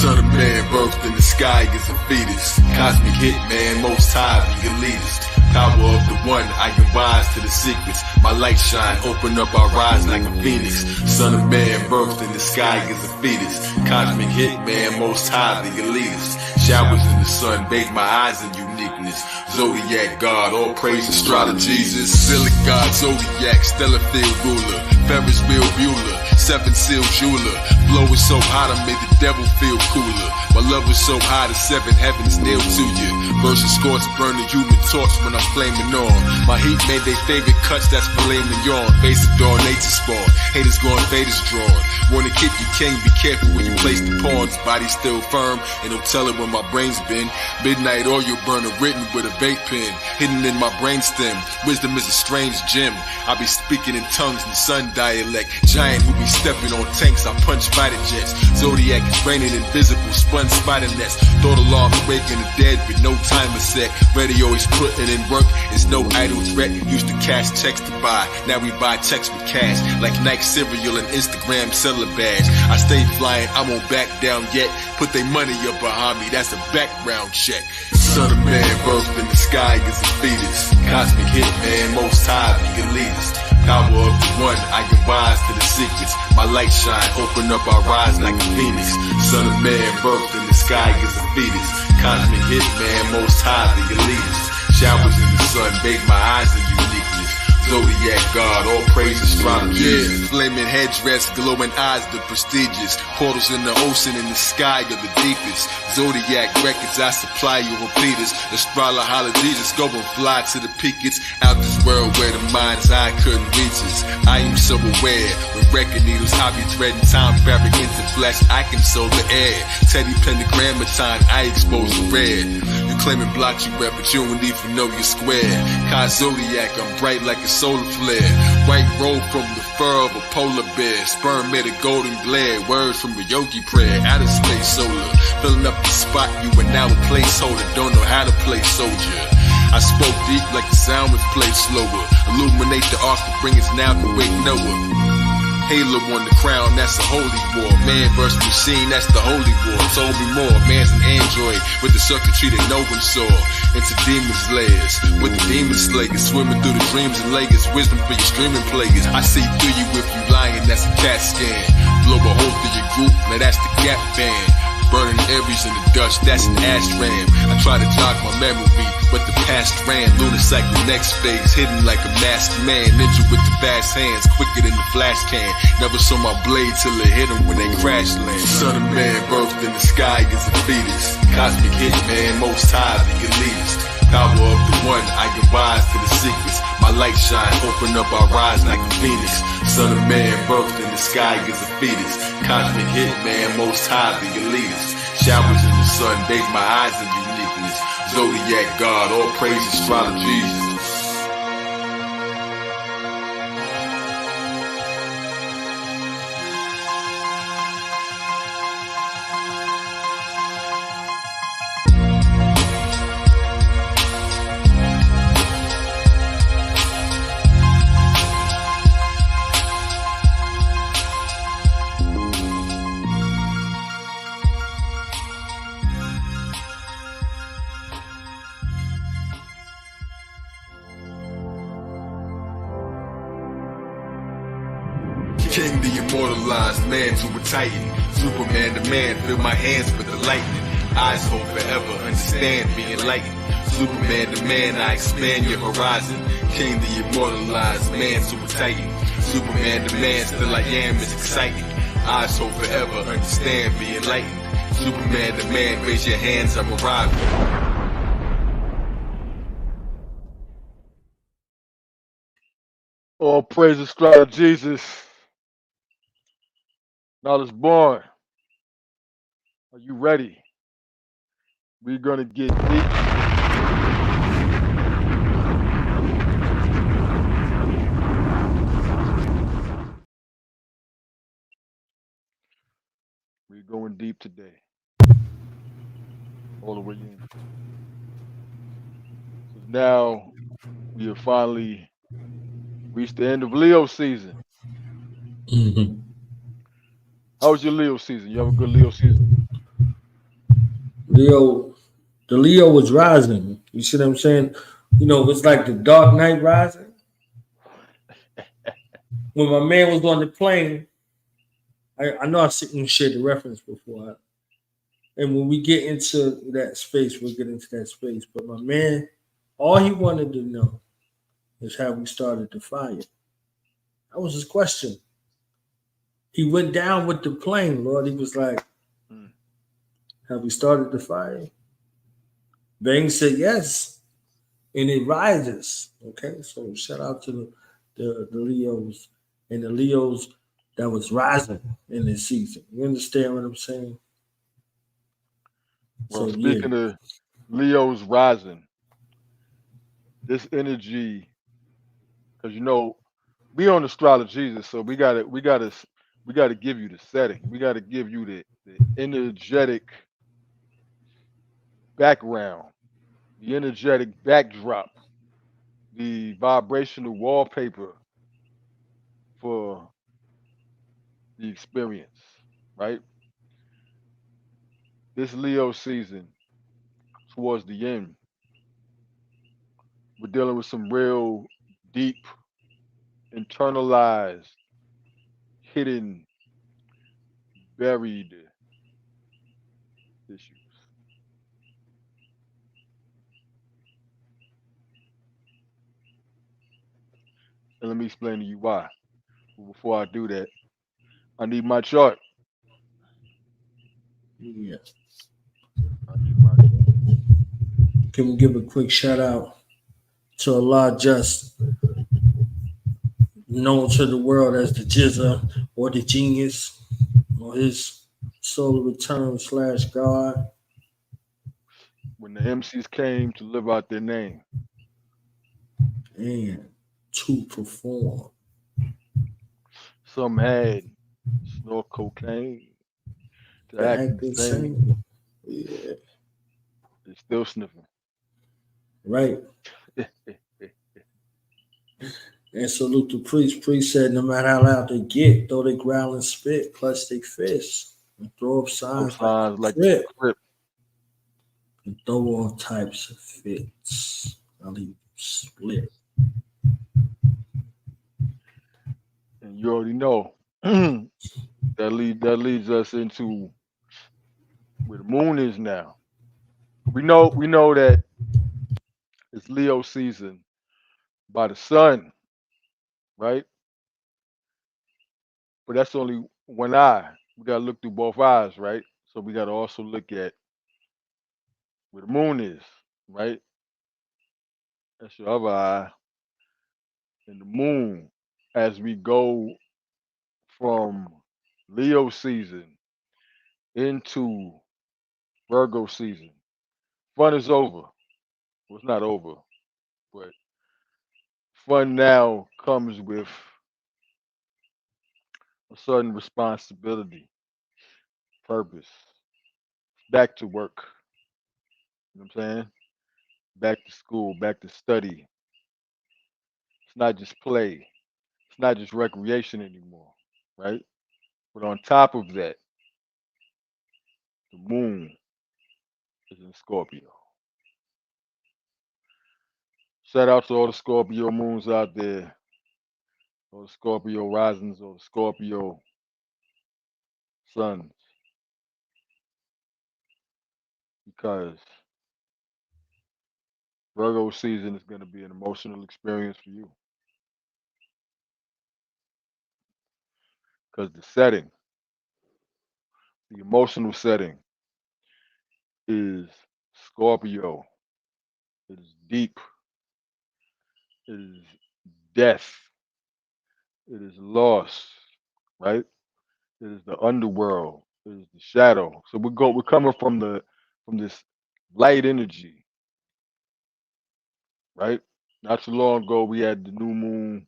Son of man birthed in the sky as a fetus. Cosmic hitman, most high, the elitist. Power of the one, I can rise to the secrets. My light shine, open up our rise like a phoenix. Son of man birthed in the sky as a fetus. Cosmic hitman, most high, the elitist. Showers in the sun, bathe my eyes in uniqueness. Zodiac God, all praise astrology. Jesus, Silic God, Zodiac, stellar field ruler. Ferris wheel Bueller, seven seal jeweler. Blow is so hot, I made the devil feel cooler. My love is so high, the seven heavens nailed to you. Versus scorch, burn the human torch when I'm flaming on. My heat made their favorite cuts, that's filet mignon. Basic dog, nature spawn. Haters going, faders drawn. Wanna kick you king, be careful when you place the pawns. Body still firm, and don't tell it where my brain's been. Midnight oil burner written with a vape pen. Hidden in my brainstem. Wisdom is a strange gem. I be speaking in tongues in the sun dialect. Giant who be stepping on tanks, I punch fighter jets. Zodiac is raining invisible, spun spider nets. Thought alarms waking the dead with no timer set. Radio is putting in work, it's no idle threat. Used to cash checks to buy, now we buy checks with cash. Like Nike cereal and Instagram seller badge. I stay flying, I won't back down yet. Put they money up behind me, that's a background check. Son of man birthed in the sky as a fetus. Cosmic hitman, most high, the elitist. Power of the one, I can rise to the secrets. My light shine, open up our rise like a phoenix. Son of man birthed in the sky as a fetus. Cosmic hitman, most high, the elitist. Showers in the sun, bathe my eyes in uniqueness. Zodiac God, all praise astrology. Yeah, flaming headdress, glowing eyes, the prestigious. Portals in the ocean, in the sky are the deepest. Zodiac records, I supply you repeaters. Astrologist, go and fly to the peaks. Out this world where the mind's eye couldn't reach us. I am so aware, with record needles, I be threading time fabric into flesh. I control the air. Teddy pentagrammaton, I expose the red. You claiming block you rep, but you don't even know you're square. Cause Zodiac, I'm bright like a solar flare. White robe from the fur of a polar bear. Sperm made a golden glare. Words from a yogi prayer. Outer space solar. Filling up the spot, you are now a placeholder. Don't know how to play soldier. I spoke deep like the sound was played slower. Illuminate the arc to bring us now to wake Noah. Halo on the crown, that's a holy war. Man versus machine, that's the holy war. Told me more, man's an android with the circuitry that no one saw. Into demons' layers, with the demon slayers. Swimming through the dreams and layers. Wisdom for your streaming players. I see through you if you lying, that's a CAT scan. Blow a hole through your group, now that's the gap band. Burning Aries in the dust, that's an ashram. I try to jog my memory, but the past ran. Lunar cycle next phase, hidden like a masked man. Ninja with the fast hands, quicker than the flash can. Never saw my blade till it hit him when they crash land. Son of man birthed in the sky as a fetus. Cosmic hitman, most high, the elitist. Power of the one, I can rise to the secrets. My light shine, open up our rise like a phoenix. Son of man birthed in the sky as a fetus. Cosmic hitman, most high, the elitist. Showers in the sun, bathe my eyes in uniqueness. Zodiac God, all praise astrology. King the immortalized, man to a titan. Superman the man, fill my hands with the lightning. Eyes hold forever, understand, be enlightened. Superman the man, I expand your horizon. King the immortalized, man to a titan. Superman the man, still I am is exciting. Eyes hold forever, understand, be enlightened. Superman the man, raise your hands, I'm arriving. All praises to Jesus. Knowledge born. Are you ready? We're gonna get deep. We're going deep today. All the way in. So now we have finally reached the end of Leo season. Mm-hmm. How was your Leo season? You have a good Leo season? Leo, the Leo was rising. You see what I'm saying? It's like the Dark Knight Rising. When my man was on the plane, I know I've seen you share the reference before. And when we get into that space, we'll get into that space. But my man, all he wanted to know is how we started the fire. That was his question. He went down with the plane, Lord. He was like, Mm. have we started the fire? Bang said yes. And it rises. Okay. So shout out to the Leos and the Leos that was rising in this season. You understand what I'm saying? Well, So yeah. speaking of Leo's rising, this energy, because we on astrology Jesus, so we gotta give you the setting. We gotta give you the energetic background, the energetic backdrop, the vibrational wallpaper for the experience, right? This Leo season, towards the end, we're dealing with some real deep, internalized, hidden, buried issues. And let me explain to you why. But before I do that, I need my chart. Yeah. I need my chart. Can we give a quick shout out to Allah Just, known to the world as the Jizza or the Genius, or his solar return slash God, When the MCs came to live out their name, and to perform. some had snort cocaine to The act act insane. insane. Yeah. They're still sniffing. Right. And salute the priest. Priest said, no matter how loud they get, though they growl and spit, clutch they fists and throw up Those signs like signs the like the crip crip. and throw all types of fits. I'll leave you split. And you already know that leads us into where the moon is now. We know that it's Leo season by the sun, right? But that's only one eye. We gotta look through both eyes, right? So we gotta also look at where the moon is, right? That's your other eye. And the moon, as we go from Leo season into Virgo season, fun is over. Well, it's not over, but fun now comes with a certain responsibility, purpose. Back to work. You know what I'm saying? Back to school, back to study. It's not just play. It's not just recreation anymore, right? But on top of that, the moon is in Scorpio. Shout out to all the Scorpio moons out there, all the Scorpio risings, all the Scorpio suns, because Virgo season is going to be an emotional experience for you. Because the emotional setting is Scorpio. It is deep. It is death. It is loss, right? It is the underworld. It is the shadow. So we're coming from this light energy, right? Not too long ago we had the new moon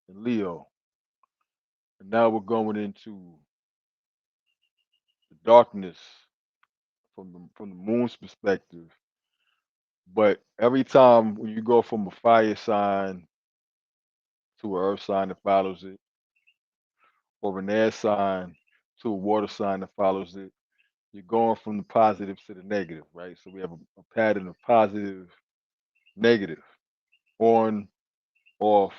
in Leo, and now we're going into the darkness from the moon's perspective. But every time when you go from a fire sign to an earth sign that follows it, or an air sign to a water sign that follows it, You're going from the positive to the negative, right? So we have a pattern of positive, negative, on, off,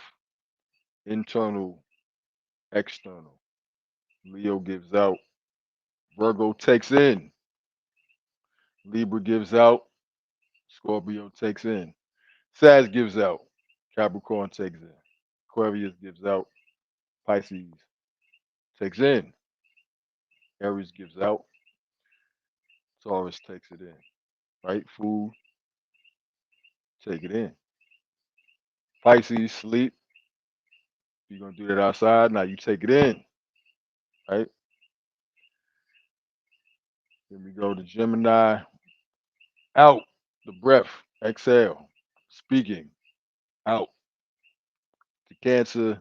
internal, external. Leo gives out, Virgo takes in, Libra gives out, Scorpio takes in, Sag gives out, Capricorn takes in, Aquarius gives out, Pisces takes in, Aries gives out, Taurus takes it in, right? Food, take it in. Pisces, sleep. You're gonna do that outside. Now you take it in, right? Then we go to Gemini, out, the breath, exhale, speaking, out. To Cancer,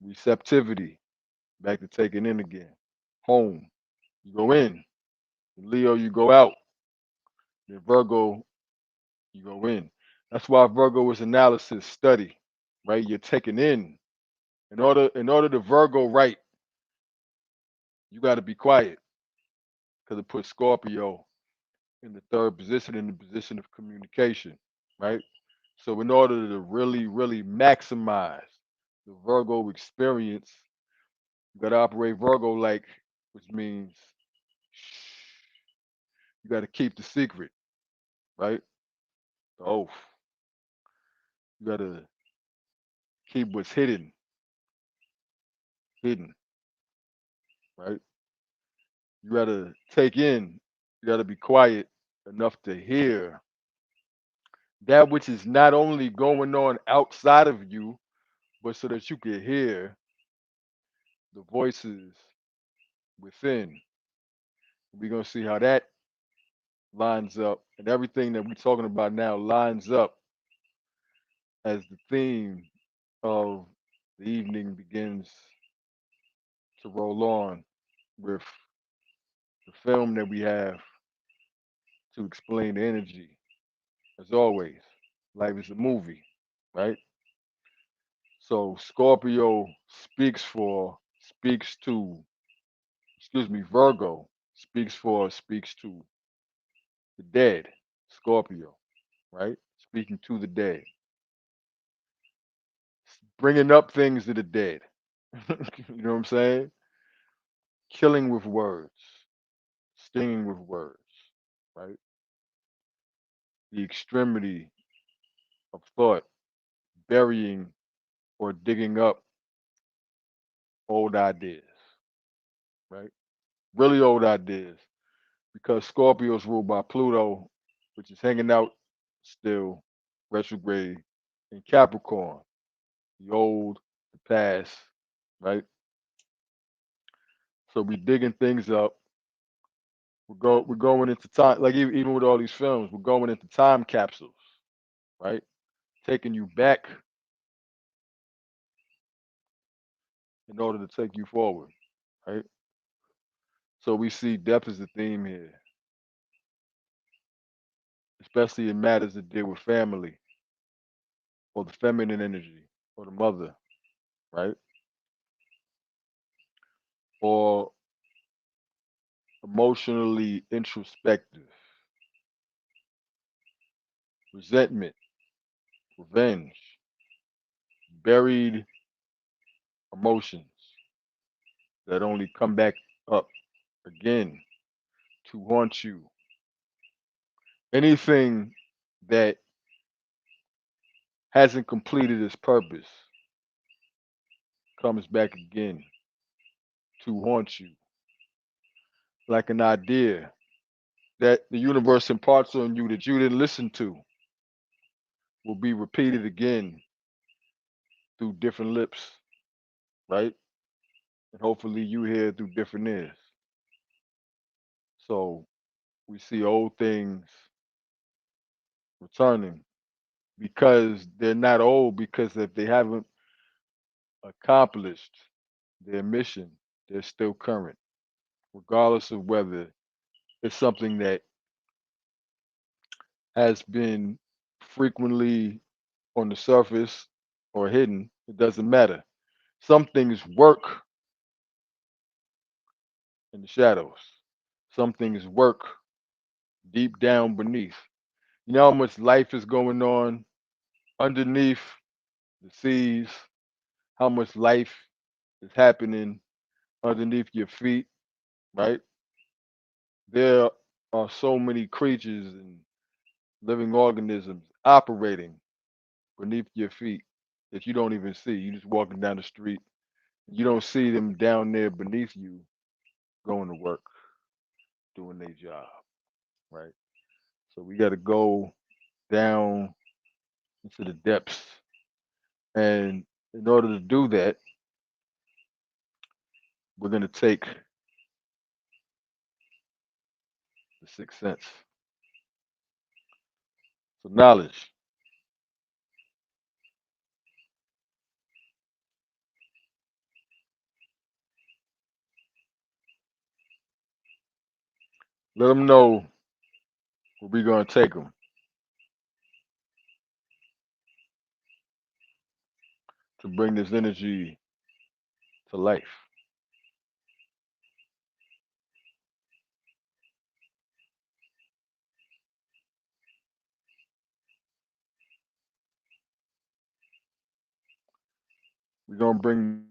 receptivity, back to taking in again. Home, you go in. Leo, you go out. Then Virgo, you go in. That's why Virgo is analysis, study, right? You're taking in. In order to Virgo right, you got to be quiet because it puts Scorpio in the third position, in the position of communication, right? So in order to really, really maximize the Virgo experience, you got to operate Virgo like, which means you got to keep the secret, right? The oath. You got to keep what's hidden, hidden, right? You got to take in. You got to be quiet enough to hear that which is not only going on outside of you, but so that you can hear the voices within. We're going to see how that lines up, and everything that we're talking about now lines up as the theme of the evening begins to roll on with the film that we have to explain the energy. As always, life is a movie, right? So Scorpio speaks to, excuse me, Virgo speaks to the dead, Scorpio, right? Speaking to the dead, bringing up things that are dead. You know what I'm saying? Killing with words, stinging with words, right? The extremity of thought, burying or digging up old ideas, right? Really old ideas, because Scorpio is ruled by Pluto, which is hanging out still retrograde in Capricorn, the old, the past, right? So we digging things up. We're going into time, like even with all these films, we're going into time capsules, right? Taking you back in order to take you forward, right? So we see death as the theme here, especially in matters that deal with family or the feminine energy or the mother, right? Or emotionally introspective, resentment, revenge, buried emotions that only come back up again to haunt you. Anything that hasn't completed its purpose comes back again to haunt you, like an idea that the universe imparts on you that you didn't listen to will be repeated again through different lips, right? And hopefully you hear through different ears. So we see old things returning because they're not old, because if they haven't accomplished their mission, they're still current, regardless of whether it's something that has been frequently on the surface or hidden. It doesn't matter. Some things work in the shadows. some things work deep down beneath. You know how much life is going on underneath the seas, how much life is happening underneath your feet, right? There are so many creatures and living organisms operating beneath your feet that you don't even see. You just walking down the street. You don't see them down there beneath you going to work, doing their job, right? So we got to go down into the depths. And in order to do that, we're going to take the sixth sense. So knowledge. Let them know where we're going to take them to bring this energy to life. We're going to bring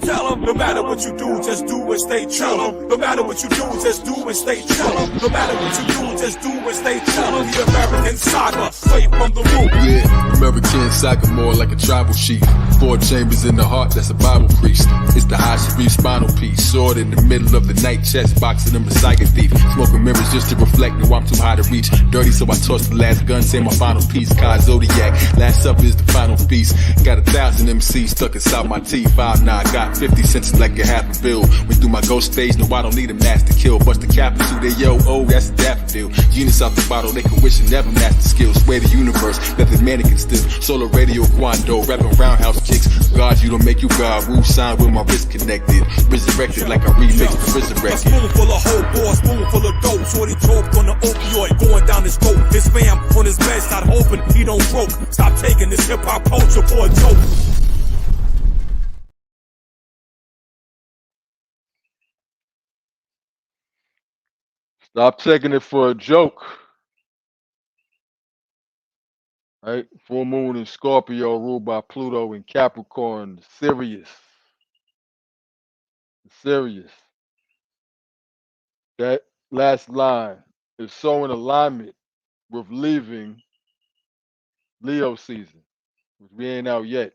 Tell them, no matter what you do, just do and stay true. No matter what you do, just do and stay true. No matter what you do, just do and stay true. The American saga, straight from the root. Yeah, American saga, more like a tribal chief. 4 chambers in the heart, that's a Bible priest. It's the high Sharif spinal piece. Sword in the middle of the night, chest boxing him, a Messiah thief. Smoking mirrors just to reflect, no, I'm too high to reach. Dirty, so I toss the last gun, say my final piece. Kai Zodiac, last supper is the final piece. Got 1,000 MCs stuck inside my teeth. 5'9", got 50 cents like a half a bill. Went through my ghost phase, no, I don't need a mask to kill. Bust the capital, they yo, oh, that's a daffodil. Genius out the bottle, they can wish and never master skills. Sway the universe, let the mannequin still. Solar radio, Quando, rapping roundhouse kicks. God, you don't make you God. Wu sign with my wrist connected. Resurrected like I remixed the resurrected. A spoon full of hope, or a spoon full of dope. Shorty choked on the opioid, going down his throat. His fam on his bed, start hoping he don't broke. Stop taking this hip hop culture for a joke. Stop taking it for a joke. Right? Full moon in Scorpio, ruled by Pluto and Capricorn. Sirius. Sirius. That last line is so in alignment with leaving Leo season, which we ain't out yet.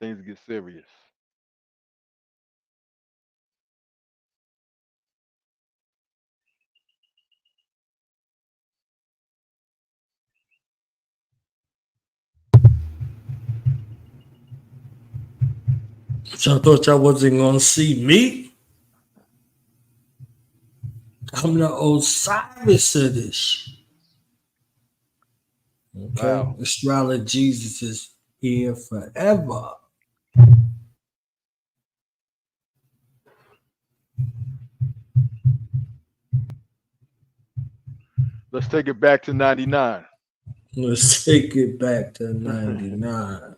Things get serious. Y'all thought y'all wasn't gonna see me? I'm the Osiris of this shit. Okay, Wow. Astrology Jesus is here forever. Let's take it back to 99. Let's take it back to 99.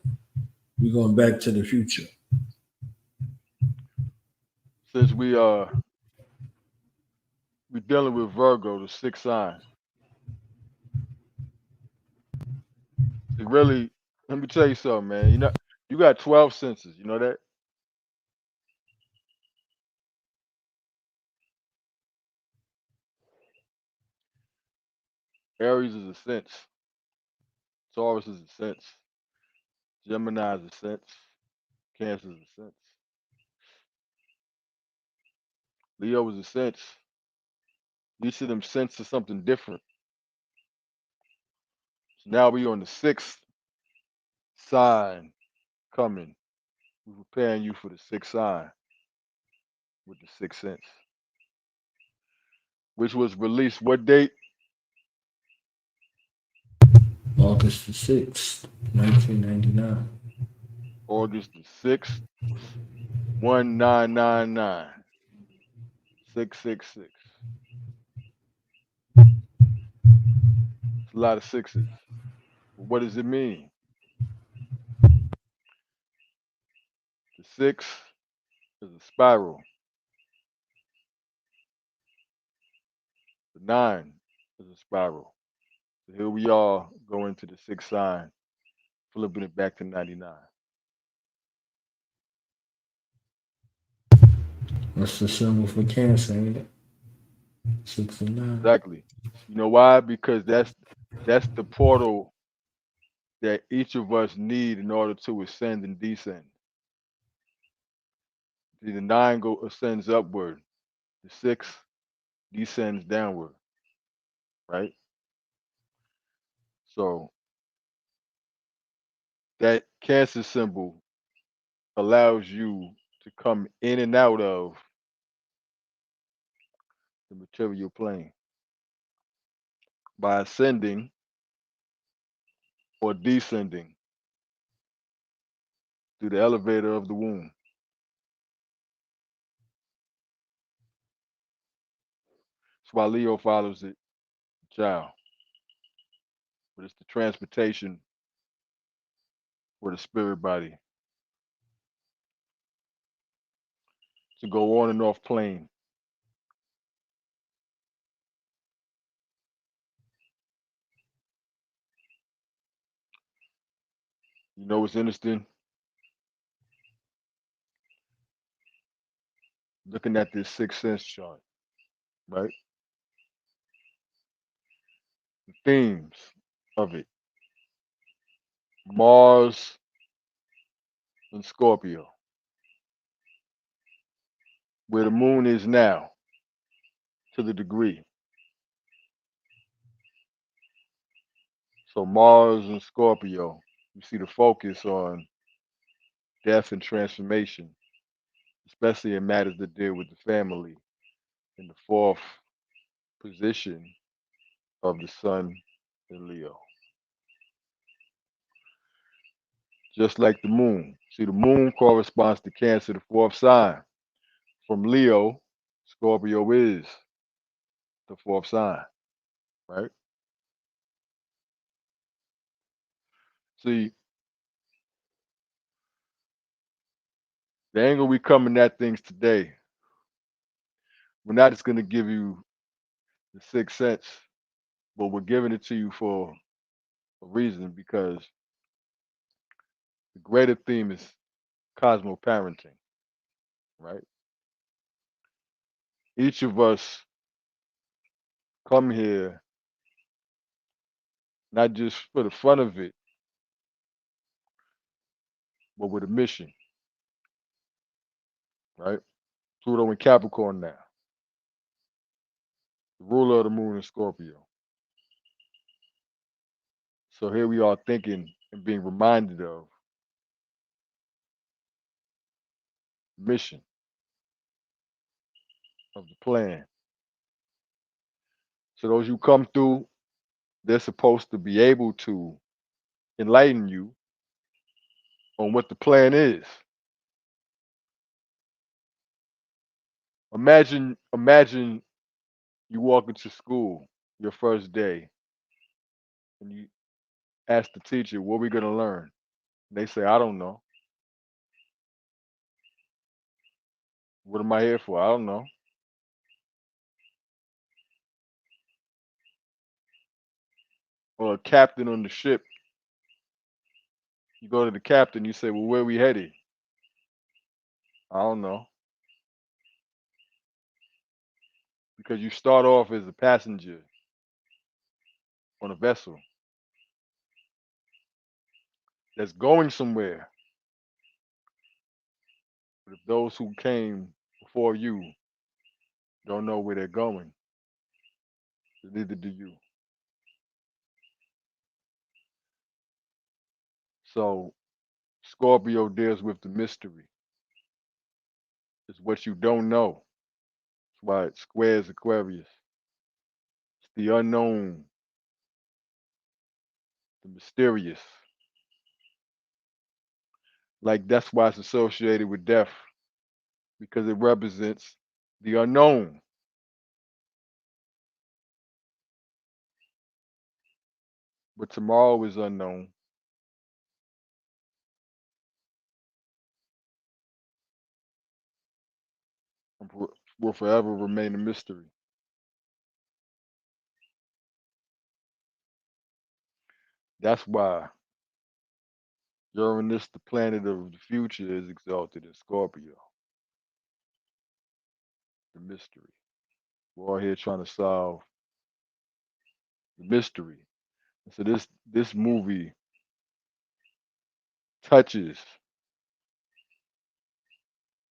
We're going back to the future. Since we're dealing with Virgo, the 6th sign. It really, let me tell you something, man. You know, you got 12 senses. You know that? Aries is a sense. Taurus is a sense. Gemini is a sense. Cancer is a sense. Leo is a sense. Each of them senses something different. So now we on the 6th sign coming. We're preparing you for the 6th sign with the 6th sense, which was released what date? August the 6th, 1999. August the 6th, 1999. 666. It's a lot of sixes. But what does it mean? The 6 is a spiral. The 9 is a spiral. So here we are going to the 6th sign, flipping it back to 99. That's the symbol for Cancer, ain't it? 69. Exactly. You know why? Because that's the portal that each of us need in order to ascend and descend. See, the 9 ascends upward, the 6 descends downward, right? So that Cancer symbol allows you to come in and out of the material plane by ascending or descending through the elevator of the womb. That's why Leo follows it, child. But it's the transportation for the spirit body to go on and off plane. You know what's interesting? Looking at this sixth sense chart, right? The themes of it: Mars and Scorpio, where the moon is now, to the degree. So Mars and Scorpio, you see the focus on death and transformation, especially in matters that deal with the family. In the 4th position of the Sun in Leo, just like the moon. See, the moon corresponds to Cancer, the 4th sign. From Leo, Scorpio is the 4th sign, right? See, the angle we coming at things today, we're not just going to give you the sixth sense, but we're giving it to you for a reason, because the greater theme is cosmoparenting, right? Each of us come here not just for the fun of it, but with a mission, right? Pluto and Capricorn now, the ruler of the moon in Scorpio. So here we are thinking and being reminded of mission, of the plan. So those who come through, they're supposed to be able to enlighten you on what the plan is. Imagine you walk into school your first day and you ask the teacher, what are we gonna learn? They say, I don't know. What am I here for? I don't know. Or a captain on the ship, you go to the captain, you say, well, where are we headed? I don't know. Because you start off as a passenger on a vessel that's going somewhere. But if those who came before you don't know where they're going, neither do you. So Scorpio deals with the mystery. It's what you don't know. That's why it squares Aquarius. It's the unknown, the mysterious. Like that's why it's associated with death, because it represents the unknown. But tomorrow is unknown. will forever remain a mystery. That's why Uranus, the planet of the future, is exalted in Scorpio, the mystery. We're all here trying to solve the mystery. So this movie touches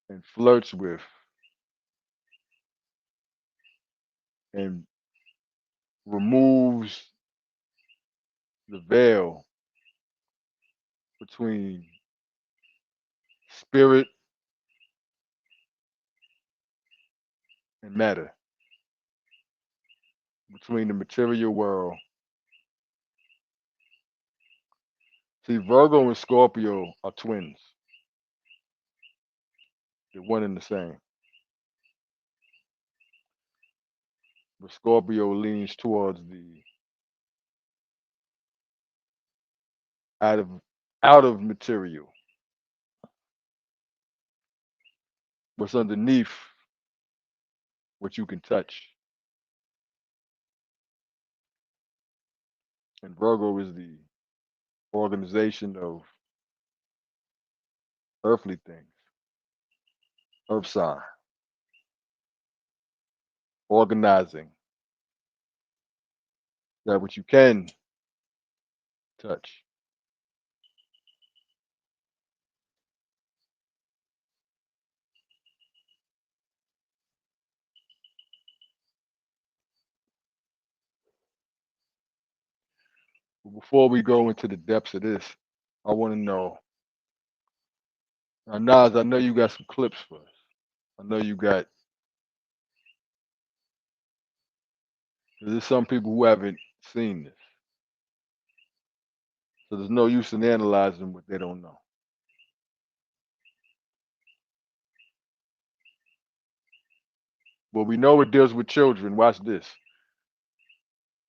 and flirts with and removes the veil between spirit and matter, between the material world. See, Virgo and Scorpio are twins. They're one and the same. But Scorpio leans towards the out of out of material, what's underneath what you can touch. And Virgo is the organization of earthly things, earth sign, organizing that which you can touch. But before we go into the depths of this, I want to know, now, Nas, I know you got some clips for us. I know you got, there's some people who haven't seen this. So there's no use in analyzing what they don't know. But we know it deals with children. Watch this.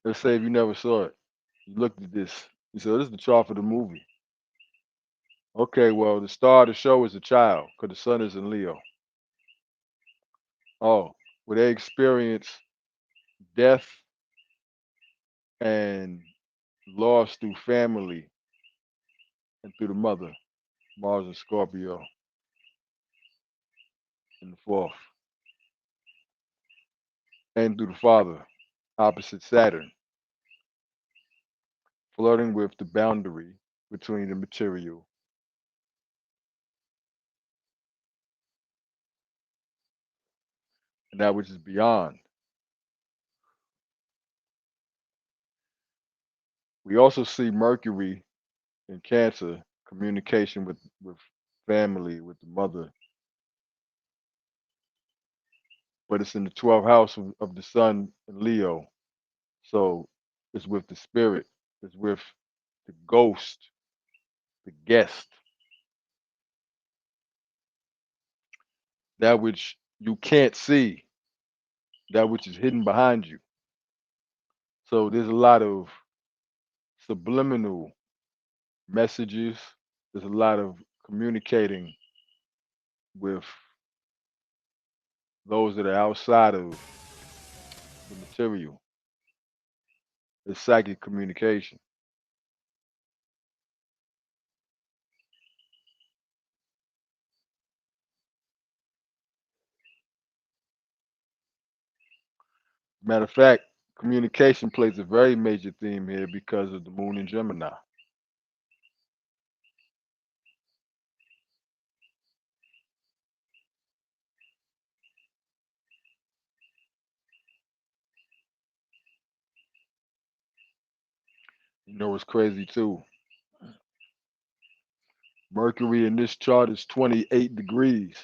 Let's say if you never saw it, you looked at this. You said, this is the chart for the movie. Okay, well, the star of the show is a child because the sun is in Leo. Oh, well, they experience death and loss through family and through the mother, Mars and Scorpio in the fourth, and through the father, opposite Saturn, flirting with the boundary between the material and that which is beyond. We also see Mercury in Cancer, communication with family, with the mother, but it's in the 12th house of the sun in Leo. So it's with the spirit, it's with the ghost, the guest, that which you can't see, that which is hidden behind you. So there's a lot of subliminal messages, there's a lot of communicating with those that are outside of the material. It's psychic communication. Matter of fact, communication plays a very major theme here because of the moon in Gemini. You know what's crazy too? Mercury in this chart is 28 degrees.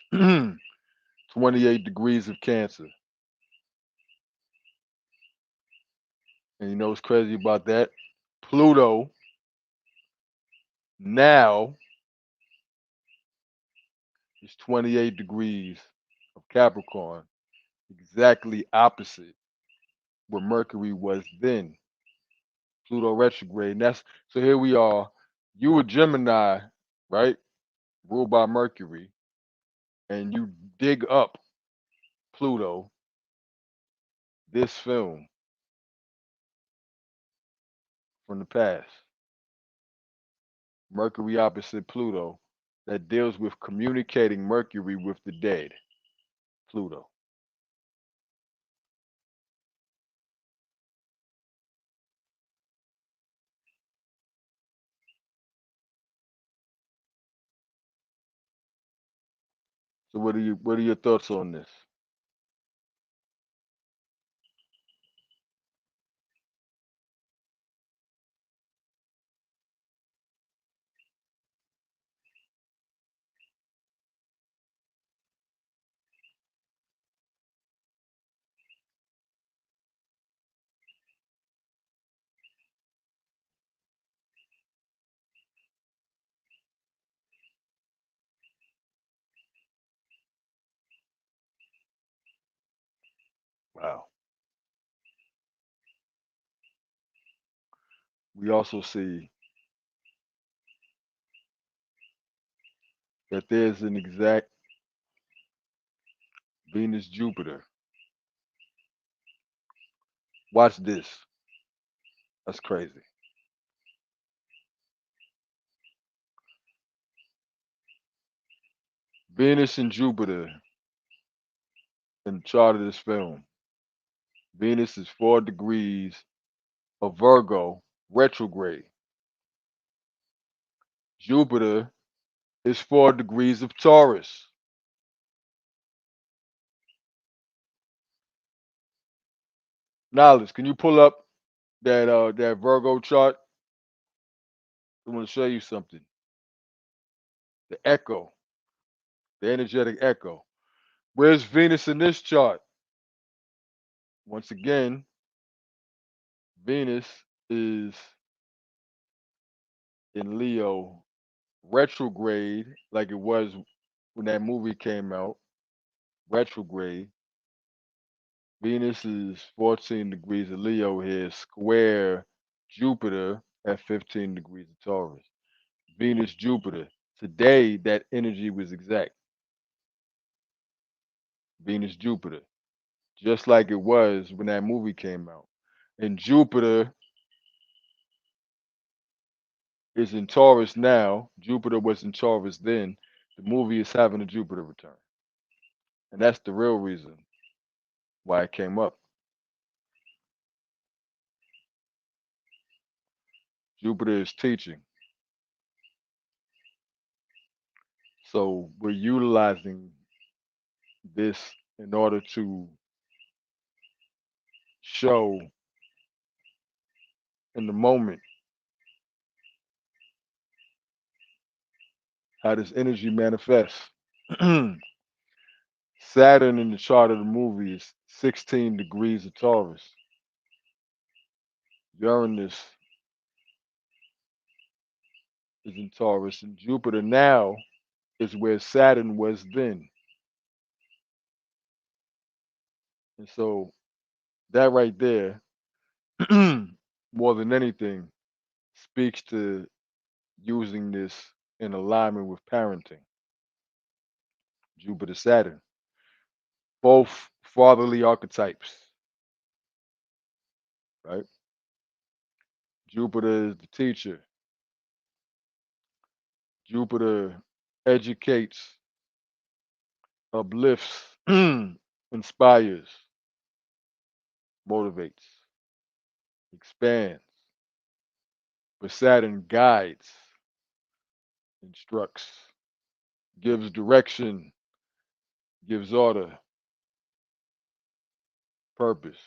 28 degrees of Cancer. And you know what's crazy about that? Pluto now is 28 degrees of Capricorn, exactly opposite where Mercury was then. Pluto retrograde. And that's so here we are. You were Gemini, right? Ruled by Mercury, and you dig up Pluto, this film from the past, Mercury opposite Pluto, that deals with communicating Mercury with the dead, Pluto. So what are your thoughts on this? Wow. We also see that there's an exact Venus Jupiter. Watch this. That's crazy. Venus and Jupiter in the chart of this film. Venus is 4 degrees of Virgo retrograde. Jupiter is 4 degrees of Taurus. Knowledge, can you pull up that Virgo chart? I want to show you something. The echo, the energetic echo. Where's Venus in this chart? Once again, Venus is in Leo retrograde, like it was when that movie came out. Retrograde. Venus is 14 degrees of Leo here, square Jupiter at 15 degrees of Taurus. Venus, Jupiter. Today, that energy was exact. Venus, Jupiter. Just like it was when that movie came out. And Jupiter is in Taurus now. Jupiter was in Taurus then. The movie is having a Jupiter return. And that's the real reason why it came up. Jupiter is teaching. So we're utilizing this in order to show in the moment how this energy manifests. Saturn in the chart of the movie is 16 degrees of Taurus. Uranus is in Taurus, and Jupiter now is where Saturn was then. And so that right there, more than anything, speaks to using this in alignment with parenting. Jupiter, Saturn, both fatherly archetypes, right? Jupiter is the teacher. Jupiter educates, uplifts, inspires, motivates, expands. But Saturn guides, instructs, gives direction, gives order, purpose,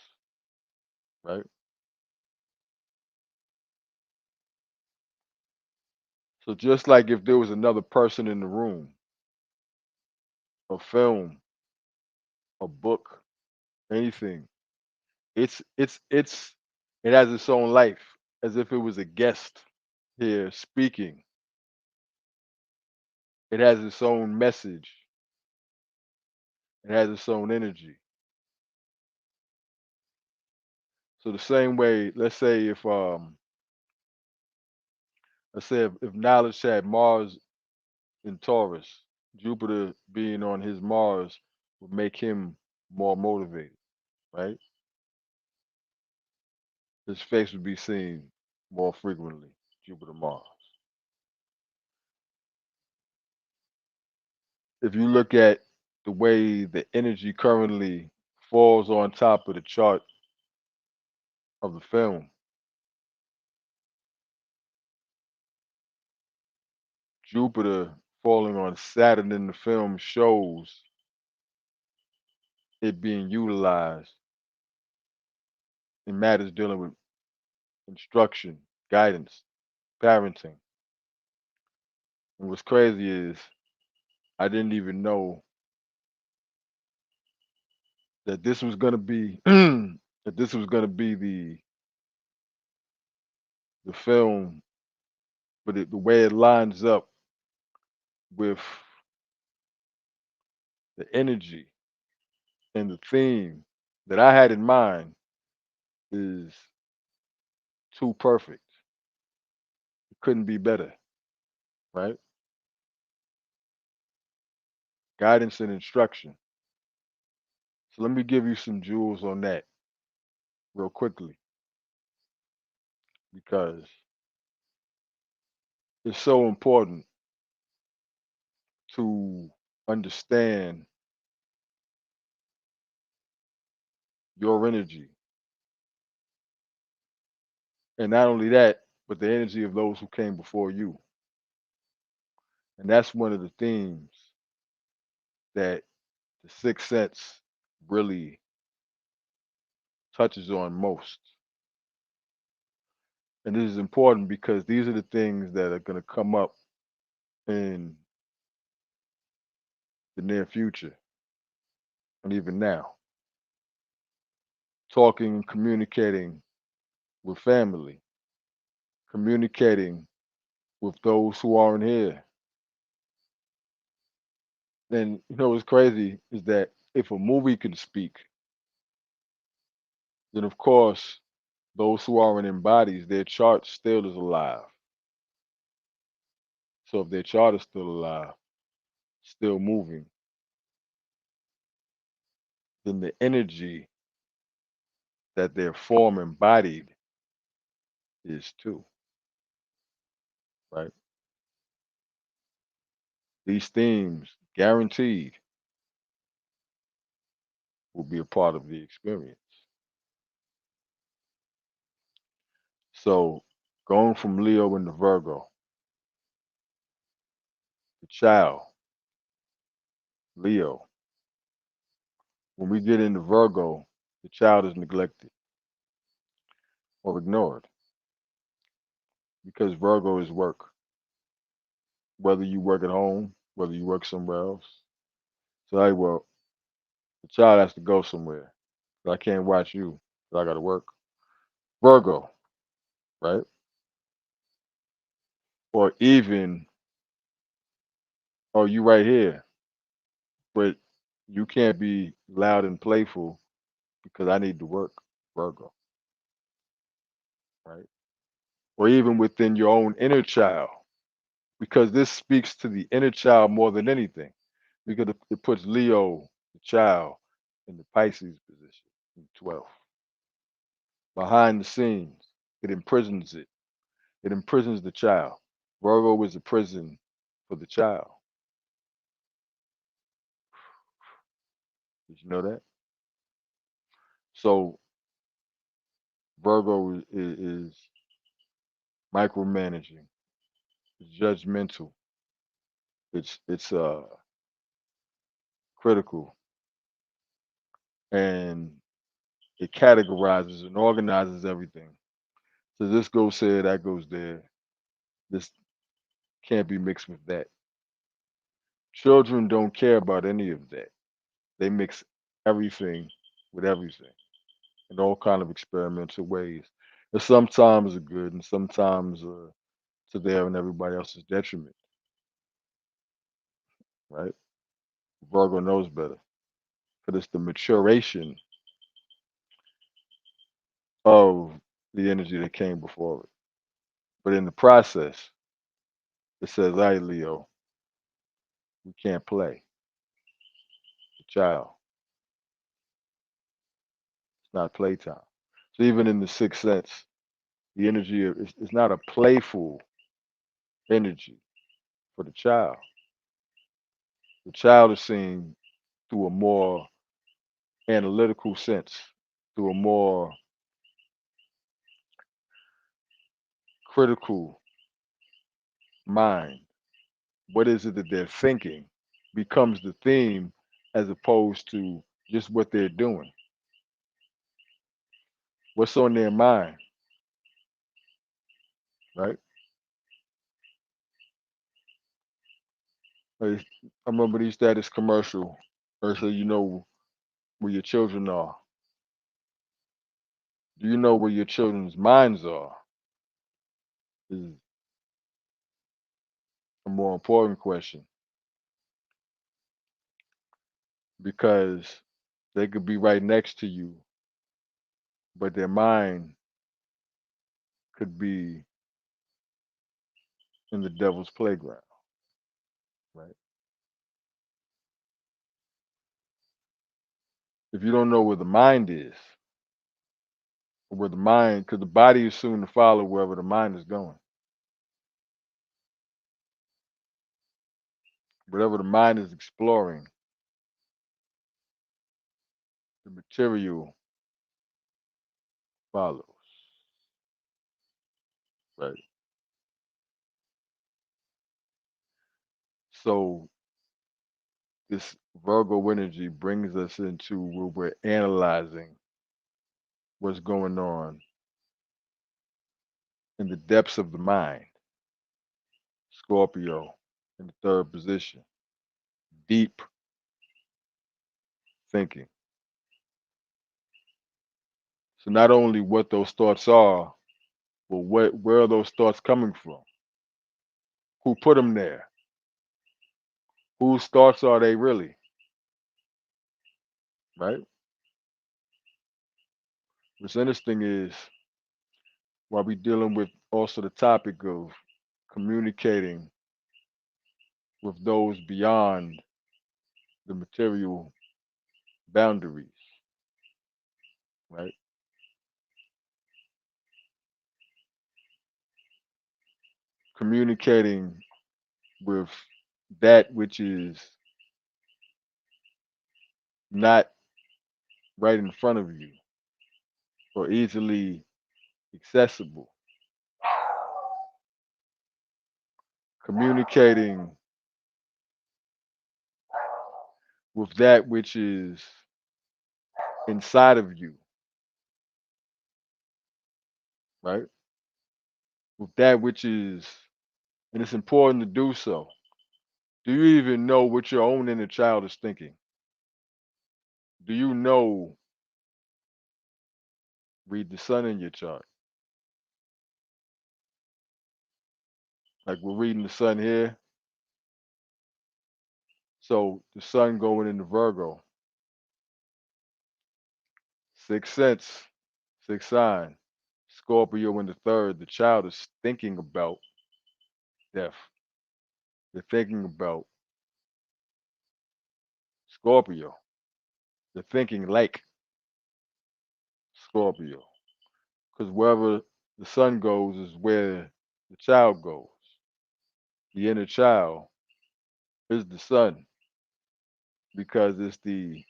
right? So just like if there was another person in the room, a film, a book, anything, it's it has its own life, as if it was a guest here speaking. It has its own message. It has its own energy. So the same way, let's say if knowledge had Mars in Taurus, Jupiter being on his Mars would make him more motivated, right? His face would be seen more frequently, Jupiter Mars. If you look at the way the energy currently falls on top of the chart of the film, Jupiter falling on Saturn in the film shows it being utilized in matters dealing with instruction, guidance, parenting. And what's crazy is I didn't even know that this was gonna be that this was gonna be the film, but the way it lines up with the energy and the theme that I had in mind is too perfect. It couldn't be better, right? Guidance and instruction. So let me give you some jewels on that real quickly because it's so important to understand your energy. And not only that, but the energy of those who came before you. And that's one of the themes that the sixth sense really touches on most. And this is important because these are the things that are going to come up in the near future and even now. Talking and communicating with family, communicating with those who aren't here. And you know what's crazy is that if a movie can speak, then of course those who aren't in bodies, their chart still is alive. So if their chart is still alive, still moving, then the energy that their form embodied is too, right? These themes guaranteed will be a part of the experience. So going from Leo into Virgo, the child, Leo, when we get into Virgo, the child is neglected or ignored because Virgo is work. Whether you work at home, whether you work somewhere else. So, hey, well, the child has to go somewhere. I can't watch you. I got to work. Virgo, right? Or even, oh, you right here, but you can't be loud and playful because I need to work. Virgo, right? Or even within your own inner child, because this speaks to the inner child more than anything, because it puts Leo, the child, in the Pisces position, in 12th. Behind the scenes, it imprisons it. It imprisons the child. Virgo is a prison for the child. Did you know that? So Virgo is micromanaging, it's judgmental, it's critical, and it categorizes and organizes everything. So this goes here, that goes there. This can't be mixed with that. Children don't care about any of that. They mix everything with everything in all kind of experimental ways. And sometimes are good, and sometimes to their and everybody else's detriment. Right? Virgo knows better, but it's the maturation of the energy that came before it. But in the process, it says, "Hey, Leo, we can't play the child." It's not playtime. So even in the sixth sense, the energy it's not a playful energy for the child. The child is seeing through a more analytical sense, through a more critical mind. What is it that they're thinking becomes the theme as opposed to just what they're doing. What's on their mind, right? Like, I remember these status commercial. They say, you know where your children are. Do you know where your children's minds are? Is a more important question because they could be right next to you, but their mind could be in the devil's playground, right? If you don't know where the mind is, or where the mind, because the body is soon to follow wherever the mind is going. Whatever the mind is exploring, the material follows, right? So this Virgo energy brings us into where we're analyzing what's going on in the depths of the mind. Scorpio in the third position, deep thinking. So not only what those thoughts are, but where are those thoughts coming from? Who put them there? Whose thoughts are they really? Right? What's interesting is while we dealing with also the topic of communicating with those beyond the material boundaries, right? Communicating with that which is not right in front of you or easily accessible. Communicating with that which is inside of you, right? With that which is, and it's important to do so. Do you even know what your own inner child is thinking? Do you know, read the sun in your chart? Like we're reading the sun here. So the sun going into Virgo, sixth sense, sixth sign, Scorpio in the third. The child is thinking about death. They're thinking about Scorpio. They're thinking like Scorpio. Because wherever the sun goes is where the child goes. The inner child is the sun because it's the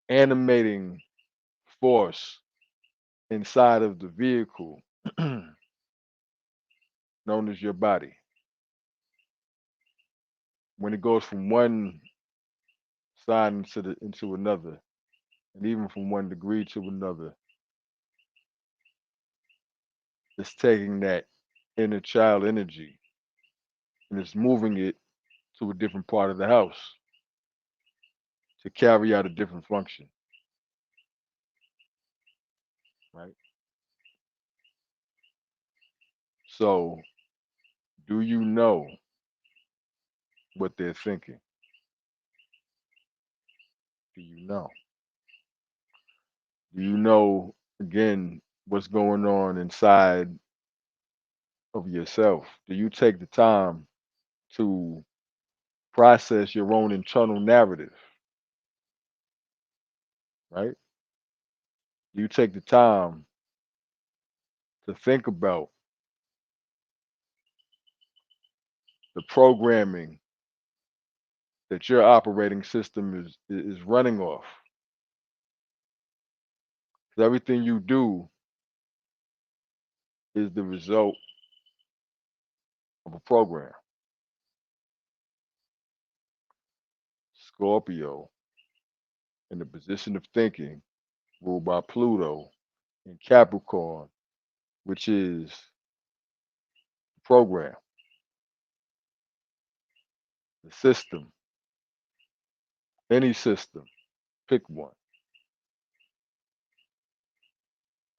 animating force inside of the vehicle known as your body. When it goes from one sign into another, and even from one degree to another, it's taking that inner child energy and it's moving it to a different part of the house to carry out a different function, right? So, do you know what they're thinking? Do you know? Do you know, again, what's going on inside of yourself? Do you take the time to process your own internal narrative, right? Do you take the time to think about the programming that your operating system is running off? 'Cause everything you do is the result of a program. Scorpio in the position of thinking, ruled by Pluto in Capricorn, which is the program, the system, any system, pick one.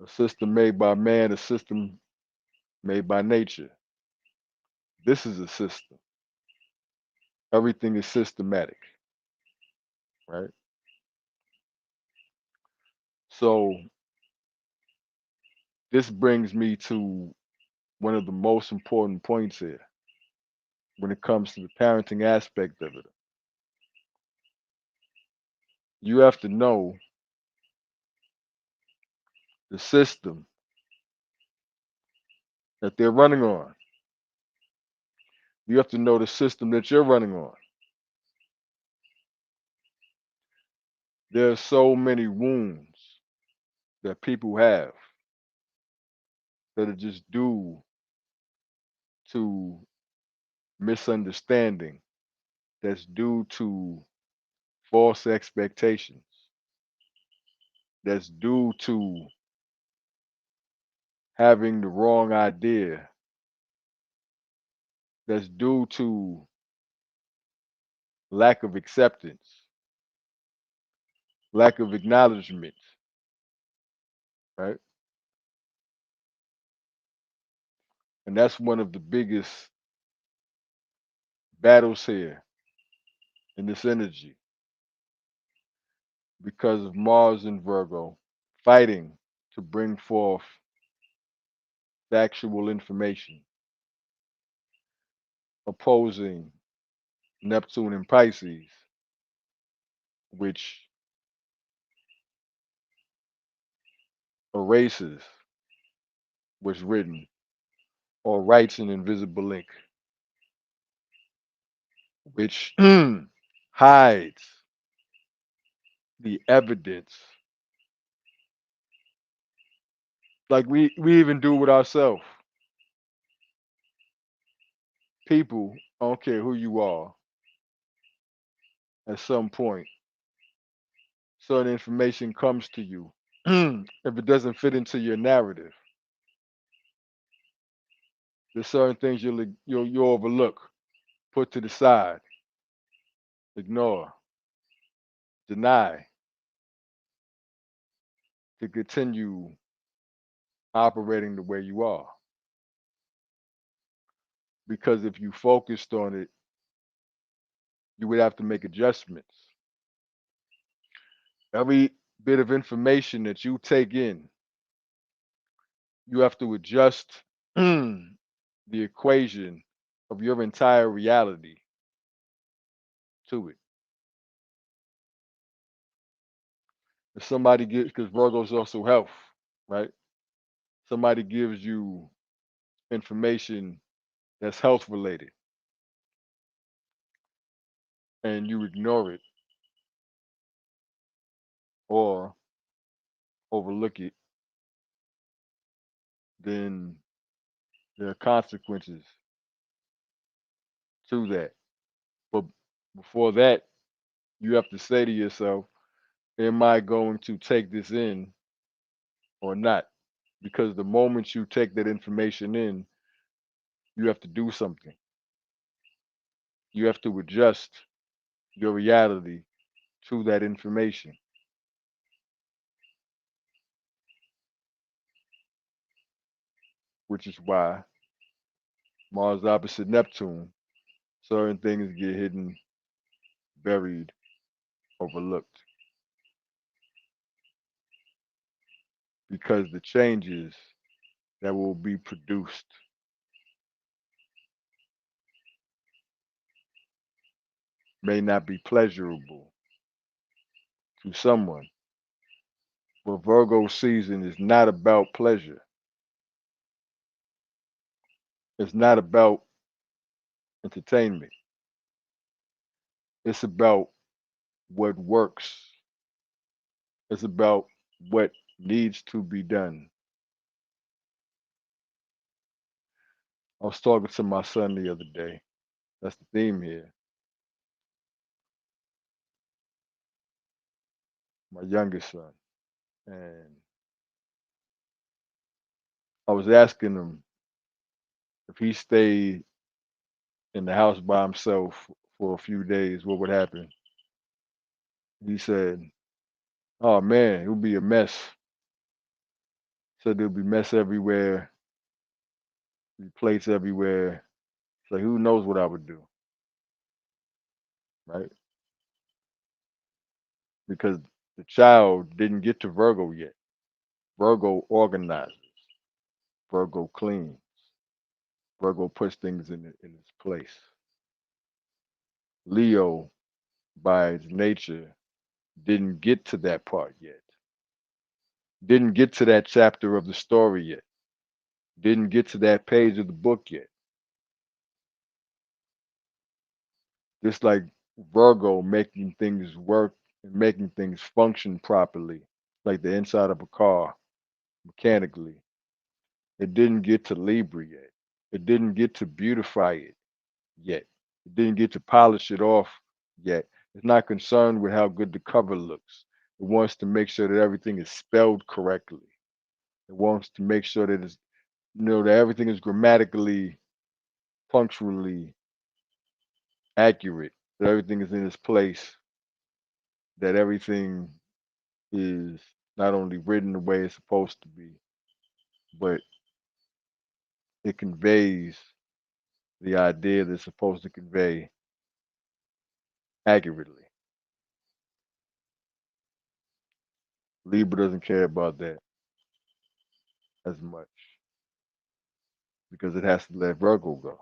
A system made by man, a system made by nature. This is a system. Everything is systematic, right? So this brings me to one of the most important points here when it comes to the parenting aspect of it. You have to know the system that they're running on. You have to know the system that you're running on. There are so many wounds that people have that are just due to misunderstanding, that's due to false expectations, that's due to having the wrong idea, that's due to lack of acceptance, lack of acknowledgement, right? And that's one of the biggest battles here in this energy because of Mars and Virgo fighting to bring forth factual information, opposing Neptune and Pisces, which erases what's written or writes in invisible ink, which hides the evidence. Like we even do with ourselves. People, I don't care who you are, at some point, certain information comes to you. If it doesn't fit into your narrative, there's certain things you'll overlook, put to the side, ignore, deny, to continue operating the way you are. Because if you focused on it, you would have to make adjustments. Every bit of information that you take in, you have to adjust the equation of your entire reality to it. If somebody gives, because Virgo is also health, right? Somebody gives you information that's health related and you ignore it or overlook it, then there are consequences to that. But before that, you have to say to yourself, am I going to take this in or not? Because the moment you take that information in, you have to do something. You have to adjust your reality to that information, which is why Mars opposite Neptune, certain things get hidden, buried, overlooked. Because the changes that will be produced may not be pleasurable to someone, But Virgo season is not about pleasure. It's not about entertainment. It's about what works. It's about what needs to be done. I was talking to my son the other day. That's the theme here. My youngest son. And I was asking him if he stayed in the house by himself for a few days, what would happen? He said, "Oh man, it would be a mess." Said there'd be mess everywhere, be plates everywhere. So who knows what I would do, right? Because the child didn't get to Virgo yet. Virgo organizes. Virgo cleans. Virgo puts things in its place. Leo, by its nature, didn't get to that part yet. Didn't get to that chapter of the story yet. Didn't get to that page of the book yet. Just like Virgo making things work and making things function properly, like the inside of a car mechanically. It didn't get to Libra yet. It didn't get to beautify it yet. It didn't get to polish it off yet. It's not concerned with how good the cover looks. It wants to make sure that everything is spelled correctly. It wants to make sure that it's that everything is grammatically, punctually accurate, that everything is in its place, that everything is not only written the way it's supposed to be, but it conveys the idea that it's supposed to convey accurately. Libra doesn't care about that as much because it has to let Virgo go.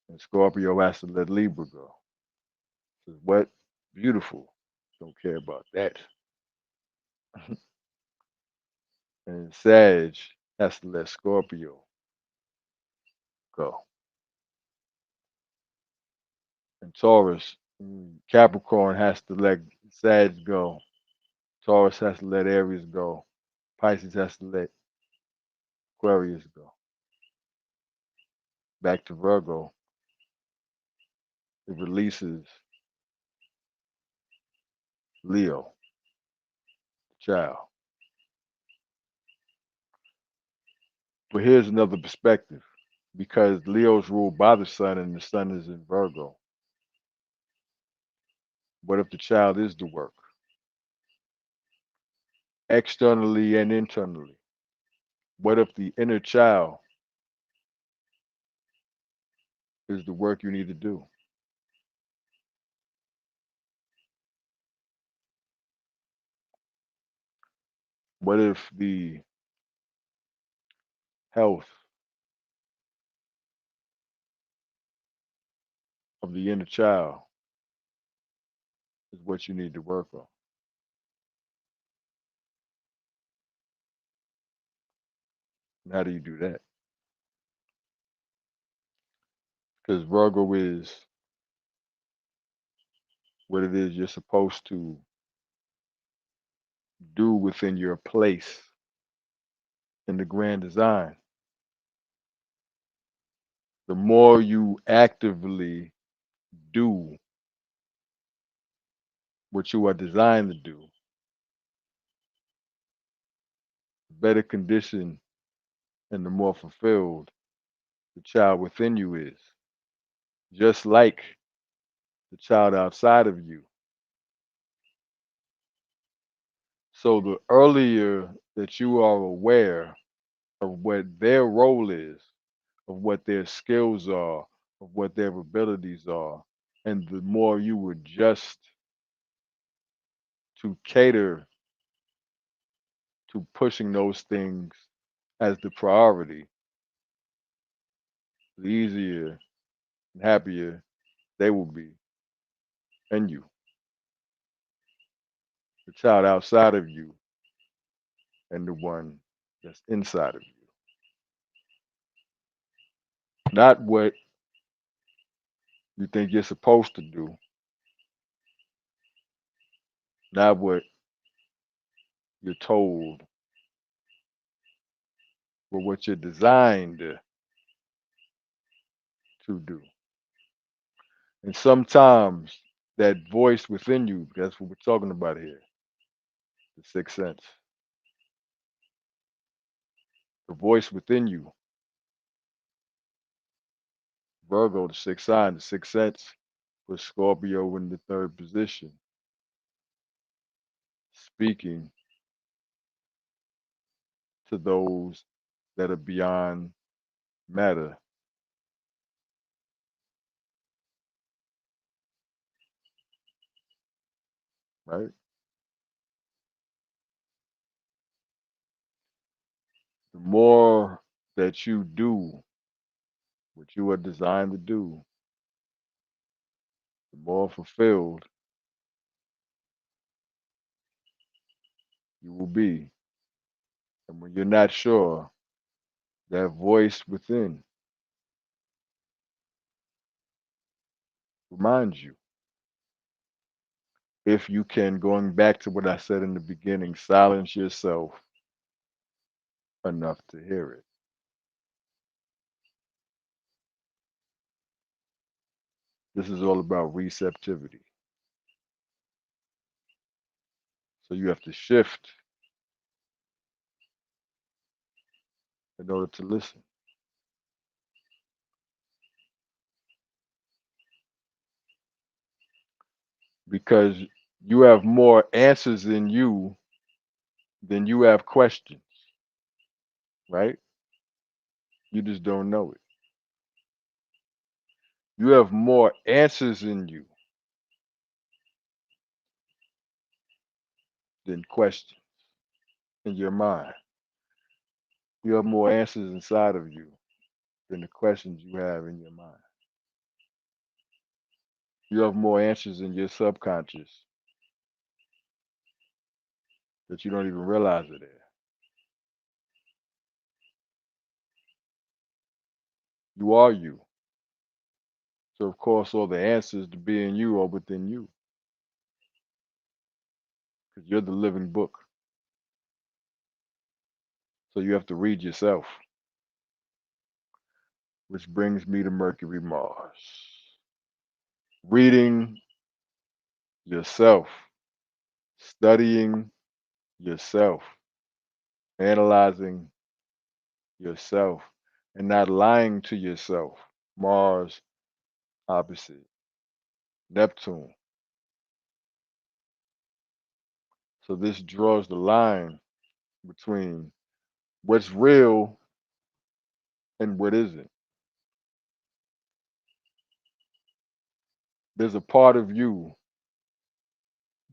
And Scorpio has to let Libra go. Says, what? Beautiful. Don't care about that. And Sag has to let Scorpio go. And Taurus, Capricorn has to let Sag go. Taurus has to let Aries go. Pisces has to let Aquarius go. Back to Virgo, it releases Leo, child. But here's another perspective. Because Leo's ruled by the sun and the sun is in Virgo. What if the child is the work? Externally and internally. What if the inner child is the work you need to do? What if the health of the inner child is what you need to work on? And how do you do that? Because Virgo is what it is you're supposed to do within your place in the grand design. The more you actively do what you are designed to do, the better condition and the more fulfilled the child within you is. Just like the child outside of you. So the earlier that you are aware of what their role is, of what their skills are, of what their abilities are, and the more you adjust to cater to pushing those things as the priority, the easier and happier they will be and you. the child outside of you and the one that's inside of you. Not what you think you're supposed to do, not what you're told, but what you're designed to do. And sometimes that voice within you, that's what we're talking about here, the sixth sense. The voice within you, Virgo, the sixth sign, the sixth sense, with Scorpio in the third position, speaking to those that are beyond matter, right? The more that you do what you are designed to do, the more fulfilled you will be. And when you're not sure, that voice within reminds you. If you can, going back to what I said in the beginning, silence yourself enough to hear it. This is all about receptivity. So you have to shift in order to listen. Because you have more answers in you than you have questions, right? You just don't know it. You have more answers in you than questions in your mind. You have more answers inside of you than the questions you have in your mind. You have more answers in your subconscious that you don't even realize are there. You are you. So of course all the answers to being you are within you. Because you're the living book. So you have to read yourself. Which brings me to Mercury Mars. Reading yourself, studying yourself, analyzing yourself, and not lying to yourself. Mars opposite Neptune. So this draws the line between what's real and what isn't. There's a part of you,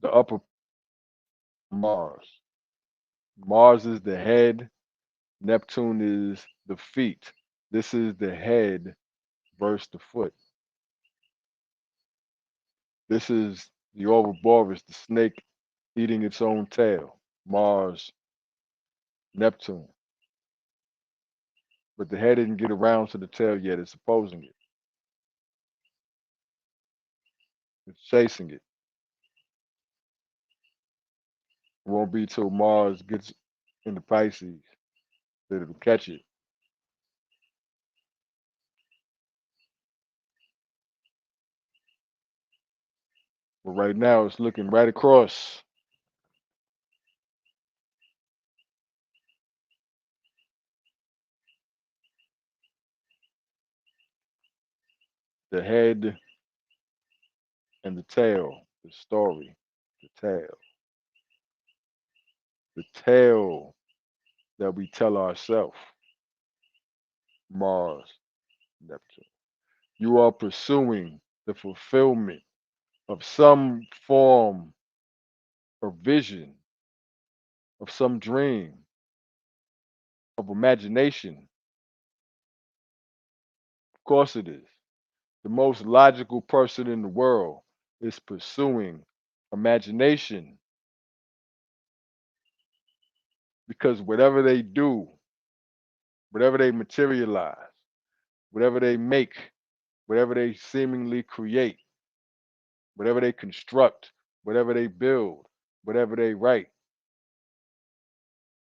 the upper Mars. Mars is the head, Neptune is the feet. This is the head versus the foot. This is the Ouroboros, the snake eating its own tail. Mars, Neptune. But the head didn't get around to the tail yet. It's opposing it. It's chasing it. It won't be till Mars gets into Pisces that it'll catch it. But right now it's looking right across the head and the tail, the story, the tale. The tale that we tell ourselves, Mars, Neptune. You are pursuing the fulfillment of some form or vision, of some dream, of imagination. Of course it is. The most logical person in the world is pursuing imagination Because whatever they do, whatever they materialize, whatever they make, whatever they seemingly create, whatever they construct, whatever they build, whatever they write,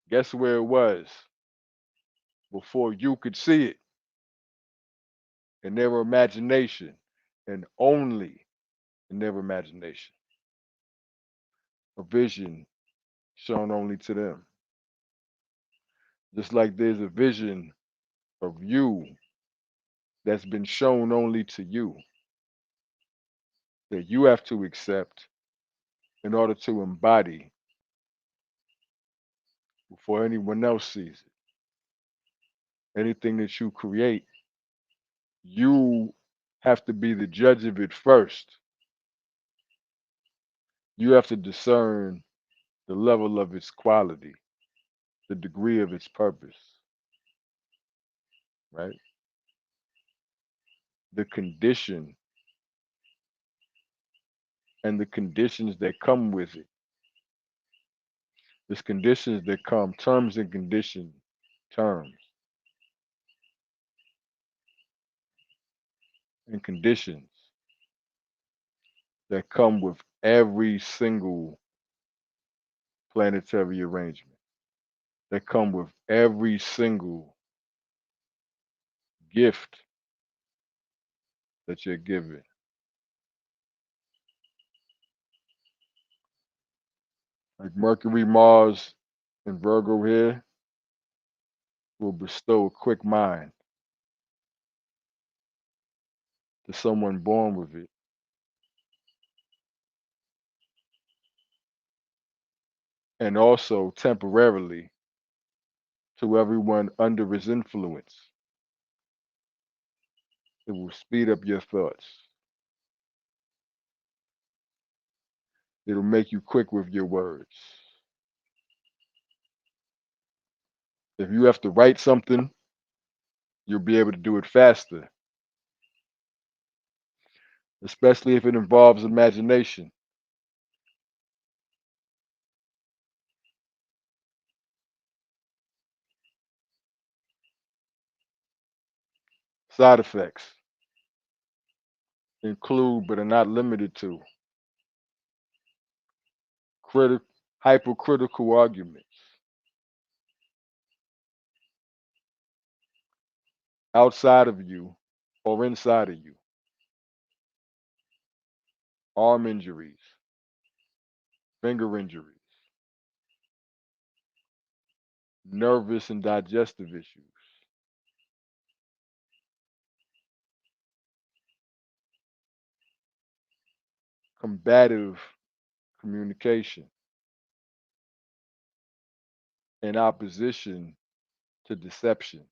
guess where it was before you could see it? In their imagination, and only in their imagination. A vision shown only to them. Just like there's a vision of you that's been shown only to you, that you have to accept in order to embody before anyone else sees it. Anything that you create, you have to be the judge of it first. You have to discern the level of its quality, the degree of its purpose, right? The condition and the conditions that come with it. There's conditions that come, terms and condition terms and conditions that come with every single planetary arrangement, that come with every single gift that you're given. Like Mercury, Mars, and Virgo here will bestow a quick mind to someone born with it. And also temporarily to everyone under his influence. It will speed up your thoughts. It'll make you quick with your words. If you have to write something, you'll be able to do it faster, especially if it involves imagination. Side effects include, but are not limited to, hypercritical arguments, outside of you or inside of you, arm injuries, finger injuries, nervous and digestive issues, combative communication, in opposition to deception,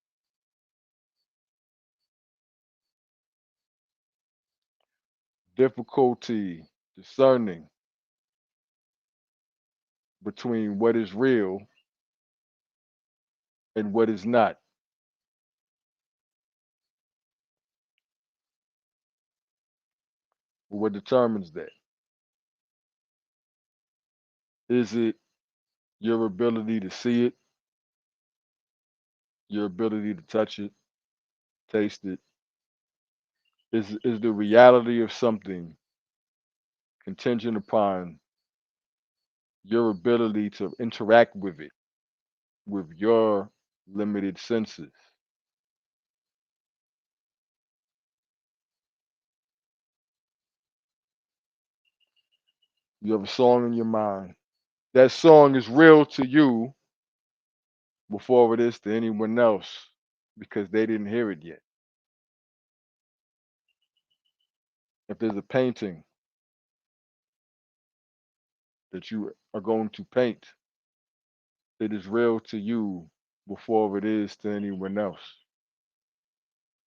difficulty discerning between what is real and what is not. What determines that? Is it your ability to see it, your ability to touch it, taste it? Is the reality of something contingent upon your ability to interact with it with your limited senses? You have a song in your mind. That song is real to you before it is to anyone else because they didn't hear it yet. If there's a painting that you are going to paint, it is real to you before it is to anyone else,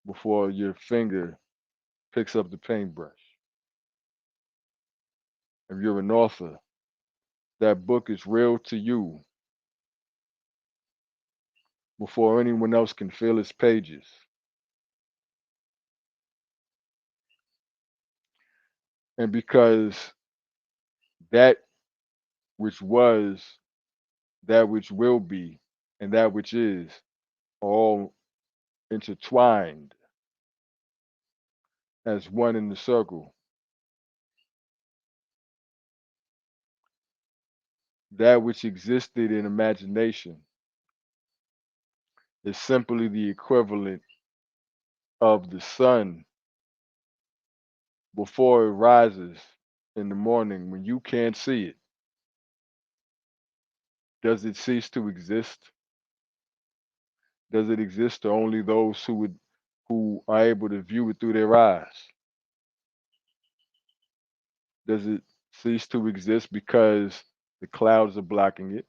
before your finger picks up the paintbrush. If you're an author, that book is real to you before anyone else can feel its pages. And because that which was, that which will be, and that which is are all intertwined as one in the circle. That which existed in imagination is simply the equivalent of the sun before it rises in the morning when you can't see it. Does it cease to exist? Does it exist to only those who are able to view it through their eyes? Does it cease to exist because the clouds are blocking it?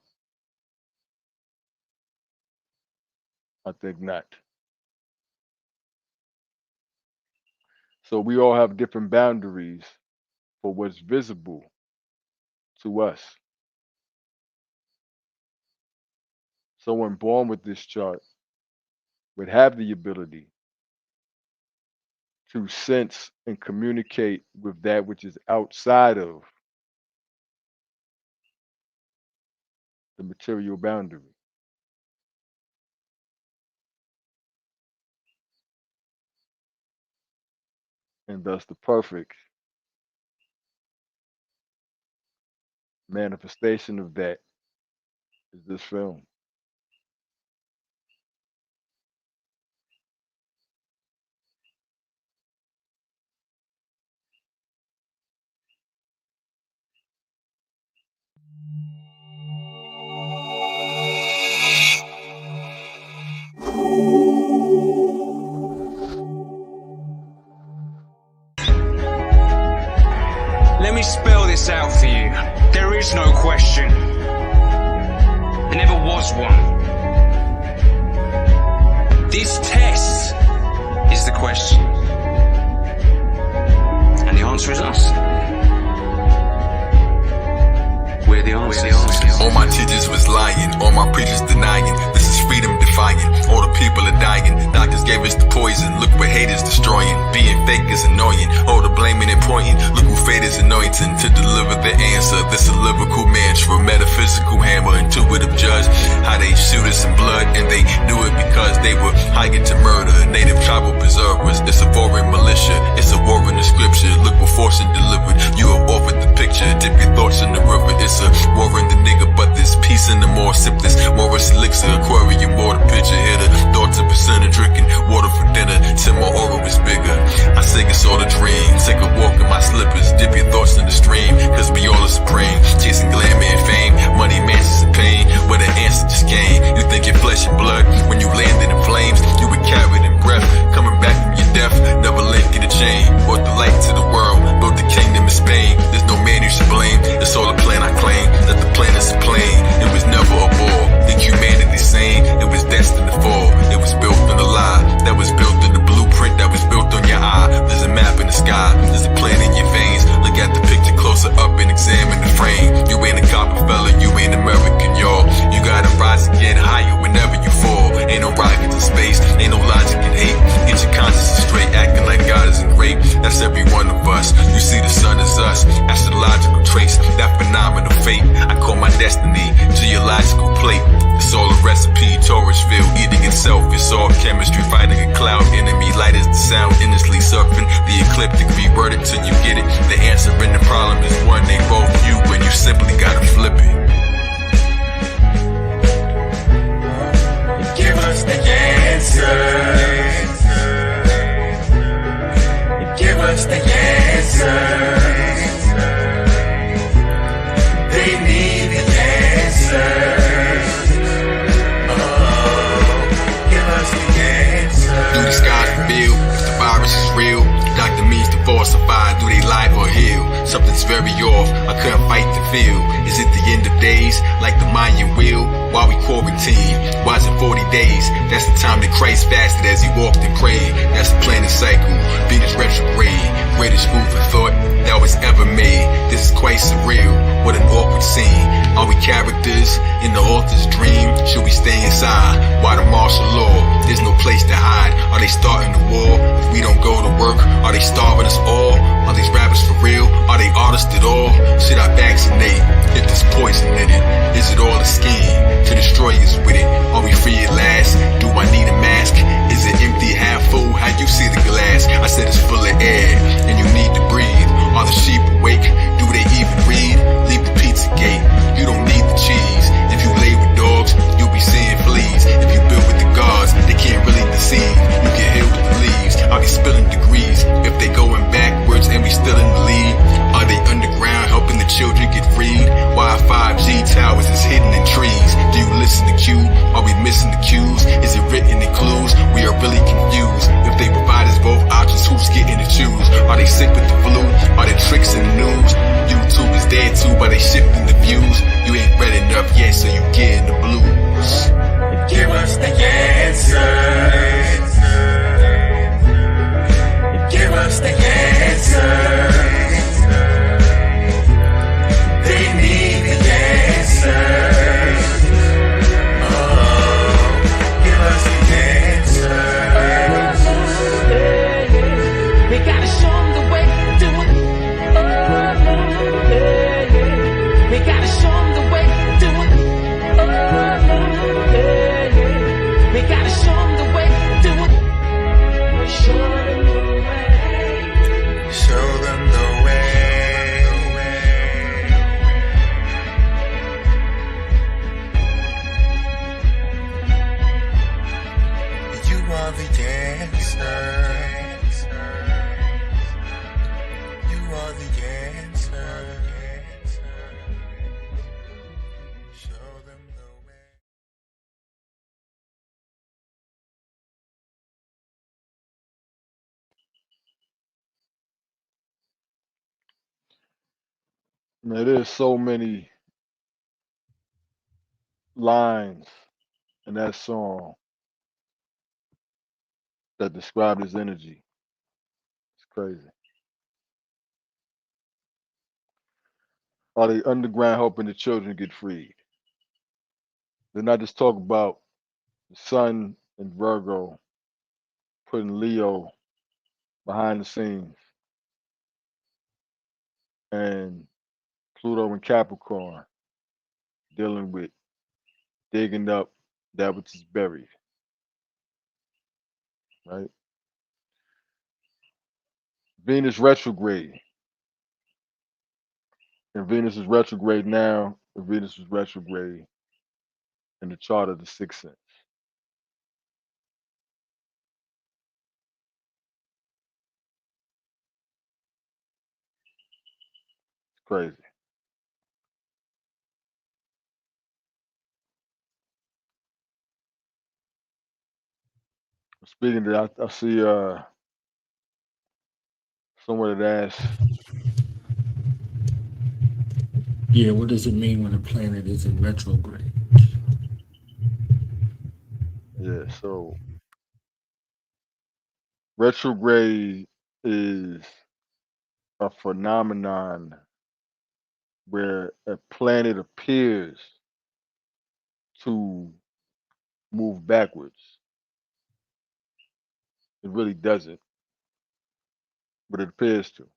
I think not. So we all have different boundaries for what's visible to us. Someone born with this chart would have the ability to sense and communicate with that which is outside of the material boundary. And thus the perfect manifestation of that is this film. Let me spell this out for you. There is no question. There never was one. This test is the question. And the answer is us. We're the answer. All my teachers was lying, all my preachers denying. This is freedom defying, all the people are dying. Doctors gave us the poison, look what haters destroying. Being fake is annoying, all the blaming and pointing. Look who fate is anointing to deliver the answer. This a lyrical mantra, metaphysical hammer, intuitive judge. How they shoot us in blood, and they do it because they were hired to murder. Native tribal preservers, it's a foreign militia, it's a war in the scripture. Look what fortune delivered, you have offered the picture. Dip your thoughts in the river, it's a war in the nigga, but there's peace in the more. Sip this Morris elixir, aquarium water pitcher. Hit a thoughts of percent of drinking water for dinner till my aura is bigger. I say it's all a dream, take a walk in my slippers. Dip your thoughts in the stream, cause we all are supreme. Chasing glamour and fame, money, mansions and pain. Where the answer just came. You think your flesh and blood, when you landed in flames, you were carried in breath. Coming back from your death, never linking the chain. Brought the light to the world, built the kingdom in Spain. There's no man you should blame, it's all a plan I claim. That the planet's a plane, it was never a ball. Think humanity sane, it was destined to fall. It was built in a lie, that was built in the blueprint, that was built on your eye. There's a map in the sky, there's a plan in your veins. Look at the picture closer up and examine the frame. You ain't a copper fella, you ain't American, y'all. You gotta rise again higher whenever you fall. Ain't no rockets in space, ain't no logic in hate. Get your conscience straight, acting like God isn't great. That's every one of us. You see the sun is us, astrological trace, that phenomenal fate. I call my destiny geological plate. It's all a recipe, Taurusville eating itself. It's all chemistry, fighting a cloud enemy. Light is the sound, endlessly surfing the ecliptic. Reword it till you get it. The answer in the problem is one, they both you, and you simply gotta flip it. Give us the answers. Give us the answers. They need the answers. Oh, give us the answers. Do the skies reveal if the virus is real? Doctor means to falsify, do they lie or heal? Something's very off, I couldn't fight the feel. Is it the end of days, like the Mayan wheel? Why we quarantine? Why is it 40 days? That's the time that Christ fasted as he walked and prayed. That's the planet cycle, Venus retrograde. Greatest move of thought that was ever made. This is quite surreal, what an awkward scene. Are we characters in the author's dream? Should we stay inside? Why the martial law? There's no place to hide. Are they starting the war? If we don't go to work, are they starving us all? Are these rappers for real? Are they artists at all? Should I vaccinate if there's poison in it? Is it all a scheme to destroy us with it? Are we free at last? Do I need a mask? Is it empty, half full? How you see the glass? I said it's full of air and you need to breathe. Are the sheep awake? Do they even read? Leave the pizza gate. You don't need the cheese. If you lay with dogs, you'll be seeing fleas. If you build with the gods, they can't really deceive. You get hit with the leaves. I'll be spilling degrees. If they going backwards and we still in the lead, are they underground helping the children get freed? Why 5G towers is hidden in trees? Do you listen to Q? Are we missing the cues? Is it written in clues? We are really confused. If they provide us both options, who's getting to choose? Are they sick with the flu? Are there tricks in the news? YouTube is dead too, but they shifting the views. You ain't read enough yet, so you getting the blues. Give us the answers. Give us the answers. They need the answers. Oh, give us the answers. We gotta show them the way to do it. We gotta show them the way to do it. We gotta show them the way to do it. Show them the way. Show them the way. You are the answer. You are the answer. Show them the way. Now, there's so many lines in that song that describe his energy. It's crazy. Are they underground helping the children get freed? Then I just talk about the sun and Virgo putting Leo behind the scenes and Pluto and Capricorn dealing with digging up that which is buried, right? Venus retrograde. And Venus is retrograde now, and Venus is retrograde in the chart of the sixth sense. It's crazy. Speaking of that, I see someone that asked, Yeah, what does it mean when a planet is in retrograde? yeah, so retrograde is a phenomenon where a planet appears to move backwards. It really doesn't, but it appears to.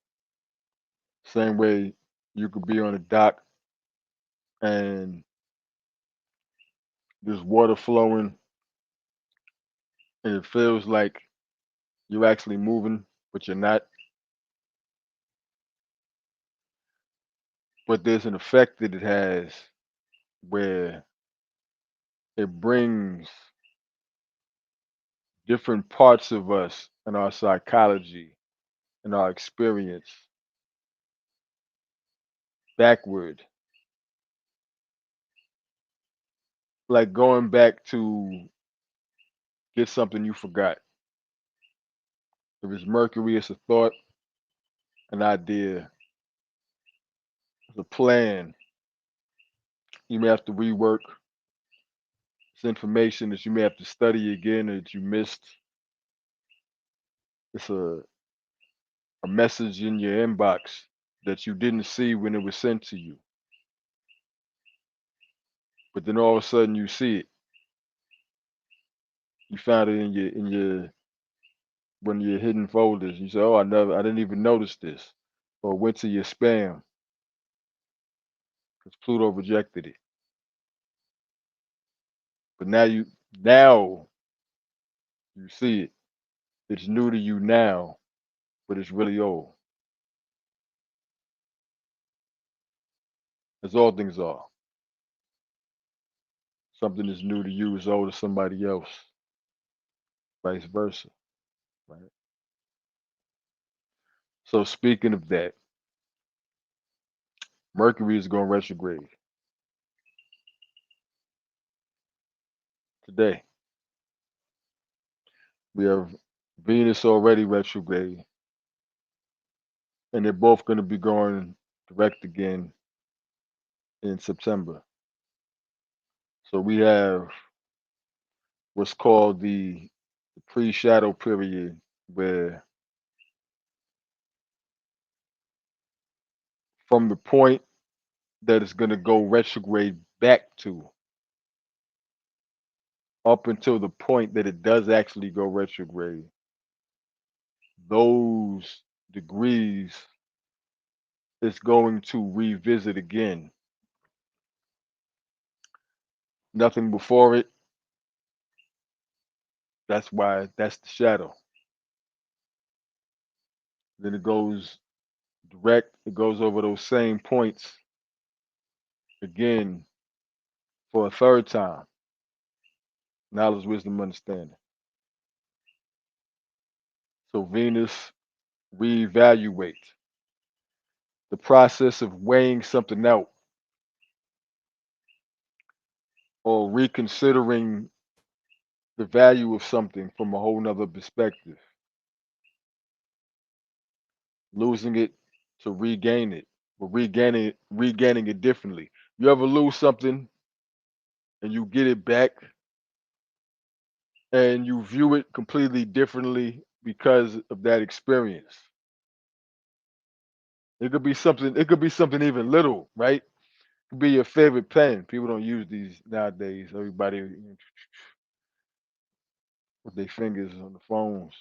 Same way you could be on a dock and there's water flowing and it feels like you're actually moving, but you're not. But there's an effect that it has where it brings different parts of us and our psychology and our experience backward. Like going back to get something you forgot. If it's Mercury, it's a thought, an idea, it's a plan. You may have to rework. It's information that you may have to study again or that you missed. It's a message in your inbox that you didn't see when it was sent to you. but then all of a sudden you see it. You found it in your one of your hidden folders. You say, "Oh, I didn't even notice this," or went to your spam because Pluto rejected it. But now you see it. It's new to you now, but it's really old. As all things are. Something that's new to you is old to somebody else, vice versa. Right. So speaking of that, Mercury is going retrograde today. We have Venus already retrograde, and they're both going to be going direct again in September. So we have what's called the pre-shadow period, where from the point that it's going to go retrograde back to up until the point that it does actually go retrograde, those degrees is going to revisit again. Nothing before it. That's why that's the shadow. Then it goes direct. It goes over those same points again for a third time. Knowledge, wisdom, understanding. So Venus reevaluate the process of weighing something out or reconsidering the value of something from a whole nother perspective, losing it to regain it, but regaining it differently. You ever lose something and you get it back and you view it completely differently because of that experience. It could be something even little, right? It could be your favorite pen. People don't use these nowadays. Everybody with their fingers on the phones.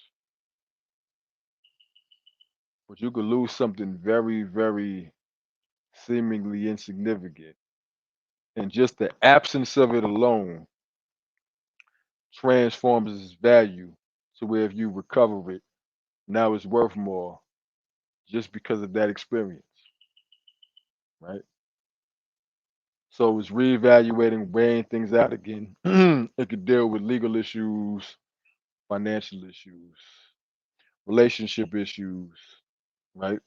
But you could lose something very, very seemingly insignificant. And just the absence of it alone transforms its value to where if you recover it, now it's worth more just because of that experience, right? So it's reevaluating, weighing things out again. It could deal with legal issues, financial issues, relationship issues, right?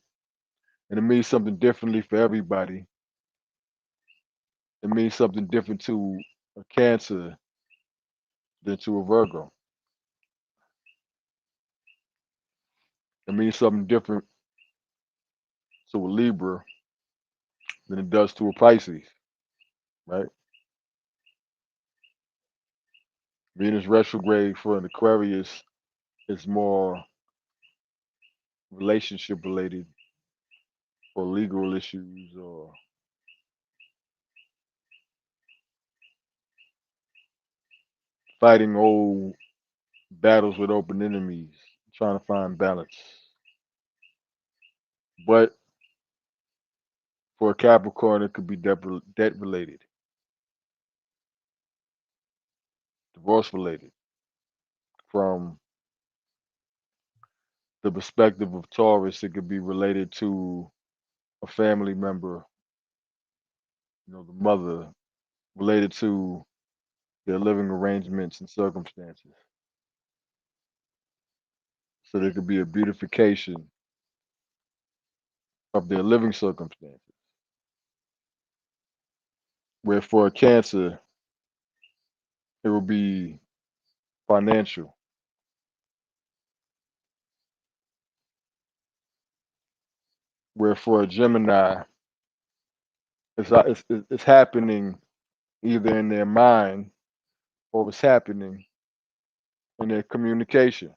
And it means something differently for everybody. It means something different to a Cancer than to a Virgo. It means something different to a Libra than it does to a Pisces, right? Venus retrograde for an Aquarius is more relationship related or legal issues or fighting old battles with open enemies, trying to find balance. But for a Capricorn, it could be debt related, divorce related. From the perspective of Taurus, it could be related to a family member, the mother, related to their living arrangements and circumstances. So there could be a beautification of their living circumstances. Where for a Cancer, it will be financial. Where for a Gemini, it's happening either in their mind or it's happening in their communication.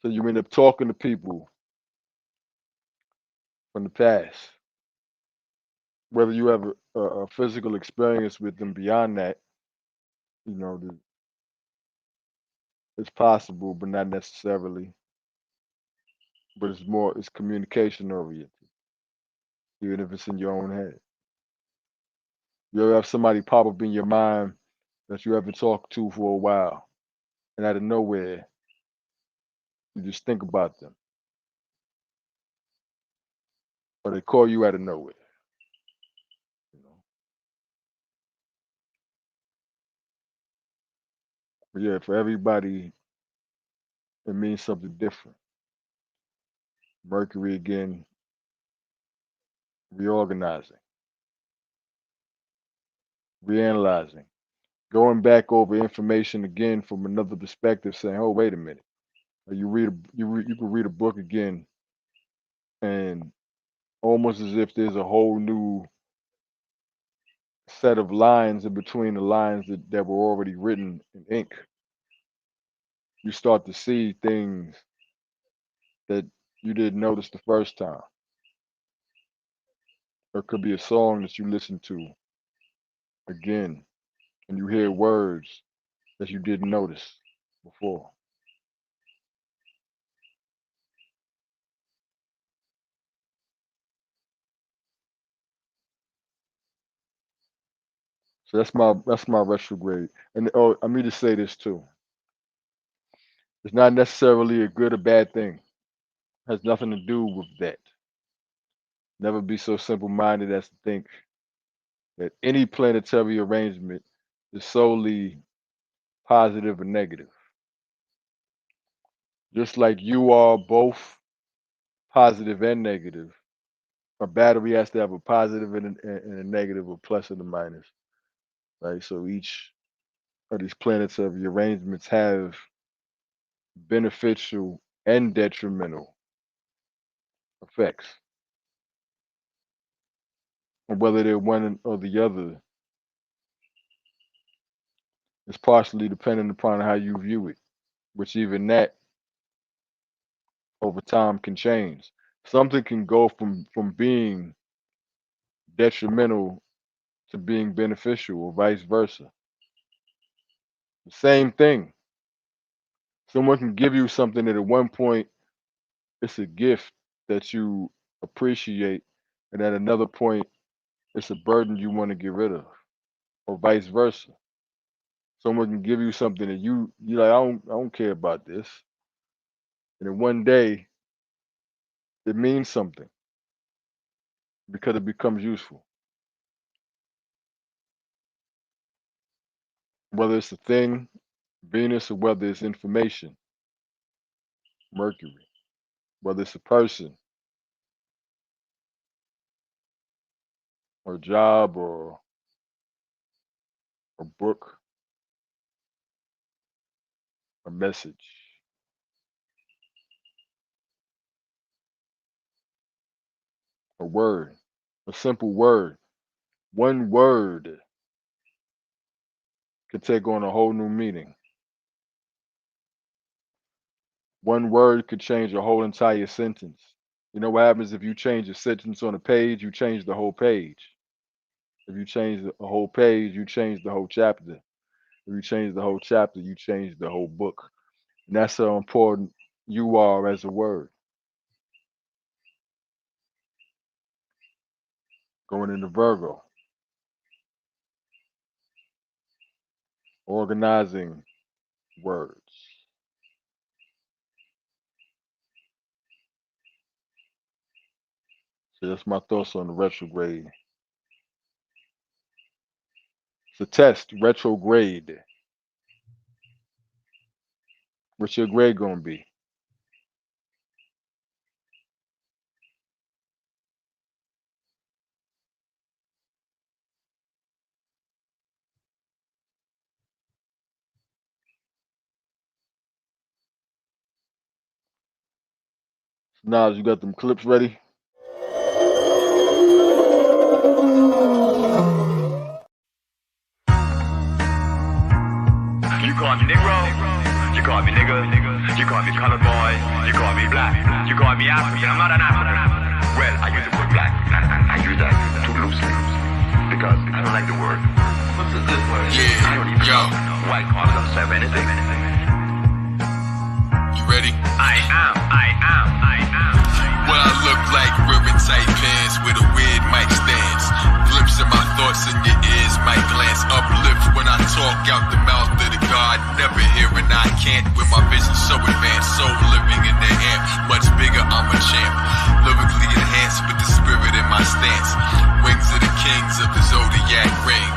So you end up talking to people from the past whether you have a physical experience with them beyond that, you know, it's possible, but not necessarily. But it's communication oriented, even if it's in your own head. You ever have somebody pop up in your mind that you haven't talked to for a while, and out of nowhere, you just think about them, or they call you out of nowhere. You know? But yeah, for everybody, it means something different. Mercury again, reorganizing, reanalyzing, going back over information again from another perspective, saying, "Oh, wait a minute." Or you can read a book again, and almost as if there's a whole new set of lines in between the lines that were already written in ink. You start to see things that you didn't notice the first time. Or it could be a song that you listen to again, and you hear words that you didn't notice before. So that's my retrograde. And oh, I mean to say this too. It's not necessarily a good or bad thing. It has nothing to do with that. Never be so simple minded as to think that any planetary arrangement is solely positive or negative. Just like you are both positive and negative, a battery has to have a positive and a negative, a plus and a minus, right? So each of these planetary arrangements have beneficial and detrimental effects. And whether they're one or the other is partially dependent upon how you view it, which even that over time can change. Something can go from being detrimental to being beneficial or vice versa. The same thing. Someone can give you something that at one point it's a gift that you appreciate, and at another point it's a burden you want to get rid of, or vice versa. Someone can give you something that you like, I don't care about this. And then one day it means something because it becomes useful. Whether it's a thing, Venus, or whether it's information, Mercury, whether it's a person or a job or a book, a message, a word, a simple word. One word can take on a whole new meaning. One word could change a whole entire sentence. You know what happens if you change a sentence on a page, you change the whole page. If you change the whole page, you change the whole chapter. If you change the whole chapter, you change the whole book. And that's how important you are as a word. Going into Virgo, organizing words. So that's my thoughts on the retrograde. It's a test, retrograde. What's your grade gonna be? Nas, you got them clips ready? You call me Negro, you call me nigga, you call me colored boy, you call me black, you call me African. I'm not an African. Well, I use the word black, and I use that too loosely because I don't like the word. What's a good word? Yeah, I don't even yo. know. White collar don't serve anything. You ready? I am. What I look like ribbon tight pants with a weird mic stance. Glimpse of my thoughts in your ears, might glance uplift when I talk out the mouth of the God. Never hearing I can't with my vision so advanced. Soul living in the amp, much bigger, I'm a champ. Lyrically enhanced with the spirit in my stance. Wings of the kings of the zodiac ring.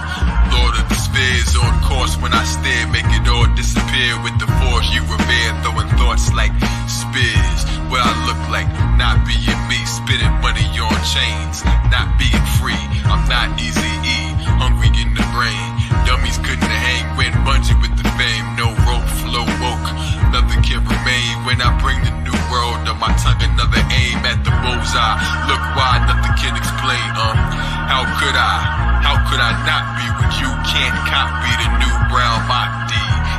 Lord of the spheres on course when I stare, make it all disappear with the force you revere, throwing thoughts like spears. What I look like, not being me, spitting money on chains, not being free. I'm not easy E, hungry in the brain. Dummies couldn't hang when bungee with the fame. No rope, flow woke, nothing can remain when I bring the new world on my tongue. Another aim at the bullseye. Look why nothing can explain. How could I not be when you can't copy the new brown Mach D?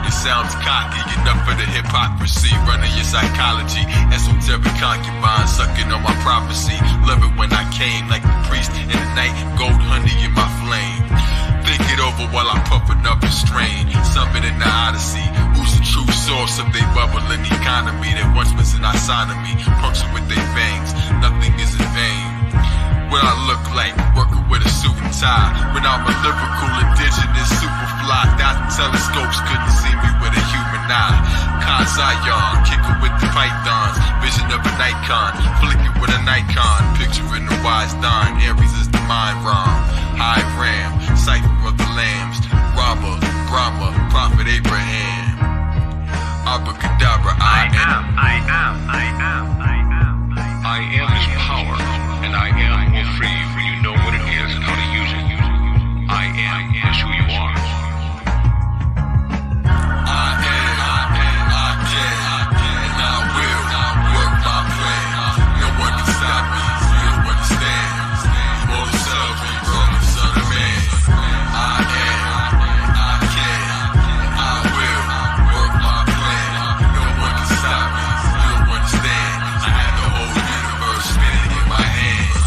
It sounds cocky enough for the hypocrisy, running your psychology. Esoteric concubine sucking on my prophecy. Love it when I came like the priest in the night, gold honey in my flame. Think it over while I'm puffing up and strain. Something in the Odyssey. Who's the true source of they bubbling economy that once was an me, punctured with their fangs? Nothing is in vain. What I look like, working with a suit and tie. When I'm a lyrical, indigenous, super fly. Thousand telescopes couldn't see me with a human eye. Kazayon, kicking with the pythons. Vision of an icon, flicking with a Nikon. Picturing the wise dawn, Aries is the mind wrong. High Ram, cipher of the lambs. Rama, Brahma, Prophet Abraham. Abracadabra, I am. I am is power, and I am will free you when you know what it is and how to use it. I am is who you are. I can, and I will work my plan. No one can stop me, you don't understand. Immortal self, the son of man. I am, I can, and I will work my plan. No one can stop me, you don't understand. I have the whole universe spinning in my hands.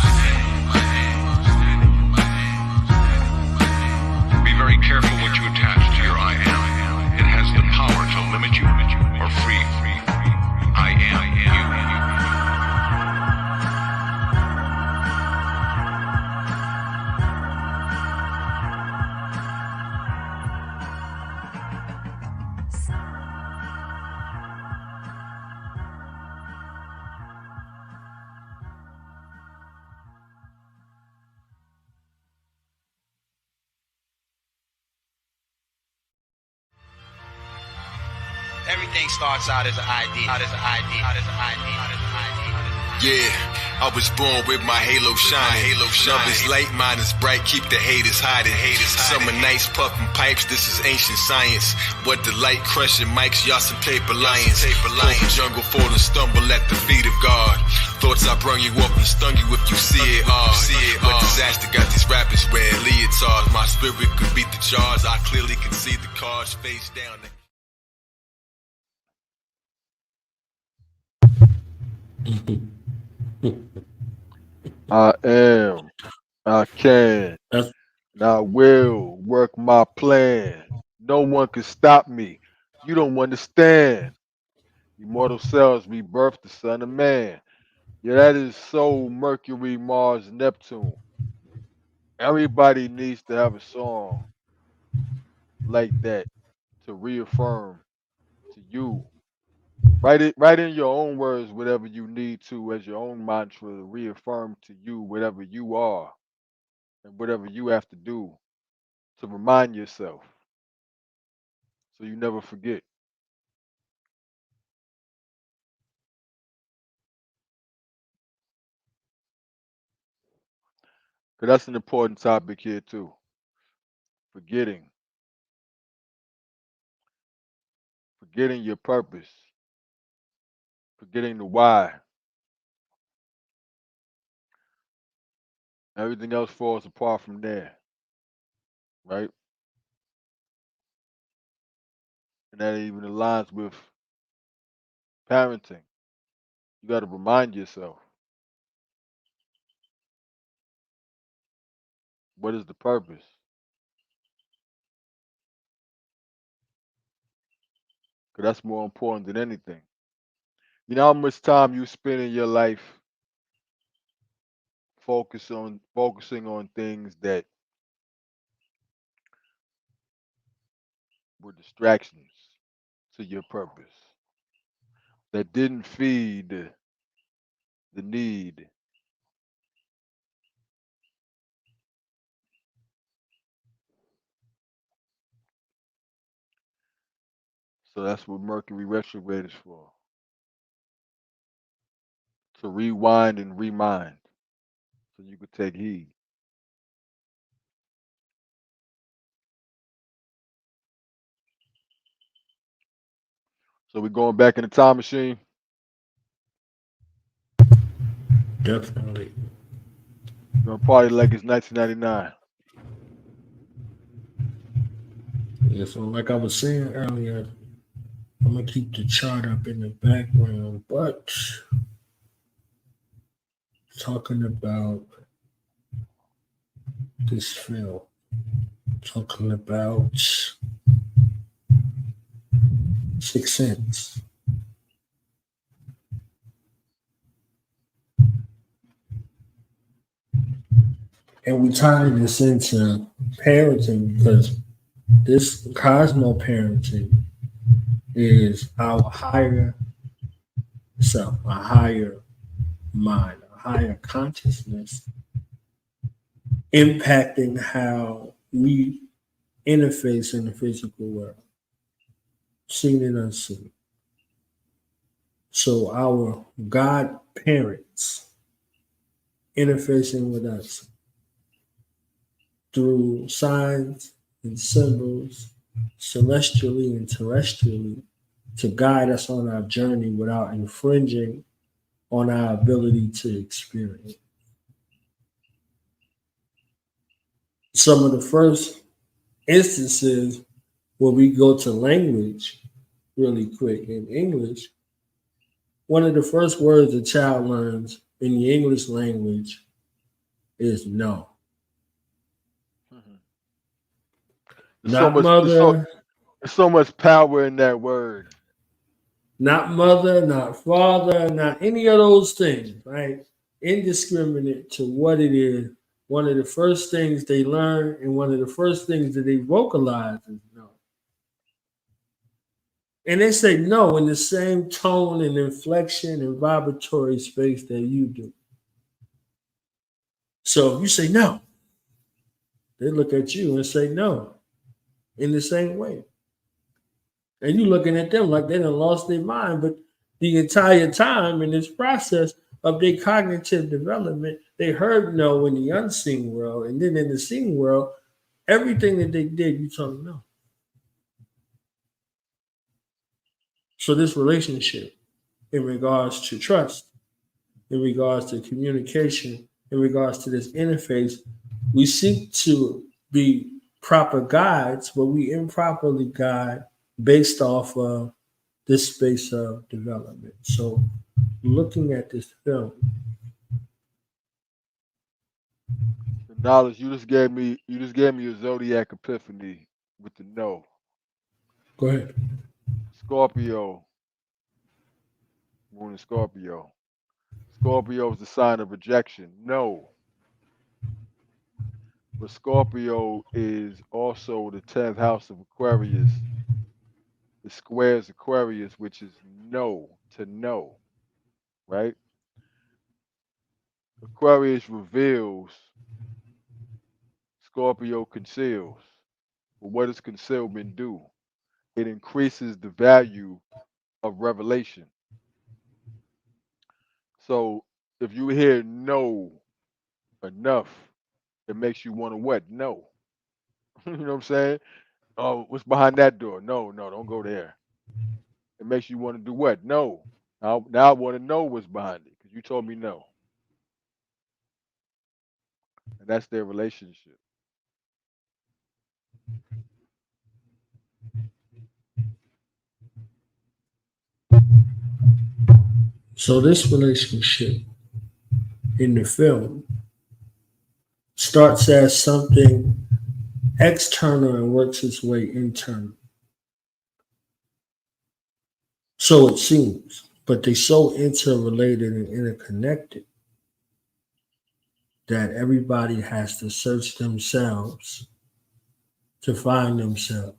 Be very careful what you attach to your I am. It has the power to limit you or free. I am you. Everything starts out as an idea. Yeah, I was born with my halo shining. Love is light, mine is bright, keep the haters hiding. Summer nights puffing pipes, this is ancient science. What delight crushing mics, y'all some paper lions. Open jungle fall and stumble at the feet of God. Thoughts I brung you up and stung you if you see it all. What disaster got these rappers wearing leotards? My spirit could beat the charge, I clearly can see the cards face down. I am, I can, That's and I will work my plan. No one can stop me. You don't understand. Immortal cells rebirth the son of man. Yeah, that is Sol, Mercury, Mars, Neptune. Everybody needs to have a song like that to reaffirm to you. Write in your own words whatever you need to as your own mantra to reaffirm to you whatever you are and whatever you have to do to remind yourself so you never forget. Because that's an important topic here too. Forgetting. Forgetting your purpose. Forgetting the why. Everything else falls apart from there. Right? And that even aligns with parenting. You got to remind yourself. What is the purpose? Because that's more important than anything. You know how much time you spend in your life focusing on things that were distractions to your purpose, that didn't feed the need. So that's what Mercury retrograde is for. To rewind and remind so you could take heed. So we're going back in the time machine. Definitely. We're gonna party like it's 1999. Yeah, so like I was saying earlier, I'm gonna keep the chart up in the background, but talking about this film, talking about Sixth Sense. And we tying this into parenting because this Cosmoparenting is our higher self, a higher mind, a higher consciousness impacting how we interface in the physical world, seen and unseen. So our God parents interfacing with us through signs and symbols, celestially and terrestrially, to guide us on our journey without infringing on our ability to experience. Some of the first instances where we go to language really quick in English, one of the first words a child learns in the English language is no. There's so Not much mother, there's so much power in that word. not mother, not father, not any of those things, right? Indiscriminate to what it is. One of the first things they learn and one of the first things that they vocalize is no. And they say no in the same tone and inflection and vibratory space that you do. So if you say no, they look at you and say no in the same way. And you looking at them like they done lost their mind. But the entire time in this process of their cognitive development, they heard no in the unseen world. And then in the seen world, everything that they did, you told them no. So this relationship in regards to trust, in regards to communication, in regards to this interface, we seek to be proper guides, but we improperly guide based off of this space of development. So looking at this film, The knowledge you just gave me a zodiac epiphany with the no. go ahead. Scorpio, moon in Scorpio. Scorpio is the sign of rejection. No. But Scorpio is also the 10th house of Aquarius. It squares Aquarius, which is no, to know, right? Aquarius reveals, Scorpio conceals. But what does concealment do? It increases the value of revelation. So if you hear no enough, it makes you want to what? No. You know what I'm saying? Oh, what's behind that door? No, no, don't go there. It makes you want to do what? No. Now I want to know what's behind it because you told me no. And that's their relationship. So this relationship in the film starts as something external and works its way internal. So it seems, but they're so interrelated and interconnected that everybody has to search themselves to find themselves.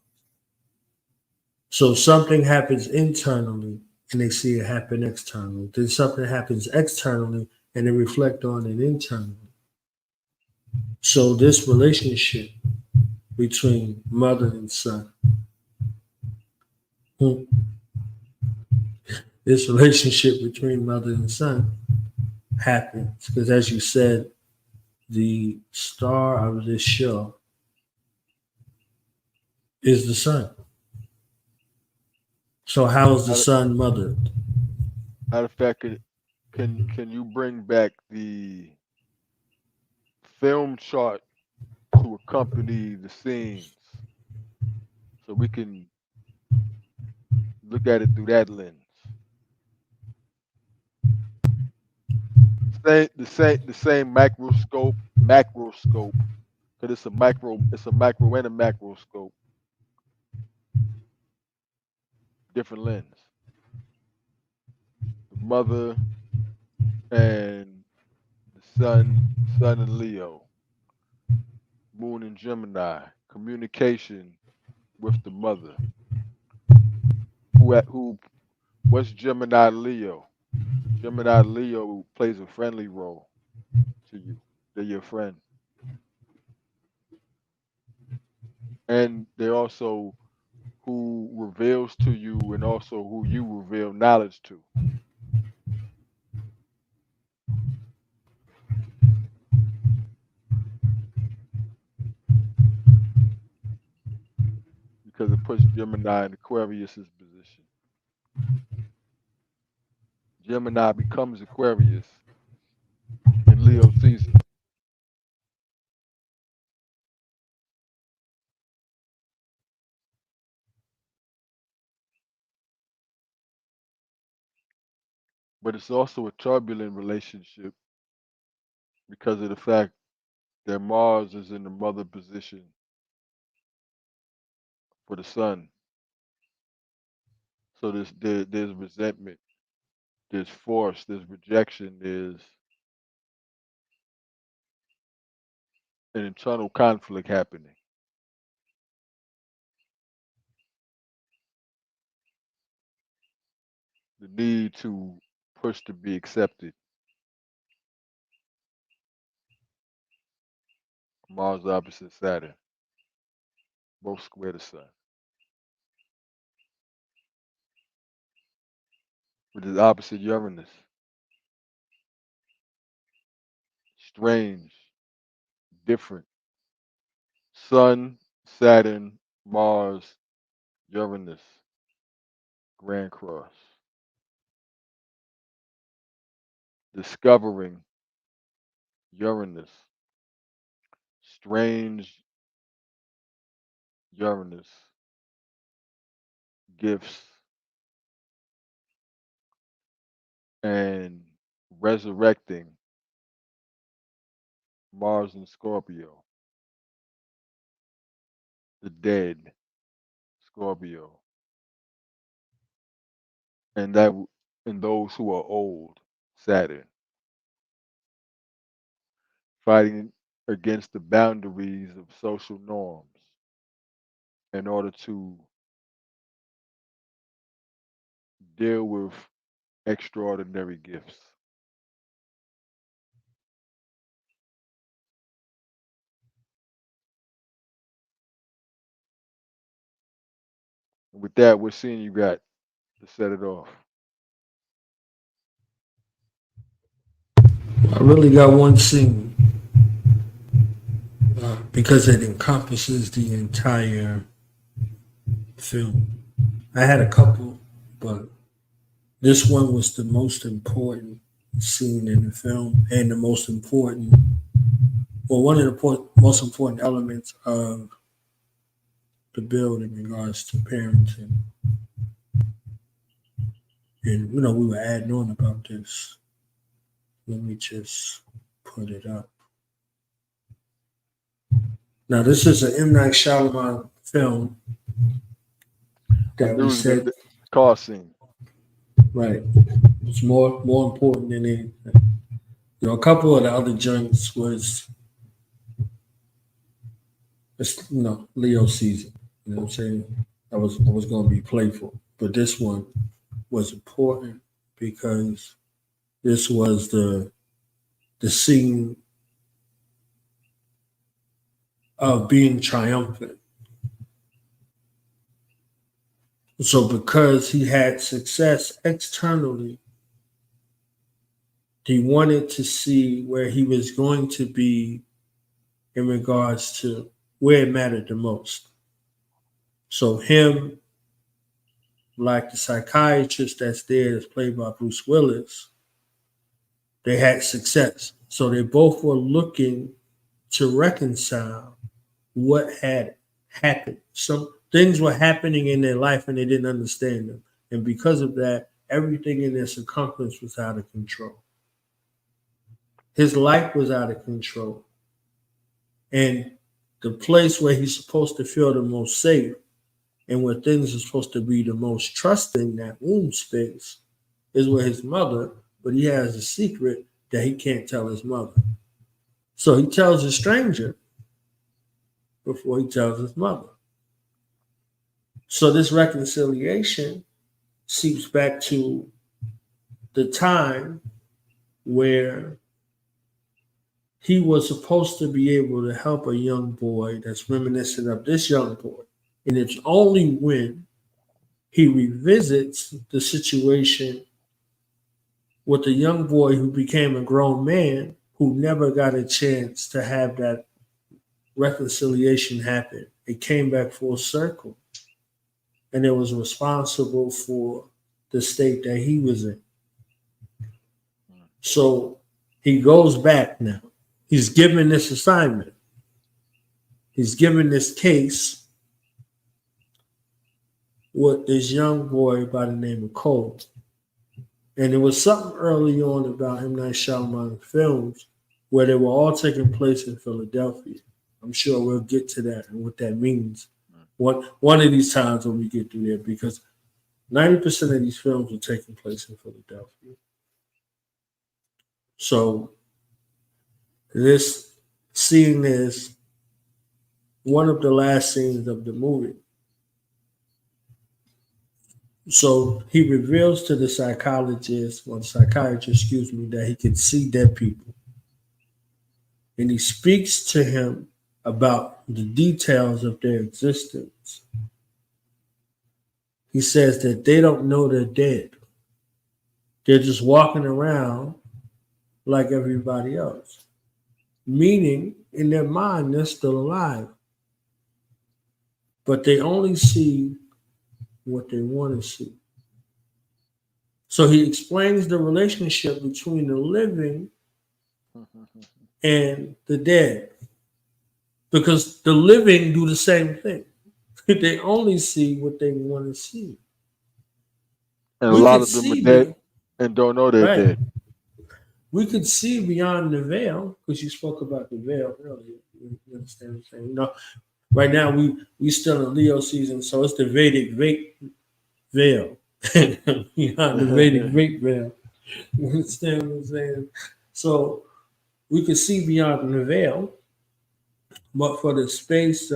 So something happens internally and they see it happen externally. Then something happens externally and they reflect on it internally. So this relationship between mother and son, hmm, this relationship between mother and son happens because, as you said, the star of this show is the son. So how is the Matter, son mothered? matter of fact, can you bring back the film chart to accompany the scenes so we can look at it through that lens? The same macroscope, because it's a macro and a macroscope, different lens. The mother and the sun and Leo, moon and Gemini, communication with the mother. Who what's Gemini Leo? Gemini Leo plays a friendly role to you. They're your friend. And they're also who reveals to you and also who you reveal knowledge to. Because it puts Gemini in Aquarius's position. Gemini becomes Aquarius in Leo season. But it's also a turbulent relationship because of the fact that Mars is in the mother position for the sun. So there's resentment, there's force, there's rejection, there's an internal conflict happening. The need to push to be accepted. Mars opposite Saturn, both square the sun, which is opposite Uranus. Strange, different. Sun, Saturn, Mars, Uranus, Grand Cross. Discovering Uranus. Strange Uranus. Gifts and resurrecting Mars and Scorpio. The dead, Scorpio. And and those who are old, Saturn. Fighting against the boundaries of social norms in order to deal with extraordinary gifts. And with that, what scene you got to set it off? I really got one scene because it encompasses the entire film. I had a couple, but this one was the most important scene in the film and the most important, well, one of the most important elements of the build in regards to parenting. And, we were adding on about this. Let me just put it up. Now, this is an M. Night Shyamalan film I that knew we it was gonna said, be car scene. right, it's more important than anything. You know, a couple of the other joints was, Leo season. You know what I'm saying? I was going to be playful, but this one was important because this was the scene of being triumphant. So because he had success externally, he wanted to see where he was going to be in regards to where it mattered the most. So him, like the psychiatrist that's there, is played by Bruce Willis, they had success. So they both were looking to reconcile what had happened. Some things were happening in their life and they didn't understand them. And because of that, everything in their circumference was out of control. His life was out of control. And the place where he's supposed to feel the most safe and where things are supposed to be the most trusting, that womb space, is with his mother, but he has a secret that he can't tell his mother. So he tells a stranger before he tells his mother. So this reconciliation seeps back to the time where he was supposed to be able to help a young boy that's reminiscent of this young boy. And it's only when he revisits the situation with a young boy who became a grown man who never got a chance to have that reconciliation happen. It came back full circle. And it was responsible for the state that he was in. So he goes back now. He's given this assignment. He's given this case with this young boy by the name of Cole. And there was something early on about M. Night Shyamalan films where they were all taking place in Philadelphia. I'm sure we'll get to that and what that means. One of these times when we get through there, because 90% of these films are taking place in Philadelphia. So this scene is one of the last scenes of the movie. So he reveals to the psychiatrist, that he can see dead people. And he speaks to him about the details of their existence. He says that they don't know they're dead. They're just walking around like everybody else. Meaning, in their mind, they're still alive. But they only see what they want to see. So he explains the relationship between the living and the dead. Because the living do the same thing. They only see what they want to see. And a lot of them are dead and don't know they're dead. We could see beyond the veil, because you spoke about the veil earlier. You understand what I'm saying? You know, right now we still in Leo season, so it's the Vedic veil. Beyond the Vedic veil. You understand what I'm saying? So we could see beyond the veil, but for the space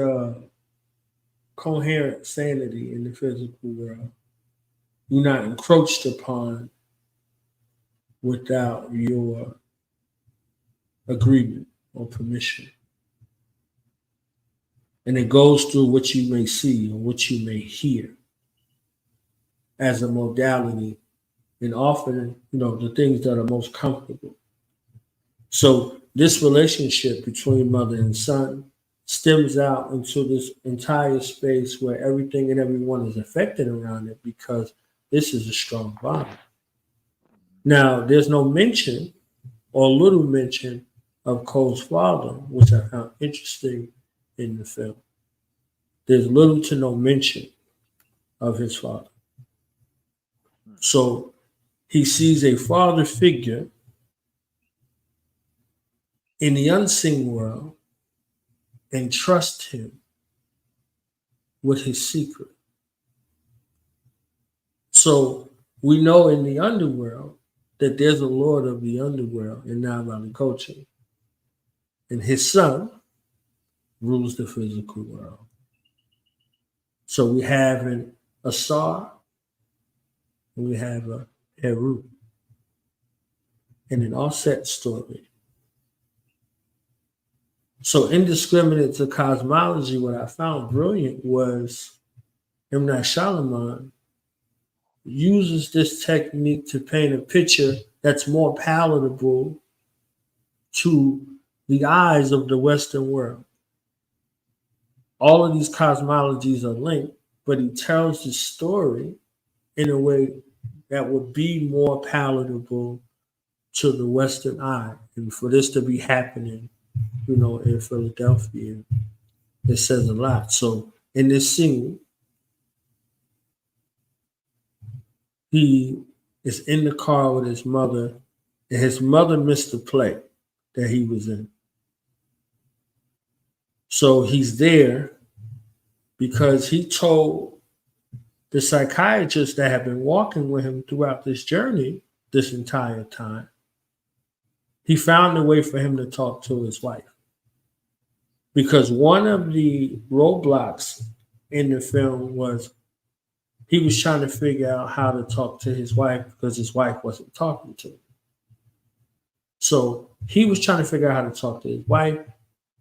coherent sanity in the physical world, you're not encroached upon without your agreement or permission. And it goes through what you may see or what you may hear as a modality, and often, the things that are most comfortable. So this relationship between mother and son stems out into this entire space where everything and everyone is affected around it, because this is a strong bond. Now, there's no mention or little mention of Cole's father, which I found interesting in the film. There's little to no mention of his father. So he sees a father figure in the unseen world and trust him with his secret. So we know in the underworld that there's a lord of the underworld in Nile Valley coaching, and his son rules the physical world. So we have an Asar and we have a Heru in an offset story. So indiscriminate to cosmology, what I found brilliant was M. Night Shyamalan uses this technique to paint a picture that's more palatable to the eyes of the Western world. All of these cosmologies are linked, but he tells the story in a way that would be more palatable to the Western eye. And for this to be happening, in Philadelphia, it says a lot. So in this scene, he is in the car with his mother, and his mother missed the play that he was in. So he's there because he told the psychiatrist that had been walking with him throughout this journey, this entire time, he found a way for him to talk to his wife. Because one of the roadblocks in the film was he was trying to figure out how to talk to his wife because his wife wasn't talking to him. So he was trying to figure out how to talk to his wife,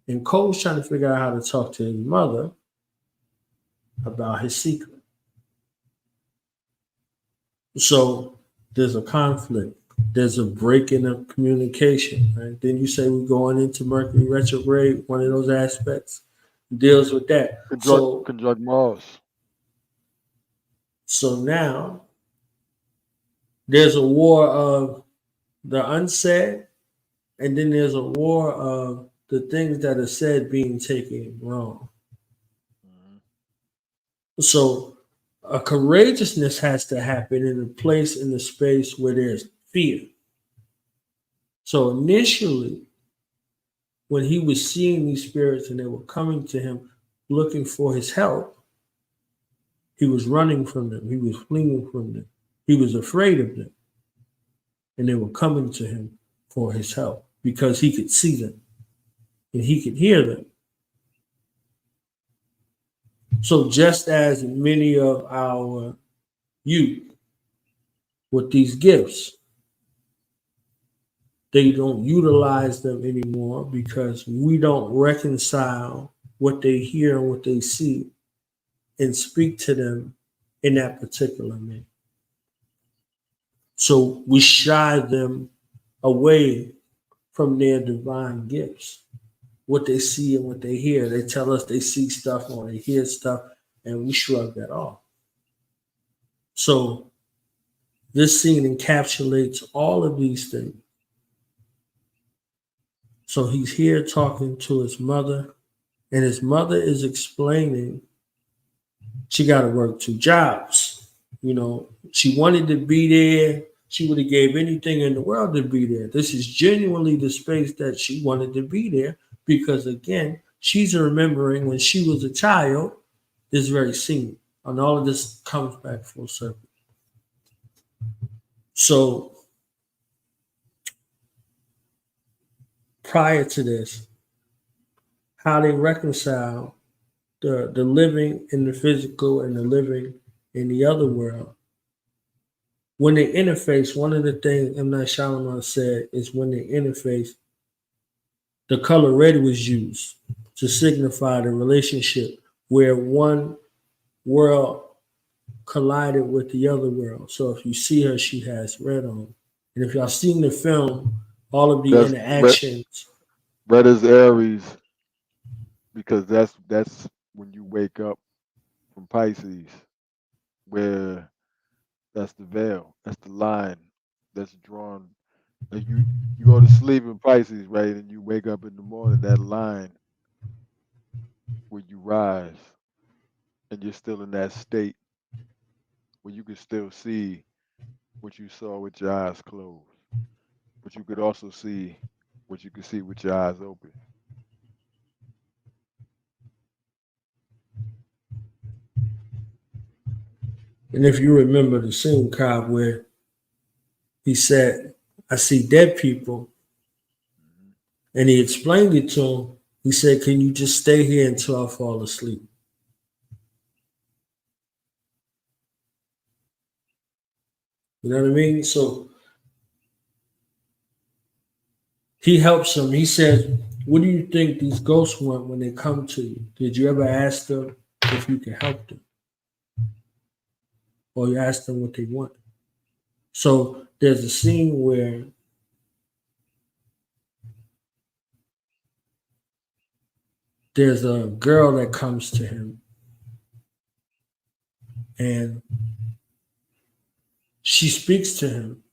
and Cole was trying to figure out how to talk to his mother about his secret. So there's a conflict. There's a breaking of communication. Right? Then you say we're going into Mercury retrograde. One of those aspects deals with that. Conjunct Mars. So now there's a war of the unsaid, and then there's a war of the things that are said being taken wrong. So a courageousness has to happen in a place, in a space where there's fear. So initially, when he was seeing these spirits and they were coming to him looking for his help, he was running from them. He was fleeing from them. He was afraid of them. And they were coming to him for his help because he could see them and he could hear them. So just as many of our youth with these gifts, they don't utilize them anymore because we don't reconcile what they hear and what they see and speak to them in that particular manner. So we shy them away from their divine gifts, what they see and what they hear. They tell us they see stuff or they hear stuff, and we shrug that off. So this scene encapsulates all of these things. So he's here talking to his mother, and his mother is explaining she got to work 2 jobs. She wanted to be there. She would have gave anything in the world to be there. This is genuinely the space that she wanted to be there because, again, she's remembering when she was a child, this very scene. And all of this comes back full circle. So prior to this, how they reconcile the living in the physical and the living in the other world. When they interface, one of the things M. Night Shyamalan said is when they interface, the color red was used to signify the relationship where one world collided with the other world. So if you see her, she has red on. And if y'all seen the film, all of the That's interactions. red is Aries because that's when you wake up from Pisces, where that's the veil, that's the line that's drawn. Like you go to sleep in Pisces, right, and you wake up in the morning. That line where you rise, and you're still in that state where you can still see what you saw with your eyes closed, but you could also see what you could see with your eyes open. And if you remember the scene, Cobb, where he said, I see dead people, and he explained it to him. He said, can you just stay here until I fall asleep? You know what I mean? So he helps him. He says, what do you think these ghosts want when they come to you? Did you ever ask them if you can help them? Or you ask them what they want? So there's a scene where there's a girl that comes to him and she speaks to him,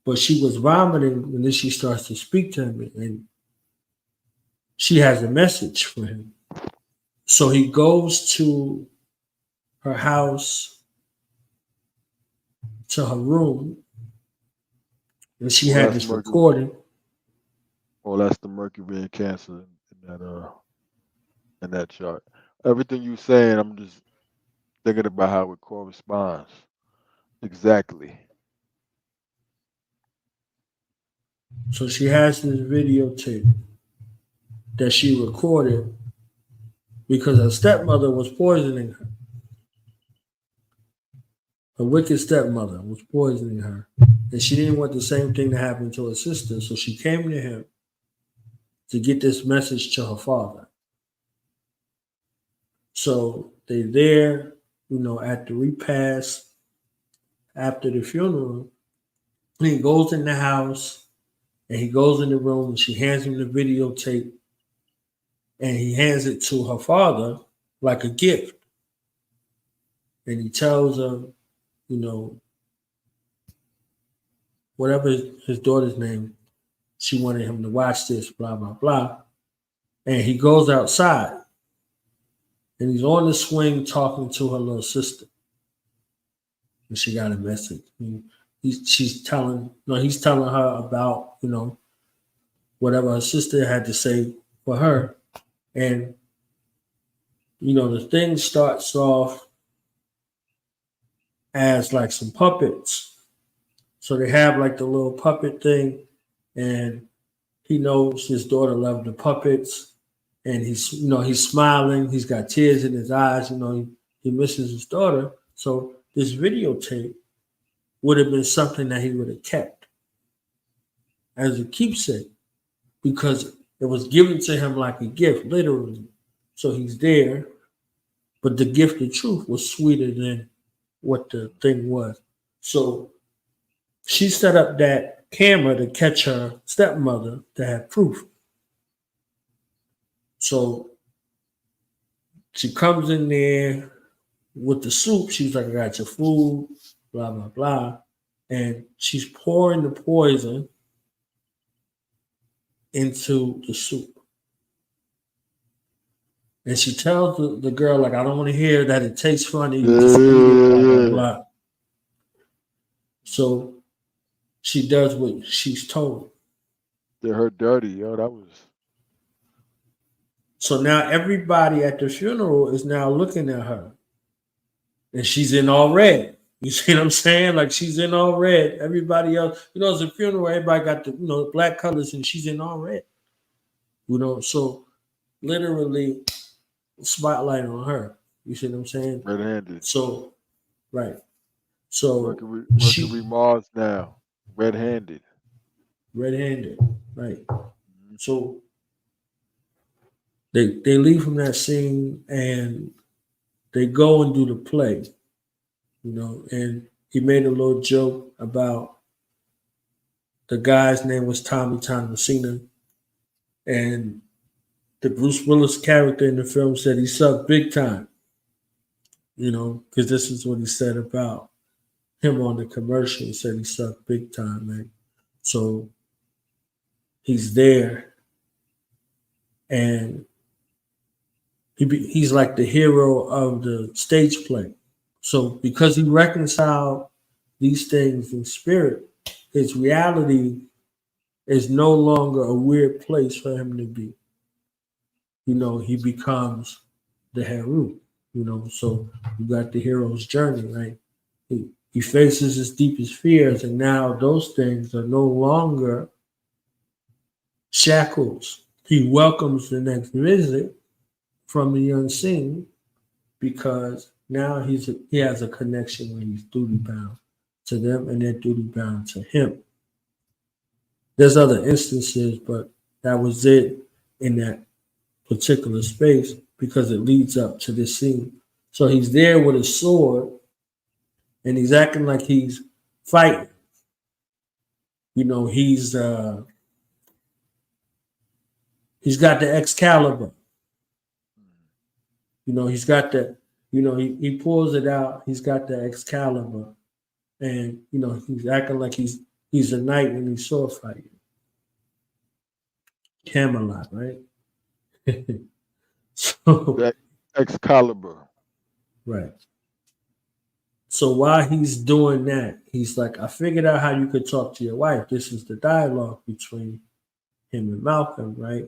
but she was vomiting, and then she starts to speak to him, and she has a message for him. So he goes to her house, to her room, and she had this recording. Oh, that's the Mercury and Cancer in that chart. Everything you saying, I'm just thinking about how it corresponds. Exactly. So she has this videotape that she recorded because her stepmother was poisoning her. Her wicked stepmother was poisoning her. And she didn't want the same thing to happen to her sister. So she came to him to get this message to her father. So they there, at the repast after the funeral. And he goes in the house and he goes in the room and she hands him the videotape and he hands it to her father like a gift. And he tells her, whatever his daughter's name, she wanted him to watch this, blah, blah, blah. And he goes outside and he's on the swing talking to her little sister. And she got a message. He's telling her about, whatever her sister had to say for her. And, the thing starts off as like some puppets. So they have like the little puppet thing, and he knows his daughter loved the puppets, and he's smiling. He's got tears in his eyes. He misses his daughter. So this videotape would have been something that he would have kept as a keepsake because it was given to him like a gift, literally. So he's there, but the gift of truth was sweeter than what the thing was. So she set up that camera to catch her stepmother to have proof. So she comes in there with the soup. She's like, I got your food, blah, blah, blah. And she's pouring the poison into the soup. And she tells the girl, like, I don't want to hear that it tastes funny. You just eat it, blah, blah, blah. So she does what she's told. Did her dirty, yo. That was. So now everybody at the funeral is now looking at her. And she's in all red. You see what I'm saying? Like she's in all red. Everybody else, it's a funeral. Everybody got the black colors, and she's in all red. So literally spotlight on her. You see what I'm saying? Red-handed. So, right. So Mercury Mars now. Red-handed. Red-handed. Right. Mm-hmm. So they leave from that scene and they go and do the play. And he made a little joke about the guy's name was Tommy Thomasina, and the Bruce Willis character in the film said he sucked big time, because this is what he said about him on the commercial. He said he sucked big time, man. So he's there, and he's like the hero of the stage play. So because he reconciled these things in spirit, his reality is no longer a weird place for him to be. He becomes the Heru. You know, so you got the hero's journey, right? He faces his deepest fears, and now those things are no longer shackles. He welcomes the next visit from the unseen because now he has a connection where he's duty bound to them and they're duty bound to him. There's other instances, but that was it in that particular space because it leads up to this scene. So he's there with a sword and he's acting like he's fighting. You know, he's got the Excalibur. You know, he's got the, you know, he pulls it out. He's got the Excalibur, and you know, he's acting like he's a knight and he's sword fighting. Camelot, right? So That Excalibur. right. So while he's doing that, he's like, I figured out how you could talk to your wife. This is the dialogue between him and Malcolm, right?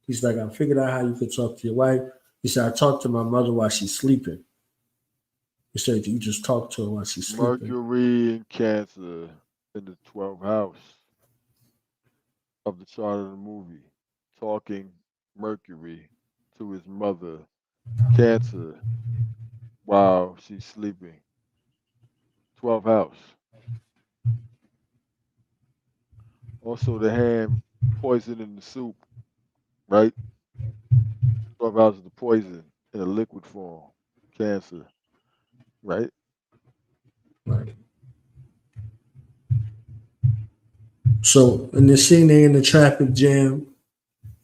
He's like, I figured out how you could talk to your wife. He said, I talked to my mother while she's sleeping. He said, you just talk to her while she's sleeping. Mercury and Cancer in the 12th house of the chart of the movie. Talking Mercury to his mother, Cancer, while she's sleeping. 12th house. Also, the hand poison in the soup, right? 12th house is the poison in a liquid form. Cancer, right? Right. So in the scene, they in the traffic jam,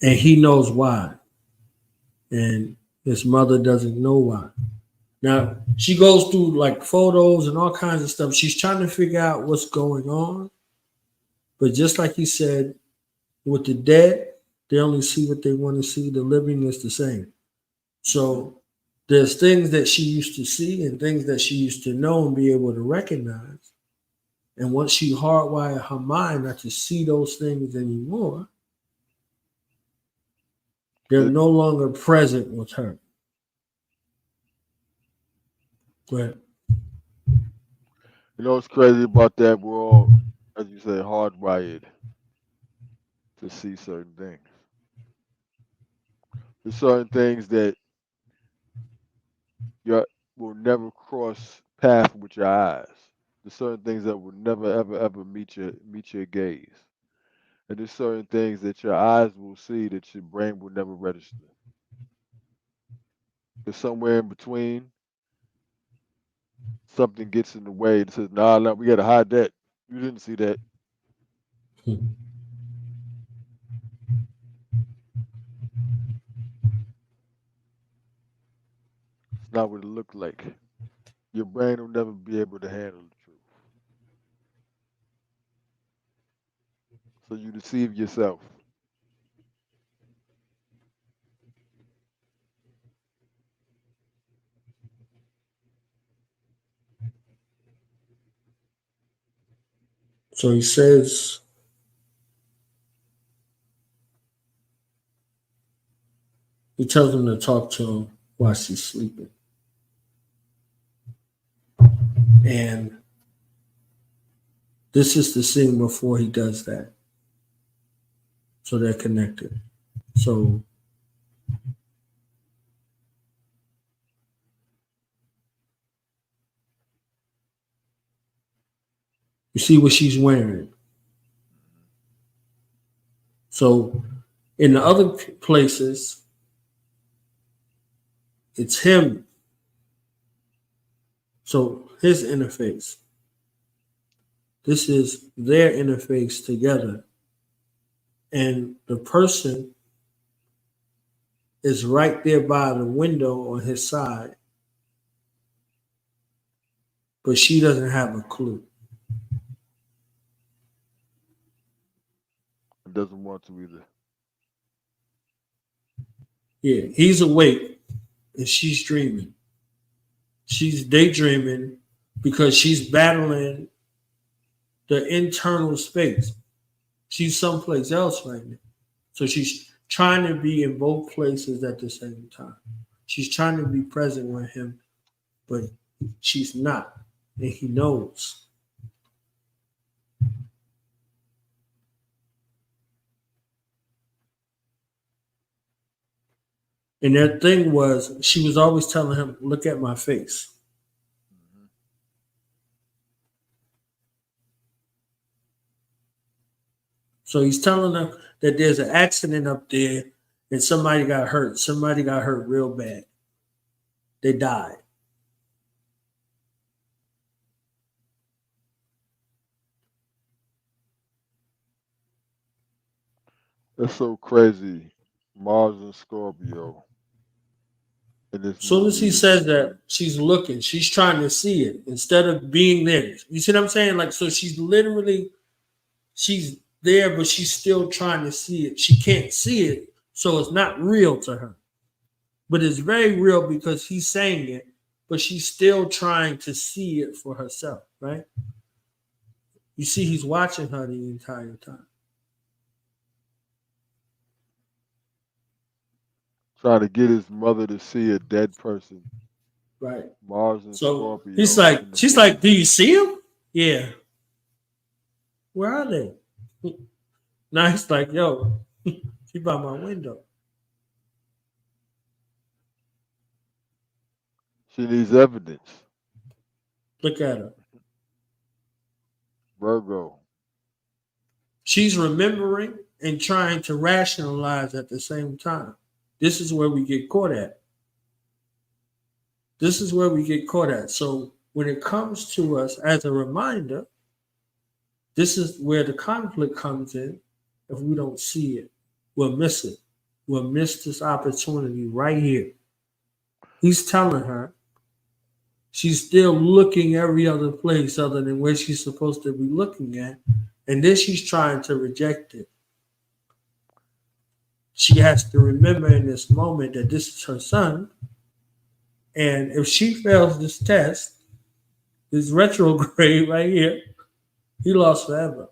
and he knows why, and his mother doesn't know why. Now she goes through like photos and all kinds of stuff. She's trying to figure out what's going on, but just like he said, with the dead, they only see what they want to see. The living is the same. So there's things that she used to see and things that she used to know and be able to recognize. And once she hardwired her mind not to see those things anymore, they're no longer present with her. Go ahead. You know what's crazy about that? We're all, as you say, hardwired to see certain things. There's certain things that you will never cross path with your eyes. There's certain things that will never, ever, ever meet your gaze. And there's certain things that your eyes will see that your brain will never register. There's somewhere in between, something gets in the way and says, nah, we gotta hide that. You didn't see that. It's not what it looked like. Your brain will never be able to handle the truth. So you deceive yourself. So he says, he tells him to talk to him while she's sleeping. And this is the scene before he does that. So they're connected. So you see what she's wearing. So in the other places, it's him. So his interface. This is their interface together. And the person is right there by the window on his side. But she doesn't have a clue. It doesn't want to either. Yeah, he's awake and she's dreaming. She's daydreaming because she's battling the internal space. She's someplace else right now. So she's trying to be in both places at the same time. She's trying to be present with him, but she's not, and he knows. And their thing was, she was always telling him, "Look at my face." So he's telling them that there's an accident up there and somebody got hurt. Somebody got hurt real bad. They died. That's so crazy. Mars and Scorpio. In this As soon as he movie. says that, she's looking. She's trying to see it instead of being there. You see what I'm saying? Like, so she's literally, she's there, but she's still trying to see it. She can't see it, so it's not real to her. But it's very real because he's saying it, but she's still trying to see it for herself, right? You see, he's watching her the entire time. Trying to get his mother to see a dead person. Right. Mars and So Scorpio. he's like, she's like, "Do you see him?" Yeah. Where are they? Now he's like, "Yo, she's by my window." She needs evidence. Look at her. Virgo. She's remembering and trying to rationalize at the same time. This is where we get caught at. This is where we get caught at. So when it comes to us as a reminder, this is where the conflict comes in. If we don't see it, we'll miss it. We'll miss this opportunity right here. He's telling her she's still looking every other place other than where she's supposed to be looking at. And then she's trying to reject it. She has to remember in this moment that this is her son. And if she fails this test, this retrograde right here, he lost forever.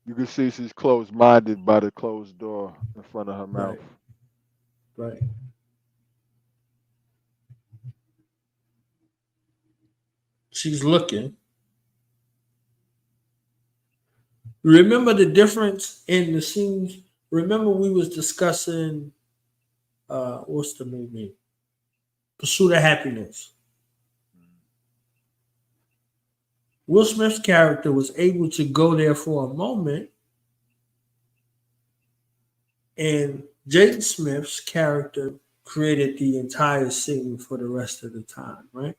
You can see she's closed-minded by the closed door in front of her mouth. Right. She's looking. Remember the difference in the scenes? Remember we was discussing, what's the movie? Pursuit of Happiness. Will Smith's character was able to go there for a moment, and Jaden Smith's character created the entire scene for the rest of the time, right?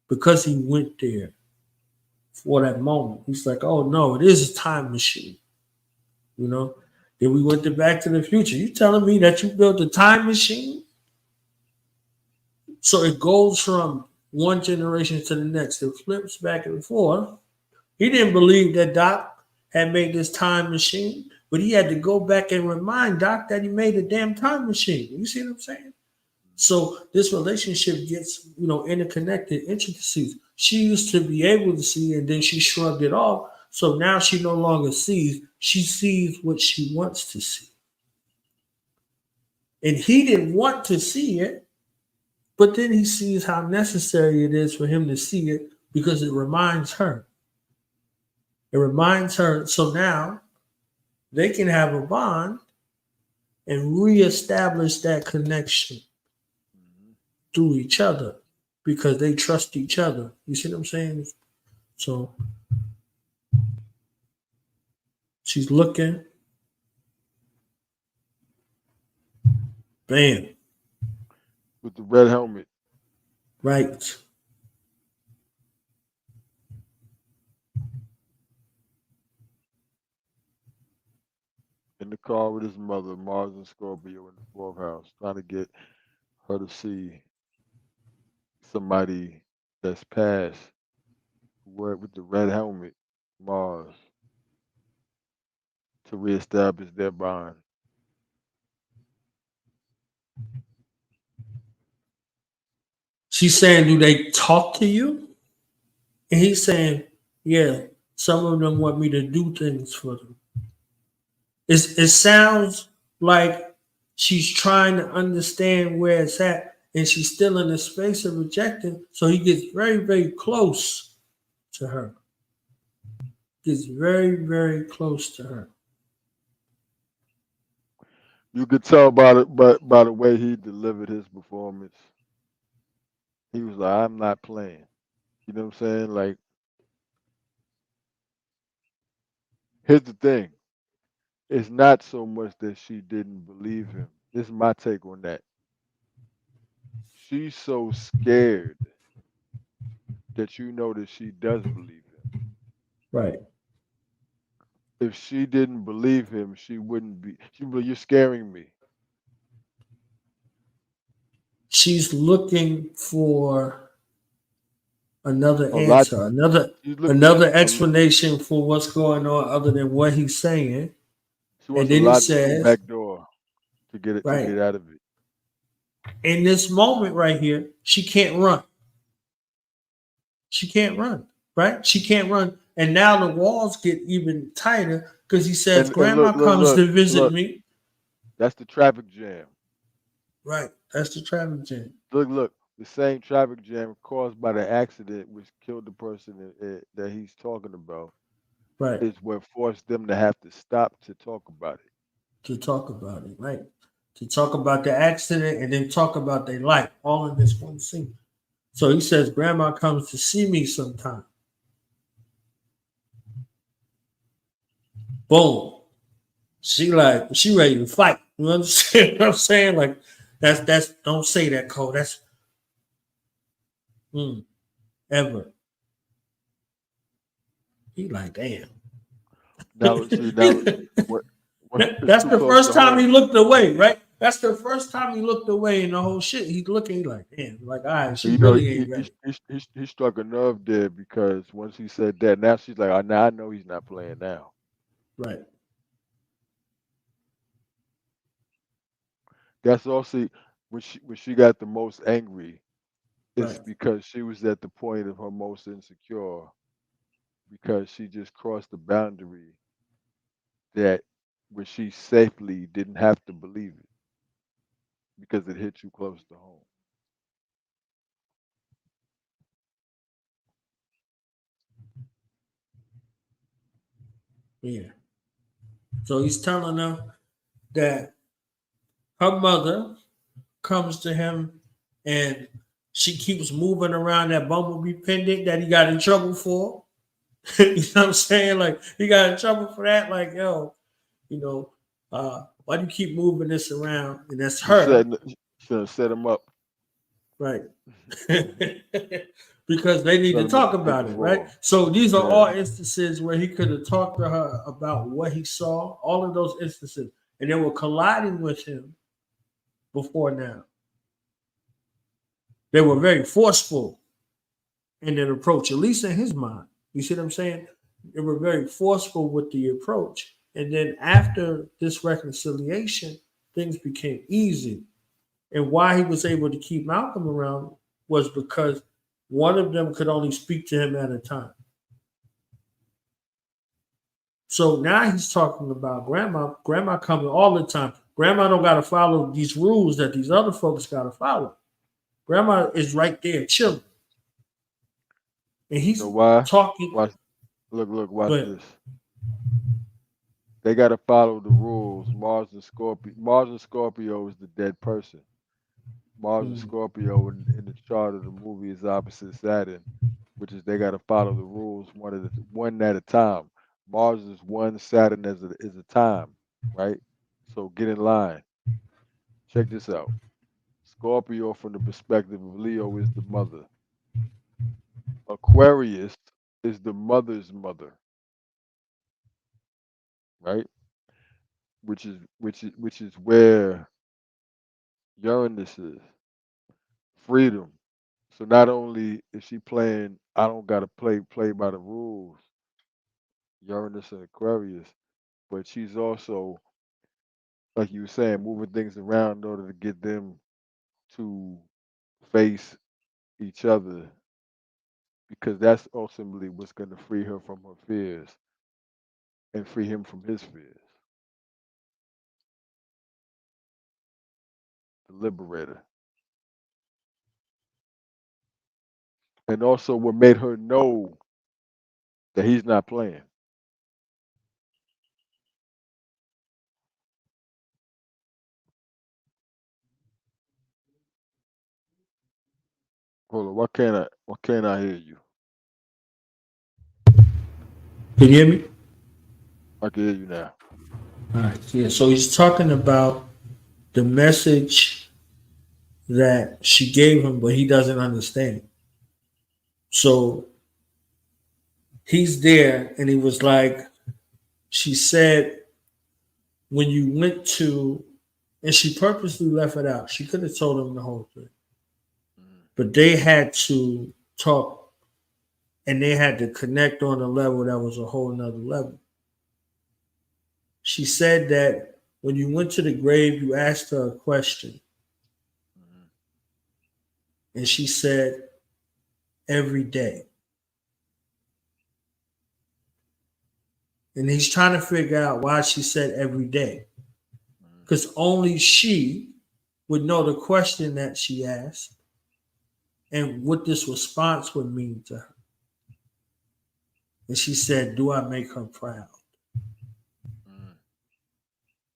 Because he went there for that moment. He's like, "Oh no, it is a time machine." You know? Then we went to Back to the Future. You telling me that you built a time machine? So it goes from one generation to the next. It flips back and forth. He didn't believe that Doc had made this time machine, but he had to go back and remind Doc that he made a damn time machine. You see what I'm saying? So this relationship gets, interconnected intricacies. She used to be able to see, and then she shrugged it off. So now she no longer sees. She sees what she wants to see. And he didn't want to see it, but then he sees how necessary it is for him to see it because it reminds her. It reminds her. So now they can have a bond and reestablish that connection through each other because they trust each other. You see what I'm saying? So she's looking. Bam. With the red helmet. Right. In the car with his mother, Mars and Scorpio in the fourth house, trying to get her to see somebody that's passed, with the red helmet, Mars, to reestablish their bond. She's saying, "Do they talk to you?" And he's saying, "Yeah, some of them want me to do things for them." It sounds like she's trying to understand where it's at, and she's still in a space of rejecting. So he gets very, very close to her. Gets very, very close to her. You could tell by the way he delivered his performance. He was like, "I'm not playing." You know what I'm saying? Like, here's the thing: it's not so much that she didn't believe him. This is my take on that. She's so scared that you know that she does believe him. Right. If she didn't believe him, she wouldn't be. She'd be like, "You're scaring me." She's looking for another A lot. answer, another She's looking. another A, lo- explanation for what's going on other than what he's saying. she And wants a then he logical says, backdoor to get it to right, get out of it. in this moment right here, she can't run. She can't run, right? She can't run. And now the walls get even tighter because he says, And Grandma look, look, comes look, to visit look. me. That's the traffic jam. Right. That's the traffic jam. Look. The same traffic jam caused by the accident which killed the person that he's talking about Right. is what forced them to have to stop to talk about it. To talk about it, right? To talk about the accident and then talk about their life, all in this one scene. So he says, Grandma comes to see me sometime. Boom. She ready to fight. You understand what I'm saying? Like that's don't say that, Cole. That's ever. He like, damn. Now, see, now what? What? It's That's too the close first to time he home. looked away, right? That's the first time he looked away in the whole shit. He's looking, like, damn, like, all right, she You know, really ain't ready. he struck a nerve there because once he said that, now she's like, "Oh, now I know he's not playing now." Right, That's also when she got the most angry. It's right. because she was at the point of her most insecure because she just crossed the boundary that where she safely didn't have to believe it because it hit too close to home. Yeah. So he's telling her that her mother comes to him and she keeps moving around that bumblebee pendant that he got in trouble for. You know what I'm saying? Like he got in trouble for that. Like, yo, you know, why do you keep moving this around? And that's She's her, setting set him up, right? Because they need set to him up talk to get the about it, right? fall. So these are all Yeah. instances where he could have talked to her about what he saw, all of those instances, and they were colliding with him before now. They were very forceful in their approach, at least in his mind. You see what I'm saying? They were very forceful with the approach. And then after this reconciliation, things became easy. And why he was able to keep Malcolm around was because one of them could only speak to him at a time. So now he's talking about grandma. Grandma coming all the time. Grandma don't got to follow these rules that these other folks got to follow. Grandma is right there chilling. And You know he's why? talking. Watch. Look. Watch But this. They got to follow the rules. Mars and Scorpio is the dead person. Mars and mm, Scorpio in the chart of the movie is opposite Saturn, which is they got to follow the rules one at a time. Mars is one, Saturn is a time, right? So get in line. Check this out. Scorpio, from the perspective of Leo, is the mother. Aquarius is the mother's mother, right? Which is where Uranus is freedom. So not only is she playing, I don't gotta play by the rules, Uranus and Aquarius, but she's also, like you were saying, moving things around in order to get them to face each other because that's ultimately what's going to free her from her fears and free him from his fears. the liberator. And also what made her know that he's not playing. Hold on, why can't I hear you? Can you hear me? I can hear you now. All right. Yeah. So he's talking about the message that she gave him, but he doesn't understand. So he's there, and he was like, she said, when you went to, and she purposely left it out. She could have told him the whole thing, but they had to talk, and they had to connect on a level that was a whole nother level. She said that when you went to the grave, you asked her a question. And she said, every day. And he's trying to figure out why she said every day. Because only she would know the question that she asked and what this response would mean to her. And she said, do I make her proud?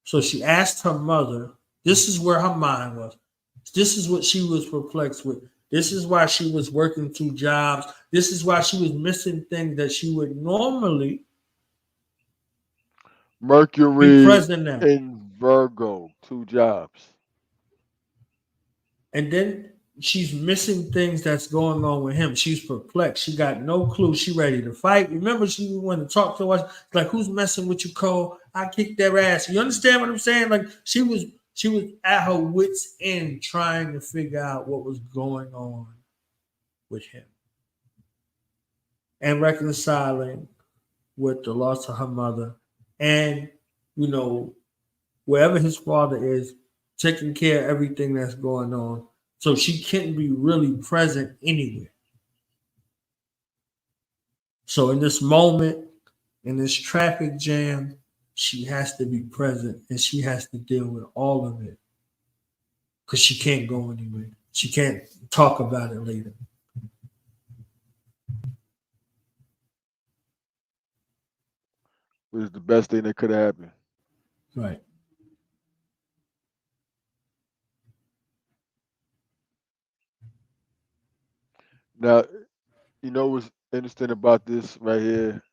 So she asked her mother, this is where her mind was. This is what she was perplexed with. This is why she was working 2 jobs. This is why she was missing things that she would normally Mercury be present now. in Virgo, 2 jobs. And then she's missing things that's going on with him. She's perplexed. She got no clue. She ready to fight. Remember, she wanted to talk to us. Like, who's messing with you, Cole? I kicked their ass. You understand what I'm saying? Like, she was at her wit's end trying to figure out what was going on with him. And reconciling with the loss of her mother. And, wherever his father is, taking care of everything that's going on. So she couldn't be really present anywhere. So in this moment, in this traffic jam, she has to be present and she has to deal with all of it. Because she can't go anywhere. She can't talk about it later. It was the best thing that could have happened. Right. Now, you know what's interesting about this right here?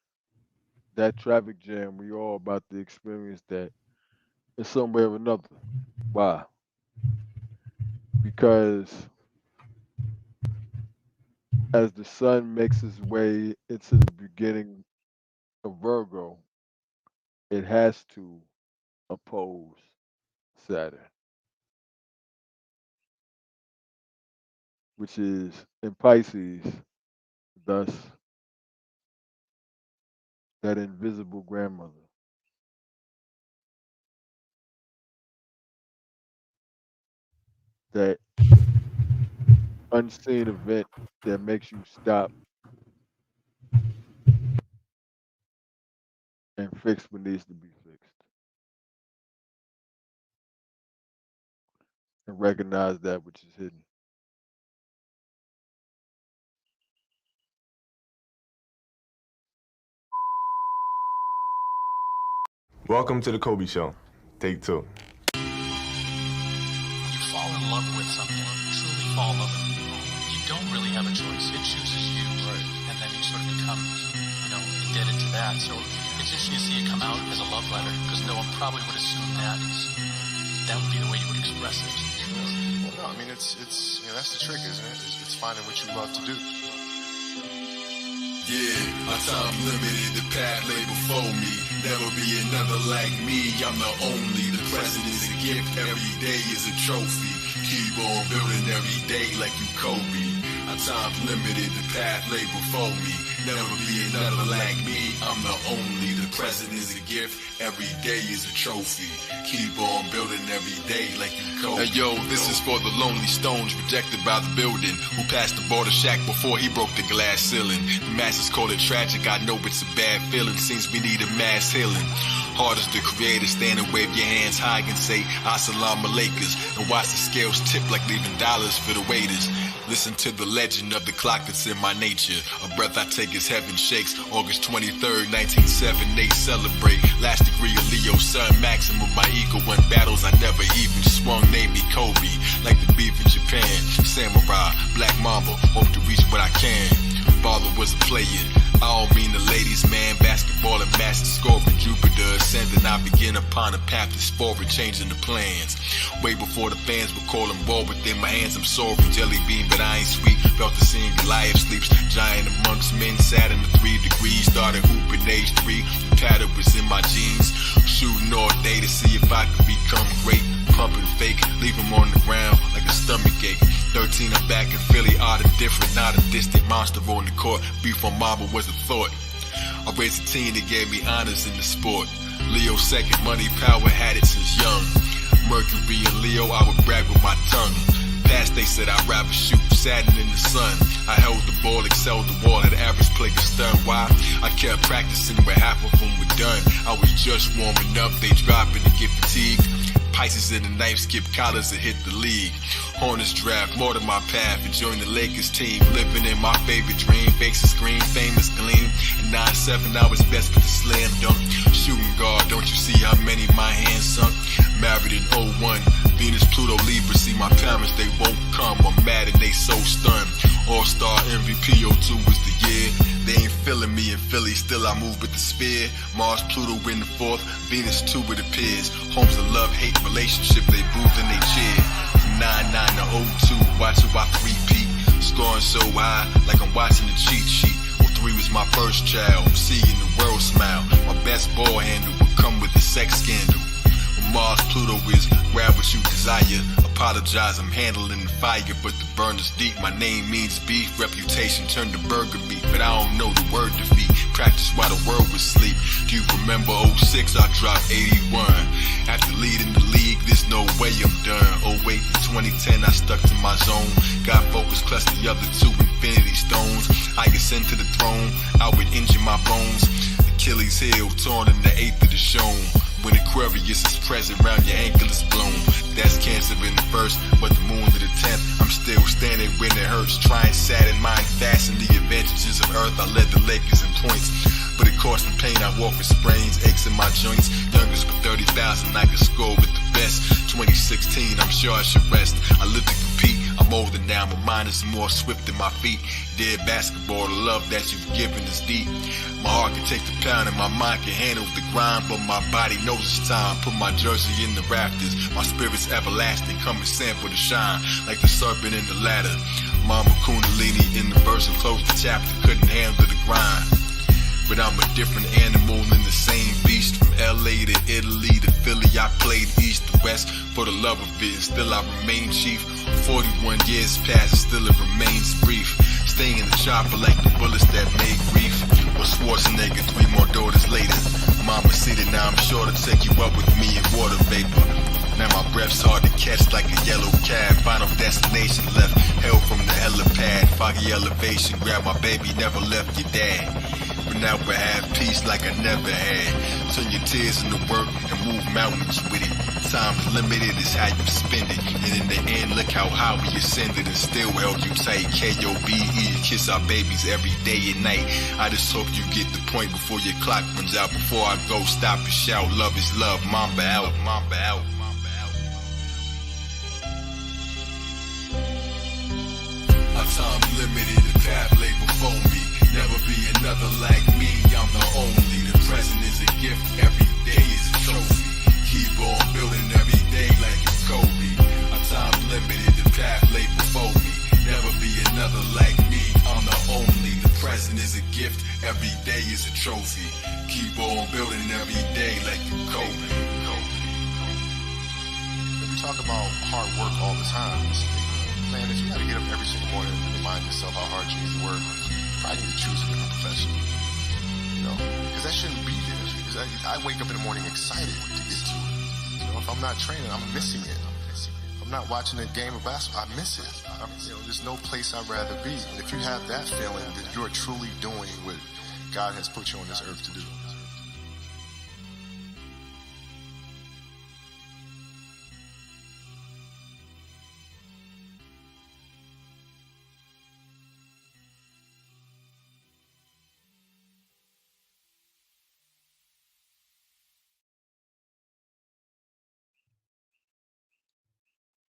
That traffic jam, we all about to experience that in some way or another. Why? Because as the sun makes its way into the beginning of Virgo, it has to oppose Saturn, which is in Pisces, thus that invisible grandmother. That unseen event that makes you stop and fix what needs to be fixed. And recognize that which is hidden. Welcome to the Kobe Show. Take 2. You fall in love with something, truly fall in love with people. You don't really have a choice. It chooses you. Right. And then you sort of become, indebted to that. So it's interesting to see it come out as a love letter, because no one probably would assume that would be the way you would express it. Well, no, I mean, it's that's the trick, isn't it? It's finding what you love to do. Yeah, my time limited, the path lay before me. Never be another like me, I'm the only. The present is a gift, every day is a trophy. Keep on building every day like you Kobe. My time limited, the path lay before me. Never be another like me, I'm the only. The present is a gift, every day is a trophy. Keep on building every day like you Kobe. Hey yo, this is for the lonely stones rejected by the building, who passed the border shack before he broke the glass ceiling. The masses call it tragic, I know it's a bad feeling, seems we need a mass healing. Hard as the creator, stand and wave your hands high and say Assalamu alaikum, and watch the scales tip like leaving dollars for the waiters. Listen to the legend of the clock that's in my nature. A breath I take as heaven shakes. August 23rd, 1978, celebrate. Last degree of Leo, sun maximum. My ego won battles I never even swung. Name me Kobe, like the beef in Japan. Samurai, Black Mamba, hope to reach what I can. Father was a player, I don't mean the ladies, man. Basketball and master score for Jupiter ascending. I begin upon a path to sport and changing the plans. Way before the fans were calling ball within my hands. I'm sorry, jelly bean, but I ain't sweet. Felt the scene, Goliath sleeps. Giant amongst men, sat in the 3 degrees. Started hooping age 3. The pattern was in my jeans. Shooting all day to see if I could become great. Pumping fake, leave him on the ground like a stomach ache. 13, I'm back in Philly, odd and different, not a distant monster on the court. Beef on Mamba was a thought. I raised a team that gave me honors in the sport. Leo second, money, power, had it since young. Mercury and Leo, I would brag with my tongue. Past they said I'd rather shoot Saturn in the sun. I held the ball, excelled the wall, had average play a stun. Why? I kept practicing, but half of them were done. I was just warming up, they dropping to get fatigued. Pisces in the knife, skip collars and hit the league. Hornets draft, more than my path, and join the Lakers team. Living in my favorite dream, fakes a screen, famous gleam. In 9-7, I was best with the slam dunk. Shooting guard, don't you see how many my hands sunk? Married in 01, Venus, Pluto, Libra, see my parents, they won't come. I'm mad and they so stunned. All-star MVP 02 was the year. They ain't feeling me in Philly, still I move with the spear. Mars, Pluto in the 4th, Venus 2 it appears. Homes of love-hate relationship, they booed and they cheer. From 99 to 02, watch it, I 3-peat. Scoring so high, like I'm watching the cheat sheet. 03 was my first child, I'm seeing the world smile. My best ball handle would come with the sex scandal. When Mars, Pluto is, grab what you desire. Apologize, I'm handling the fire, but the burn is deep. My name means beef, reputation turned to burger meat, but I don't know the word defeat. Practice while the world was asleep. Do you remember 06? I dropped 81. After leading the league, there's no way I'm done. 08 to 2010, I stuck to my zone. Got focus, plus the other 2 infinity stones. I ascend to the throne, I would injure my bones. Achilles heel, torn in the 8th of the shown. When Aquarius is present, round your ankle is blown. That's Cancer in the 1st, but the moon to the 10th. I'm still standing when it hurts, trying Saturn, mind fast in the advantages of Earth. I led the Lakers in points, but it caused some pain. I walk with sprains, aches in my joints. Youngest with 30,000, I could score with the best. 2016, I'm sure I should rest. I live to compete, I'm older now, my mind is more swift than my feet. Dead basketball, the love that you've given is deep. My heart can take the pound and my mind can handle the grind, but my body knows it's time. Put my jersey in the rafters, my spirit's everlasting. Come and sample the shine, like the serpent in the ladder. Mama Kundalini in the verse and close the chapter, couldn't handle the grind. But I'm a different animal in the same beast. From LA to Italy to Philly, I played east to west for the love of it, and still I remain chief. 41 years past, still it remains brief. Staying in the chopper like the bullets that made grief. Or Schwarzenegger, 3 more daughters later. Mama seated, now I'm sure to take you up with me in water vapor. Now my breath's hard to catch like a yellow cab. Final destination left, hell from the helipad. Foggy elevation, grab my baby, never left your dad. But now we have peace like I never had. Turn your tears into work and move mountains with it. Time's limited is how you spend it. And in the end, look how high we ascended and still held you tight. K-O-B-E, kiss our babies every day and night. I just hope you get the point before your clock runs out. Before I go, stop and shout, love is love, Mamba out, Mamba out. Our time limited, the path lay before me. Never be another like me, I'm the only. The present is a gift, every day is a trophy. Keep on building every day like it's Kobe. Our time limited, the path lay before me. Never be another like me, I'm the only. The present is a gift, every day is a trophy. Keep on building every day like you Kobe. We talk about hard work all the time. Man, if you gotta get up every single morning and remind yourself how hard you need to work, you probably need to choose a different profession. You know, because that shouldn't be there. Because I wake up in the morning excited to get to it. You know, if I'm not training, I'm missing it. If I'm not watching a game of basketball, I miss it. There's no place I'd rather be. And if you have that feeling, then you're truly doing what God has put you on this earth to do.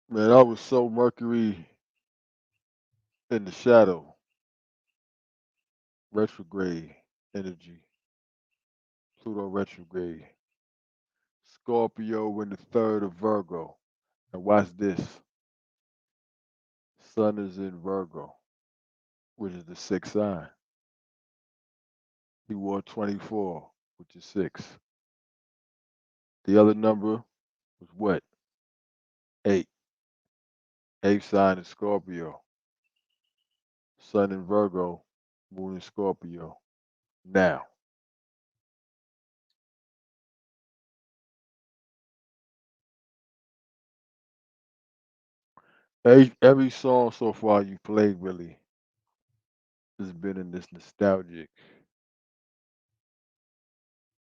Man, I was so Mercury in the shadow, retrograde energy, Pluto retrograde, Scorpio in the third of Virgo. And watch this. Sun is in Virgo, which is the sixth sign. He wore 24, which is 6. The other number was what? 8. Eighth sign is Scorpio. Sun in Virgo, Moon in Scorpio. Now, every song so far you played really has been in this nostalgic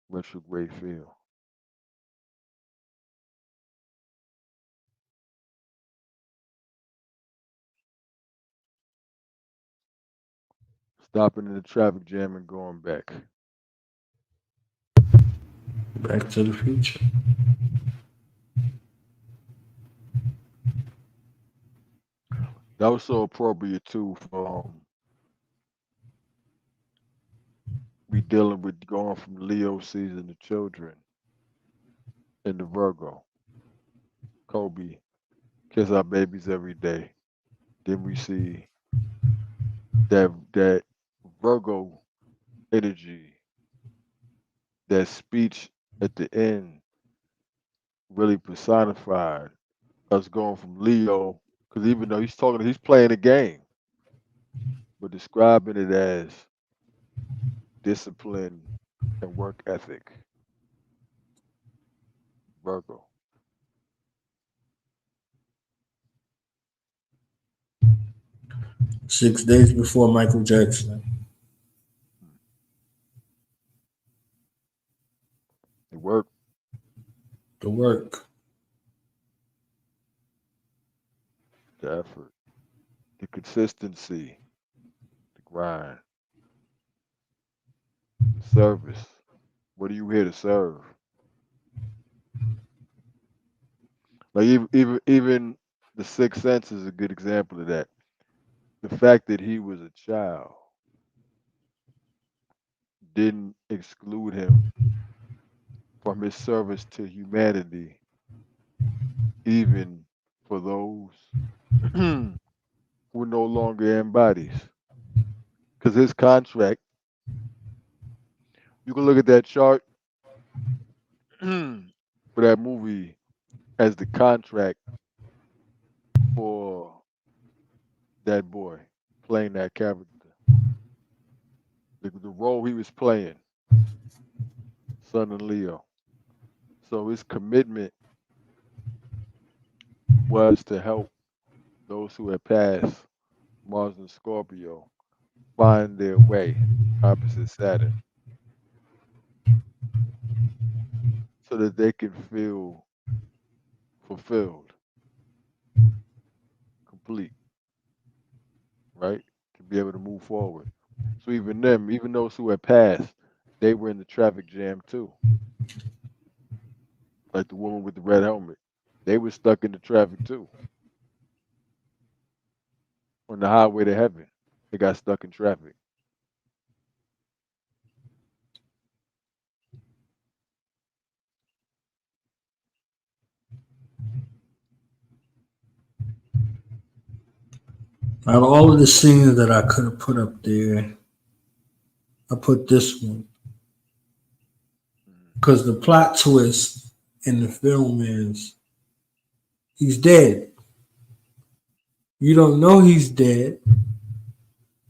retrograde feel. Stopping in the traffic jam and going back. Back to the Future. That was so appropriate too for we dealing with going from Leo season to children into Virgo. Kobe, kiss our babies every day. Then we see that Virgo energy, that speech at the end really personified us going from Leo, because even though he's playing a game, but describing it as discipline and work ethic. Virgo. 6 days before Michael Jackson. The work. The work. The effort. The consistency. The grind. The service. What are you here to serve? Like even the Sixth Sense is a good example of that. The fact that he was a child didn't exclude him from his service to humanity, even for those who no longer in bodies. Because his contract, you can look at that chart for that movie as the contract for that boy playing that character. The role he was playing, Son and Leo. So his commitment was to help those who had passed Mars and Scorpio find their way, opposite Saturn, so that they can feel fulfilled, complete, right? To be able to move forward. So even them, even those who had passed, they were in the traffic jam too. Like the woman with the red helmet. They were stuck in the traffic too. On the highway to heaven. They got stuck in traffic. Out of all of the scenes that I could have put up there, I put this one. Because the plot twist in the film is he's dead. You don't know he's dead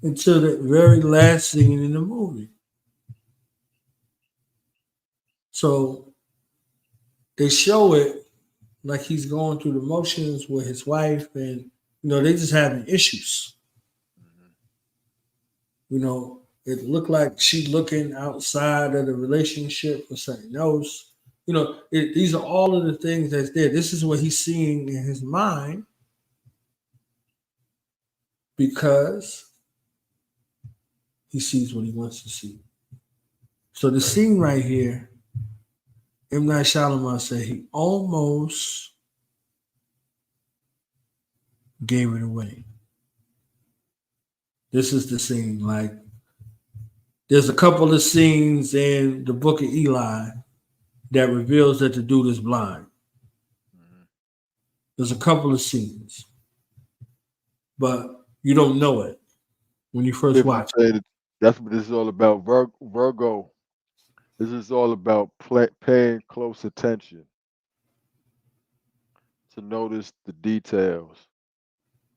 until the very last scene in the movie. So they show it like he's going through the motions with his wife, and they just having issues. It looked like she looking outside of the relationship for something else. These are all of the things that's there. This is what he's seeing in his mind because he sees what he wants to see. So the scene right here, M. Night Shyamalan said he almost gave it away. This is the scene. Like, there's a couple of scenes in the Book of Eli that reveals that the dude is blind. There's a couple of scenes, but you don't know it when you first watch it. That's what this is all about. Virgo. This is all about paying close attention to notice the details.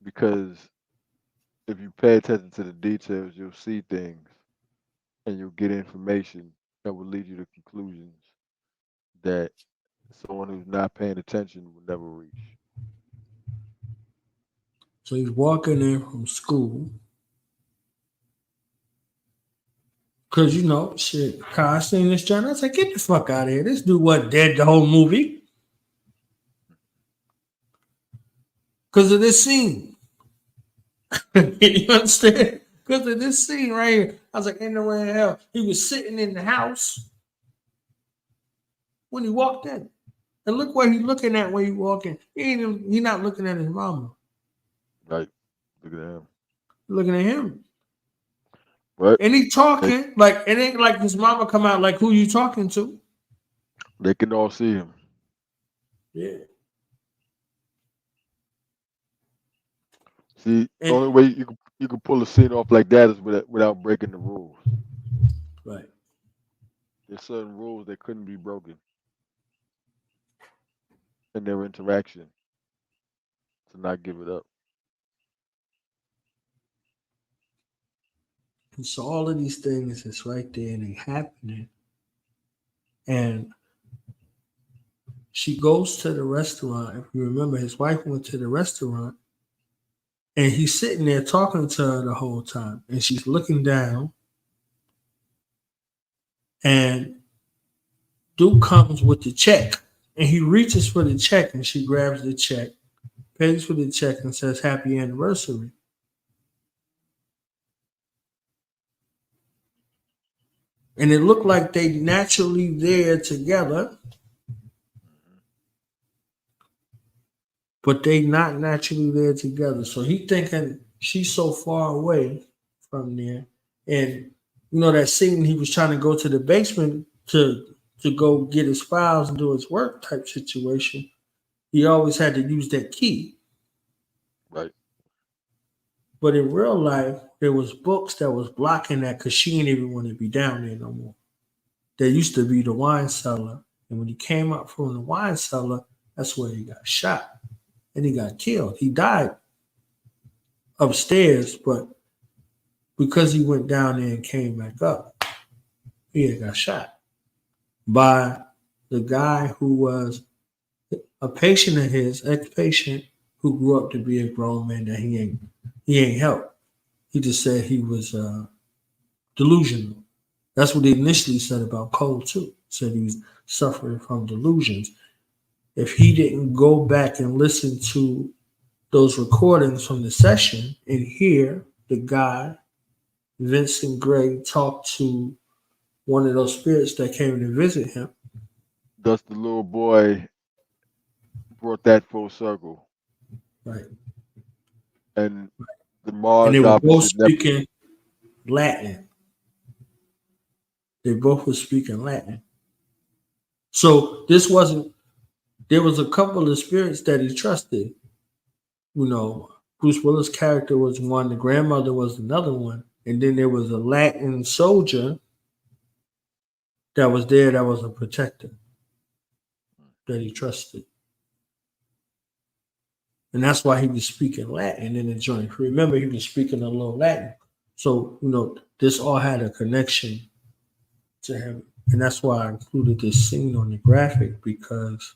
Because if you pay attention to the details, you'll see things and you'll get information that will lead you to conclusions that someone who's not paying attention will never reach. So he's walking in from school. Because, shit, I seen this John. I was like, get the fuck out of here. This dude wasn't dead the whole movie. Because of this scene. You understand? Because of this scene right here. I was like, ain't no way in hell. He was sitting in the house when he walked in. And look where he's looking at when he walking. He not looking at his mama. Right. Look at him. Looking at him. Right. And he talking like it ain't like his mama come out like who you talking to. They can all see him. Yeah. See, the only way you can pull a scene off like that is without breaking the rules. Right. There's certain rules that couldn't be broken in their interaction to not give it up. And so all of these things is right there and they happening. And she goes to the restaurant. If you remember, his wife went to the restaurant and he's sitting there talking to her the whole time. And she's looking down. And Duke comes with the check. And he reaches for the check and she grabs the check, pays for the check and says, happy anniversary. And it looked like they naturally there together, but they not naturally there together. So he thinking she's so far away from there. And that scene he was trying to go to the basement to go get his files and do his work type situation. He always had to use that key. Right. But in real life, there was books that was blocking that because she didn't even want to be down there no more. There used to be the wine cellar. And when he came up from the wine cellar, that's where he got shot. And he got killed. He died upstairs, but because he went down there and came back up, he got shot by the guy who was a patient of his, ex-patient, who grew up to be a grown man that he ain't helped. He just said he was delusional. That's what they initially said about Cole too. Said he was suffering from delusions. If he didn't go back and listen to those recordings from the session and hear the guy, Vincent Gray, talk to one of those spirits that came to visit him. Thus the little boy brought that full circle. Right. And the Mars and they were both opposite speaking Latin. They both were speaking Latin. So this wasn't, there was a couple of spirits that he trusted. Bruce Willis' character was one, the grandmother was another one, and then there was a Latin soldier that was there that was a protector that he trusted. And that's why he was speaking Latin in the joint. Remember, he was speaking a little Latin. So, this all had a connection to him And that's why I included this scene on the graphic, because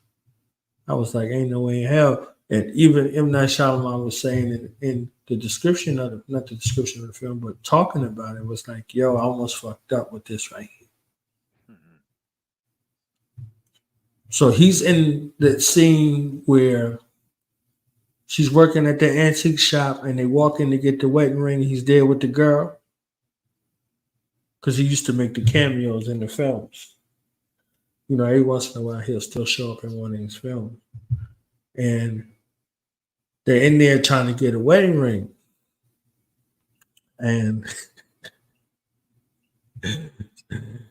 I was like, ain't no way in hell. And even M. Night Shyamalan was saying in the description of the, not the description of the film, but talking about it, was like, yo, I almost fucked up with this right here. So he's in the scene where she's working at the antique shop and they walk in to get the wedding ring. He's there with the girl because he used to make the cameos in the films. You know, every once in a while he'll still show up in one of his films. And they're in there trying to get a wedding ring. And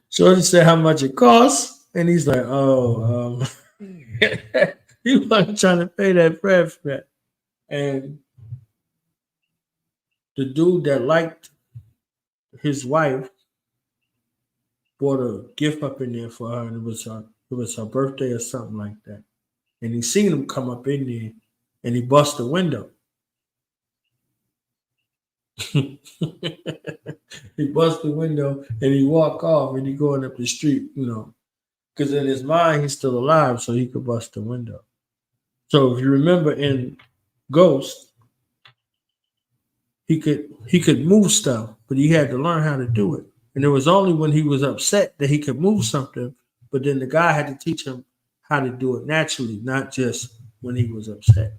Shorty said how much it costs. And he's like, oh, he wasn't trying to pay that bread for that. And the dude that liked his wife bought a gift up in there for her, and it was her birthday or something like that. And he seen him come up in there, and he bust the window. He bust the window, and he walk off, and he going up the street, you know, because in his mind he's still alive, so he could bust the window. So if you remember in Ghost, he could move stuff, but he had to learn how to do it. And it was only when he was upset that he could move something, but then the guy had to teach him how to do it naturally, not just when he was upset.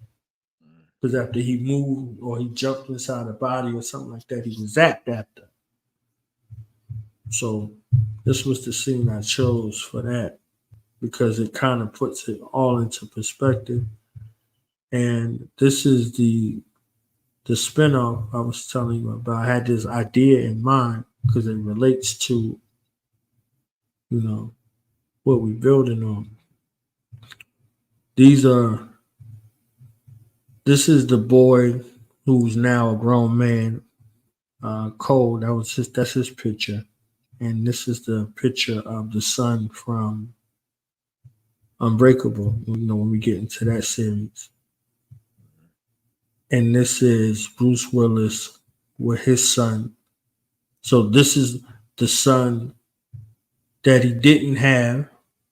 Because after he moved or he jumped inside a body or something like that, he was zapped after. So this was the scene I chose for that, because it kind of puts it all into perspective. And this is the spinoff I was telling you about. I had this idea in mind because it relates to, you know, what we're building on. This is the boy who's now a grown man, Cole. That's his picture. And this is the picture of the son from Unbreakable, you know, when we get into that series. And this is Bruce Willis with his son. So this is the son that he didn't have,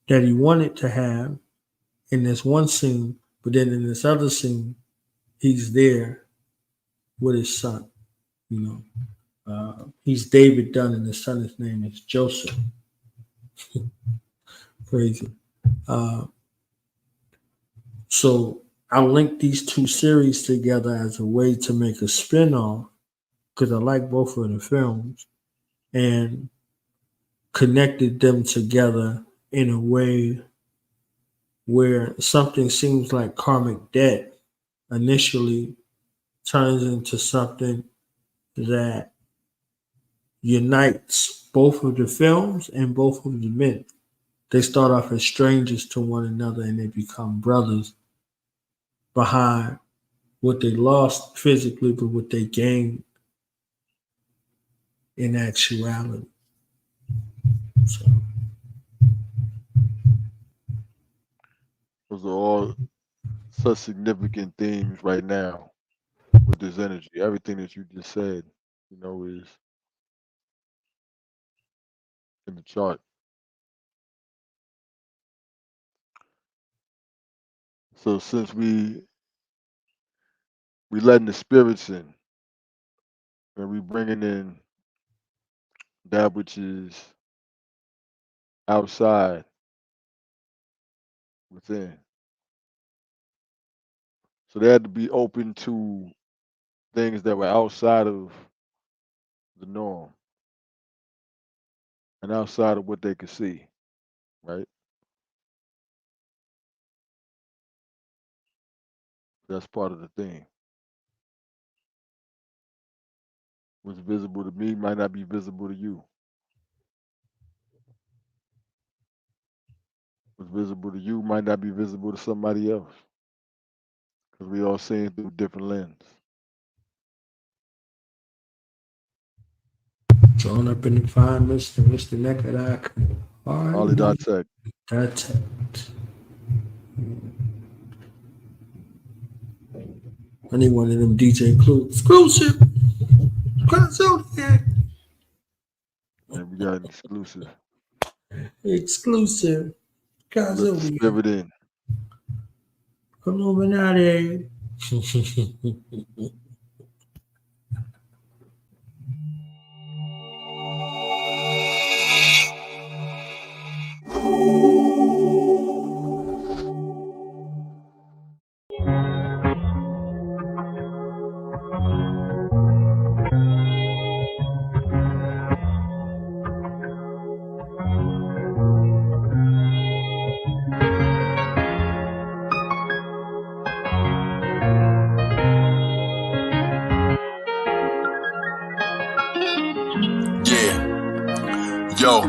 that he wanted to have in this one scene, but then in this other scene, he's there with his son. You know, he's David Dunn, and his son's name is Joseph. Crazy. So I linked these two series together as a way to make a spin-off, because I like both of the films, and connected them together in a way where something seems like karmic debt initially turns into something that unites both of the films and both of the men. They start off as strangers to one another and they become brothers behind what they lost physically, but what they gained in actuality. So those are all such significant themes right now with this energy. Everything that you just said, you know, is in the chart. So since we letting the spirits in, and we bringing in that which is outside within. So they had to be open to things that were outside of the norm and outside of what they could see, right? That's part of the thing. What's visible to me might not be visible to you. What's visible to you might not be visible to somebody else, because we all seeing through a different lens. drawn up in the fine mist and Mr. Naked Eye. Harley Dot Tech. That's it. I need one of them DJ Clue exclusive. And we got an exclusive. Exclusive. Let the Kazobi. spirit in. Illuminati. Yeah. Yo,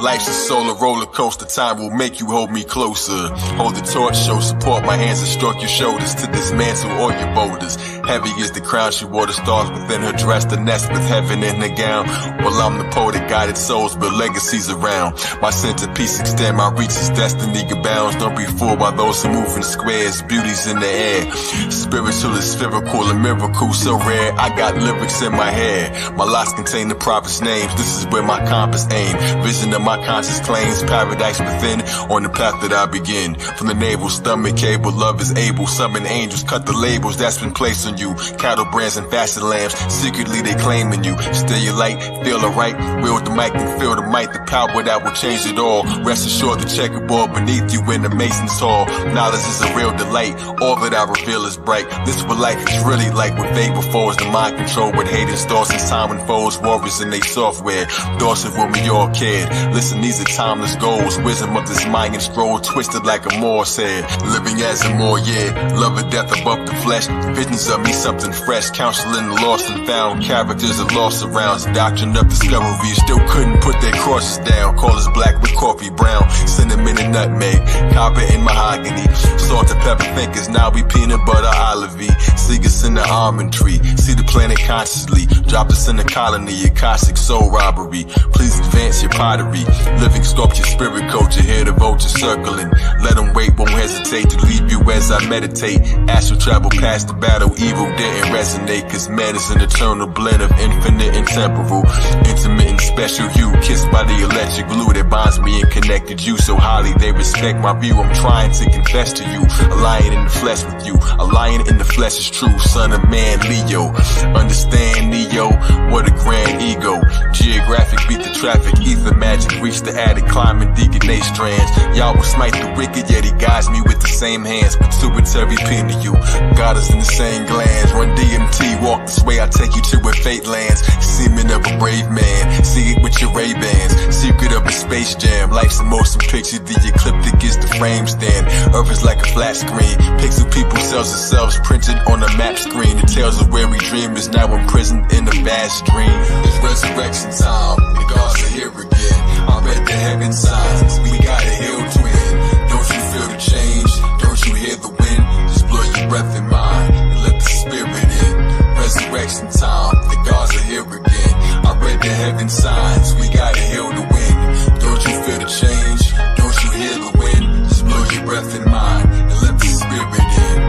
life's a solar roller coaster. Time will make you hold me closer. Hold the torch, show support. My hands have struck your shoulders to dismantle all your boulders. Heavy is the crown she wore, the stars within her dress, the nest with heaven in her gown. Well, I'm the poet that guided souls, but legacies around. My centerpiece extend, my reach is destiny abounds. Don't be fooled by those who move in squares. Beauty's in the air. Spiritual is spherical, a miracle so rare. I got lyrics in my hair. My locks contain the prophet's names. This is where my compass aim. Vision of my conscious claims, paradise within. On the path that I begin. From the navel, stomach cable, love is able. Summon angels, cut the labels that's been placed on you. Cattle brands and fashion lamps, secretly they claiming you. Still your light, feel alright. Wield the mic and feel the might, the power that will change it all. Rest assured the checkerboard beneath you in the Mason's hall. Knowledge is a real delight, all that I reveal is bright. This what life is really like with vapor falls. The mind control with haters, thoughts and time unfolds. Warriors in they software, thoughts of when we all cared. Listen, these are timeless goals. Wisdom of this Mayan scroll, twisted like a Morse head. Living as a more, yeah. Love or death above the flesh. Visions of me something fresh. Counseling the lost and found. Characters are lost around. Doctrine of discovery. Still couldn't put their crosses down. Call us black with coffee brown. Cinnamon and nutmeg. Copper and mahogany. Salt and pepper thinkers. Now we peanut butter olivey. Seek us in the almond tree. See the planet consciously. Drop us in the colony. Akashic soul robbery. Please advance your pottery. Living sculpture, spirit culture. Hear the vulture circling. Let them wait, won't hesitate to leave you as I meditate. Astral travel past the battle. Evil didn't resonate. Cause man is an eternal blend of infinite and temporal. Intimate and special hue. Kissed by the electric glue that bonds me and connected you so highly. They respect my view. I'm trying to confess to you. A lion in the flesh with you. A lion in the flesh is true. Son of man, Leo. Understand, Neo. What a grand ego. Geographic beat the traffic. Ether magic. Reach the attic. Climbing deaconate strands. Y'all will smite the wicked, yet he guides me with the same hands. Pituitary pin to you. Got us in the same glands. Run DMT. Walk this way. I take you to where fate lands. Semen of a brave man. See it with your Ray-Bans. Secret of a space jam. Life's a motion picture. The ecliptic is the frame stand. Earth is like a flat screen. Pixel people cells themselves printed on a map screen. The tales of where we dream is now imprisoned in a vast dream. It's resurrection time. The gods are here again. I read the heaven signs. We gotta heal to win. Don't you feel the change? Don't you hear the wind? Just blow your breath in mine and let the spirit in. Resurrection time. The gods are here again. I read the heaven signs. We gotta heal to win. Don't you feel the change? Don't you hear the wind? Just blow your breath in mine and let the spirit in.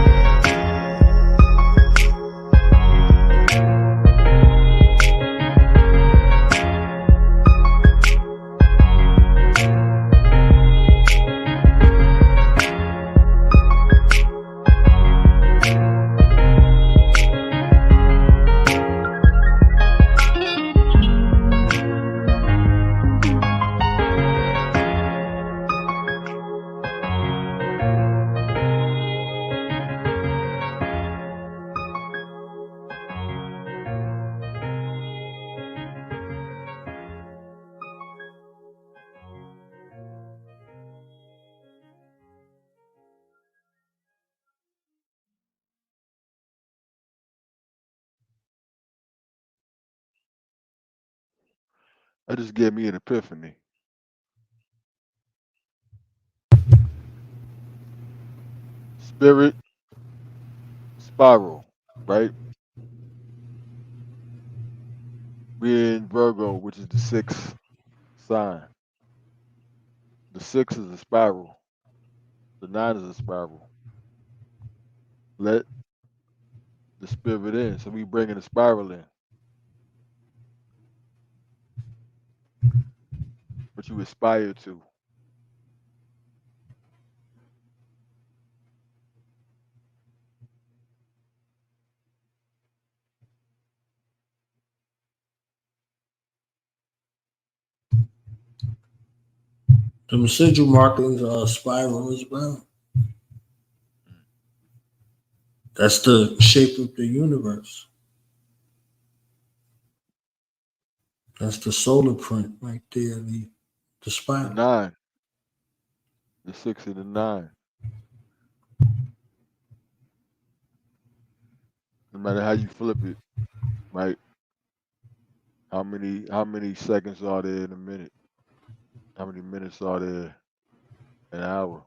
That just gave me an epiphany. Spirit spiral, right? We're in Virgo, which is the sixth sign. The six is a spiral. The nine is a spiral. Let the spirit in. So we bringing the spiral in. what you aspire to. The residual markings are a spiral as well. That's the shape of the universe. That's the solar print right there, the The spiral. 9. The 6 and the 9. No matter how you flip it, right? How many seconds are there in a minute? How many minutes are there in an hour?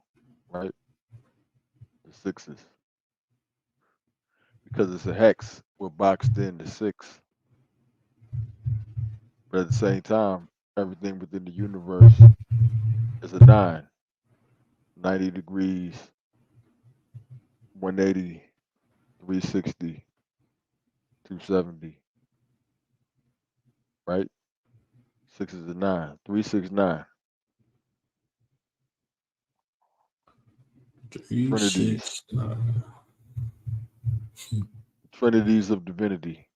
Right? The 6s. Because it's a hex, we're boxed in the 6. But at the same time, everything within the universe is a 9. 90 degrees, 180, 360, 270. Right? 6 is a 9. 369. 3, 6, 9. Trinities of divinity.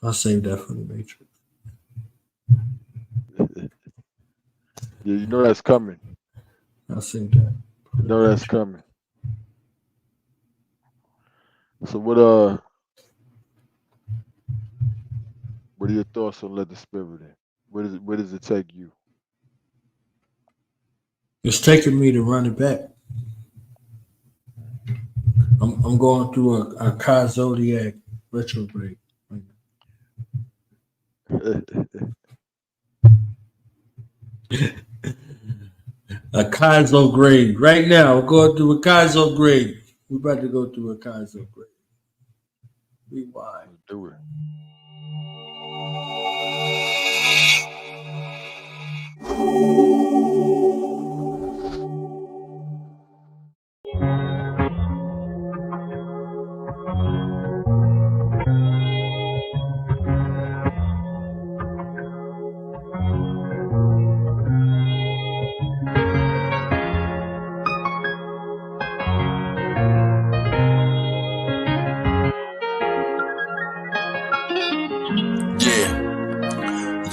I'll save that for the Matrix. Yeah, you know that's coming. I'll save that. You know that's coming. So what are your thoughts on Let the Spirit In? Where does it take you? It's taking me to run it back. I'm going through a Kai Zodiac retrograde. A Kaizo grade. Right now, we're going through a Kaizo grade. We're about to go through a Kaizo grade. Rewind. Do it.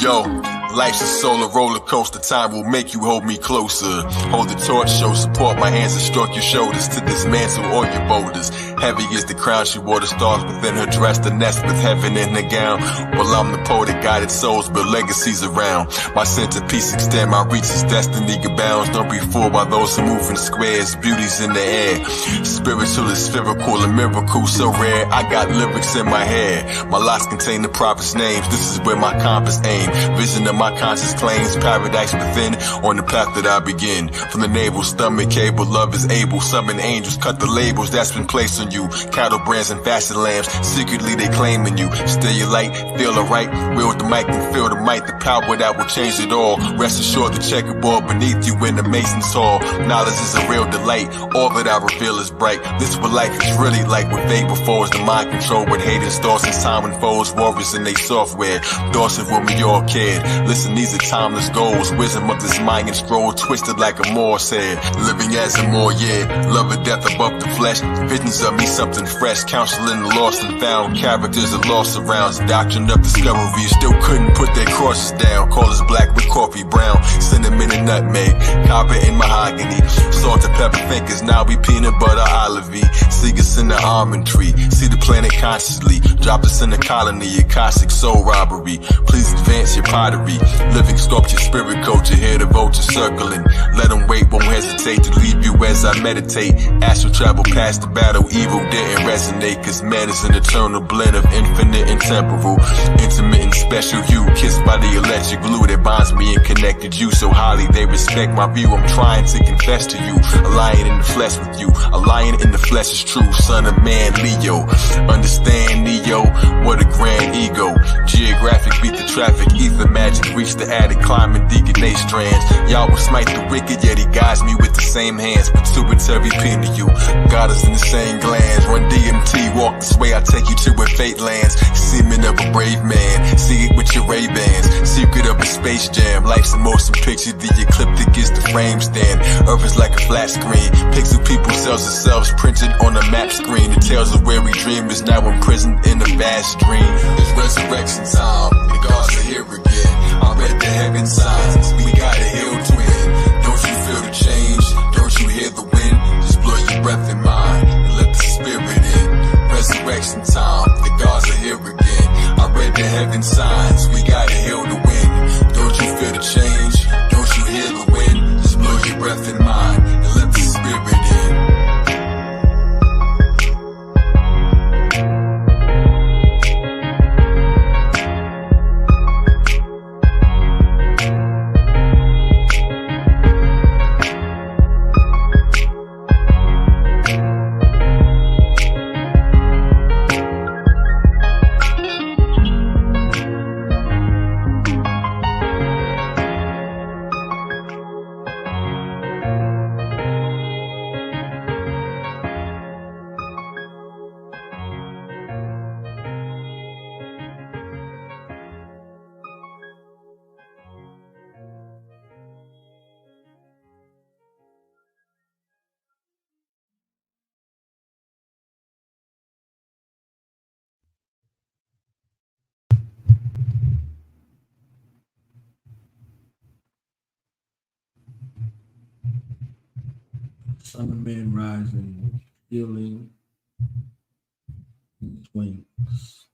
Yo, life's a solar roller coaster. Time will make you hold me closer. Hold the torch, show support. My hands have struck your shoulders to dismantle all your boulders. Heavy is the crown she wore, the stars within her dress, the nest with heaven in her gown. Well, I'm the poet that guided souls, but legacies around. My centerpiece extend, my reach is destiny abounds. Don't be fooled by those who move in squares. Beauty's in the air. Spiritual is spherical, a miracle so rare. I got lyrics in my head. My locks contain the prophet's names. This is where my compass aim. Vision of my conscious claims, paradise within. On the path that I begin. From the navel, stomach cable, love is able. Summon angels, cut the labels that's been placed on you. Cattle brands and fashion lamps, secretly they claiming you. Stay your light, feel the right, wield the mic and feel the might. The power that will change it all. Rest assured the checkerboard beneath you in the Mason's hall. Knowledge is a real delight, all that I reveal is bright. This is what life is really like with fate before is the mind control. With hate and stars and time unfolds, warriors in they software. Thoughts of when we all cared. Listen, these are timeless goals. Wisdom of this Mayan scroll, twisted like a Morse head. Living as a more, yeah. Love and death above the flesh. Visions of me something fresh. Counseling the lost and found. Characters of lost surrounds. Doctrine of discovery. Still couldn't put their crosses down. Call us black with coffee brown. Cinnamon and nutmeg. Copper and mahogany. Salt and pepper thinkers. Now we peanut butter olivey. See us in the almond tree. See the planet consciously. Drop us in the colony. Akashic soul robbery. Please advance your pottery. Living sculpture, spirit culture. Hear the vulture circling. Let them wait, won't hesitate to leave you as I meditate. Astral travel past the battle. Evil didn't resonate. Cause man is an eternal blend of infinite and temporal. Intimate and special you. Kissed by the electric glue that bonds me and connected you so highly. They respect my view. I'm trying to confess to you. A lion in the flesh with you. A lion in the flesh is true. Son of man, Leo. Understand, Neo. What a grand ego. Geographic beat the traffic. Ether magic reach the attic, climbing DNA strands. Y'all will smite the wicked, yet he guides me with the same hands. Pituitary penial, got us in the same glands. Run DMT, walk this way, I take you to where fate lands. Semen of a brave man, see it with your Ray-Bans. Secret of a Space Jam, life's a motion picture, the ecliptic is the frame stand. Earth is like a flat screen, pixel people cells themselves printed on a map screen. The tales of where we dream is now imprisoned in a vast dream. It's resurrection time, the gods are here again. I read the heaven signs, we gotta heal to win. Don't you feel the change? Don't you hear the wind? Just blow your breath in mine and let the spirit in. Resurrection time, the gods are here again. I read the heaven signs, we gotta heal to win. Don't you feel the change? Don't you hear the wind? Just blow your breath in mine and let the spirit in. Son of Man rising, healing his wings.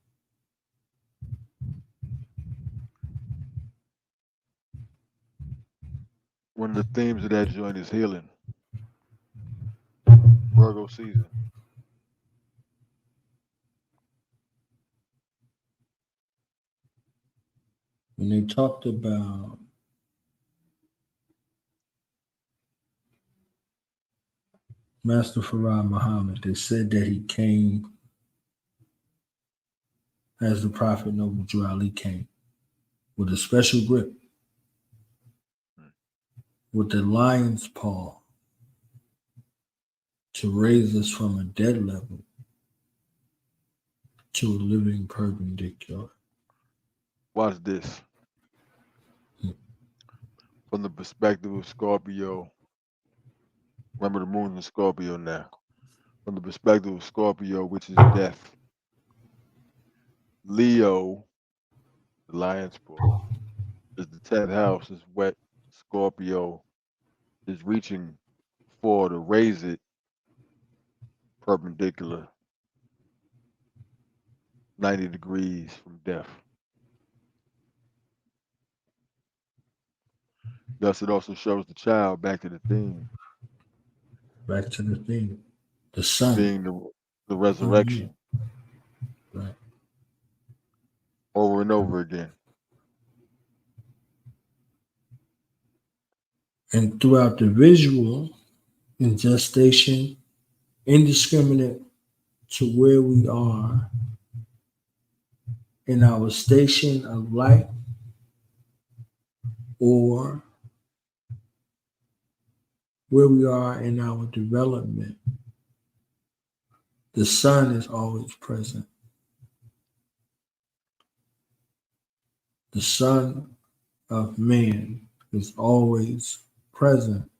One of the themes of that joint is healing. Virgo season. When they talked about Master Farah Muhammad, they said that he came as the Prophet Noble Drew Ali came, with a special grip, with the lion's paw to raise us from a dead level to a living perpendicular. Watch this. From the perspective of Scorpio, remember the moon in Scorpio now. From the perspective of Scorpio, which is death. Leo, the lion's paw, is the 10th house, is wet. Scorpio is reaching for to raise it perpendicular, 90 degrees from death. Thus, it also shows the child, back to the theme, Back to the thing, the sun. being the resurrection. Right. Over and over again. And throughout the visual, in gestation, indiscriminate to where we are in our station of life or where we are in our development, the sun is always present. The Son of Man is always present.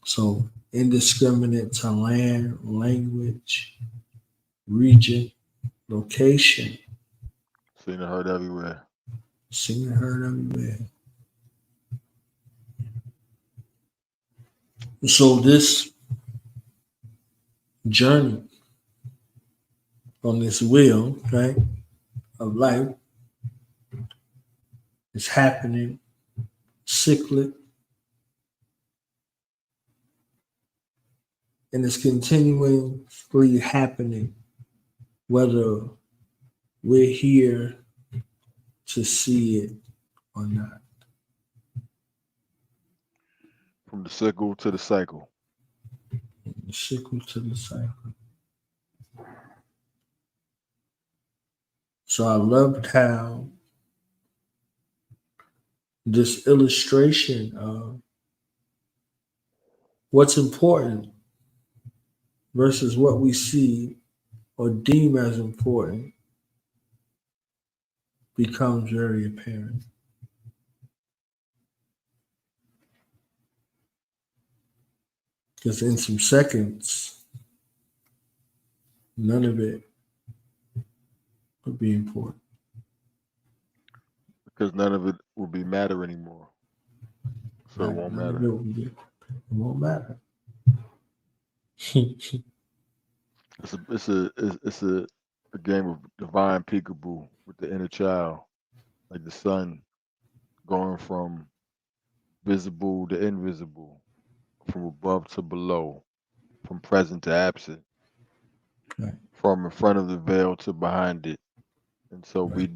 So indiscriminate to land, language, region, location. Seen and heard everywhere. Seen and heard everywhere. So this journey on this wheel, right, of life is happening cyclic, and it's continually happening whether we're here to see it or not. From the sickle to the cycle. The sickle to the cycle. So I loved how this illustration of what's important versus what we see or deem as important becomes very apparent. Because in some seconds, none of it would be important. because none of it will be matter anymore. So it Right? won't None of matter. it would be. It won't matter. It's a game of divine peekaboo with the inner child, like the sun going from visible to invisible, from above to below, from present to absent, Right. from in front of the veil to behind it. And so Right.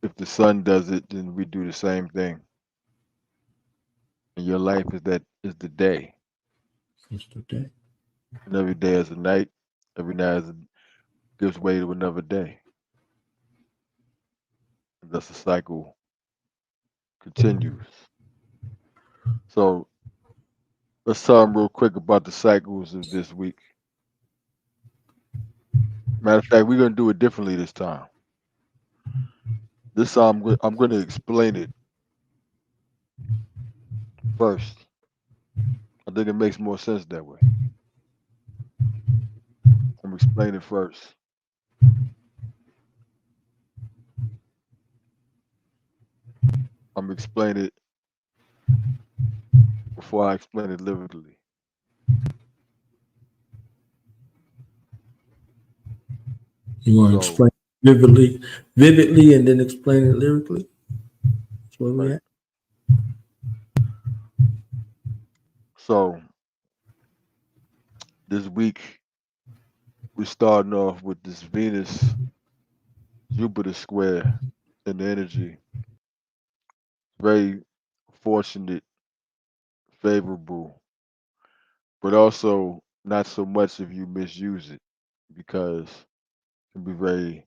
if the sun does it, then we do the same thing. And your life is the day, It's the day. and every day is a night. Every night gives way to another day. And thus the cycle continues. So let's tell them real quick about the cycles of this week. Matter of fact, we're gonna do it differently this time. This time I'm gonna explain it first. I think it makes more sense that way. I'm explaining it first. I'm explaining it before I explain it lyrically. You want to So explain vividly, and then explain it lyrically. That's where we right. at. So this week we're starting off with this Venus Jupiter square in the energy. Very fortunate, favorable, but also not so much if you misuse it because it can be very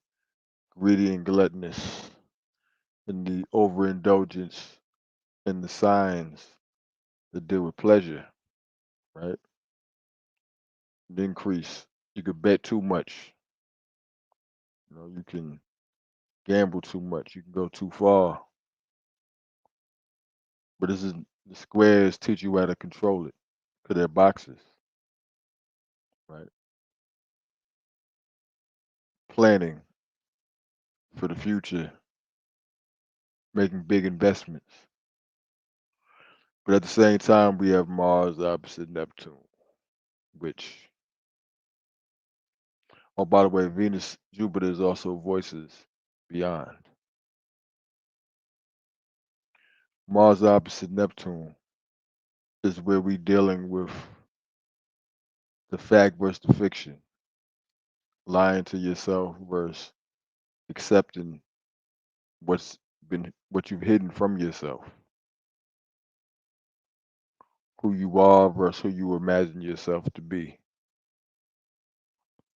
greedy and gluttonous in the overindulgence and the signs that deal with pleasure, right? The increase. You could bet too much. You can gamble too much. You can go too far. But the squares teach you how to control it because they're boxes, right? Planning for the future, making big investments. But at the same time, we have Mars opposite Neptune, which, oh, by the way, Venus, Jupiter is also voices beyond. Mars opposite Neptune is where we dealing with the fact versus the fiction, lying to yourself versus accepting what you've hidden from yourself, who you are versus who you imagine yourself to be,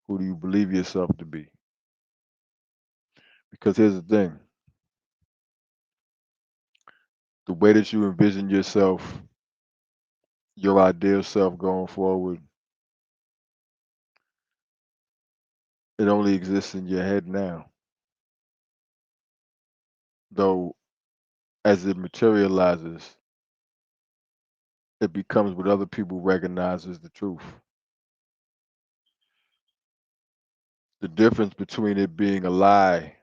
who do you believe yourself to be. Because here's the thing, the way that you envision yourself, your ideal self going forward, it only exists in your head now. Though as it materializes, it becomes what other people recognize as the truth. The difference between it being a lie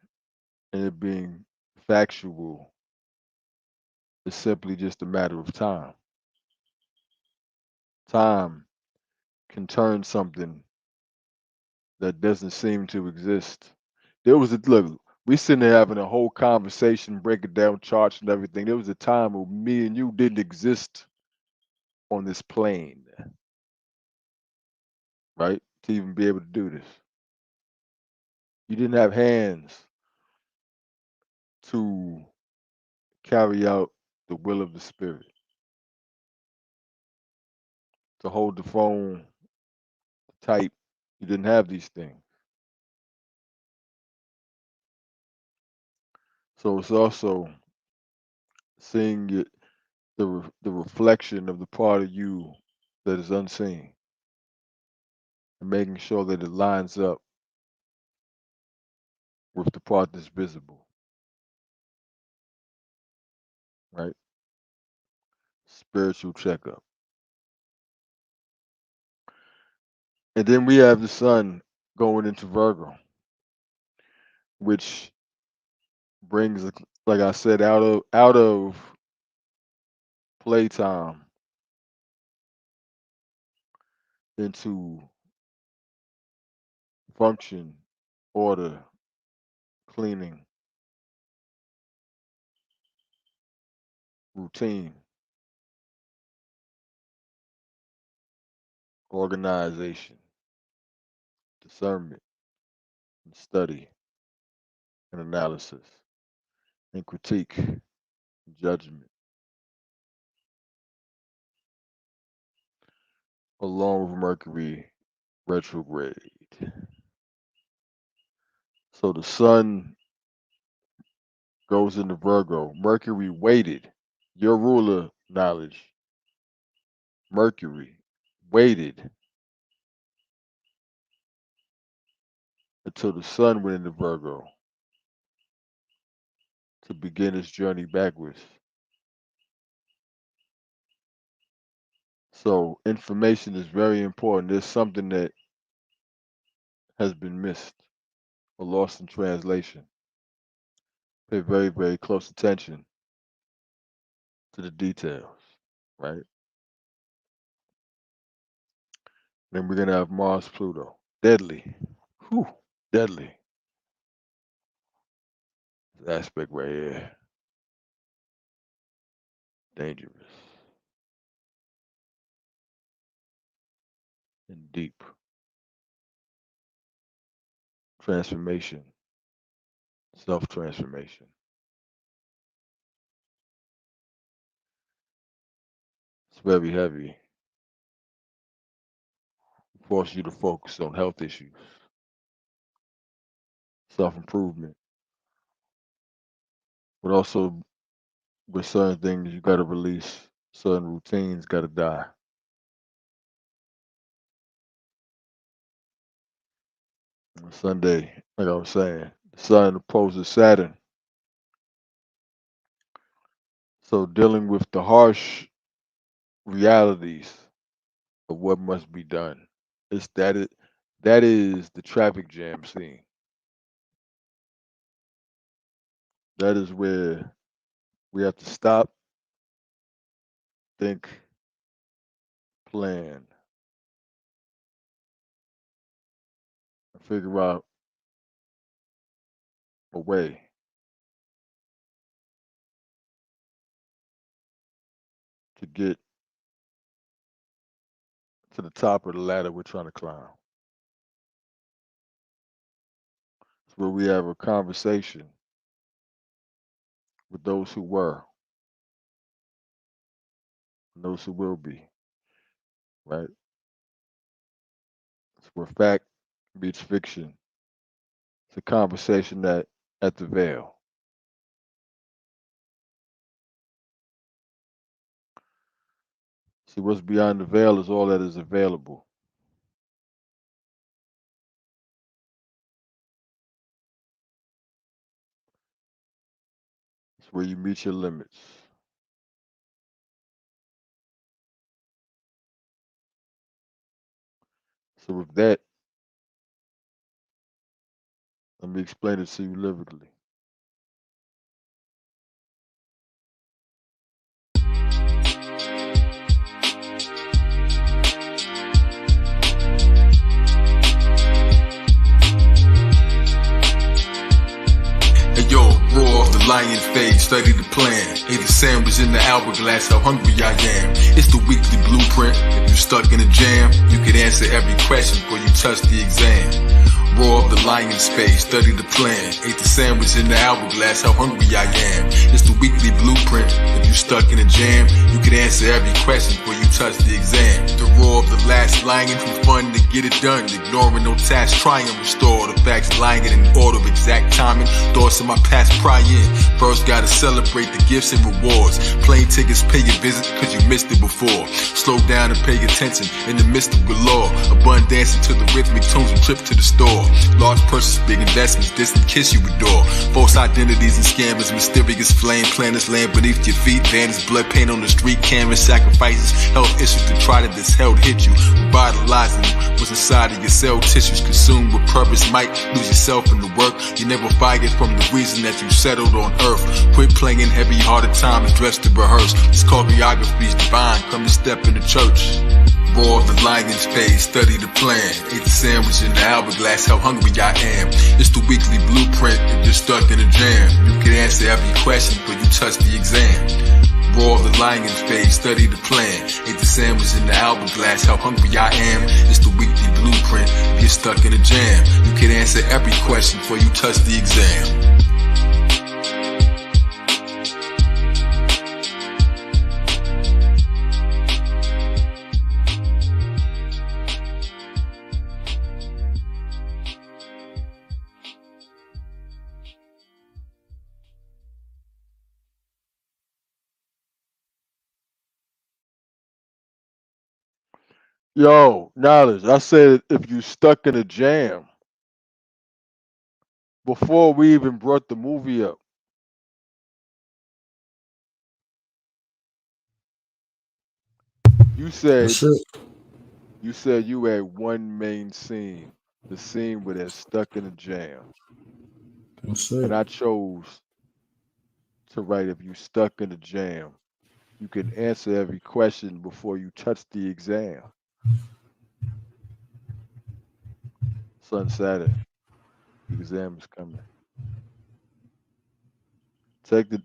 and it being factual is simply just a matter of time. Time can turn something that doesn't seem to exist. There was a look, we sitting there having a whole conversation, breaking down charts and everything. There was a time when me and you didn't exist on this plane, right? To even be able to do this. You didn't have hands to carry out the will of the spirit, to hold the phone, to type. You didn't have these things. So it's also seeing it, the reflection of the part of you that is unseen, and making sure that it lines up with the part that's visible, right? Spiritual checkup. And then we have the sun going into Virgo, which brings, like I said, out of playtime into function, order, cleaning, routine, organization, discernment, and study, and analysis, and critique, and judgment, along with Mercury retrograde. So the sun goes into Virgo. Mercury waited. Your ruler knowledge, Mercury, waited until the sun went into Virgo to begin its journey backwards. So information is very important. There's something that has been missed or lost in translation. Pay very, very close attention to the details, right? Then we're gonna have Mars, Pluto. Deadly. Whew, deadly. This aspect right here. Dangerous. And deep. Transformation. Self-transformation. It's very heavy. Force you to focus on health issues, self-improvement, but also with certain things you got to release, certain routines got to die. On Sunday, like I was saying, the sun opposes Saturn. So dealing with the harsh realities of what must be done. That is the traffic jam scene. That is where we have to stop, think, plan, and figure out a way to get to the top of the ladder we're trying to climb. It's where we have a conversation with those who were and those who will be, right? It's where fact meets fiction. It's a conversation that at the veil. See, what's beyond the veil is all that is available. It's where you meet your limits. So with that, let me explain it to you lyrically. Yo, roar of the lion face, study the plan. Eat a sandwich in the hourglass, how hungry I am. It's the weekly blueprint. If you're stuck in a jam, you can answer every question before you touch the exam. Roar of the lion space, study the plan. Ate the sandwich in the hourglass, how hungry I am. It's the weekly blueprint. If you're stuck in a jam, you can answer every question before you touch the exam. The roar of the last lion who fun to get it done. Ignoring no task, trying to restore the facts, lying in order of exact timing. Thoughts of my past pry in. First gotta celebrate the gifts and rewards. Plane tickets pay your visit cause you missed it before. Slow down and pay attention in the midst of galore. Abundance to the rhythmic tones and trip to the store. Large purses, big investments, distant kiss you adore. False identities and scammers, mysterious flame planets land beneath your feet. Vanish blood paint on the street canvas, sacrifices, health issues to try to this held hit you. Revitalizing what's inside of your cell tissues, consumed with purpose, might lose yourself in the work. You never fired from the reason that you settled on earth. Quit playing heavy-hearted time and dress to rehearse. This choreography's divine, come and step in the church. Roar the lion's face, study the plan. Ate the sandwich in the hourglass, how hungry I am. It's the weekly blueprint if you're stuck in a jam. You can answer every question, but you touch the exam. Roar the lion's face, study the plan. Ate the sandwich in the hourglass, how hungry I am. It's the weekly blueprint if you're stuck in a jam. You can answer every question before you touch the exam. Yo, knowledge. I said if you stuck in a jam before we even brought the movie up. You said That's it. you had one main scene, the scene where they're stuck in a jam, That's and it. I chose to write if you stuck in a jam, you can answer every question before you touch the exam. Son Saturn, the exam is coming.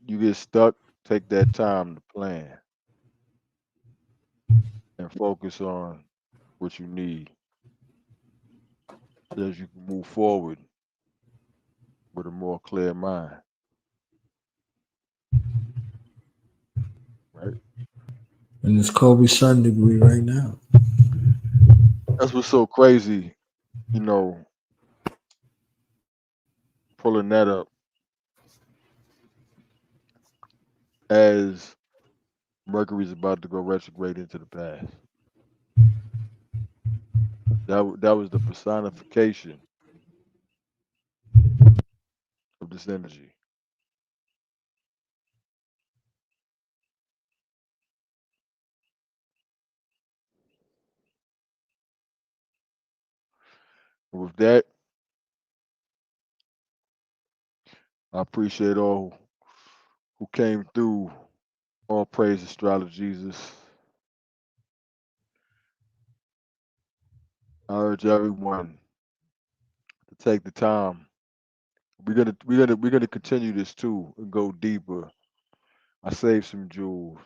You get stuck, take that time to plan and focus on what you need so that you can move forward with a more clear mind. Right? And it's Kobe's son degree right now. That's what's so crazy, you know, pulling that up as Mercury's about to go retrograde into the past. That was the personification of this energy. And with that, I appreciate all who came through. All praise astrology Jesus. I urge everyone to take the time. We're gonna continue this too and go deeper. I saved some jewels,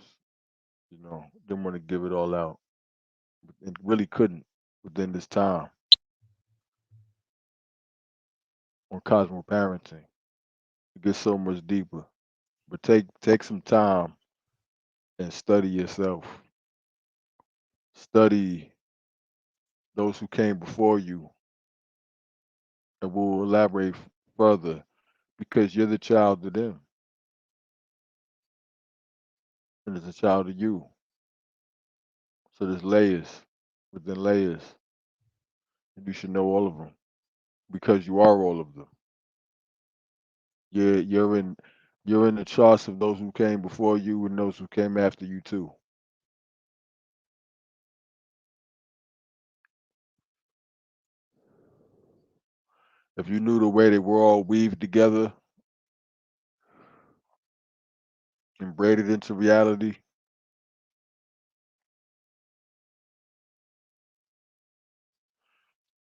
didn't want to give it all out. And really couldn't within this time on Cosmoparenting. It gets so much deeper. But take some time and study yourself. Study those who came before you, and we'll elaborate further because you're the child of them, and it's a child of you. So there's layers within layers, and you should know all of them because you are all of them. You're in the charts of those who came before you and those who came after you too. If you knew the way they were all weaved together and braided into reality,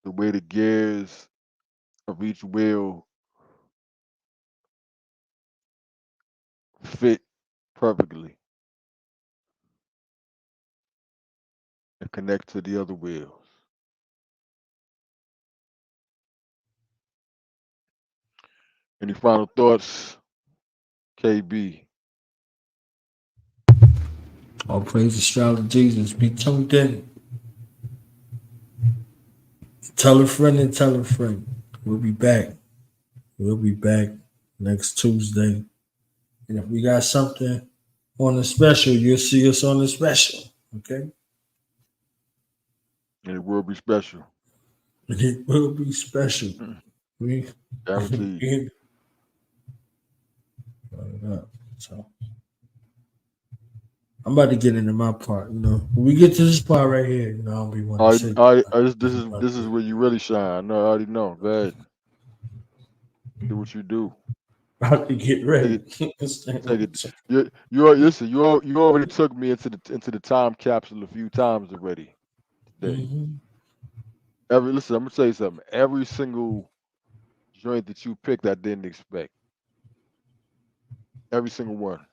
the way the gears of each wheel fit perfectly and connect to the other wheels. Any final thoughts, KB? All praise the stride of Jesus. Be tuned in. Tell a friend and tell a friend. We'll be back. We'll be back next Tuesday. And if we got something on the special, you'll see us on the special. Okay? And it will be special. And it will be special. Guaranteed. So I'm about to get into my part. You know, when we get to this part right here, you know, I'll be one. This is where you really shine. I know. I already know. Go ahead. Do what you do. About to get ready. Take it. Listen. You already took me into the time capsule a few times already today. Mm-hmm. Listen, I'm gonna tell you something. Every single joint that you picked, I didn't expect. Every single one.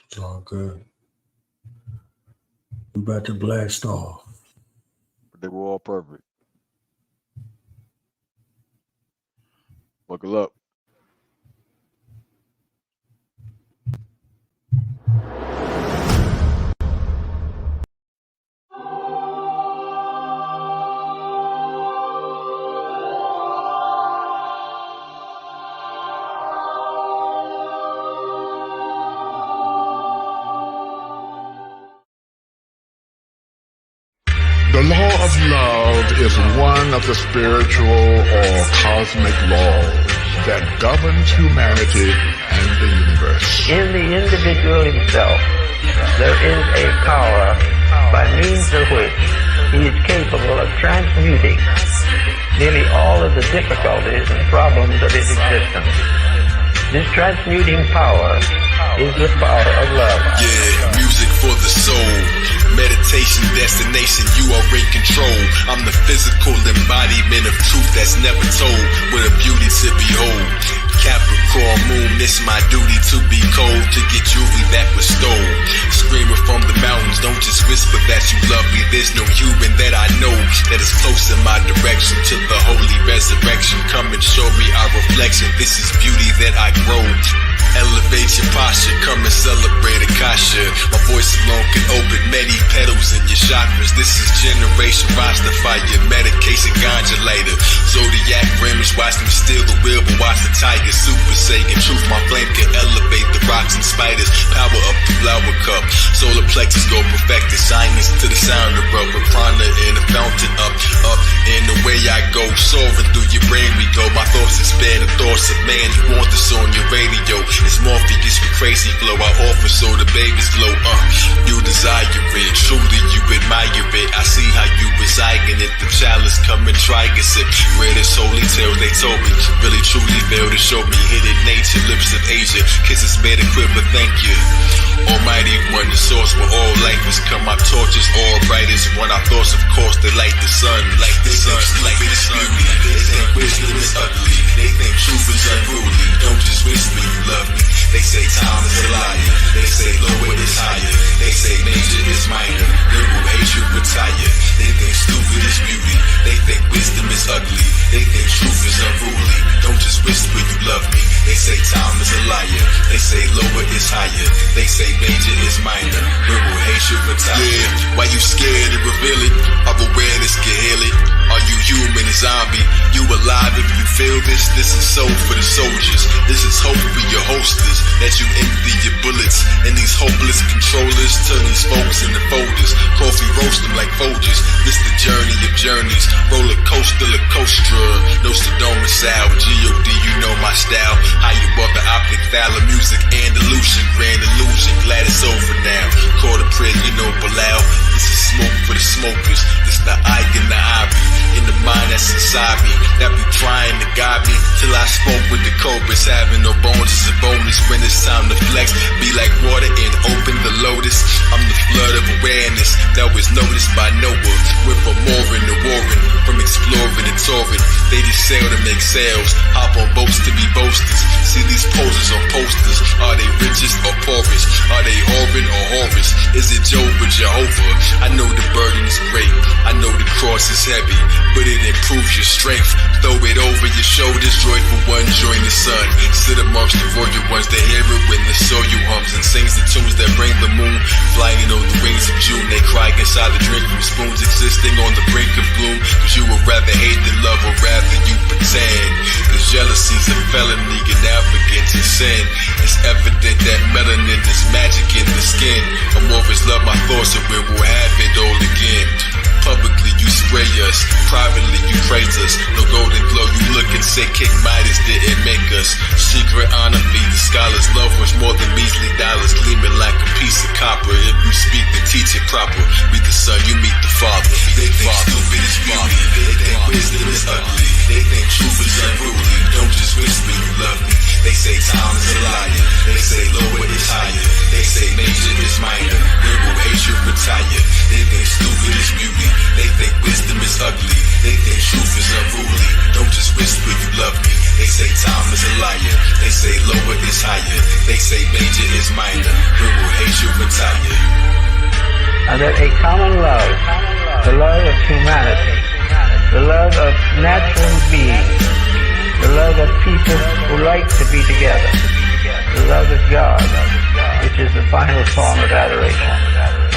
It's all good. We're about to blast off. But they were all perfect. Buckle up. The law of love is one of the spiritual or cosmic laws that governs humanity and the universe. In the individual himself, there is a power by means of which he is capable of transmuting nearly all of the difficulties and problems of his existence. This transmuting power is the power of love. Yeah, music for the soul. Meditation, destination, you are in control. I'm the physical embodiment of truth that's never told, with a beauty to behold. Capricorn moon, it's my duty to be cold, to get jewelry that was stole. Screaming from the mountains, don't just whisper that you love me. There's no human that I know that is close in my direction to the holy resurrection. Come and show me our reflection. This is beauty that I grow. Elevate your posture, come and celebrate Akasha. My voice alone can open many petals in your chakras. This is Generation Rastafari, medication ganja later. Zodiac rims, watch them steal the wheel, but watch the tiger. Super Saiyan truth, my flame can elevate the rocks and spiders. Power up the flower cup, solar plexus go perfected. Science to the sound of rubber, prana in the fountain. Up, and the way I go, soaring through your brain we go. My thoughts expand the thoughts of man. You want this on your radio? It's Morpheus with crazy flow. I offer so the babies glow up. You desire it, truly you admire it. I see how you reside in it. The chalice come and try a sip. Greatest holy tales they told me, really truly failed to show me. Hidden nature, lips of Asia, kisses made a quiver. Thank you, Almighty One, the source where all life has come. My torches all bright as one. Our thoughts, of course, they light the sun, like the sun, like the beauty. They think wisdom is ugly. They think truth is unruly. Don't just whisper you love me. They say time is a liar. They say lower is higher. They say major is minor. Liberal hatred retire. They think stupid is beauty. They think wisdom is ugly. They think truth is unruly. Don't just whisper you love me. They say time is a liar. They say lower is higher. They say major is minor. Liberal hatred retire. Yeah, why you scared to reveal it? Our awareness can heal it. Are you human, a zombie? You alive if you feel this? This is soul for the soldiers. This is hope for your hosters. That you empty your bullets. And these hopeless controllers turn these folks into folders. Coffee roast them like Folgers. This the journey of journeys. Roller coaster, La Costa. Nostradamus Al. G.O.D. you know my style. How you bought the optic thaler. Music and illusion. Grand illusion. Glad it's over now. Call the prayer, you know Bilal. This is smoke for the smokers. This the eye in the ivory. In the mind that's inside me. That be trying to guide me. Till I spoke with the cobras. Having no bones is a bonus. When it's time to flex, be like water and open the lotus. I'm the flood of awareness that was noticed by Noah. Went from Morin to Warren, from exploring to touring. They sail to make sales, hop on boats to be boasters. See these poses on posters, are they richest or poorest? Are they Horbin or Horus? Is it Job or Jehovah? I know the burden is great, I know the cross is heavy, but it improves your strength. Throw it over your shoulders, joyful one, join the sun. Sit amongst the royal ones, they hear it when the soil hums and sings the tunes that bring the moon. Flying on the wings of June, they cry inside the drink from spoons, existing on the brink of gloom. Cause you would rather hate than love, or rather you pretend. Cause jealousy's a felony and arrogance is sin. It's evident that melanin is magic in the skin. I'm always love my thoughts, so we will have it all again. Publicly you spray us, privately you praise us. No golden glow, you look and say King Midas didn't make us. Secret honor me, the scholars love was more than measly dollars, gleaming like a piece of copper. If you speak then teach it proper. Meet the son, you meet the father. They think stupid is beauty, they think wisdom is ugly, they think truth is unruly. Don't just whisper you love me. They say time is a liar, they say lower is higher, they say major is minor, when will hate you retire. They think stupid is beauty, they think wisdom is ugly, they think truth is unruly. Don't just whisper you love me. They say time is a liar, they say lower is higher, they say major is minor, when will hate you retire. And that a common love, the love of humanity, the love of natural beings, the love of people who like to be together, the love of God, which is the final form of adoration.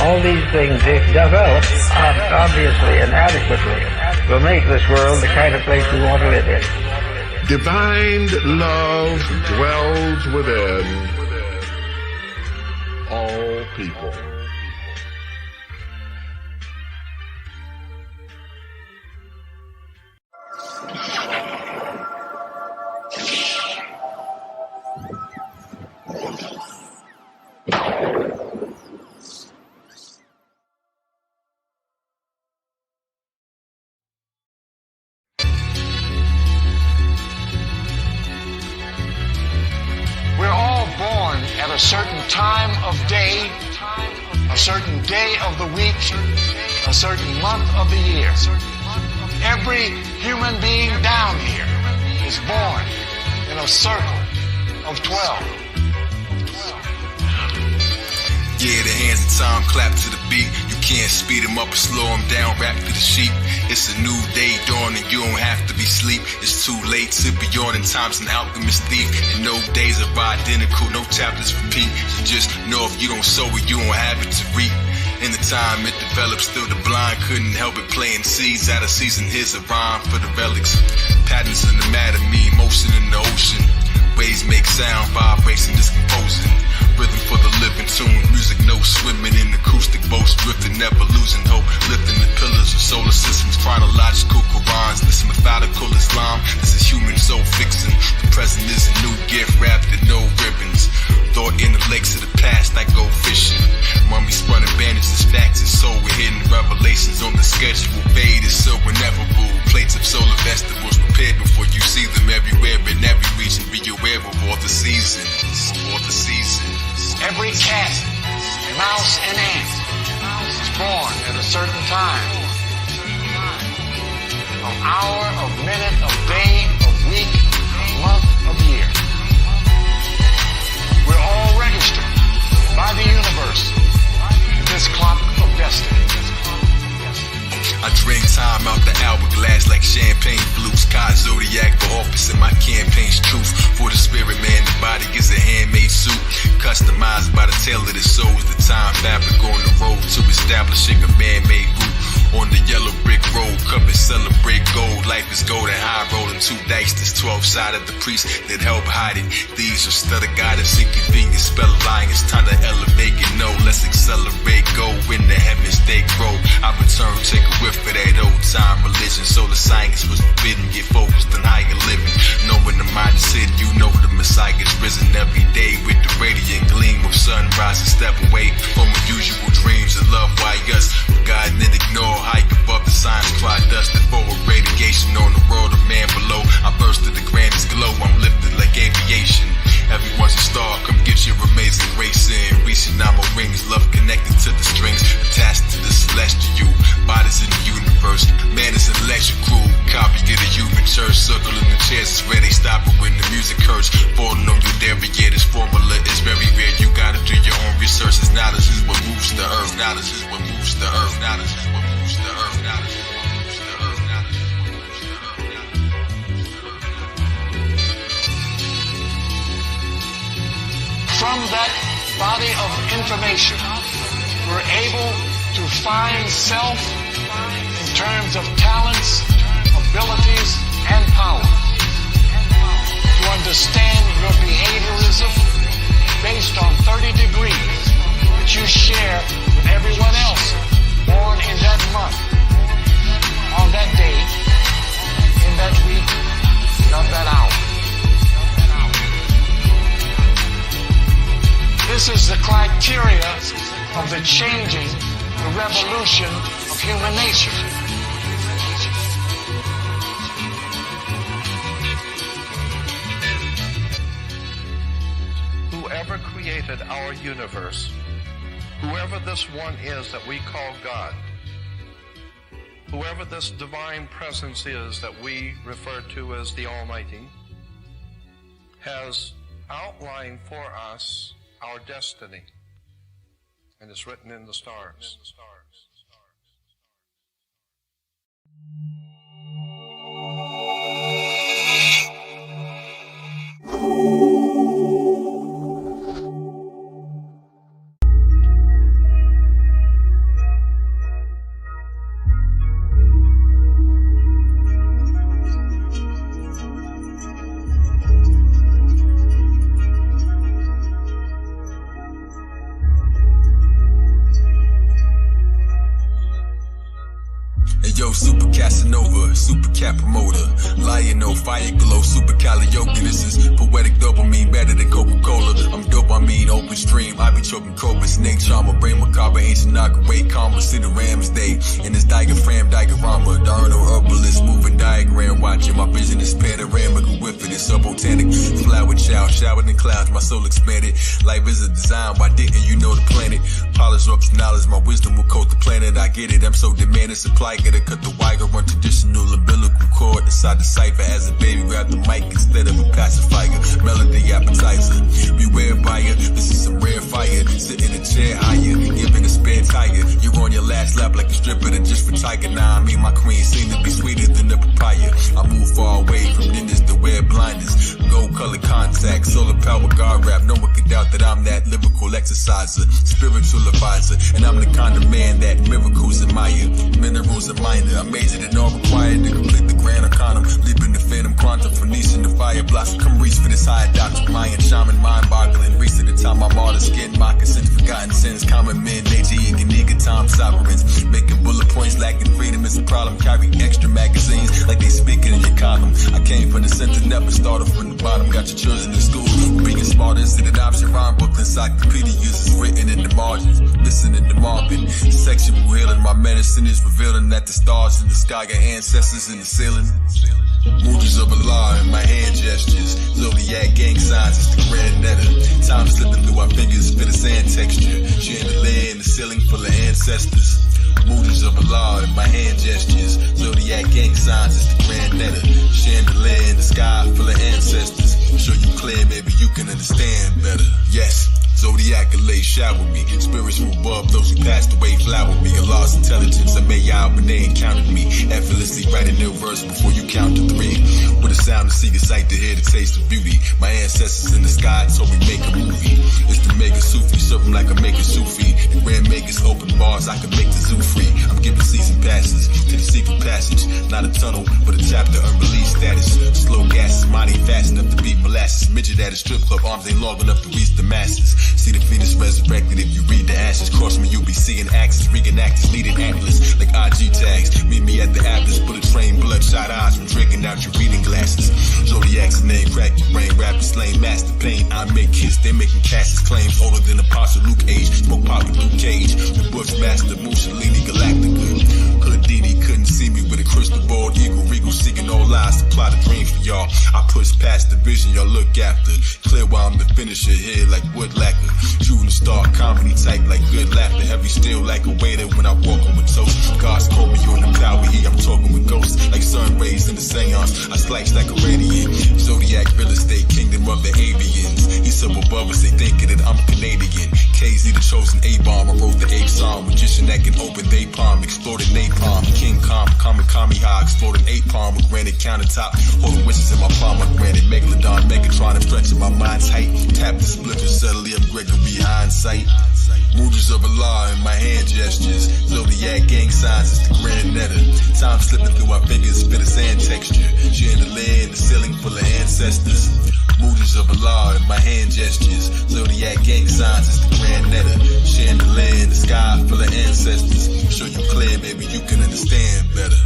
All these things, if developed, obviously and adequately, will make this world the kind of place we want to live in. Divine love dwells within all people. A certain time of day, a certain day of the week, a certain month of the year. Every human being down here is born in a circle of 12. Yeah, the hands of time clap to the beat. You can't speed them up or slow them down, rap to the sheep. It's a new day dawning, you don't have to be asleep. It's too late to be on, and time's an alchemist thief. And no days are identical, no chapters repeat. You just know if you don't sow it, you don't have it to reap. In the time it developed, still the blind couldn't help it, playing seeds out of season. Here's a rhyme for the relics. Patterns in the matter, me, motion in the ocean. Waves make sound, vibration is composing. Rhythm for the living tune, music no swimming in acoustic boats, drifting, never losing hope, lifting the pillars of solar systems, chronological Qurans. This methodical Islam, this is human soul fixing. The present is a new gift wrapped in no ribbons. Thought in the lakes of the past, I go fishing. Mummies running bandages, facts and soul with hidden revelations on the schedule. Fade is so inevitable. Plates of solar vegetables prepared before you see them everywhere in every region. Be aware of all the seasons, all the seasons. Every cat, mouse, and ant is born at a certain time. Of hour, of minute, of day, of week, of month, of year. We're all registered by the universe in this clock of destiny. I drink time out the hourglass like champagne flutes. Kai Zodiac for office and my campaign's truth. For the spirit man, the body is a handmade suit. Customized by the tailor that sews the time fabric on the road to establishing a man-made route. On the yellow brick road, come and celebrate gold. Life is golden, high rolling 2 dice. This 12-sided the priest that help hide it. These are stutter guidance, inconvenience, spell lying. It's time to elevate and know. Let's accelerate, go in the heavens they grow. I return, take a whiff of that old time religion. Solar science was forbidden, get focused on higher living. Knowing the mind is hidden, you know the Messiah is risen every day with the radiant gleam of sunrise. And step away from unusual dreams and love. Why us? God and ignore. Hike above the signs, cry dusted forward radiation on the world of man below. I burst to the grandest glow, I'm lifted like aviation. Everyone's a star, come get your amazing race in. Reaching out my wings, love connected to the strings, attached to the celestial bodies in the universe. Man is intellectual, copy of the human church, so knowledge is what moves the earth. Knowledge is what moves the earth. Knowledge is what moves the earth. Knowledge is what moves the earth. From that body of information, we're able to find self in terms of talents, abilities, and power. To understand your behaviorism based on 30 degrees that you share with everyone else born in that month, on that day, in that week, of that hour. This is the criteria of the changing, the revolution of human nature. Whoever created our universe, whoever this one is that we call God, whoever this divine presence is that we refer to as the Almighty, has outlined for us our destiny, and it's written in the stars. Yo, super Casanova, super cat promoter, lion, no fire glow, super karaoke. This is poetic dopamine, better than Coca-Cola. I'm dopamine, open stream. I be choking cobra, snake charmer, brain macabre, ancient great karma, see the Rams Day in this diaphragm diorama. Darno herbalist, moving diagram, watching my vision is panoramic with it. It's so botanic, flower child, showered in clouds, my soul expanded. Life is a design, why didn't you know the planet? Polish up knowledge, my wisdom will coat the planet. I get it, I'm so demanding, supply, gotta cut the wire, run traditional umbilical cord inside the cipher. As a baby, grab the mic instead of a pacifier. Melody appetizer, beware buyer. This is some rare fire. Sit in a chair higher, giving a spare tire. You're on your last lap like a stripper that just for tiger. Now I mean my queen seem to be sweeter than the papaya. I move far away from dinners to wear blinders. Gold color contacts, solar power guard rap. No one can doubt that I'm that lyrical exerciser, spiritual advisor, and I'm the kind of man that miracles admire. Minerals are minor. I majored in all required to complete the grand arcanum. Leaping the phantom quantum, Phoenician, the fire blossom. Come reach for this higher doctrine. Mayan, shaman, mind boggling. Reach to the time I'm all the skin, moccasin, forgotten sins. Common men, nature, eating eager time sovereigns. Making bullet points, lacking freedom is a problem. Carry extra magazines like they speaking in your column. I came from the center, never started from the bottom. Got your children in school. Being smart is an option. Rhyme book encyclopedias is written in the margins. Listen in the margin. Sexual healing, my medicine is revealing that the stars in the sky got ancestors in the ceiling. Moods of Allah in my hand gestures. Zodiac gang signs, it's the grand netta. Time slipping through our fingers for the sand texture. Chandelier in the ceiling full of ancestors. Moods of Allah in my hand gestures. Zodiac gang signs, it's the grand netta. Chandelier in the sky full of ancestors. Show you clear, maybe you can understand better. Yes. Zodiac lay shower me. Spirits from above, those who passed away flower me. I lost intelligence, I made out when they encountered me. Effortlessly writing their verse before you count to three. With a sound to see, the sight to hear, the taste of beauty. My ancestors in the sky told me make a movie. It's the mega Sufi, serving like a mega Sufi. The grand makers open bars, I can make the zoo free. I'm giving season passes to the secret passage. Not a tunnel, but a chapter unreleased status. Slow gas is mighty fast enough to beat molasses. Midget at a strip club, arms ain't long enough to reach the masses. See the Phoenix resurrected if you read the ashes. Cross me, you'll be seeing axes. Reenactors needing atlas like IG tags. Meet me at the Atlas. Bullet train, bloodshot eyes from drinking out your reading glasses. Zodiac's name, crack your brain. Rappers slain, master pain. I make hits, they making Cassius claims. Older than Apostle Luke age. Smoke popping through cage. The Bushmaster, Mussolini, Galactica. Houdini couldn't see me with a crystal ball. Eagle, regal, seeking all lies to plot a dream for y'all. I push past the vision y'all look after. Clear while I'm the finisher here like wood lacquer. Shooting star comedy type like good laughter. Heavy still like a waiter when I walk on with toast. God's called me on the power heat. I'm talking with ghosts like sun rays in the seance. I slice like a radiant. Zodiac real estate, kingdom of the avians. He's so above us, they thinking that I'm Canadian. KZ, the chosen A-bomb. I wrote the ape song, magician that can open they palm, exploded napalm. King Kong, Kami high, exploded ape palm with granite countertop. Holding wishes in my palm, I granted Megalodon, Megatron, I'm stretching my mind's height. Tap the split and subtly up Gregory hindsight. Moods of Allah in my hand gestures. Zodiac gang signs, it's the grand netter. Time slipping through our fingers, bit of sand texture. Chandelier in the ceiling full of ancestors. Moods of Allah in my hand gestures. Zodiac gang signs, it's the grand netter. Chandelier in the sky full of ancestors. Show you clear, maybe you can understand better.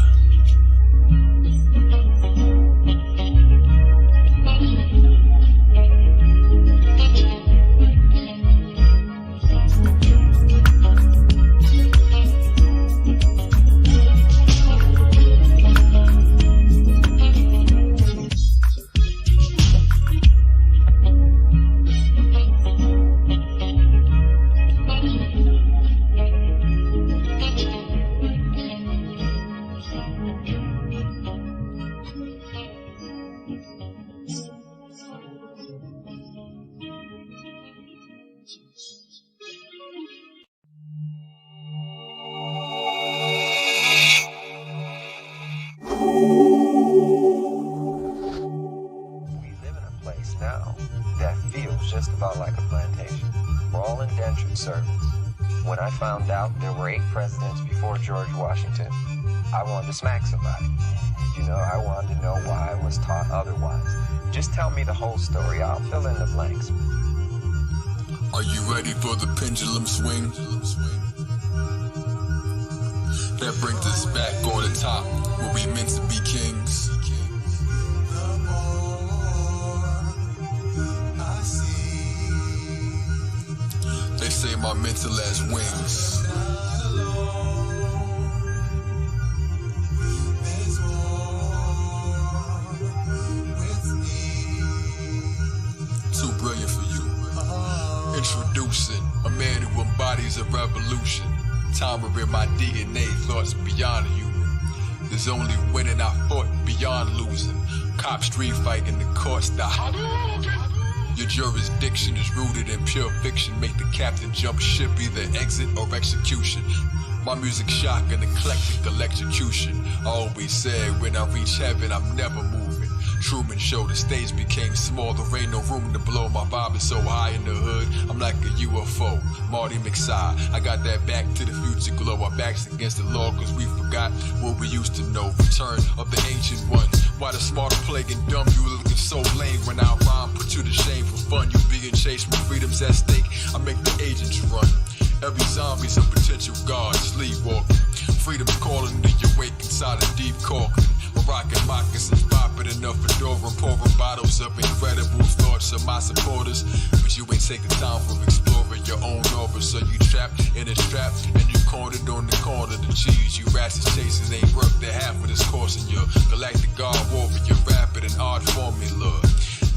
Now, that feels just about like a plantation. We're all indentured servants. When I found out there were 8 presidents before George Washington, I wanted to smack somebody. You know, I wanted to know why I was taught otherwise. Just tell me the whole story. I'll fill in the blanks. Are you ready for the pendulum swing? That brings us back on the top, where we meant to be kings. They say my mental has wings. Too brilliant for you. Introducing a man who embodies a revolution. Time within my DNA, thoughts beyond human. There's only winning, I fought beyond losing. Cop street fight in the court style. Your jurisdiction is rooted in pure fiction. Make the captain jump ship, either exit or execution. My music shock and eclectic electrocution. I always said when I reach heaven, I'm never moving. Truman Show, the stage became small. There ain't no room to blow. My vibe is so high in the hood, I'm like a UFO. Marty McSide, I got that back to the future glow. Our backs against the law cause we forgot what we used to know. Return of the ancient ones. Why the smart plaguing dumb? You looking so lame when I rhyme, put you to shame for fun. You being chased when freedom's at stake. I make the agents run. Every zombie's a potential god, sleepwalking. Freedom's calling to you wake inside a deep coffin. Rockin' moccasins, popping enough fedora and pouring bottles of incredible thoughts of my supporters. But you ain't take the time for exploring your own orbit, so you trapped in a trap and you cornered on the corner. The cheese you rats is chasing ain't worth the half of this course in your galactic god warrior, rapid and odd formula.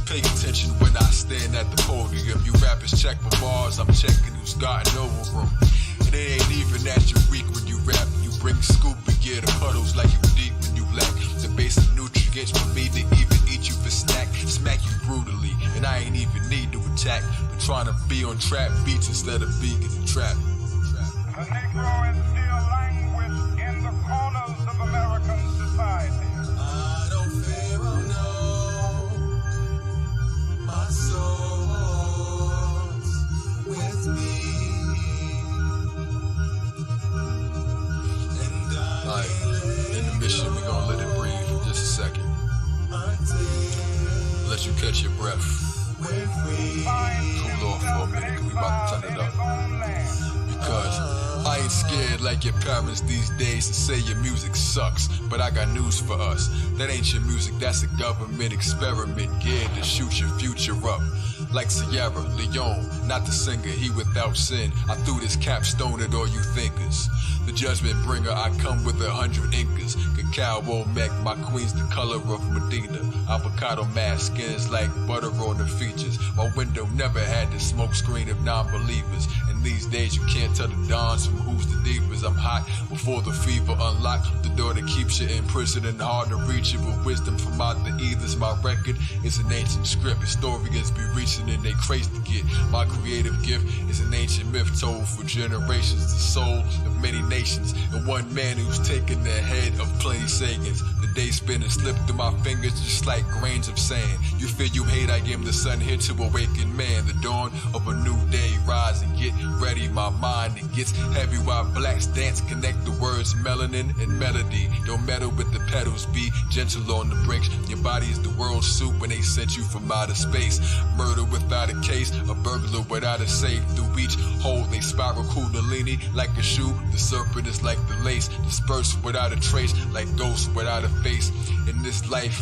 Pay attention when I stand at the podium. You rappers check for bars, I'm checking who's got no room. And it ain't even that you weak when you rap. You bring scoop and get the puddles like you deep when you lack the basic nutrients for me to even eat you for snack. Smack you brutally, and I ain't even need to attack. But trying to be on trap beats instead of being in the trap. The Negro is still languished in the corners of American society. I don't fear, oh no, my soul's with me. Like, intermission, we gonna let it breathe for just a second. Let you catch your breath. Cool off for a minute, cause we about to turn it up. Because I ain't scared like your parents these days to say your music sucks. But I got news for us. That ain't your music, that's a government experiment geared to shoot your future up. Like Sierra Leone, not the singer, he without sin. I threw this capstone at all you thinkers. The judgment bringer, I come with 100 Incas. Cacao Olmec, my queen's the color of Medina. Avocado mask, skins like butter on the features. My window never had the smoke screen of non-believers. And these days you can't tell the dawns from who's the deepest. I'm hot before the fever unlocked the door that keeps you in prison and hard to reach it with wisdom from out the ethers. My record is an ancient script. Historians be reaching in they crates to get. My creative gift is an ancient myth told for generations. The soul of many nations and one man who's taken the head of plenty Sagans. The day spinning slip through my fingers just like grains of sand. You feel you hate, I am the sun here to awaken man. The dawn of a new day, rise and get ready. My mind, it gets heavy while blacks dance. Connect the words melanin and melody. Don't meddle with the pedals, be gentle on the brakes. Your body is the world's soup when they sent you from outer space. Murder without a case, a burglar without a safe. Through each hole they spiral kundalini like a shoe. The serpent is like the lace, dispersed without a trace, like ghosts without a face. In this life,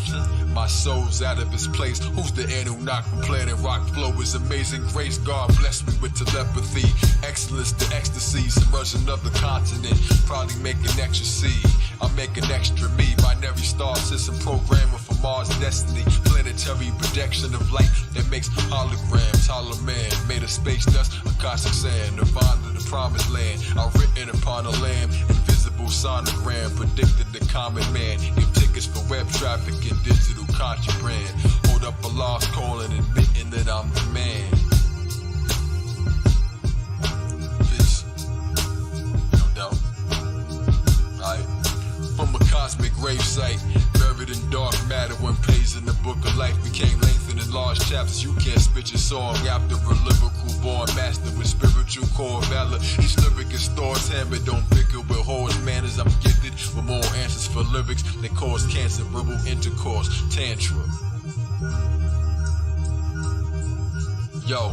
my soul's out of its place. Who's the Anunnaki planet rock flow is amazing grace. God bless me with telepathy, excellence to ecstasy, submersion of the continent, probably making extra seed. I'm making extra me, binary star system programmer for Mars destiny, planetary projection of light that makes holograms. Hollow man made of space dust, Akashic sand, nirvana the promised land. I've written upon a lamb, invisible sonogram, predicted the common man. Give tickets for web traffic and digital contraband. Hold up a lost calling, admitting that I'm the man. Peace. No doubt. Alright. From a cosmic gravesite, buried in dark matter, one page in the book of life became lengthened in large chapters. You can't spit your song after a lyrical born master with spiritual core valor. Each lyric is thoughts hammered, don't bicker with horse manners. I'm gifted with more answers for lyrics that cause cancer, verbal intercourse, tantra. Yo,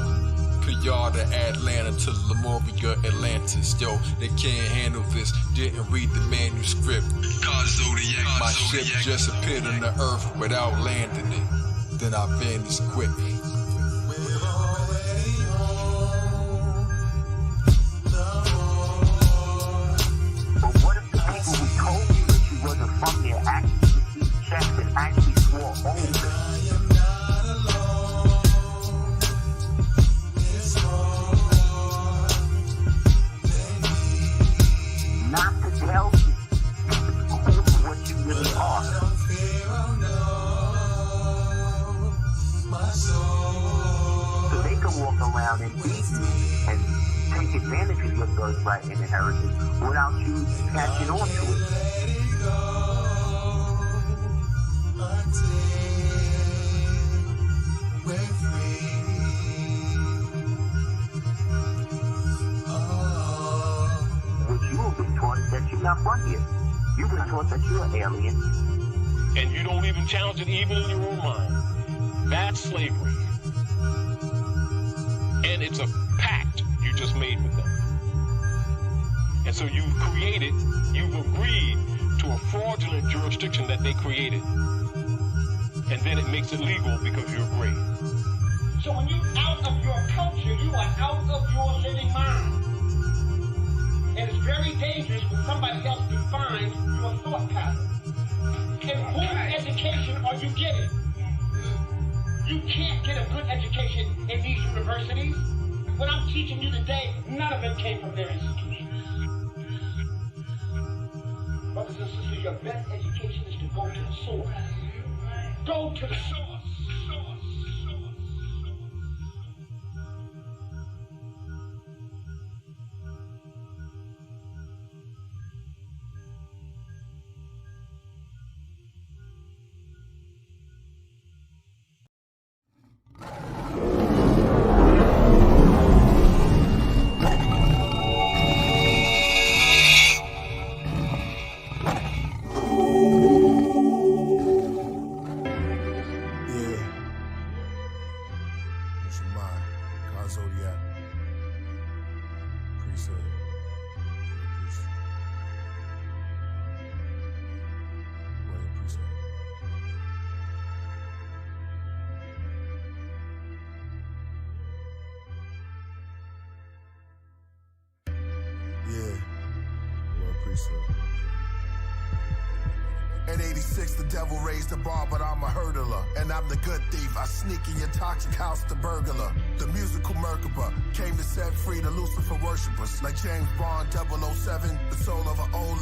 PR to Atlanta to Lemuria, Atlantis. Yo, they can't handle this. Didn't read the manuscript. My ship just appeared on the earth without landing it. Then I vanished quick. But what if the people who told you that you wasn't from there actually received checks and actually swore oaths? Not to tell you what you really are. So they can walk around and beat you and take advantage of your birthright and inheritance without you catching on to it. That you're not from here. You've been taught that you're an alien. And you don't even challenge it even in your own mind. That's slavery. And it's a pact you just made with them. And so you've agreed to a fraudulent jurisdiction that they created. And then it makes it legal because you're great. So when you're out of your culture, you are out of your living mind. And it's very dangerous when somebody else defines your thought pattern. And whose education are you getting? You can't get a good education in these universities. What I'm teaching you today, none of it came from their institutions. Brothers and sisters, your best education is to go to the source. Go to the source. At 86, the devil raised the bar, but I'm a hurdler. And I'm the good thief. I sneak in your toxic house, the burglar. The musical Merkaba came to set free the Lucifer worshippers. Like James Bond 007, the soul of an old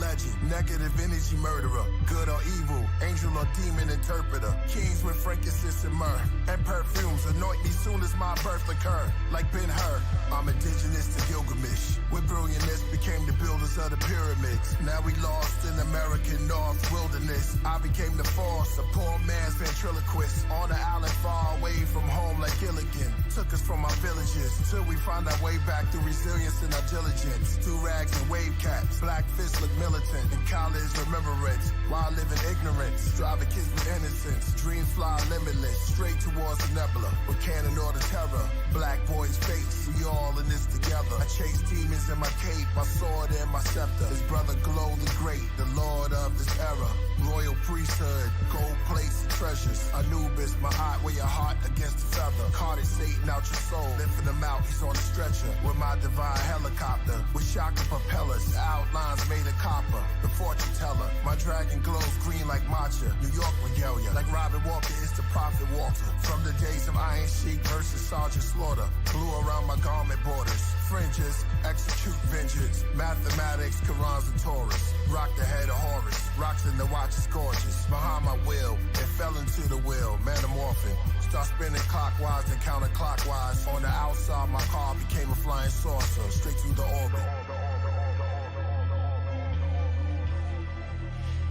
Negative energy murderer, good or evil, angel or demon interpreter. Kings with frankincense and myrrh, and perfumes anoint me soon as my birth occur. Like Ben-Hur, I'm indigenous to Gilgamesh. With brilliantness became the builders of the pyramids. Now we lost in American North wilderness. I became the force, a poor man's ventriloquist. On the island far away from home like Gilligan. Took us from our villages till we find our way back through resilience and our diligence. Through rags and wave caps, black fists look militant. And college remembrance, while living ignorance. Driving kids with innocence, dreams fly limitless. Straight towards the nebula, with cannon or the terror. Black boy's face, we all in this together. I chase demons in my cape, my sword and my scepter. His brother Glow the Great, the lord of this era. Royal priesthood, gold plates and treasures. Anubis, my heart, wear your heart against the feather. Carted Satan out your soul, lifting him out, he's on a stretcher. With my divine helicopter, with shocking propellers, outlines made of copper. The fortune teller, my dragon glows green like matcha. New York regalia, like Robin Walker is the prophet Walter. From the days of Iron Sheik versus Sergeant Slaughter, blue around my garment borders. Fringes, execute vengeance. Mathematics, Qurans and Taurus. Rock the head of Horus, rocks in the watch is gorgeous. Behind my will, it fell into the wheel, metamorphing. Start spinning clockwise and counterclockwise. On the outside, my car became a flying saucer, straight through the orbit.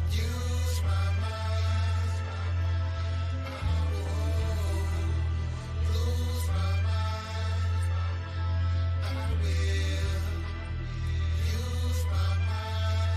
Use my mind. I won't lose my mind. I will use my mind.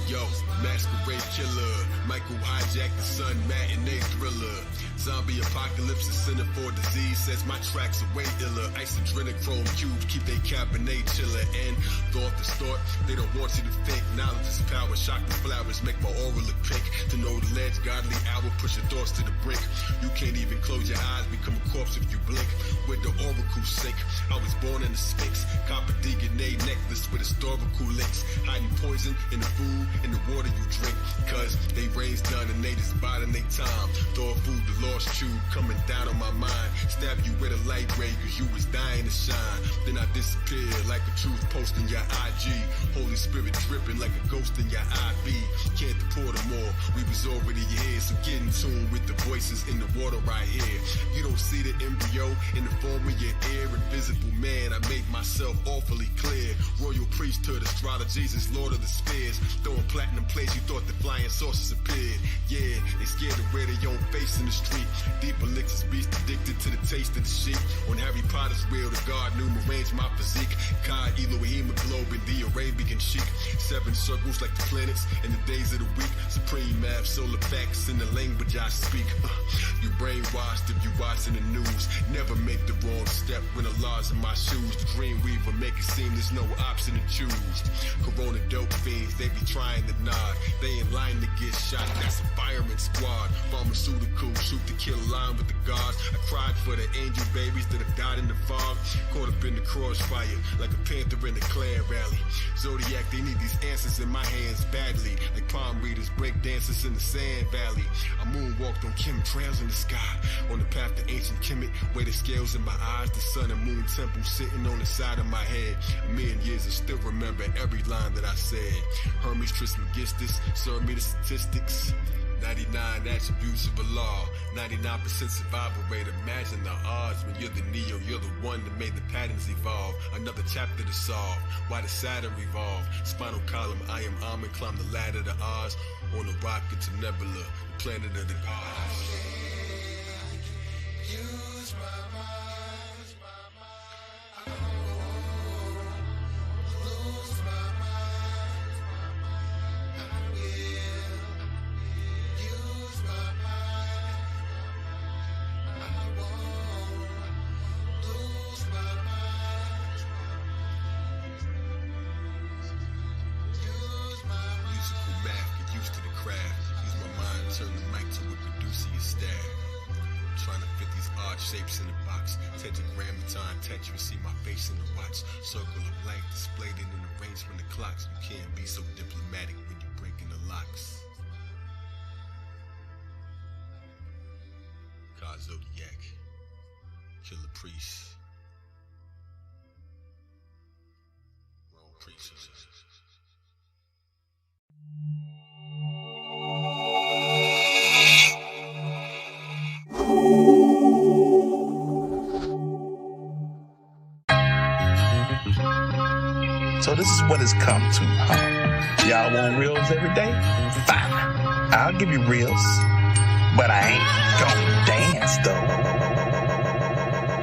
Yo, masquerade killer, Michael hijack the sun, matinee thriller. Zombie apocalypse is center for disease, says my tracks are way iller. Ice adrenochrome cubes keep they cabernet chiller. And thought is thought, they don't want you to think. Knowledge is power, shock the flowers, make my aura look pink. To know the ledge, godly hour, push your thoughts to the brink. You can't even close your eyes, become a corpse if you blink. Where the oracle sink, I was born in the Sphinx. Copper DNA necklace with historical links. Hiding poison in the food, in the water you drink. Cause they raised done and they just biding their time. Throw food, the lost tube coming down on my mind. Stab you with a light ray cause you was dying to shine. Then I disappeared like a truth post in your IG. Holy Spirit dripping like a ghost in your IV. Can't deport them all, we was already here. So get in tune with the voices in the water right here. You don't see the embryo in the form of your ear. Invisible man, I make myself awfully clear. Royal priesthood, astrologers, Lord of the Spears. Throwing platinum plates, you thought the flying saucers appeared. Yeah, they scared to wear their own face in the street. Deep elixirs, beast addicted to the taste of the sheep. On Harry Potter's wheel, the god knew arrange my physique. Kai, Elohim, Globe, the Arabian chic. 7 circles like the planets in the days of the week. Supreme math, solar facts in the language I speak. You brainwashed if you watching the news. Never make the wrong step when the laws in my shoes. The dream weaver make it seem there's no option to choose. Corona dope fiends, they be trying to nod. They in line to get shot, that's a fireman squad. Pharmaceutical, shoot to kill line with the gods. I cried for the angel babies that have died in the fog. Caught up in the crossfire, like a panther in a Klan rally. Zodiac, they need these answers in my hands badly. Like palm readers, break dancers in the sand valley. I moonwalked on chemtrails in the sky. On the path to ancient Kemet, where the scales in my eyes. The sun and moon temple sitting on the side of my head. A million years I still remember every line that I said. Hermes Trismegistus, serve me the statistics. 99 attributes of Allah, 99% survival rate. Imagine the odds when you're the Neo, you're the one that made the patterns evolve. Another chapter to solve, why did Saturn revolve? Spinal column, I am Amen, climb the ladder to Oz. On a rocket to Nebula, the planet of the gods. Use my mind. I won't lose my mind. I will use my mind. I won't lose my mind. Use my mind. Musical math, get used to the craft. Use my mind, turn the mic to a Caduceus staff. Trying to fit these odd shapes in a box. Tetragrammaton, Tetris, see my face in the watch. Circle of life displayed in an arrangement of clocks. You can't be so diplomatic when you're breaking the locks. God Zodiac, Killer Priest. So this is what it's come to, huh? Y'all want reels every day? Fine. I'll give you reels. But I ain't gon' dance, though.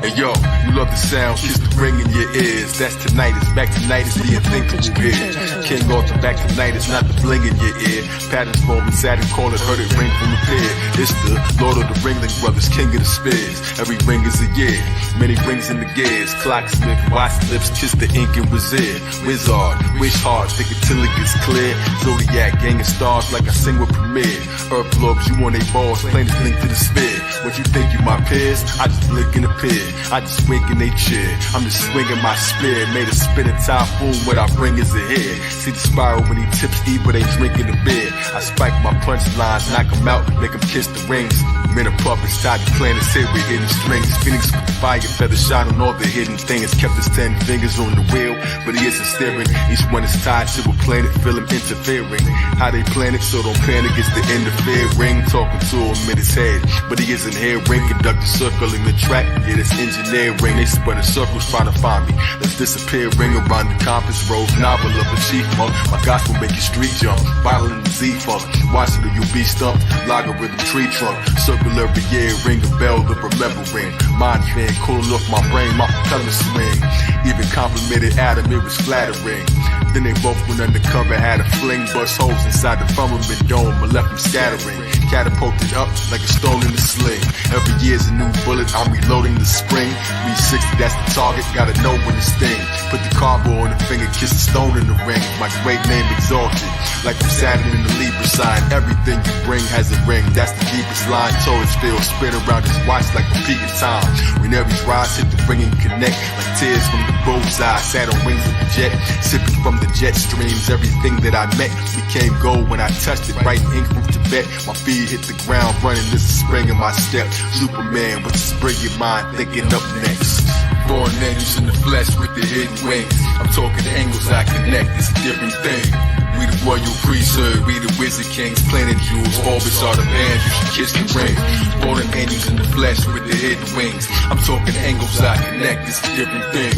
Hey yo, you love the sound, kiss the ring in your ears. That's tinnitus, back tonight is the unthinkable here. King Arthur, back tonight is not the bling in your ear. Patterns forming, Saturn call it, heard it ring from the pier. It's the Lord of the Ringling Brothers, king of the spears. Every ring is a year, many rings in the gears. Clocksmith, watch lips, kiss the ink and wizard. Wizard, wish hard, think it till it gets clear. Zodiac, gang of stars like I sing with Premier. Earth globes, you on they balls, plainest link to the sphere. What you think you my peers? I just blink and appear. I just wink in they chair. I'm just swinging my spear. Made a spinning typhoon. What I bring is a hair. See the spiral when he tips deep, but they drinking the beer. I spike my punchlines, knock them out, make them kiss the rings. Men of puppets tied to planets here with hidden strings. Phoenix with fire, feathers shine on all the hidden things. Kept his 10 fingers on the wheel, but he isn't steering. Each one is tied to a planet, feel him interfering. How they plan it, so don't panic, it's the interfering. Talking to him in his head, but he isn't here. Ring conduct a circle in the track, yeah, that's engineering. They spun in circles trying to find me. Let's disappear, ring around the compass, rose novel of a chief monk. My gospel make you street jump, bottle in the Z-funk. Watching the UB stump, logarithm tree trunk. Circle every year, ring a bell of remembering. Mind fan, cooling off my brain, my propeller swing. Even complimented Adam, it was flattering. Then they both went undercover, had a fling, bust holes inside the firmament dome, but left them scattering. Catapulted up like a stone in a sling. Every year's a new bullet, I'm reloading the spring. 360, that's the target, gotta know when it's sting. Put the cardboard on the finger, kiss the stone in the ring. My great name exalted, like I'm Saturn in the Libra sign. Everything you bring has a ring, that's the deepest line. Taurus field, spin around his watch like a peak in time. When every rise hit the ring and connect, like tears from the bullseye. Sat on wings of the jet, sipping from the jet streams. Everything that I met became gold when I touched it. Right ink from Tibet, my feet hit the ground running. This is spring in my step. Superman with the spring in mind, thinking up next. Born angels in the flesh with the hidden wings. I'm talking angles I connect, it's a different thing. We the royal priesthood, we the wizard kings, planet jewels, orbits are the bands, you should kiss the ring. Born angels in the flesh with the hidden wings. I'm talking angles I connect, it's a different thing.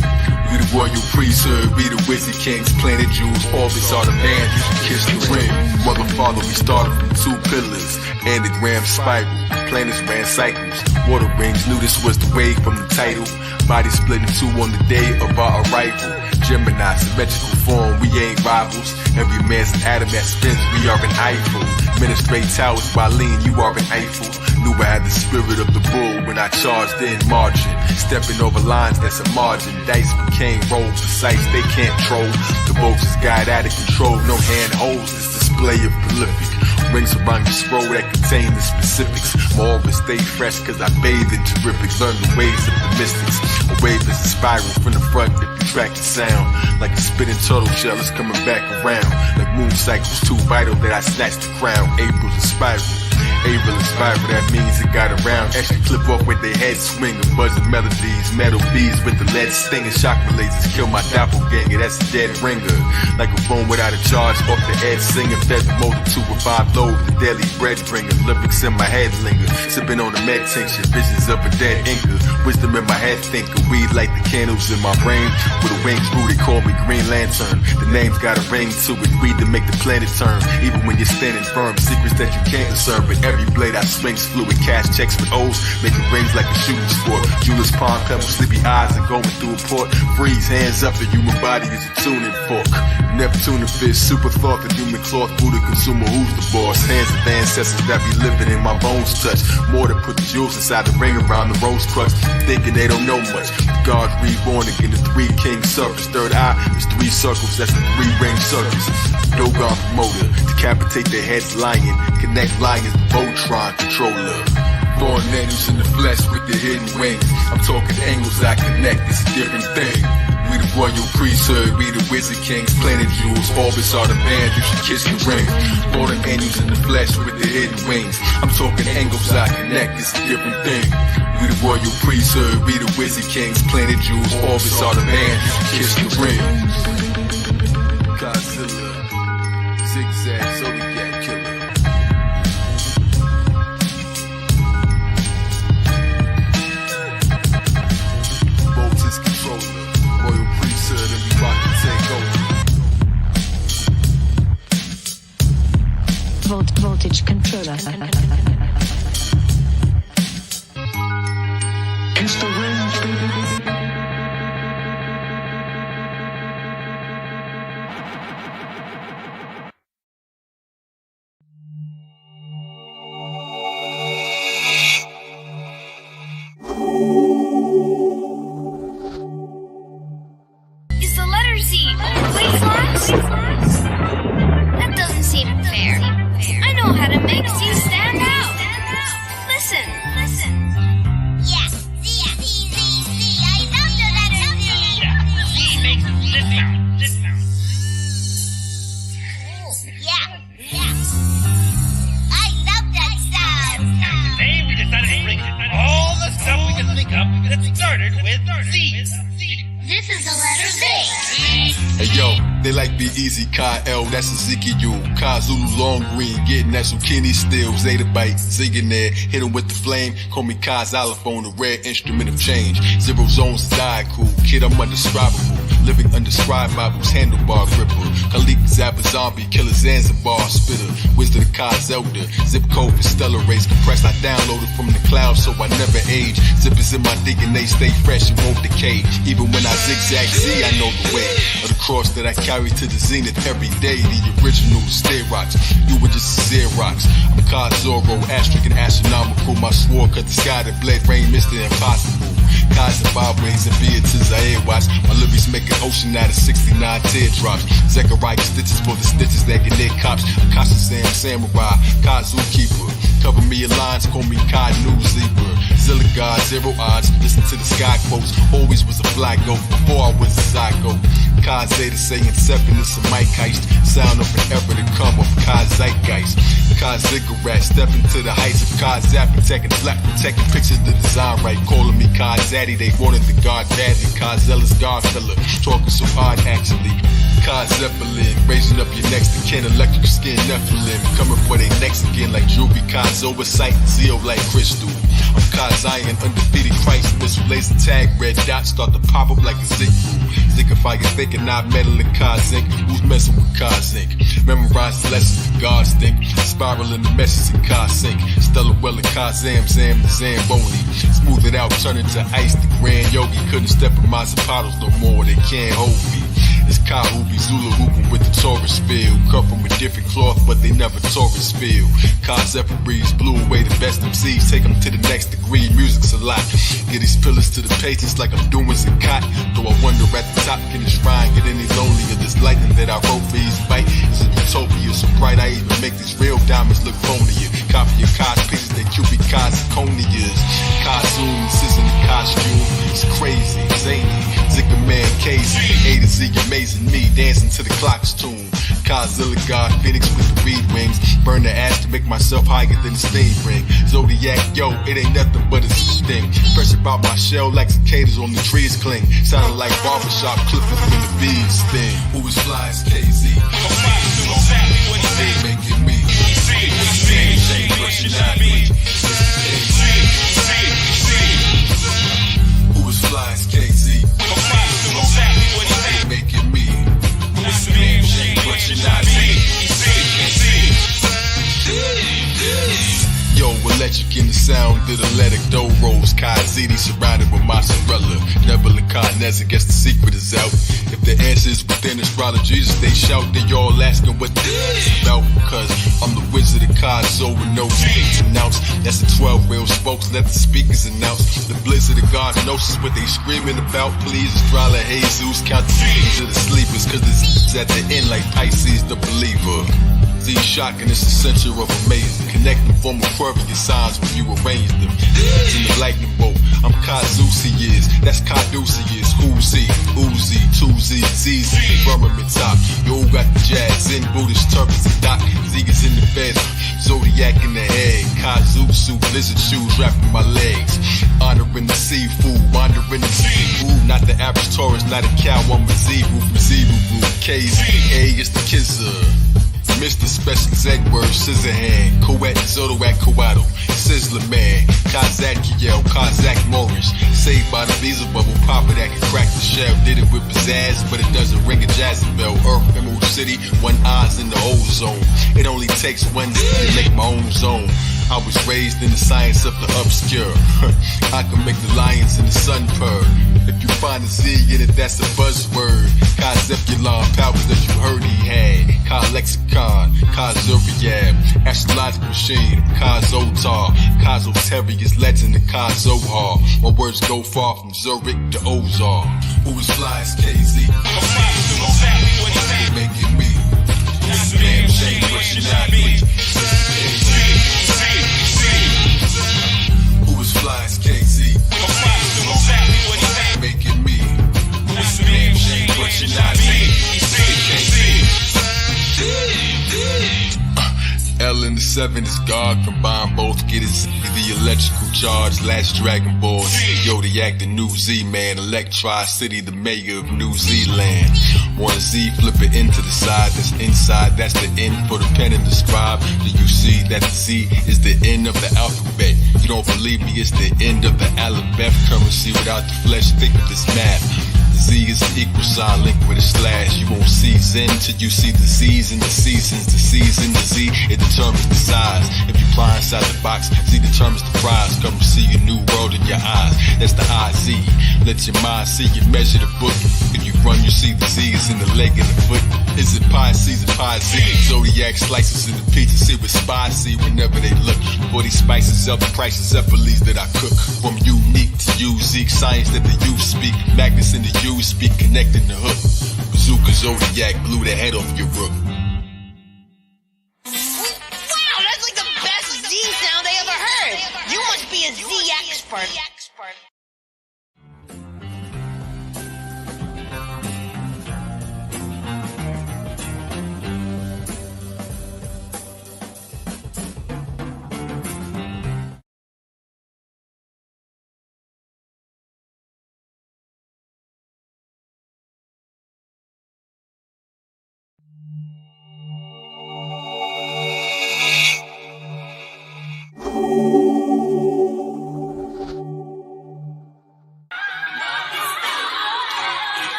We the royal priesthood, we the wizard kings, planet jewels, orbits are the bands, you should kiss the ring. Mother, father, we started from 2 pillars, anagram spiral, planets ran cycles. Water rings knew this was the wave from the title. Body split in 2 on the day of our arrival. Gemini, symmetrical form, we ain't rivals. Every man's an atom that spins, we are an Eiffel. Ministrate towers by lean, you are an Eiffel. Knew I had the spirit of the bull when I charged in margin. Stepping over lines, that's a margin. Dice became roll precise, they can't troll. The bolts is guide out of control, no handholds, this display of prolific. Rings around your scroll that contain the specifics. More of it stay fresh cause I bathe in terrific. Learn the ways of the mystics. A wave is a spiral from the front if you track the sound. Like a spinning turtle shell is coming back around. Like moon cycles too vital that I snatch the crown. April's a spiral. April is spiral, that means it got around. Extra clip off with their head swinging. Buzzing melodies, metal bees with the lead stinging. Shock lasers kill my doppelganger, that's a dead ringer. Like a phone without a charge, off the edge singing. Fed the motor to revive load, the daily bread bringer. Lyrics in my head linger, sipping on the med tincture. Visions of a dead inca, wisdom in my head thinker. Weed like the candles in my brain. With a wings grew, they call me Green Lantern. The name's got a ring to it, weed to make the planet turn. Even when you're standing firm, secrets that you can't discern. But every blade I swing's fluid, cash checks with O's, making rings like a shooting sport. Jewelers, palm pebbles, sleepy eyes, and going through a port. Freeze, hands up, the human body is a tuning fork. Neptune and fish, super thought, the human cloth, Buddha consumer, who's the boss? Hands of ancestors that be living in my bones touch. More to put the jewels inside the ring around the rose crux, thinking they don't know much. God's reborn again, the 3 king circles. Third eye is 3 circles, that's the 3 ring circles. Dogon promoter, decapitate their heads lying. Connect lions, the Voltron controller. Born angels in the flesh with the hidden wings. I'm talking angles I connect, it's a different thing. We the royal priesthood, we the wizard kings, planet jewels, orbits are the band, you should kiss the ring. Born angels in the flesh with the hidden wings. I'm talking angles I connect, it's a different thing. We the royal priesthood, we the wizard kings, planet jewels, orbits are the band, you should kiss the ring. range controller. Kiss the range, baby. Is the letter Z always last? That doesn't seem fair. I know how to make Z stand out. Listen. Yeah, Z. I love the letter Z. Z makes this sound. Yeah. I love that sound. Today we decided to bring all the stuff we can think of that started with Z. This is the letter Z. Hey yo, they like be easy, Kyle, that's Ezekiel. Ka Zulu long green, getting that zucchini still. Zeta bite, zigging there, hit him with the flame. Call me Kaz Xylophone, the rare instrument of change. Zero zones die cool, kid I'm undescribable. Living undescribables, handlebar gripper. Khalik Zappa zombie, killer Zanzibar spitter. Wizard of Kaz Elder, zip code for stellar race. Compressed, I downloaded from the cloud so I never age. Zippers in my DNA, stay fresh, it won't decay. Even when I zigzag Z, I know the way of the cross that I carry to the zenith every day. The original Sterox, you were just Xerox. I'm Kaz Zorro, asterisk and astronomical. My sword cut the sky that bled rain, Mr. Impossible. Kaz Zimbabwe's and Beatrice Air Watch. My lyrics make an ocean out of 69 teardrops. Zechariah stitches for the stitches that get their cops. Akasha Sam Samurai, Kaz Zookeeper. Cover me in lines, call me Kai News Zebra. Zilla God, zero odds. Listen to the sky quotes. Always was a fly goat before I was a zygote. Kaz Zeta saying 7 is a mic heist. Sound of an ever to come of Kaz Zeitgeist. Kaz Ziggurat, stepping to the heights of Kaz Zapping, taking flat, protecting pictures the design right. Calling me Kaz Zaddy, they wanted the God badly. Kaz Zealous God fella, talking so hard actually. Kaz Zeppelin, raising up your next to kin, electric skin Nephilim. Coming for their necks again like jewelry. Kaz oversight, Zeo like crystal. I'm Kaz Iron, undefeated Christ, missile laser tag, red dots start to pop up like a Ziggu. Zigify your thinking, not meddling Kaz Zinc. Who's messing with Kaz Zinc? Memorize the lessons the gods think. Spiraling the message in Kaz Sync. Stellar well of Kaz Zam, the Zamboni. Smooth it out, turn into ice. The grand yogi couldn't step in my zapatos no more, they can't hold me. It's Kahubi, Zulu hooping with the Taurus feel. Cut from a different cloth, but they never Taurus feel. Kaz Breeze blew away the best MCs, take them to the next degree. Music's a lot. Get these pillars to the patients like I'm doing Zakat. Though I wonder at the top, can this rhyme get any lonelier? This lightning that I wrote for his bite is a utopia. So bright I even make these real diamonds look phonier. Copy your Kaz pieces that Cupid Kaz Zirconias. Kaz Zoom, in the costume. It's crazy, zany. Zika man, KZ, A to Z, amazing me, dancing to the clock's tune. Kazilla God, Phoenix with the reed wings. Burn the ash to make myself higher than the steam ring. Zodiac, yo, it ain't nothing but a sting. Pressure about my shell like cicadas on the trees cling. Sounding like barbershop clippers when the bees sting. Who is fly as KZ? They making me. Who is fly as KZ? They making me. But you're not Yo, electric in the sound of the electric dough rolls. Kazidi surrounded with mozzarella. Nebula Khanez, I guess the secret is out. If the answer is within astrologers, they shout, they all asking what this is about. Cause I'm the wizard of Kaz over no speaks announced. That's the 12 real spokes, let the speakers announce. The blizzard of God's gnosis, what they screaming about. Please, Astrala Jesus, count the seeds of the sleepers. Cause the Z is at the end like Pisces, the believer. Z shocking, it's the center of amazing. Connect them, form Aquarius signs when you arrange them. It's in the lightning bolt. I'm Kazusius, that's Caduceus. Uzi, 2Z, ZZ, firmament top. Yo got the jazz in Buddhist turbans and doc. Ziggas in the bed, Zodiac in the head. Kazu suit, lizard shoes wrapping my legs. Honoring the seafood, wandering the seafood. Not the average tourist, not a cow, I'm a Zebu from Zebu. KZA is the kisser. Mr. Special Z word, scissor hand, Coet, Zodiac, Coato, Sizzler Man, Kazak Kiel, Kazak Morris, saved by the visa bubble, Papa that can crack the shell, did it with pizzazz, but it doesn't ring a jazzy bell, Earth, Emerald, city, one eye's in the ozone. It only takes one to make my own zone. I was raised in the science of the obscure. I can make the lions in the sun purr. If you find a Z in it, that's a buzzword. Kazepulon powers that you heard he had. Ka lexicon, Kazuriab, astrological machine, Kazotar, Kazoterius legend, and Kazohar. My words go far from Zurich to Ozar. Who is fly as KZ? Make it me. Damn shame, but you're not me. Who is fly as KZ? Make it me. Damn shame, but you're not me. L and the 7 is God, combine both, get his the electrical charge, last Dragon Ball. Zodiac, the new Z-Man, Electri City, the mayor of New Zealand. One Z, flip it into the side, that's inside, that's the N for the pen and the scribe. Do you see that the Z is the end of the alphabet? You don't believe me, it's the end of the alphabet. Currency without the flesh, think of this math. The Z is an equal sign linked with a slash. You won't see Zen till you see the Z's in the seasons. The C's in the Z, it determines the size. If you fly inside the box, Z determines the prize. Come see a new world in your eyes. That's the IZ. Let your mind see you measure the book. If you run, you see the Z is in the leg and the foot. Is it Pisces or Pi Z? Zodiac slices in the pizza. See what spies see whenever they look. For these spices up, the prices up for leads that I cook. From unique to unique, science that the youth speak. Magnets in the U speak, connecting the hook. Bazooka Zodiac blew the head off your rook. Wow, that's like the best Z sound I ever heard. You must be a Z expert.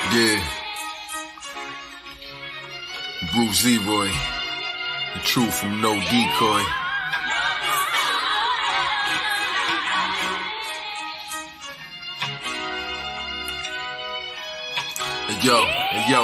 Yeah. Bruce Zeroy, the truth from no decoy. Hey yo,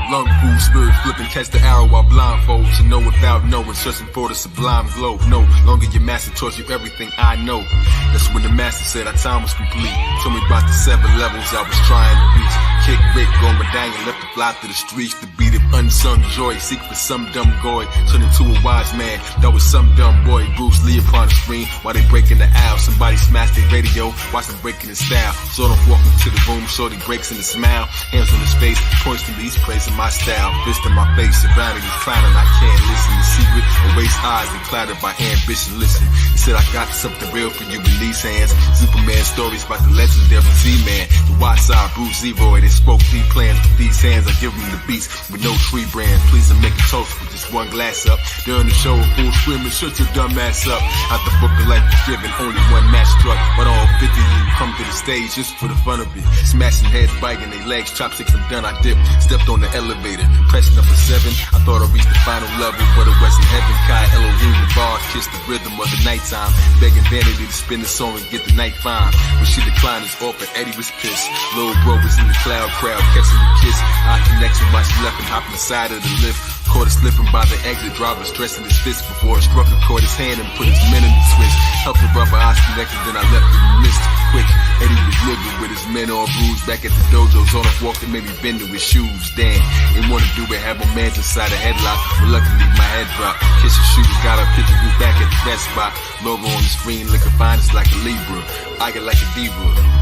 lung food, spirit flipping, catch the arrow while blindfold. To know without knowing, searching for the sublime glow. No longer your master taught you everything I know. That's when the master said our time was complete. Told me about the 7 levels I was trying to reach. Kick, Rick, go medallion, left to fly through the streets. The beat of unsung joy, seek for some dumb goy. Turn into a wise man, that was some dumb boy. Bruce Lee upon the screen, while they breaking the aisle. Somebody smashed their radio, watch them breaking the style. Sort of walking to the room, shorty breaks in a smile. Hands on his face, points to me, he's praising my style. Fist in my face, surrounding his clowning, I can't listen. The secret, erase eyes and clouded by ambition. Listen, he said I got something real for you in these hands. Superman stories about the legendary Z-Man. The wide side Bruce Zeroy, they spoke deep plans with these hands. I give them the beats with no tree brand. Please and make a toast with just one glass up. During the show, a fool screaming, shut your dumb ass up. Out the book of life forgiven, only one match struck. But all 50 of you come to the stage just for the fun of it. Smashing heads, biting their legs, chopsticks, I'm done, I dipped. Stepped on the elevator, pressed number 7. I thought I reached the final level, but it wasn't heaven. Kai Elohim, the bars kissed the rhythm of the nighttime. Begging Vanity to spin the song and get the night fine. When she declined his offer, Eddie was pissed. Lil' bro was in the crowd, catching the kiss. Eye connection while she left him hopping the side of the lift. Caught her slipping by the exit, driver stressing his fist before it struck her, caught his hand and put his men in the twist. Helped the rubber eyes connected, then I left him in the mist. Quick, Eddie was living with his men all bruised. Back at the dojo, on a walk that made me bend to his shoes. Damn, ain't wanna do it, have my mans inside a headlock. Reluctantly, my head dropped. Kiss his shoes, got up, picture grew back at the rest spot. Logo on the screen, looking fine, it's like a Libra. I get like a diva,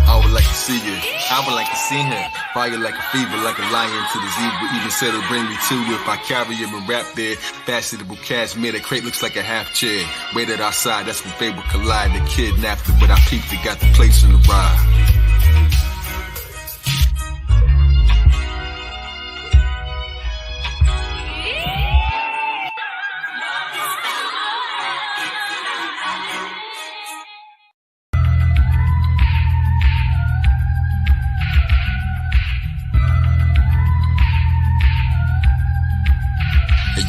I would like to see you. I would like to see him. Fire like a fever, like a lion to the zebra. Even said it'll bring me to if I carry him and rap there. Fashionable cashmere, the crate looks like a half chair. Waited outside, that's when fate would collide. The kidnapped it, but I peeped it, got the place in the ride.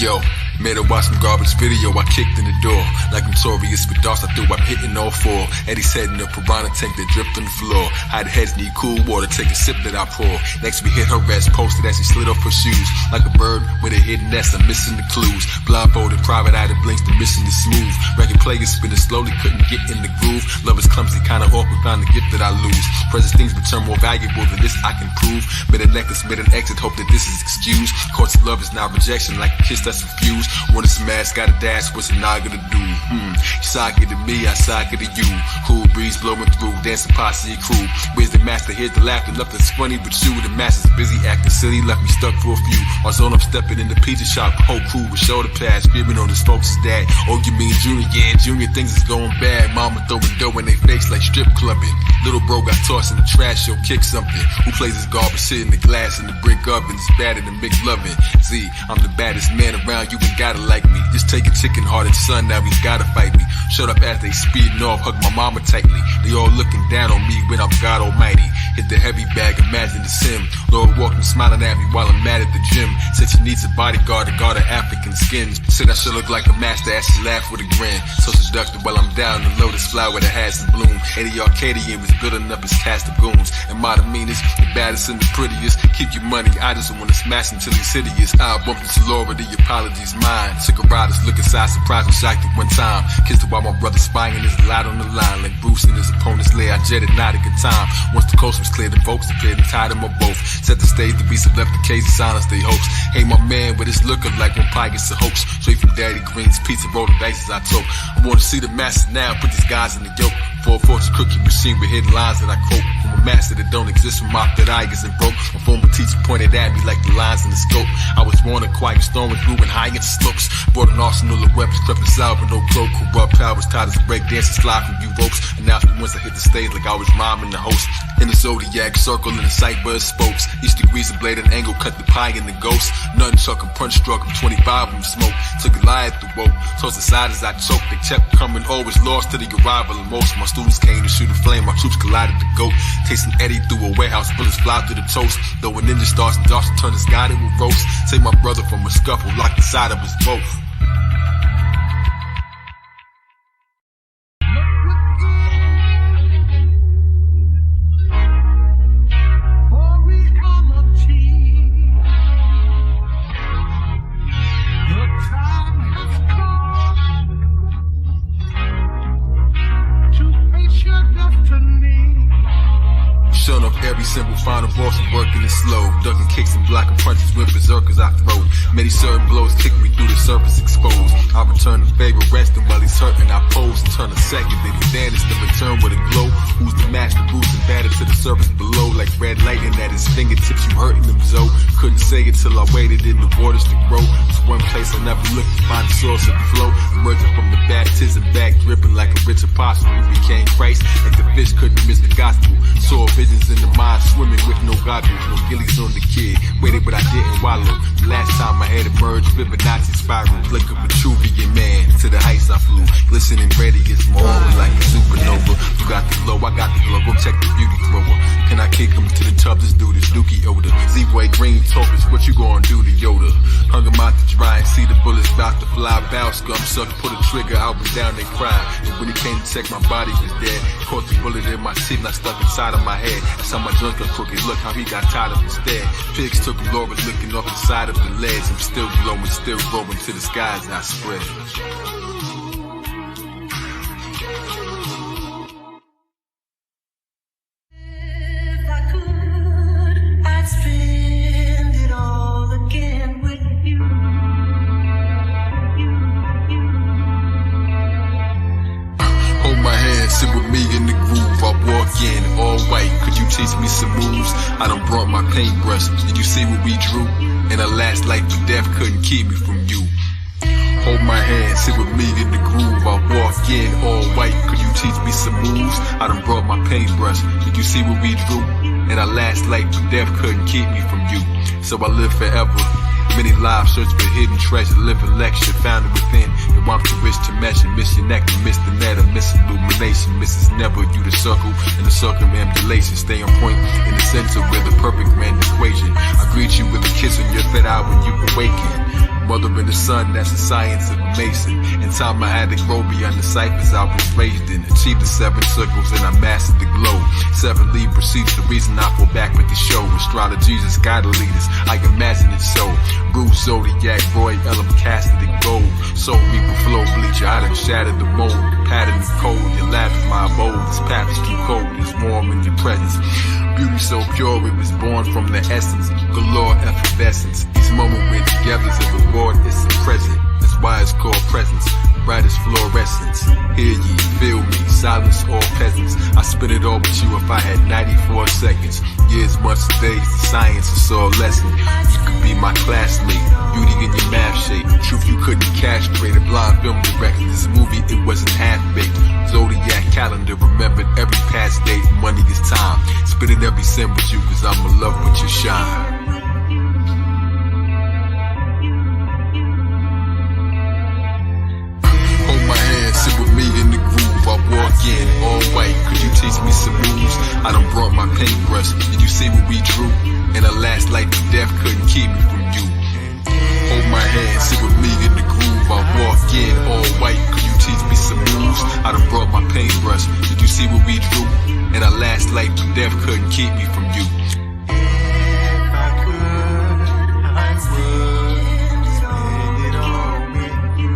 Yo, made her watch some garbage video, I kicked in the door. Like notorious with darts, I threw up hitting all four. Eddie's head in a piranha tank that dripped on the floor. Hide heads need cool water, take a sip that I pour. Next we hit her ass, posted as she slid off her shoes. Like a bird with a hidden nest, I'm missing the clues. Blindfolded, private eye that blinks, the mission is smooth. Record players spinning slowly, couldn't get in the groove. Love is clumsy, kinda awkward, found the gift that I lose. Present things return more valuable than this I can prove. Made a necklace, made an exit, hope that this is excused. Courts of love is now rejection, like a kiss that's refused. Wanna smash, gotta dash, what's a nigga to do? You socket to me, I socket to you. Cool breeze blowing through, dancing posse crew. Where's the master? Here's the laughter, nothing's funny but you. The master's busy acting silly, left me stuck for a few. Our zone, I'm stepping in the pizza shop, whole crew with shoulder pads, screaming on his folks' dad. Oh, you mean Junior? Yeah, Junior, things is going bad. Mama throwing dough in their face like strip clubbing. Little bro got tossed in the trash, yo, kick something. Who plays his garbage shit in the glass in the brick oven? It's better than big loving. Z, I'm the baddest man around, you ain't gotta like me. Just take a chicken hearted son, now he's gotta fight me. Shut up as they speeding off, hug my mama tightly. They all looking down on me when I'm God Almighty. Hit the heavy bag, imagine the sim. Lord walking, smiling at me while I'm mad at the gym. Said she needs a bodyguard to guard her African skin. Said I should look like a master as she laughed with a grin. So seductive while I'm down the lotus flower that has some bloom. Eddie Arcadian was good enough as cast of goons. And my demeanors, the baddest and the prettiest. Keep your money, I just wanna smash until he's hideous. I bumped into Laura, the apology's mine. Took a ride, look inside, surprised and shocked at one time. Kissed her while my brother spying, there's a lot on the line. Like Bruce and his opponent's lair, I jetted not a good time. Once the coast was clear, the folks appeared and tied them up both. Set the stage to be some left the case of silence they hopes. Hey my man, but it's looking like one pie gets a hoax. Straight from Daddy Green's pizza, rolling dice as I told. I wanna see the masses now, put these guys in the yoke. For a fortune cookie machine with hidden lines that I quote. From a master that don't exist, from my third eye isn't broke. My former teacher pointed at me like the lines in the scope. I was born a quiet storm with moving high in slopes. Brought an arsenal of weapons, crept inside with no cloak. Corrupt powers, tied as break dancing, slide from you ropes. Announced me once I hit the stage like I was miming the host. In the zodiac circle in the sight buzz spokes. Each degree's a blade and angle, cut the pie in the ghost. Nothing chuck and punch struck, I'm 25 of them smoke. Took a lie at the rope, tossed aside as I choked. They kept coming, always lost to the arrival of most. My students came to shoot a flame, my troops collided the goat. Tasting Eddie through a warehouse, bullets fly through the toast. Though a ninja starts and darts to turn the sky to a roast. Save my brother from a scuffle, locked inside of us both. Shut up every simple final boss and working it slow. Ducking kicks and blocking punches with berserkers I throw. Many certain blows kick me through the surface exposed. I return the favor, resting while he's hurting. I pose and turn a second, then he vanished to return with a glow. Who's the master, boosting battered to the surface below. Like red lightning at his fingertips, you hurting him so. Couldn't say it till I waited in the waters to grow. It's one place I never looked to find the source of the flow. Emerging from the baptism, back dripping like a rich apostle who became Christ. Like the fish couldn't miss the gospel. Saw visions in the mind, swimming with no goggles, no gillies on the kid. Waited but I didn't wallow. The last time I had emerged, Fibonacci spiral. Flick of Vitruvian man, to the heights I flew. Glistening radiance, more like a supernova. You got the glow, I got the glow, go check the beauty thrower. Can I kick him to the tub, this dude is dookie odor. Z-Way green talkers, what you gonna do to Yoda? Hung him out to dry and see the bullets about to fly. Bow scum suck, put a trigger, I was down, they cried. And when he came to check, my body was dead. Caught the bullet in my teeth and I stuck inside of my head. That's how my joints got crooked, look how he got tied up instead. Pigs took him, Laura looking off the side of the legs. I'm still glowing, still growing to the skies and I spread. If I could, I'd spend it all again with you. Hold my hand, sit with me in the groove. I walk in, all white. Could you teach me some moves? I done brought my paintbrush. Did you see what we drew? In our last life, the death couldn't keep me from you. Hold my hand, sit with me in the groove. I walk in, all white. Could you teach me some moves? I done brought my paintbrush. Did you see what we drew? In our last life, the death couldn't keep me from you. So I live forever. Many lives search for hidden treasure, living lecture found it within. The one too rich to measure, miss your nectar, miss the meta, miss illumination, misses never. You the circle and the circumambulation. Stay on point in the center with the perfect grand equation. I greet you with a kiss on your fed eye when you awaken. mother and the son, that's the science of a mason. In time I had to grow beyond the ciphers I was raised in. Achieved the 7 circles and I mastered the globe. 7 Libra seats, the reason I fall back with the show. Astrology is gotta lead us, I imagine it so. Bruce Zodiac, Roy, Elam, casted in gold. Soul Reaper, flow bleacher, I done shattered the mold. The pattern is cold, your lab is my abode. This path is too cold, it's warm in your presence. Beauty so pure, it was born from the essence. Galore effervescence. These moments we're together is a reward, it's a present. That's why it's called presence. Brightest fluorescence. Hear ye, feel me, silence all peasants. I spit it all with you if I had 94 seconds. Years, months, days, the science is all lesson. You could be my classmate, beauty in your math shape. Truth you couldn't castrate, a blind film director. This movie, it wasn't half-baked. Zodiac calendar, remembered every past date. Money is time. Spit it every cent with you, cause I'm in love with your shine. Sit with me in the groove, I walk in all white. Could you teach me some moves? I done brought my paintbrush. Did you see what we drew? In our last life, death couldn't keep me from you. Hold my hand, sit with me in the groove. I walk in all white. Could you teach me some moves? I done brought my paintbrush. Did you see what we drew? In our last life, death couldn't keep me from you. If I could, I would spend it all with you.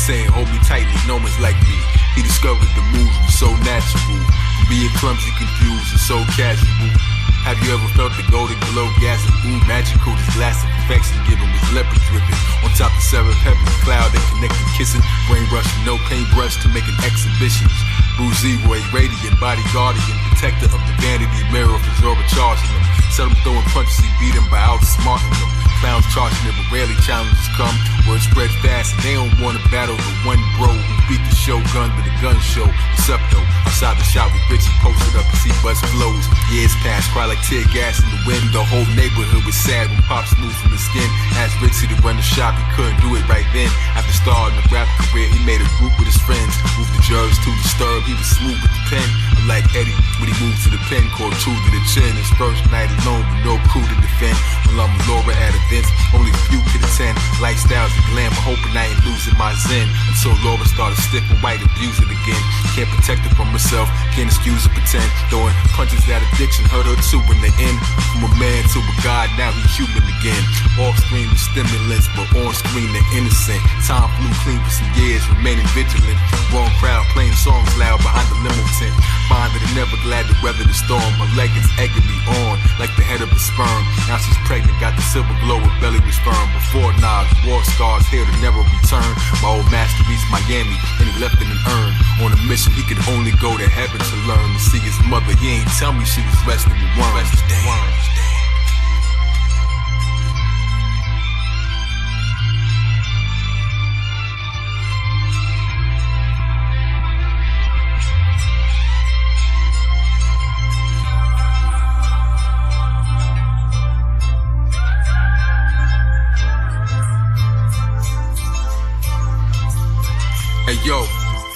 Saying hold me tightly, no one's like me. He discovered the moves were so natural. Being clumsy, confused, and so casual. Have you ever felt the golden glow, gas and ooh, magical? This glass of perfection given was leopard dripping. On top of seventh heaven cloud, they connected kissing. Brain brush with no paintbrush to make an exhibition. Bruce Roy, radiant, body guardian, protector of the vanity mirror for Zora charging them. Set them throwing punches, he beat him by outsmarting them. Clowns charging it, but rarely challenges come. Word spread fast, and they don't want to battle the one bro who beat the shogun to the gun show. What's up though? Outside the shop with Richie posted up and see buzz flows. Years passed, cry like tear gas in the wind. The whole neighborhood was sad when Pops moved from the skin. Asked Richie to run the shop, he couldn't do it right then. After starting a rap career, he made a group with his friends. Moved the jerks to disturb, he was smooth with the pen. Unlike Eddie, when he moved to the pen, called two to the chin. His first night alone with no crew to defend. While I'm Laura at events, only a few could attend. Lifestyles and glamour, hoping I ain't losing my zen. Until Laura started stiff and white, abuse it again. Can't protect her from herself, can't excuse or pretend. Throwing punches that addiction hurt her too in the end. From a man to a god, now he human again. Off screen with stimulants, but on screen they're innocent. Time flew clean for some years, remaining vigilant. Wrong crowd playing songs loud behind the limo tent. Bonded and never glad to weather the storm. Her leggings egging me on like the head of a sperm. Now she's pregnant, got the silver glow, her belly was firm. Before Nas, war scars here to never return. My old master reached Miami and he left in an urn. On a mission, he could only go to heaven to learn. To see his mother, he ain't tell me she was wrestling with worms. Hey yo,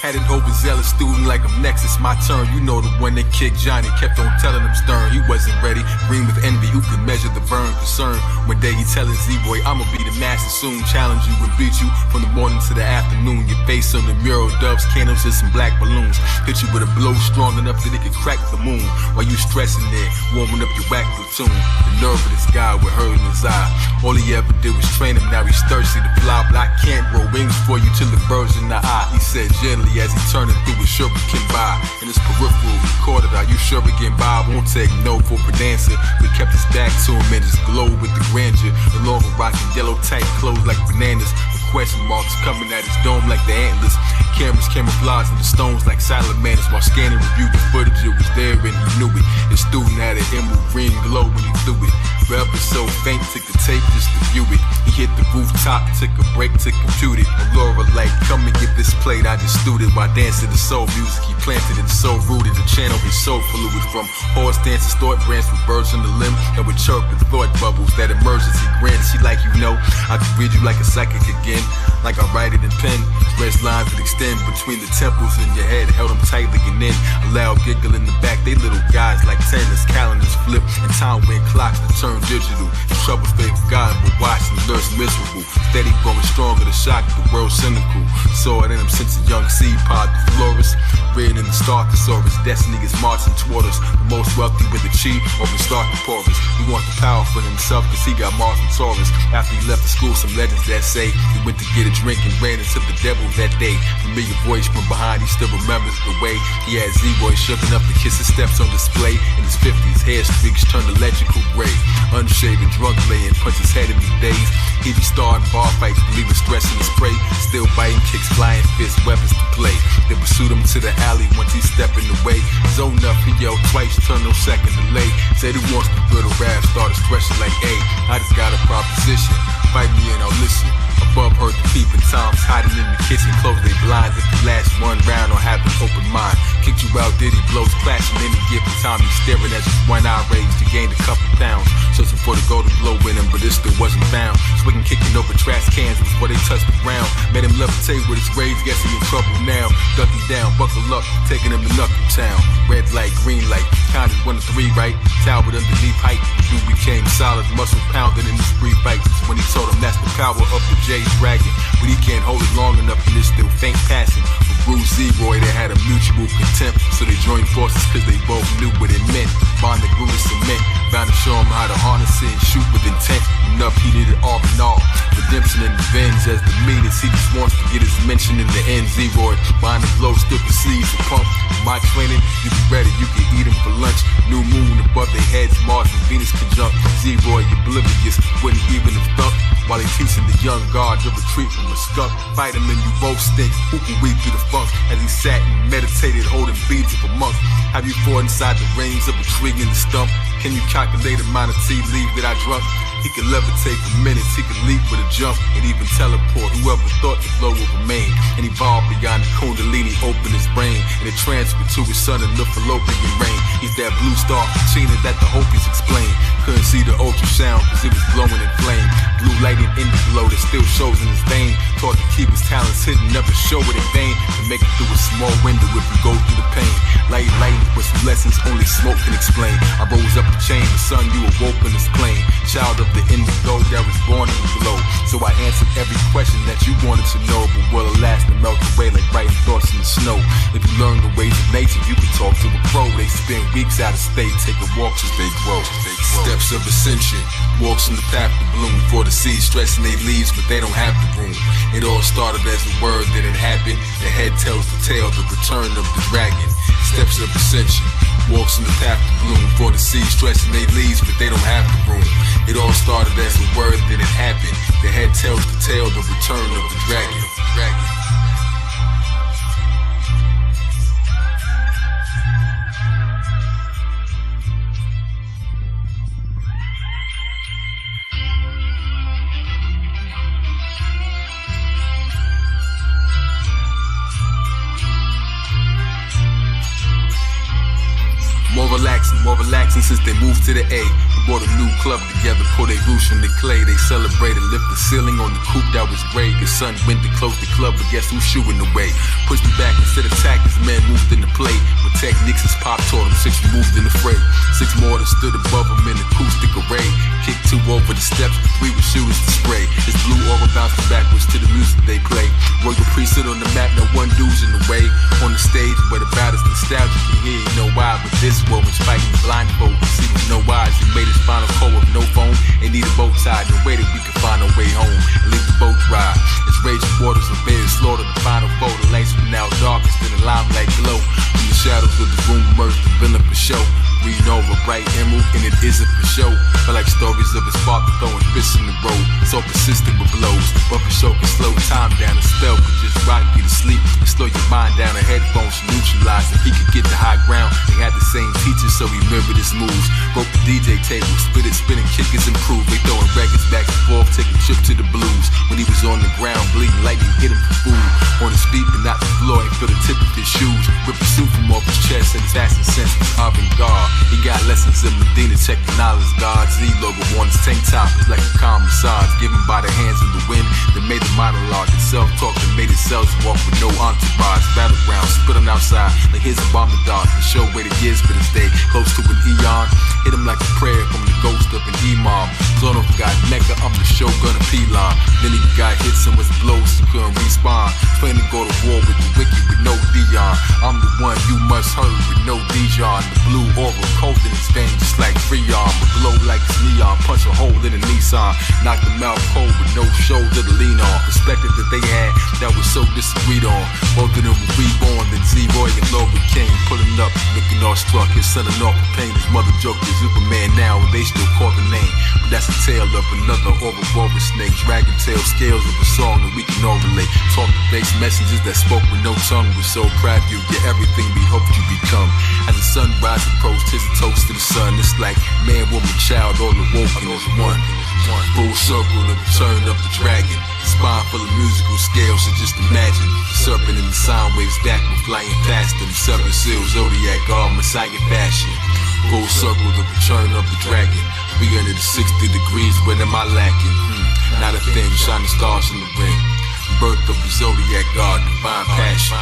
Had an overzealous student like I'm next, it's my turn. You know the one that kicked Johnny, kept on telling him stern. He wasn't ready, green with envy, who could measure the burn? Concern, one day he telling Z-Boy, I'ma be the master soon. Challenge you and beat you from the morning to the afternoon. Your face on the mural, doves, candles, and some black balloons. Hit you with a blow strong enough that it could crack the moon. While you stressing there, warming up your whack platoon. The nerve of this guy with hurt in his eye. All he ever did was train him, now he's thirsty to fly. But I can't grow wings for you till the birds in the eye. He said gently as he turned it through his shuriken by. In his peripheral, he caught it. Are you sure we can by? Won't take no for an answer. We kept his back to him and just glowed with the grandeur. The long rocking yellow tight clothes like bananas. The question marks coming at his dome like the antlers. Cameras camouflage in the stones like salamanders. While scanning reviewed the footage, it was there and he knew it. The student had an emerald green glow when he threw it. Forever so faint, took the tape just to view it. He hit the rooftop, took a break to compute it. And Laura like, come and get this played. I just stewed it while dancing to soul music. He planted it so rooted. The channel is so fluid from horse dances, thought branch with birds on the limb and with chirping thought bubbles. That emergency grin. She like, you know, I could read you like a psychic again. Like I write it in pen. Express lines that extend between the temples in your head. Held them tightly and then a loud giggle in the back. They little guys like tennis, calendars flip and time when clocks to turn digital. The troubles they forgotten but watching nurse miserable. Steady growing stronger to shock the world cynical. Saw it in him since a young seed pod, the florist. Read in the Starkosaurus, destiny is marching toward us. The most wealthy with the chi over Starkoporus. He wants the power for himself cause he got Mars and Taurus. After he left the school, some legends that say he went to get a drink and ran into the devil that day. Familiar voice from behind, he still remembers the way he had Z-Boy shoving up to kiss his steps on display. In his 50s, hair streaks turned electrical gray. Unshaven, drunk laying, punch his head in his days. He be starting bar fights, believing stress in his prey. Still biting kicks, flying fists, weapons to play. They pursued him to the alley once he stepping away. Zone up, he yelled twice, turn no second delay. Said he wants to build a rap, started stretching like, hey, I just got a proposition. Fight me and I'll listen. Above heard the peeping toms hiding in the kitchen, close their blinds if you last one round or have an open mind. Kicked you out, did he blows clashing any given time. He's staring at just one eye raised to gain a couple pounds. Searching for the golden glow in him, but it still wasn't found. Swinging, kicking over trash cans before they touched the ground. Made him levitate with his rage, guess he in trouble now. Ducky down, buckle up, taking him to Knuckle Town. Red light, green light, counted 1 to 3, right? Towered underneath height, dude became solid, muscle pounding in this free fight. When he told him that's the power of the J Dragon, but he can't hold it long enough and it's still faint passing. For Bruce Z-Roy, they had a mutual contempt, so they joined forces cause they both knew what it meant. Bond that grew to cement, bound to show him how to harness it and shoot with intent. Enough he needed all in all. Redemption and revenge as the meanest. He just wants to get his mention in the end. Z-Roy, behind the glow, still perceives the pump. In my training, you be ready, you can eat him for lunch. New moon above their heads, Mars and Venus conjunct. Z-Roy, oblivious, wouldn't even have thunk. While he teaching the young guard to retreat from a skunk. Fight him and you both stink. Who can weep through the funk? As he sat and meditated, holding beads of a monk. Have you fought inside the reins of a tree in the stump? Can you calculate the amount of tea leaf that I drunk? He could levitate for minutes, he could leap with a jump, and even teleport. Whoever thought the flow would remain, and evolve beyond the Kundalini, open his brain, and it transferred to his son in the fallopian rain. He's that blue star China that the Hopis explain. Couldn't see the ultrasound, cause it was glowing in flame. Blue light and indigo that still shows in his vein. Taught to keep his talents hidden, never show it in vain. To make it through a small window if you go through the pain. Light, with some lessons only smoke can explain. I rose up the chain, the sun you awoke in this plane. Child of the indigo that was born in the glow. So I answered every question that you wanted to know, but will it last and melt away like writing thoughts in the snow? If you learn the ways of nature, you can talk to a pro. They spend weeks out of state, taking walks as they grow. Steps of ascension, walks in the path to bloom. For the seeds stressing their leaves, but they don't have the room. It all started as a word, then it happened. The head tells the tale, the return of the dragon. Steps of ascension, walks in the path to bloom. For the seeds stressing their leaves, but they don't have the room. It all started as a word, then it happened. The head tells the tale, the return of the dragon. More relaxing since they moved to the A. brought a new club together, pull their roots from the clay. They celebrated, lift the ceiling on the coupe that was gray. The sun went to close the club, but guess who's shooing the way? Pushed me back instead of tactics, man moved in the play. With techniques as Pop taught him, 6 moved in the fray. 6 more that stood above him in acoustic array. Kicked 2 over the steps, 3 with shooters to spray. His blue aura bouncing backwards to the music they play. Royal priesthood on the map, no one dude's in the way. On the stage where the baddest nostalgia can hear, you know why. But this woman's fighting blindfold. See with no eyes, he made his final call with no phone. Ain't need a boat tied, no way that we could find our way home and leave the boat dry. As raging waters of bed slaughter the final foe. The lights were now darkest and the limelight glow. From the shadows of the room emerged the villain for show. Reading over bright emerald and it isn't for show. But like stories of his father throwing fists in the road. So persistent with blows, but for show can slow time down. A spell could just rock you to sleep and slow your mind down. A headphones neutralized. If he could get the high ground, they had the same teachers, so he mirrored his moves. Broke the DJ table, split it, spinning kickers improved. They throwing records back and forth, taking a trip to the blues. When he was on the ground, bleeding lightning hit him for food. On his feet, but not the floor, he feel the tip of his shoes. Rip a suit from off his chest, and his passing sense was avant-garde. He got lessons in Medina, check the knowledge. God's Z logo on his tank top is like a calm massage given by the hands of the wind that made the monologue. The self-talk that made itself walk with no entourage. Battleground, spit him outside like his bomb the dark. The show where the years for this day, close to an eon. Hit him like a prayer from the ghost of an imam. Zone of God, Mecca, I'm the shogun of Pelon. Then he got hit some with blows, he couldn't respawn. Planning to go to war with the wicked with no Dion. I'm the one you must hurry with no Dijon. The blue aura cold in his veins just like Freon. A glow like his neon, punch a hole in a Nissan. Knocked him out cold with no shoulder to lean on. Perspective that they had that was so disagreed on. Both of them were reborn, then Z-Roy and Laura King pulling up, looking all struck. His son and off for pain, his mother joked to Superman now, and they still call the name. But that's a tale of another aura snake. Dragon tail scales of a song that we can all relate. Talk to base messages that spoke with no tongue. We're so proud of you, you're everything we hoped you become. As the sunrise approached, his toast to the sun. It's like man, woman, child, all awoken as one. Full circle, the return of the dragon. Spine full of musical scales, so just imagine the serpent and the sound waves back and flying past them. 7 seals, zodiac, all Messiah fashion. Full circle, the return of the dragon. 360 degrees, when am I lacking? Not a thing, shining stars in the ring. Birth of the zodiac god, divine passion.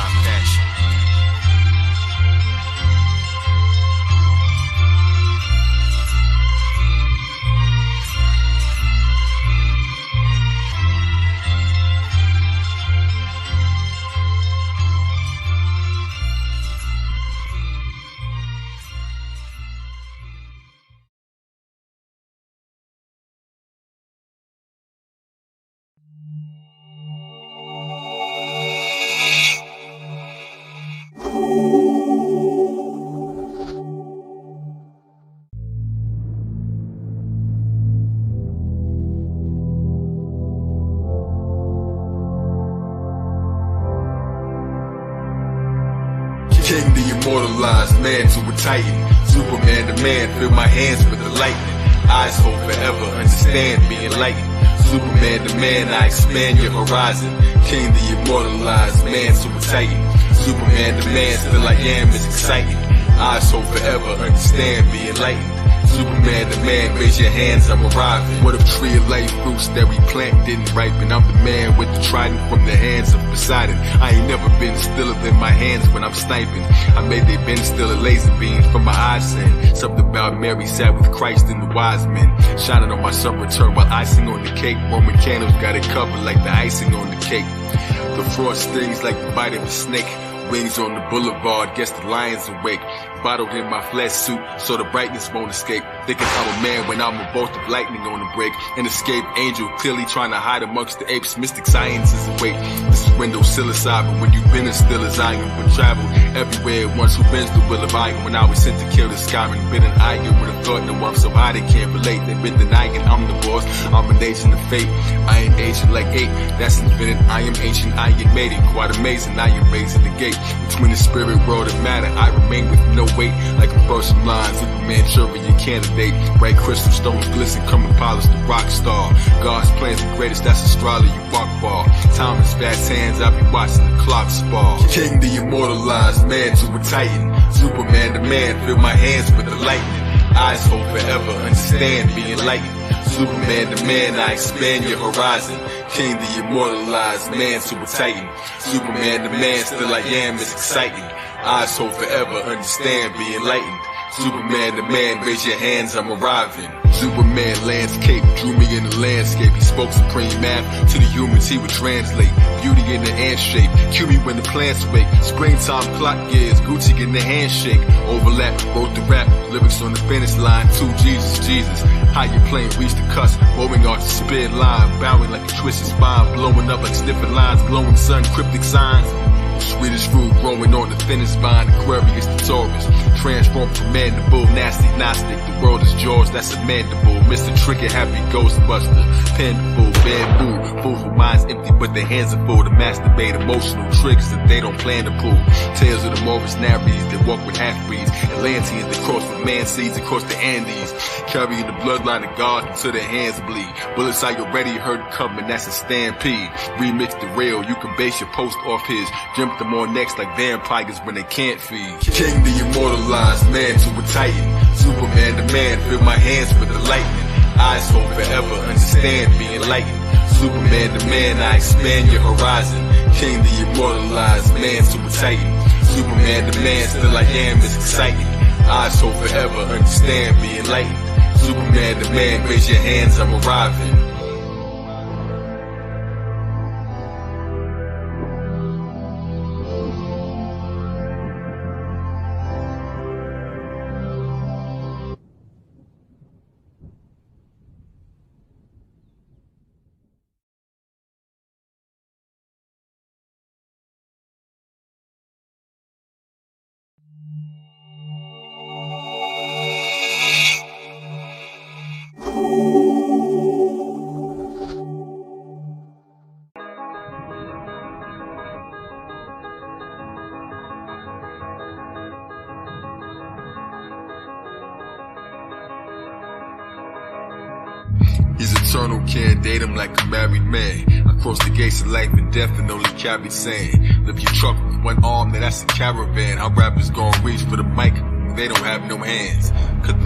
King, the immortalized man to a titan. Superman, the man, fill my hands with the lightning. Eyes hold forever, understand, be enlightened. Superman, the man, I expand your horizon. King, the immortalized man to a titan. Superman, the man, still I am is exciting. Eyes hold forever, understand, be enlightened. Superman, the man, raise your hands, I'm arriving. What if tree of life fruits that we plant didn't ripen? I'm the man with the trident from the hands of Poseidon. I ain't never been stiller than my hands when I'm sniping. I made they been still a laser beam from my eyes in. Something about Mary sat with Christ and the wise men. Shining on my sun return while icing on the cake. Roman candles got it covered like the icing on the cake. The frost stings like the bite of a snake. Wings on the boulevard, guess the lions awake. Bottled in my flesh suit, so the brightness won't escape. Thinking I'm a man when I'm a bolt of lightning on the break. An escaped angel, clearly trying to hide amongst the apes. Mystic science is awake. This is window psilocybin. When you've been as still as I am. When travel everywhere at once, who bends the will of iron? When I was sent to kill the skyman, been an iron with a thought no one so high they can't relate. They've been denying I'm the boss, I'm an agent of fate. I ain't ancient like 8, that's infinite. I am ancient, I am made it. Quite amazing, I am raising the gate. Between the spirit world and matter, I remain with no weight. Like a first in line, Superman, your candidate. Bright crystal stones glisten, come and polish the rock star. God's plans the greatest, that's astrology, rock bar. Time is fast hands, I be watching the clock spar. King, the immortalized man to a titan. Superman, the man, fill my hands with the lightning. Eyes hold forever, understand, be enlightened. Superman the man, I expand your horizon. King the immortalized, man super titan. Superman the man, still I am, is exciting. Eyes hold forever, understand, be enlightened. Superman the man, raise your hands, I'm arriving. Superman landscape, drew me in the landscape. He spoke supreme math to the humans, he would translate. Beauty in the ant shape, cue me when the plants wake. Springtime clock gears, Gucci in the handshake. Overlap, wrote the rap, lyrics on the finish line. To Jesus, Jesus. How you playing, reach the cusp, bowing arch, spear line. Bowing like a twisted spine, blowing up like sniffing lines. Glowing sun, cryptic signs. Swedish fruit growing on the thinnest vine, Aquarius the Taurus. Transformed from mandible, nasty Gnostic. The world is George, that's a mandible. Mr. Tricky, happy Ghostbuster. Pendable, bamboo, food for minds empty, but their hands are full to masturbate. Emotional tricks that they don't plan to pull. Tales of the Morris Nabbies that walk with half-breeds. Atlanteans that cross with man-seeds across the Andes. Carrying the bloodline of God until their hands bleed. Bullets I already heard coming, that's a stampede. Remix the rail, you can base your post off his. Jump them on next like vampires when they can't feed. King the immortalized, man to a titan. Superman the man, fill my hands with the lightning. Eyes hold forever, understand, be enlightened. Superman the man, I expand your horizon. King the immortalized, man to a titan. Superman the man, still I am, is exciting. Eyes hold forever, understand, be enlightened. Superman the man, raise your hands, I'm arriving. He's eternal, can't date him like a married man. I cross the gates of life and death and only carry sand. Lift your truck with one arm, now that's a caravan. How rappers gon' reach for the mic? They don't have no hands. Cut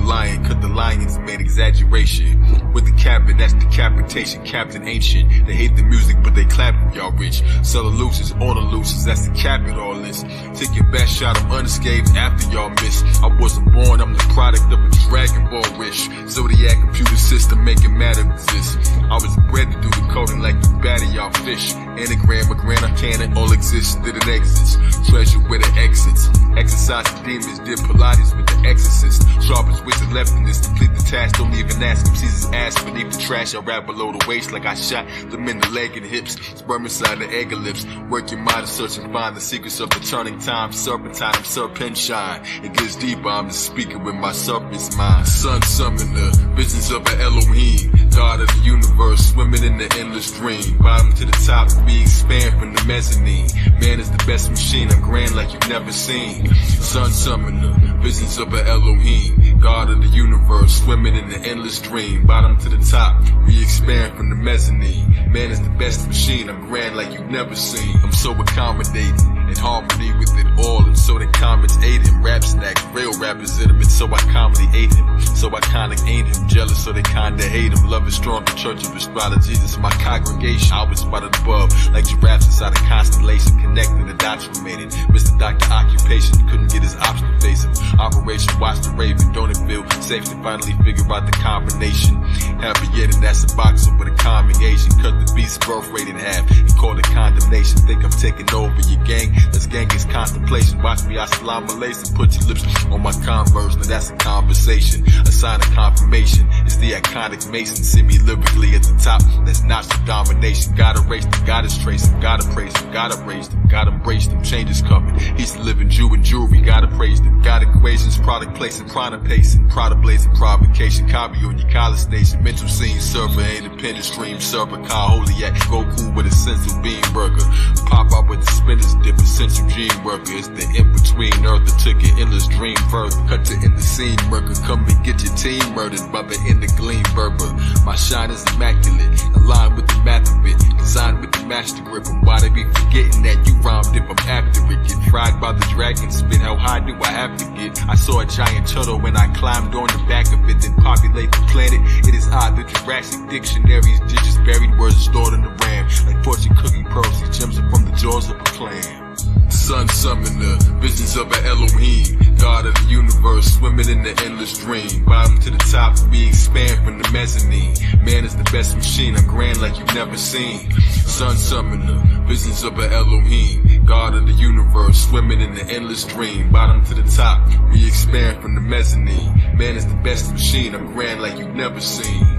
the lions, made exaggeration. With the cabin, that's decapitation, Captain Ancient. They hate the music, but they clap if y'all rich. Sell the looses, on the looses, that's the cap it all this. Take your best shot, I'm unscathed after y'all miss. I wasn't born, I'm the product of a Dragon Ball wish. Zodiac computer system making matter exist. I was bred to do the coding like you batter y'all fish. Anagram, a grammar, canon, all exists, did it exits. Treasure where the exits. Exercise the demons, did Pilates with the exorcist. Sharpest wits and left in this, complete the task. Don't even ask him, sees his ass beneath the trash. I rap below the waist like I shot them in the leg and hips. Sperm inside the egg and lips. Work your mind and search and find the secrets of the turning time. Serpentine, I'm serpent shine. It gets deeper, I'm the speaker with my serpent's mind. Sun summoner, visions of an Elohim. God of the universe, swimming in the endless dream. Bottom to the top, we expand from the mezzanine. Man is the best machine, I'm grand like you've never seen. Sun summoner, visions of an Elohim. God of the universe, swimming in the endless dream. Bottom to the top, we expand from the mezzanine. Man is the best machine, I'm grand like you've never seen. I'm so accommodating, in harmony with it all. And so the comments ate him. Rap snack, real rappers intimate, so I calmly ate him. So I kinda ain't him, jealous so they kinda hate him. Love is strong, the church of astrology, Jesus, my congregation. I was spotted above, like giraffes inside a constellation. Connected the dots we made it. Mr. Doctor Occupation, couldn't get his ops to face him. Operation Watch the Raven, don't it feel safe to finally figure out the combination? Happy yet, and that's a boxer with a calming agent. Cut the beast's birth rate in half, and call it condemnation. Think I'm taking over your gang, let's gang is contemplation. Watch me, I salam alaikum, put your lips on my converse, now that's a conversation. A sign of confirmation, it's the iconic Mason. See me lyrically at the top, that's not the domination. Gotta race them, gotta trace them, gotta praise them, gotta raise them, gotta embrace them, change is coming. He's the living Jew and jewelry, gotta praise them. Got equations, product placing, product pacing, product blazing, provocation, copy on your college station. Mental scene, server, independent stream, server, car, holy act, Goku with a sense of being burger. Pop up with the spinners, dipping essential gene worker. It's the in-between earth that took your endless dream further. Cut to in the scene murker. Come and get your team murdered by the inner gleam berber. My shine is immaculate, aligned with the math of it, designed with the master grip. And why they be forgetting that you rhymed if I'm after it? Get fried by the dragon spit. How high do I have to get? I saw a giant turtle when I climbed on the back of it, then populate the planet. It is odd the Jurassic dictionary's digits buried words stored in the RAM. Like fortune cooking pearls, these gems are from the jaws of a clam. Sun summoner, visions of an Elohim, God of the universe, swimming in the endless dream. Bottom to the top, we expand from the mezzanine. Man is the best machine, I'm grand like you've never seen. Sun summoner, visions of an Elohim, God of the universe, swimming in the endless dream. Bottom to the top, we expand from the mezzanine. Man is the best machine, I'm grand like you've never seen.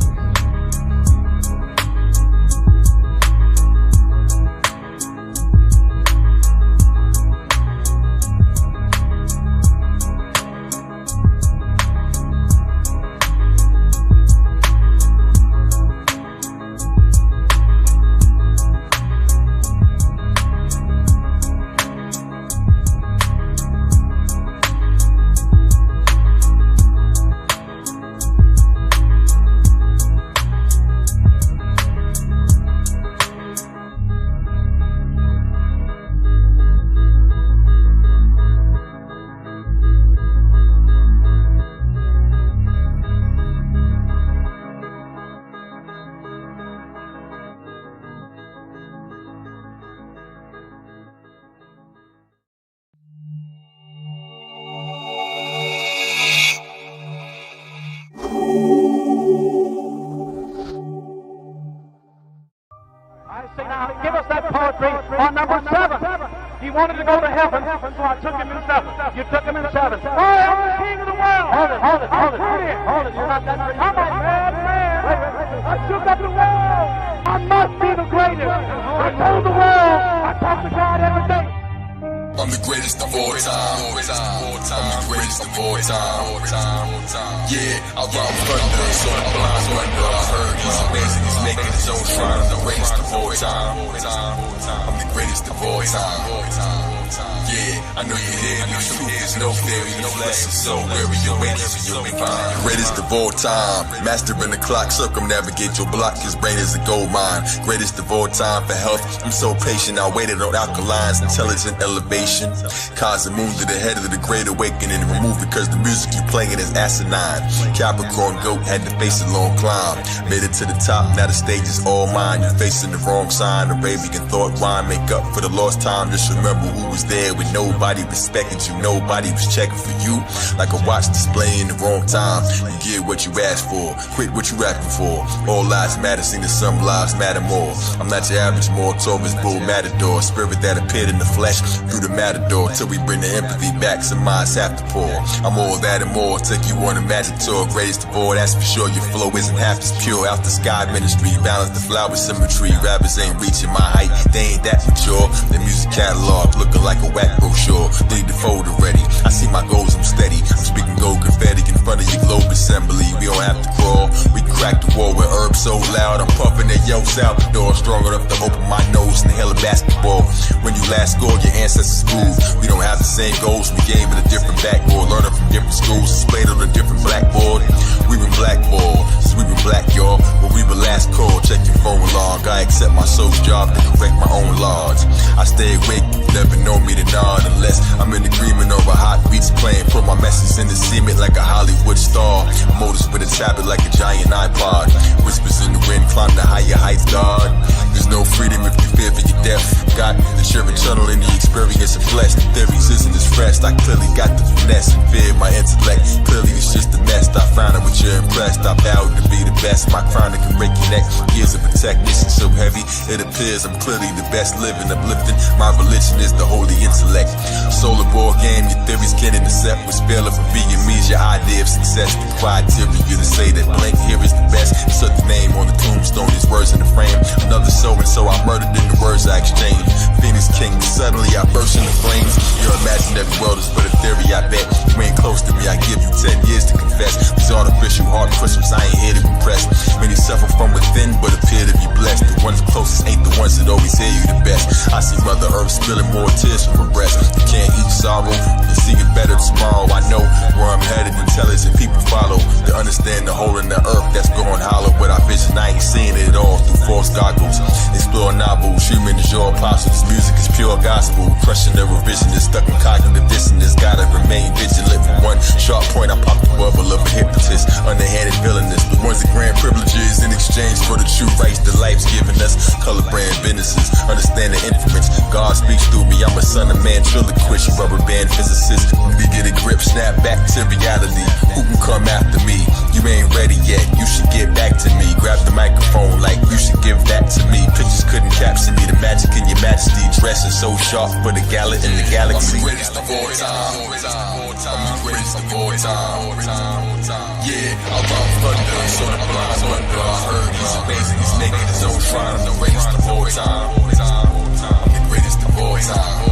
Give us that poetry on number 7. He wanted to go to heaven, so I took him in 7. You took him in 7. Oh, I'm the king of the world. Hold it. You're not that great. Come on, man. I shook up the world. I must be the greatest. I told the world. I talk to God every day. I'm the greatest of all time. I'm the greatest of all time. Yeah, I rob thunder, so the blind wonder. I heard he's amazing, he's making his own shrine. I'm the greatest of all time. I'm the greatest of all time. Yeah, I know you hear me. Truth is no theory. No lesson, so weary your wages and you'll be fine. Greatest of all time. Mastering the clock, circumnavigate your block. His brain is a gold mine. Greatest of all time for health. I'm so patient. I waited on alkalines, intelligent elevation. Kazmoparenting to the head of the great awakening. Removed because the music you playing is asinine. Capricorn goat had to face a long climb. Made it to the top. Now the stage is all mine. You're facing the wrong sign. Arabian thought wine make up for the lost time. Just remember who was there when nobody respected you. Nobody was checking for you. Like a watch display in the wrong time. You get what you asked for. Quit what you rapping for. All lives matter. Seen that some lives matter more. I'm not your average mortal. It's bull matador. Spirit that appeared in the flesh through the matador. Till we bring the empathy back. Some minds have to pour. I'm all that and more. Take you on a magic tour. Greatest of all. That's for sure. Your flow isn't half as pure. Out the sky ministry. Balance the flower symmetry. Rappers ain't reaching my height. They ain't that mature. The music catalog looking like a whack brochure. Need to fold already. I see my goals, I'm steady. I'm speaking gold confetti in front of your globe assembly. We don't have to crawl. We can crack the wall with herbs so loud. I'm puffing that yo out the door. Strong enough to open my nose and inhale a basketball. When you last scored, your ancestors moved. We don't have the same goals. We gave it a different backboard. Learning from different schools. Displayed on a different blackboard. We been blackballed. So we been black, y'all. When we were last called, check your phone log. I accept my soul's job to correct my own laws. I stay awake. Never know me to nod unless I'm in agreement over hot beats playing. Put my message in the cement like a Hollywood star. Motors with a tablet like a giant iPod. Whispers in the wind, climb the higher heights, God. There's no freedom if you fear for your death. Got the sheer eternal in the experience of flesh. The theories isn't as fresh. I clearly got the finesse and fear my intellect. Clearly it's just a mess. I found it with you're impressed. I vowed to be the best. My crown that can break your neck. Years of a technician so heavy. It appears I'm clearly the best living, uplifting. My religion is the holy intellect. Solar ball game, your theories can't intercept. What's failing for being me is your idea of success. The criteria to say that blank here is the best. Insert the name on the tombstone, these words in the frame. Another soul and so I murdered in the words I exchanged. Phoenix King, suddenly I burst into flames. Your imaginary world is but a theory, I bet. You ain't close to me, I give you 10 years to confess. These artificial heart crystals, I ain't here to impress. Many suffer from within, but appear to be blessed. The ones closest ain't the ones that always hear you the best. I see Mother Earth spilling more tears from her breast. You can't eat sorrow, you see it better tomorrow. I know where I'm headed, intelligent people follow to understand the hole in the earth that's going hollow. But our vision, I ain't seeing it all through false goggles. Explore novels, human is your apostle. This music is pure gospel, crushing the revisionist, stuck in cognitive dissonance. Gotta remain vigilant. For one sharp point, I pop the bubble of a hypnotist, underhanded villainous. The ones that grant privileges in exchange for the true rights that life's given us. Color brand businesses, understand the inference. God speaks through me, I'm a son of man, ventriloquist, rubber band physicist. We get a grip, snap back to reality. Who can come after me? You ain't ready yet, you should get back to me. Grab the microphone like you should give that to me. Pictures couldn't capture me, the magic in your majesty. Dressing so sharp for the gala in the galaxy. I'm the greatest of all time. I'm the greatest of all time. Yeah, I run thunder, so the blind wonder. I heard he's amazing, he's making his own shrine. I'm the greatest of all time. I'm the greatest of all time.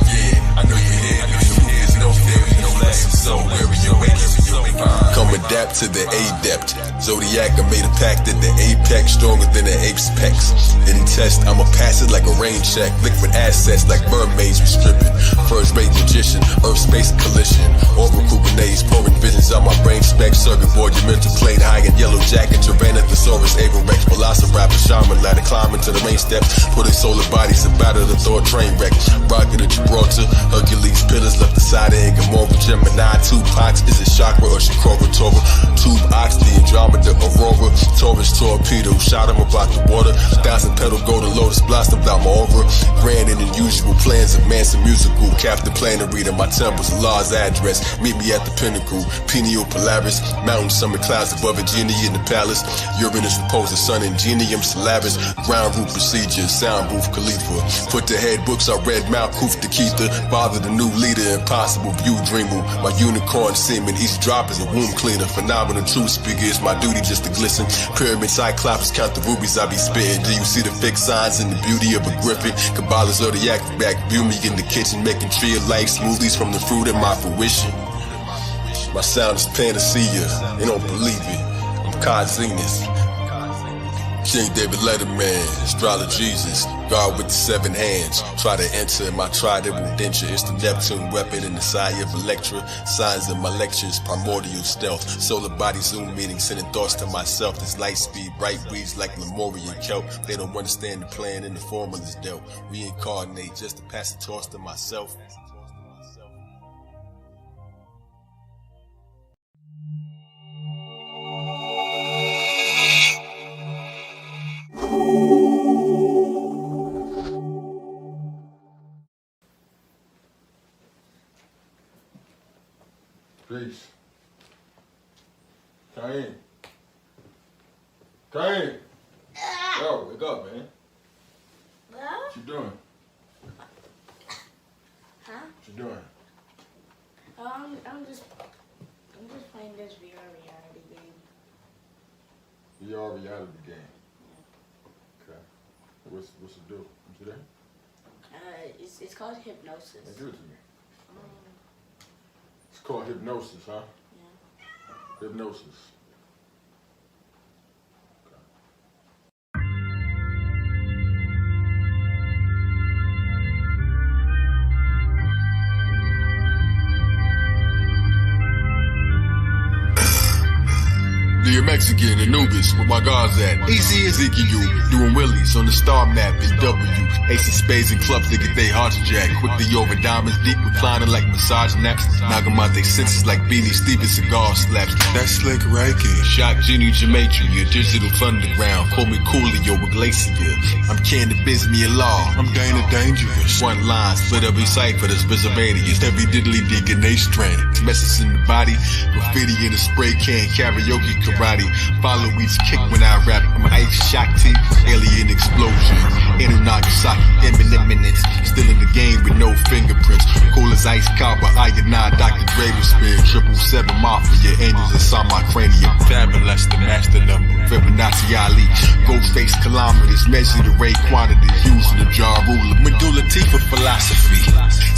Yeah, I know you hear me. There's no theory, no lesson, so weary, you're waking, you'll be fine. Come adapt to the adept. Zodiac, I made a pact at the apex, stronger than the ape's pecs. In test, I'ma pass it like a rain check. Liquid assets like mermaids we stripping. First rate magician, earth space collision. Oracle grenades, pouring visions on my brain specs. Circuit board, your mental plane high in yellow jacket. Tyrannosaurus, Able Rex, Velociraptor, Shaman ladder, climbing to the main steps. Putting solar bodies to battle the Thor train wreck. Rocket of Gibraltar, Hercules pillars left aside in Gamora, Gemini, Tupac. Is it chakra or Shakora, Torah? Tube ox, the Andromeda, Aurora, Taurus torpedo, shot him about the water. 1,000 pedal golden lotus blossomed out my aura. Grand and unusual plans of Manson musical. Captain Planet reader, my temple's Law's address. Meet me at the pinnacle, Pineal Polaris. Mountain summer clouds above a genie in the palace. Uranus repose the sun, Ingenium Solaris. Ground root procedures, sound booth Khalifa. Put the head books, I read Mount Kuf the Keitha. Father the new leader, impossible view dreamer. My unicorn semen, each drop is a womb cleaner. Phenomenal truth speaker, it's my duty just to glisten. Pyramid cyclops, count the rubies I be spitting. Do you see the fixed signs and the beauty of a griffin? Kabbalah zodiac back, view me in the kitchen, making tree of life smoothies from the fruit of my fruition. My sound is panacea, they don't believe it. I'm Kazinus, King David Letterman, Astrology Jesus, God with the 7 hands. Try to enter my trident denture. It's the Neptune weapon in the side of Electra. Signs in my lectures, primordial stealth. Solar body Zoom meeting, sending thoughts to myself. This light speed, bright weeds like Lemurian kelp. They don't understand the plan and the formulas dealt. Reincarnate just to pass the torch to myself. Peace. Kane. Kane. Yo, wake up, man. What you doing? Huh? What you doing? I'm just playing this VR reality game. VR reality game. Okay. What's it do? What's it in? It's called hypnosis. Give it to me. It's called hypnosis, huh? Yeah. Hypnosis. You're Mexican, Anubis, where my guards at. Easy as Ezekiel, doing willies on the star map in W. Ace of spades and clubs, they get their hearts jacked. Quickly over diamonds, deep reclining like massage naps. Knock them out they senses like Beanie Stevens cigar slaps. That's slick Reiki. Shock Genie Gematria, your digital underground. Call me Coolio with Glacier. I'm Cannabis me a law. I'm Dana Dangerous. One line, split every cipher that's Visivanius. Heavy diddly digging A strain. Messages in the body, graffiti in a spray can, karaoke karate. Follow each kick when I rap. I'm Ice Shakti, alien explosion. Nagasaki, eminence. Still in the game with no fingerprints. Cool as ice copper, iodine, Dr. Drader spin. 777 Mafia, angels inside my cranium. Fabulous, the master number. Fibonacci Ali, Ghostface kilometers. Measure the rate quantity using the jar ruler. Medulla Tifa philosophy.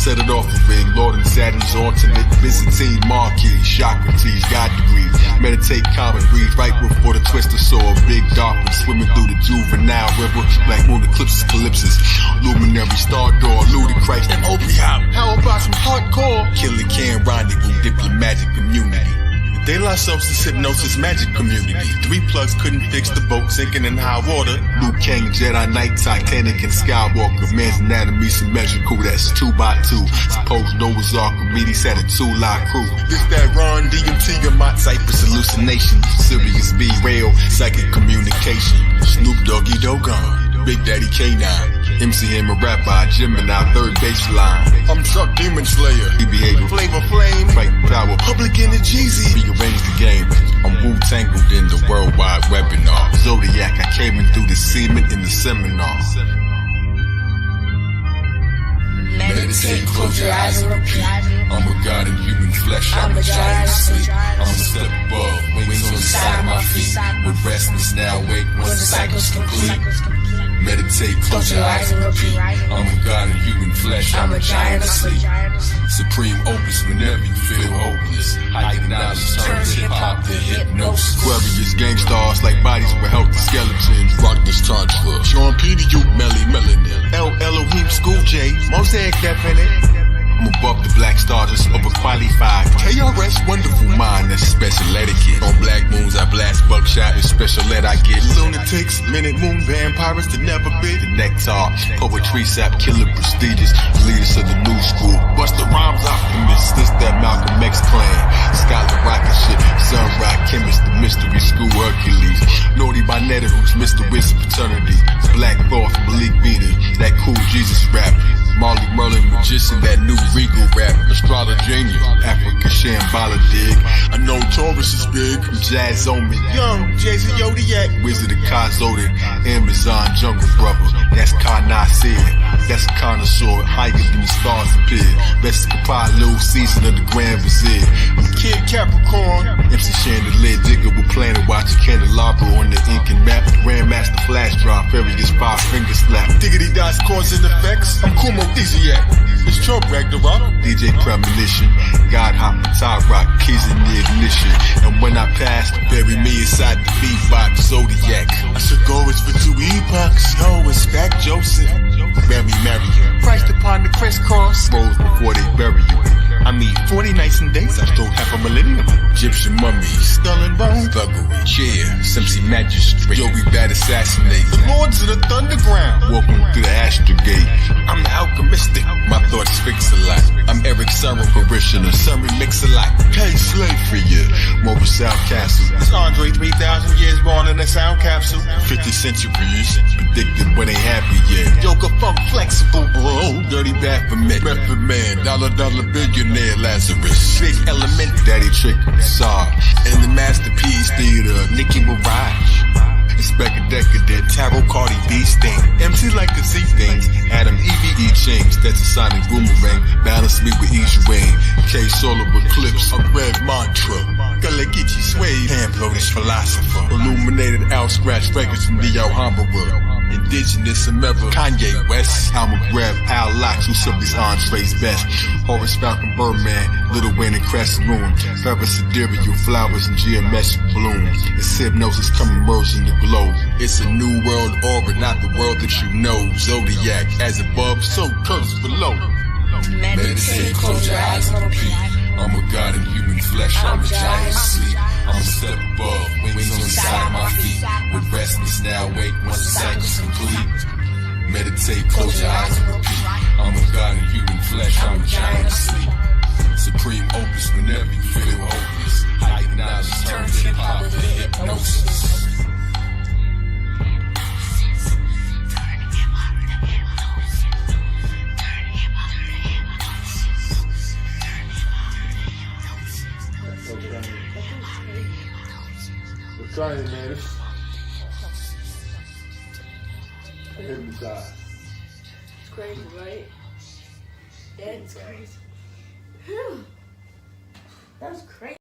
Set it off a ring, Lord and Saturn's alternate. Byzantine marquee, Socrates, God degree. Meditate, calm and breathe right before the twister saw a big dolphin swimming through the juvenile river. Black moon eclipses, calypsis. Luminary, star door, Ludacris, and opium. How about some hardcore? Killer can rendezvous, diplomatic community. Daylight substance hypnosis magic community. 3 plugs couldn't fix the boat sinking in high water. Luke King, Jedi Knight, Titanic, and Skywalker. Man's anatomy symmetrical, that's 2 by 2. Suppose Noah's Ark, Medes had a 2-line crew. This that Ron DMT, or Mott Cypress hallucination. Sirius B, rail, psychic communication. Snoop Doggy Dogon, Big Daddy K9. MCM a rapper, Gemini, third baseline. I'm Chuck Demon Slayer. He behavior, flavor flame, fight power, public energies. Rearrange the game. I'm Wu-tangled in the worldwide webinar. Zodiac, I came in through the semen in the seminar. Meditate, close your eyes and repeat. I'm a god in human flesh, I'm a giant asleep. I'm a step above, wings on the side of my feet. With restless now wake once the cycle's complete. Meditate, close your eyes and repeat. I'm a god in human flesh, I'm a giant asleep. Supreme opus whenever you feel hopeless. High knowledge turns hip-hop to hypnosis. Aquarius gangstars like bodies with healthy skeletons. Rock this tantra. Sean Petey, you Melly Melanin. El Elohim School J, Mosaic definite. I'm above the black stars, overqualified. KRS, wonderful mind, that's special etiquette. On black moons, I blast buckshot, it's special ed I get. Lunatics, minute moon, vampires that never bit. The nectar, poetry sap, killer prestigious. Leaders of the new school, Busta Rhymes optimist. This that Malcolm X clan. Scholar rocket shit, sun rock chemist, the mystery school Hercules. Naughty by Netherhoops, Mr. Wisdom fraternity. Black Thought, Malik Bina, that cool Jesus rap. Marley Merlin magician, that new regal rap. Estrada Jr., Africa Shambhala dig. I know Taurus is big. I'm Jazz Omen, young Jay-Z Yodiac. Wizard of Kazodin, Amazon jungle brother. That's Nasir. That's a connoisseur, higher than the stars appear. Best Kappa, little season of the Grand Vizier. I'm Kid Capricorn, MC Chandelier, digger with planet watching candelabra on the ink and map. Grandmaster flash drive, various 5-finger slap. Diggity dots, cause and effects. I'm Kumo Easiac. It's Trump Ragnarok. DJ Premonition. God hop, tie rock, keys in the ignition. And when I pass, bury me inside the beatbox. Zodiac. I should go it's for 2 epochs. Yo, it's back Joseph. Bury Marion. Christ upon the crisscross. Rose before they bury you. I mean, 40 nights and days, I stole half a millennium. Egyptian mummies, skull and bone, thuggery, chair, Simpson magistrate, Joey bad assassinate. The lords of the thunderground, walking through the astrogate. I'm alchemistic, my thoughts fix a lot. I'm Eric Sermon parishioner, sermon mix a lot. Pay slave for you, Mobile South Castle. It's Andre 3,000 years born in a sound capsule. 50 centuries, predicted but ain't happy yet. Yoga funk flexible, bro. Dirty Baphomet, Method Man, dollar billionaire Lazarus. Big element, daddy trick, Saw. And the masterpiece theater, Nicki Minaj. Inspector Decadent, Tarot Cardi B sting. MC like to see things. Adam EVE change, that's a sonic boomerang. Balance me with each ring. K solar eclipse, a red mantra. Galagichi Suede, hand bloated philosopher. Illuminated out scratch records from the Alhambra. Indigenous America, Kanye West. I'ma grab Al Locks, who serve these entrees best. Horace Falcon Birdman, Little Wayne and Crescent Moon. Ferris sidereal flowers and geometric bloom. It's hypnosis come merging the glow. It's a new world orbit, not the world that you know. Zodiac, as above, so curves below. Meditate, close your eyes and repeat. I'm a god in human flesh, I'm a giant asleep. I'm a step above, wings on the side of my feet. With restless now wake once the cycle's complete. Meditate, close your eyes and repeat. I'm a god in human flesh, I'm a giant asleep. Supreme opus whenever you feel hopeless. High knowledge turns hip-hop to hypnosis. Sorry, man. I hypnotized. It's crazy, right? That's crazy. Whew. That was crazy.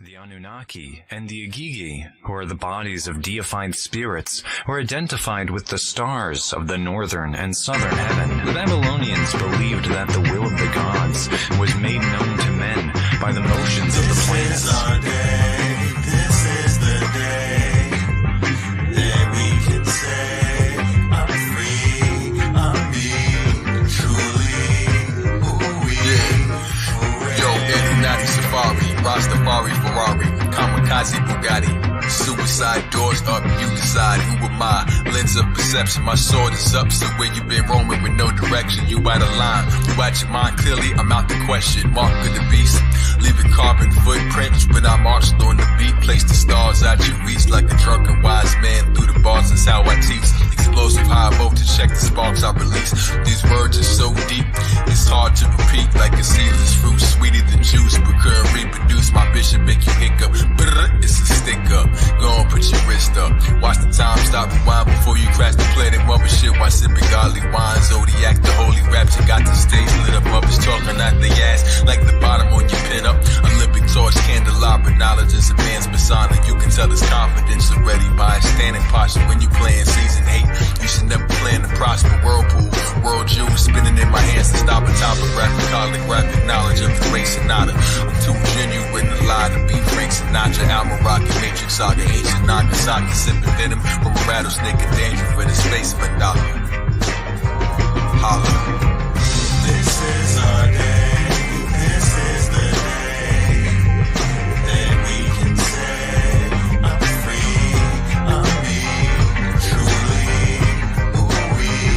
The Anunnaki and the Igigi, who are the bodies of deified spirits, were identified with the stars of the northern and southern heaven. The Babylonians believed that the will of the gods was made known to men by the motions of the planets. This is our day, this is the day that we can say, I'm free, I'm me, truly, ooh-wee. Yeah. Yo, Illuminati Safari, Rastafari Ferrari, Kamikaze Bugatti, suicide doors up, you decide who am I, lens of perception, my sword is up, so where you been roaming with no direction, you out of line, you out your mind clearly, I'm out the question, mark of the beast, leaving carbon footprints when I marched on the beat, place the stars out your reach like a drunken wise man through the bars, that's how I teach, explosive high voltage, check the sparks I release, these words are so deep, it's hard to repeat, like a seedless fruit, sweeter than juice, but couldn't reproduce, my bishop make you hiccup, it's a stick up, go on put your wrist up, watch the time stop rewind before you crash the planet, mother shit while sipping godly wine, Zodiac, the holy raps, you got the stage lit up, mothers talking out the ass, like the bottom on your pin up, Olympic torch, candelabra, knowledge is a man's persona, you can tell his confidence already by his standing posture, when you playing season 8, you should never plan to prosper, whirlpool, world jewels spinning in my hands to stop a topographic, holographic knowledge of the race sonata, I'm too genuine to lie to be Frank Sinatra, Alma Rocket, Matrix Saga, ancient Nagasaki, sipping venom from a rattlesnake in danger for the space of a dollar. Holla. This is our day, this is the day that we can say, I'm free, I'm me, truly, ooh-wee,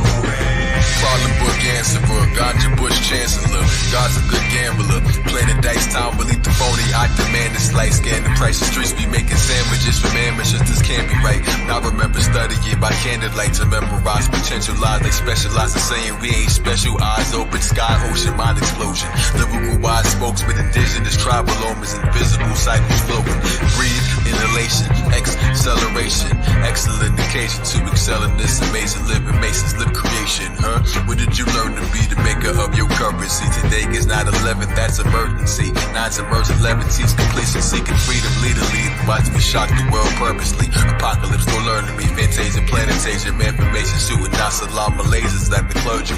hooray. Problem book answerer, ganja bush chancellor, God's a good gambler, playing the dice time, believe the phony, I demand this light, scan the price of streets, be making sandwiches from amateurs, this can't be right, now remember studying by candlelight to memorize potential lies, they specialize in saying we ain't special, eyes open, sky, ocean, mind explosion, lyrical wise spokesman, indigenous, tribal omens, invisible cycles flowing, breathe, inhalation, acceleration, excellent occasion to excel in this amazing living, masons live creation, huh? Where did you learn to be the maker of your currency? Today is not 11th, that's emergency. 9's emergent 11T's completion, seeking freedom, lead. Watch me shock the world purposely. Apocalypse, go learn to me. Fantasia, planetasia, information, shooting out salam lasers like the clergy.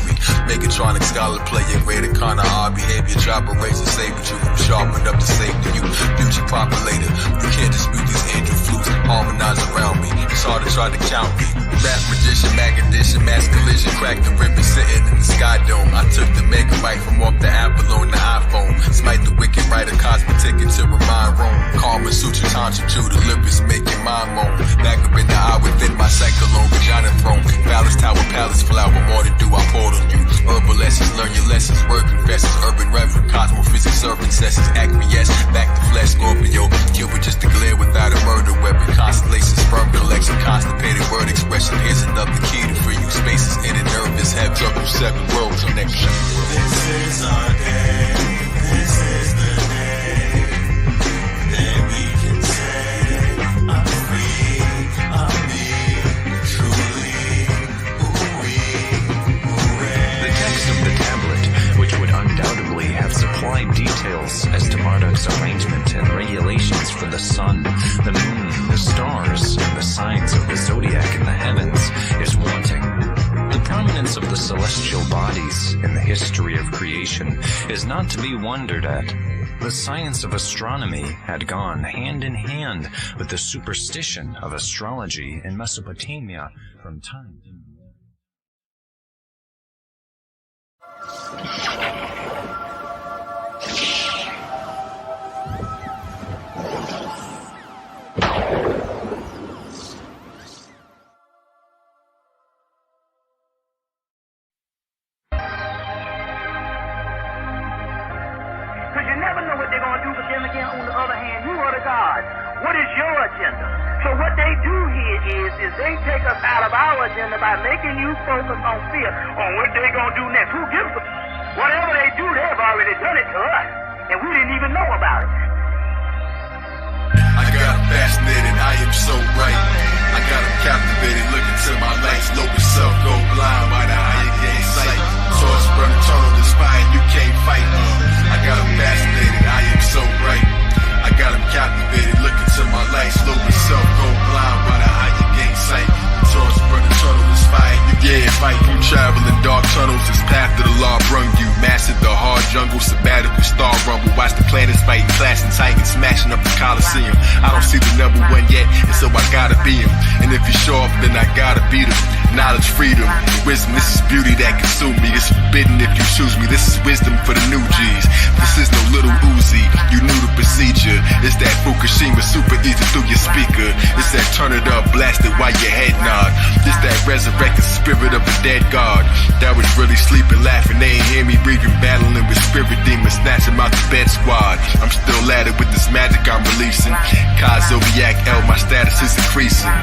Megatronic scholar player, greater con our behavior, drop a razor, save the truth, sharpen up to save the youth. Future populator, you can't dispute these angel flutes, harmonize around me. It's hard to try to count me. Math magician, mag addition, mass collision, crack the ribbon, sitting in the sky dome. I took the megabyte from off the Apple on the iPhone. Smite the wicked writer, cosmic ticket to remind Rome. Karma Sutra, Tantra, Jew, the lipids making my moan. Back up in the eye within my cyclone, vagina throne. Palace tower, palace flower, more than do I poured on you. Herbal lessons, learn your lessons, word confessions, urban reverend, cosmophysics, servant sessions, acquiesce, back to flesh, Scorpio. Cupid just a glare without a murder weapon, constellation, sperm collection, constipated word expression. Here's another key to free you spaces in a nervous head, trouble, 7 world connection. This is our day, this is the day that we can say, I'm free, I'm me, truly, ooh-wee, hooray. The text of the tablet, which would undoubtedly have supplied details as to Marduk's arrangement and regulations for the sun, the moon, the stars, and the signs of the zodiac in the heavens, is wanting. The prominence of the celestial bodies in the history of creation is not to be wondered at. The science of astronomy had gone hand in hand with the superstition of astrology in Mesopotamia from time to Because you never know what they're going to do, but then again, on the other hand, you are the God. What is your agenda? So what they do here is they take us out of our agenda by making you focus on fear, on what they're going to do next. Who gives a... Whatever they do, they've already done it to us, and we didn't even know about it. I got him fascinated, I am so right. I got him captivated, looking to my lights. Low yourself, go blind by the eye you gain sight. Swords burn eternal, the spine you can't fight. I got him fascinated, I am so right. I host a battle, Star Rumble. Watch the planets fighting, clashing titans, smashing up the Coliseum. I don't see the number one yet, and so I gotta be him. And if you show up, then I gotta beat him. Knowledge, freedom, wisdom, this is beauty that consume me. It's forbidden if you choose me. This is wisdom for the new G's. This is no little Uzi, you knew the procedure. It's that Fukushima, super easy through your speaker. It's that turn it up, blast it while your head nod. This that resurrected spirit of a dead god that was really sleeping, laughing. They ain't hear me breathing, battling with spirit demons, snatching out the bed squad. I'm still at it with this magic I'm releasing. Zodiac L, my status is increasing.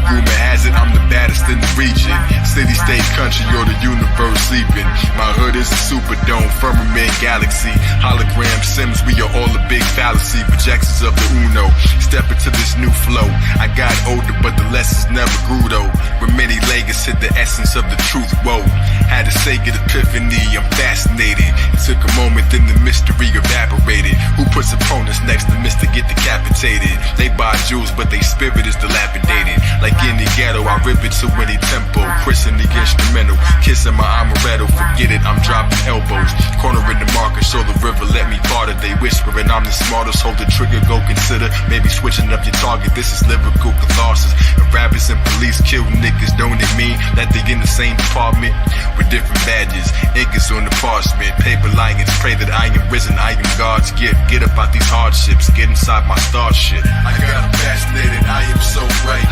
Rumor has it I'm the baddest in the region. City, state, country, or the universe sleeping. My hood is a superdome, firmament, galaxy. Hologram Sims, we are all a big fallacy. Projections of the Uno, step into this new flow. I got older, but the lessons never grew though. When many Lagos hit the essence of the truth, whoa. Had to say get epiphany, I'm fascinated. It took a moment, then the mystery evaporated. Who puts opponents next to Mr. Get Decapitated? They buy jewels, but they spirit is dilapidated. Like any ghetto, I rip it to any tempo. Christen the instrumental, kissing my amaretto. Forget it, I'm dropping elbows. Cornering the market, show the river, let me part it. They whispering I'm the smartest, hold the trigger, go consider maybe switching up your target. This is lyrical catharsis. And rappers and police kill niggas, don't it mean that they in the same department with different badges? Ink is on the parchment, paper lions pray that I am risen, I am God's gift. Get up out these hardships, get inside my starship. I got them fascinated, I am so right.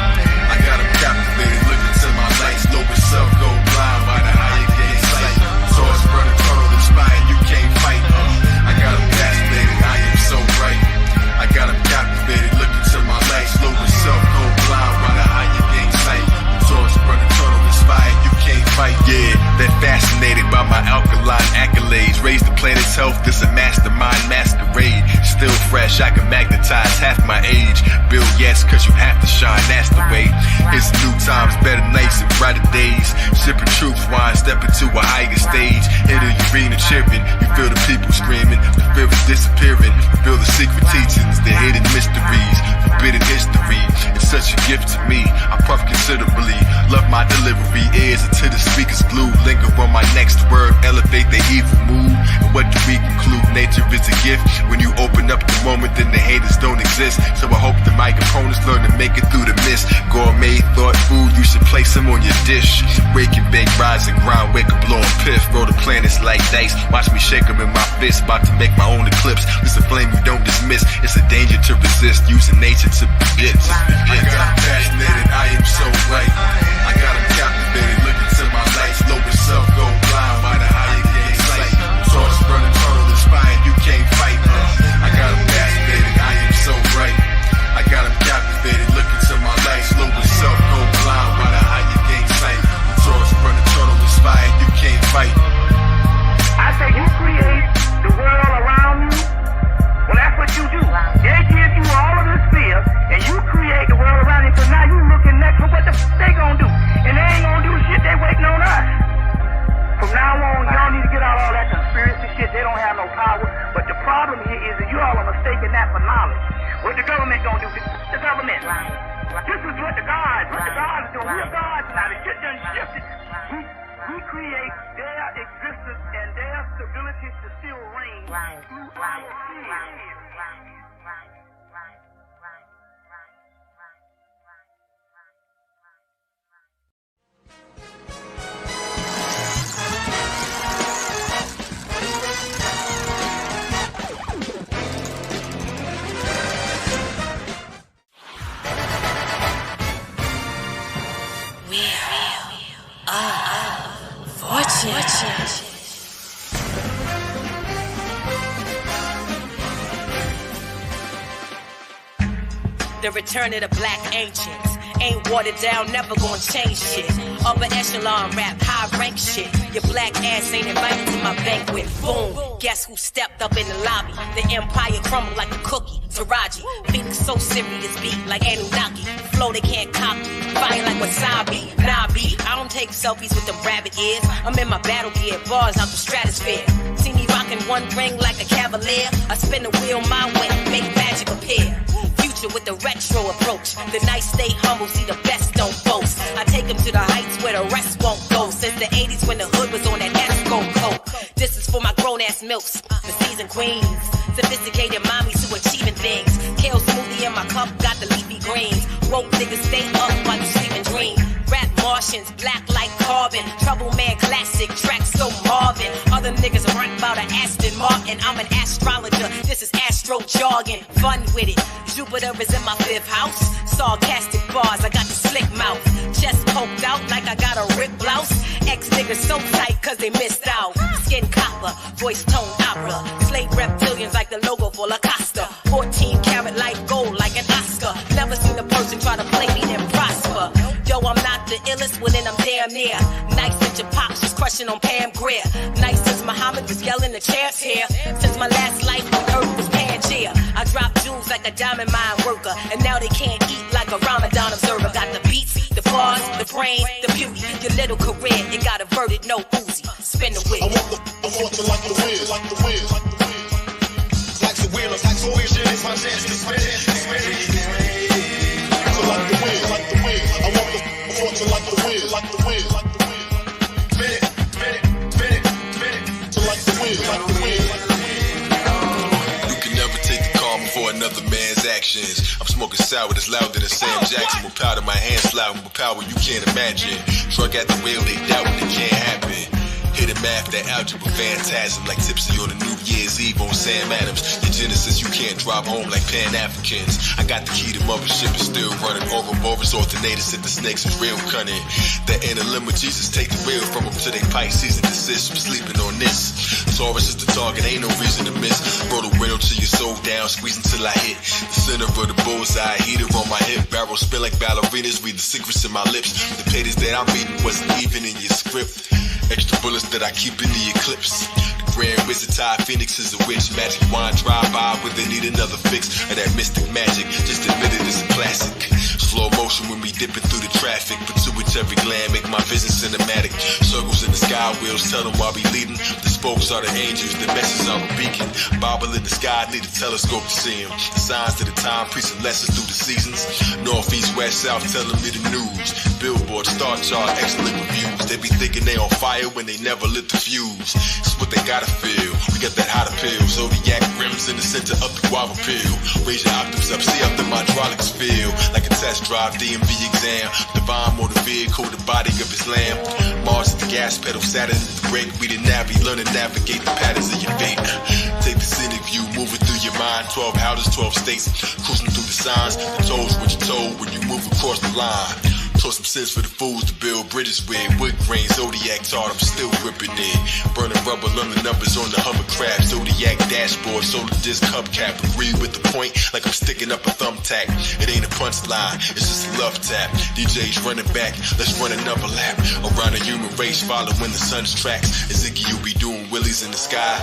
I got them captivated, look into my lights. Low self, go blind by the higher gain sight. Swords burn tunnel, inspired, you can't fight. I got them fascinated, I am so right. I got them captivated, look into my lights. Low self, go blind by the higher gain sight. Swords burn tunnel, inspired, you can't fight. Yeah, they're fascinated by my alkaline accolades. Raise the planet's health, this a mastermind masquerade. Still fresh, I can magnetize half my age. Build yes, cause you have to shine, that's the way. It's new times, better nights and brighter days. Sipping truth wine, step into a higher stage. Enter the arena cheering, you feel the people screaming. The fear is disappearing, you feel the secret teachings, the hidden mysteries, forbidden history. It's such a gift to me, I puff considerably. Love my delivery, ears until the speakers glue. Linger on my next word, elevate the evil mood. And what do we conclude? Nature is a gift. When you open up the moment, then the haters don't exist. So I hope the mic opponents learn to make it through the mist. Gourmet thought food, you should place them on your dish. Wake and bake, rise and grind, wake up blowing piff. Roll the planets like dice, watch me shake them in my fist. About to make my own eclipse. It's a flame you don't dismiss. It's a danger to resist, using nature to begin. I got them fascinated, I am so right. I got them captivated, look into my lights. Low self, go blind by the higher gain sight. Swords burn tunnel, inspired, you can't fight. I got them fascinated, I am so right. I got them captivated, look into my lights. Low self, go blind by the higher gain sight. Swords burn tunnel, inspired, you can't fight. I say you create the world around you. Well, that's what you do. They give you all of this fear, and you create the world around you. So now you looking next for what the they gonna do, and they ain't gonna do shit. They waiting on us. From now on, y'all need to get out all that conspiracy shit. They don't have no power. But the problem here is that you all are mistaking that for knowledge. What the government gonna do? The government. This is what the gods do. We're gods now. The shit done shifted. We create their existence and their stability to still reign through our fear. The return of the black ancients. Ain't watered down, never gonna change shit. Upper echelon rap, high rank shit. Your black ass ain't invited to my banquet. Boom, guess who stepped up in the lobby? The empire crumbled like a cookie. Taraji, beating so serious beat like Anunnaki. Flow they can't copy, fire like wasabi. Nabi, I don't take selfies with them rabbit ears. I'm in my battle gear, bars out the stratosphere. See me rocking one ring like a cavalier. I spin the wheel my way, make magic appear. With the retro approach, the nice stay humble, see the best don't boast. I take them to the heights where the rest won't go. Since the 80s when the hood was on that Esco coat. This is for my grown ass ass milfs, the seasoned queens, sophisticated mommies who achieving things. Kale smoothie in my cup, got the leafy greens. Woke niggas stay up while you sleep and dream. Rap Martians, black like carbon. Trouble man classic, track so Marvin. Other niggas rap about an Aston Martin. I'm an astrologer, this is astro jargon. Fun with it, Jupiter is in my 5th house. Sarcastic bars, I got the slick mouth. Chest poked out like I got a ripped blouse. Ex-niggas so tight cause they missed out. Skin copper, voice tone opera. Slave reptilians like the logo for Lacosta. 14 karat like gold like an Oscar. Never seen a person try to play me then prosper. Yo, I'm not the illest, well then I'm damn near. Nice that your pops was crushing on Pam Grier. Nice since Muhammad was yelling the champ's here. Since my last life on earth was Pangea. I dropped jewels like a diamond mine worker. And now they can't eat like a Ramadan observer. Got the beats, the bars, the brain, the beauty. Your little career, it got averted, no Uzi. Spin the wheel. I want to like the wheel, like the wheel, like the wheel. Like the wheel, like the wheel, shit is my chance to spin it, spin it. So like the wheel, like the wheel. I want to like the wheel, like the wheel, like the wheel. Spin it, spin it, spin it, spin it. So like the wheel, like the wheel, like the wheel. You can never take the karma for another man's actions. I'm smoking sour that's louder than Sam Jackson. With powder, my hands sliding with power you can't imagine. Truck at the wheel, they doubt it can't happen. Hit a math, that algebra phantasm. Like Tipsy on a New Year's Eve on Sam Adams. Your Genesis, you can't drive home like Pan-Africans. I got the key to mothership, is still running. Ouroboros alternators, said the snakes is real cunning. That inner limb with Jesus, take the wheel from them to they Pisces and desist from sleeping on this. Taurus is the target, ain't no reason to miss. Roll the window till your soul down, squeeze until I hit the center of the bullseye. Heater on my hip, barrel spin like ballerinas. Read the secrets in my lips. The pages that I'm reading wasn't even in your script. Extra bullets that I keep in the eclipse. The Grand Wizard Ty Phoenix is a witch. Magic wand drive by when they need another fix of that mystic magic. Just admit it is a classic. Slow motion when we dipping through the traffic. Pituitary gland make my vision cinematic. Circles in the sky wheels tell them why we leading. The spokes are the angels, the messages are a beacon. Bible in the sky, need a telescope to see them. The signs to the time, preaching lessons through the seasons. North, east, west, south, telling me the news. Billboard, star chart, excellent reviews. They be thinking they on fire when they never lit the fuse. It's what they gotta feel. We got that hot appeal. Zodiac rims in the center of the guava peel. Raise your octaves up, see how the hydraulics feel. Like a test drive, DMV exam. Divine motor vehicle, the body of Islam. Mars is the gas pedal, Saturn is the brake. We the navvy, learn to navigate the patterns of your fate. Take the scenic view, move it through your mind. 12 houses, 12 states, cruising through the signs. The tolls what you told when you move across the line. Taught some sense for the fools to build bridges with. Wood grain, Zodiac taught, I'm still gripping it. Burning rubber, learn the numbers on the hovercraft. Zodiac dashboard, solar disc hubcap. Agree with the point, like I'm sticking up a thumbtack. It ain't a punchline, it's just a love tap. DJ's running back, let's run another lap. Around the human race, following the sun's tracks. As Ziggy, you be doing willies in the sky.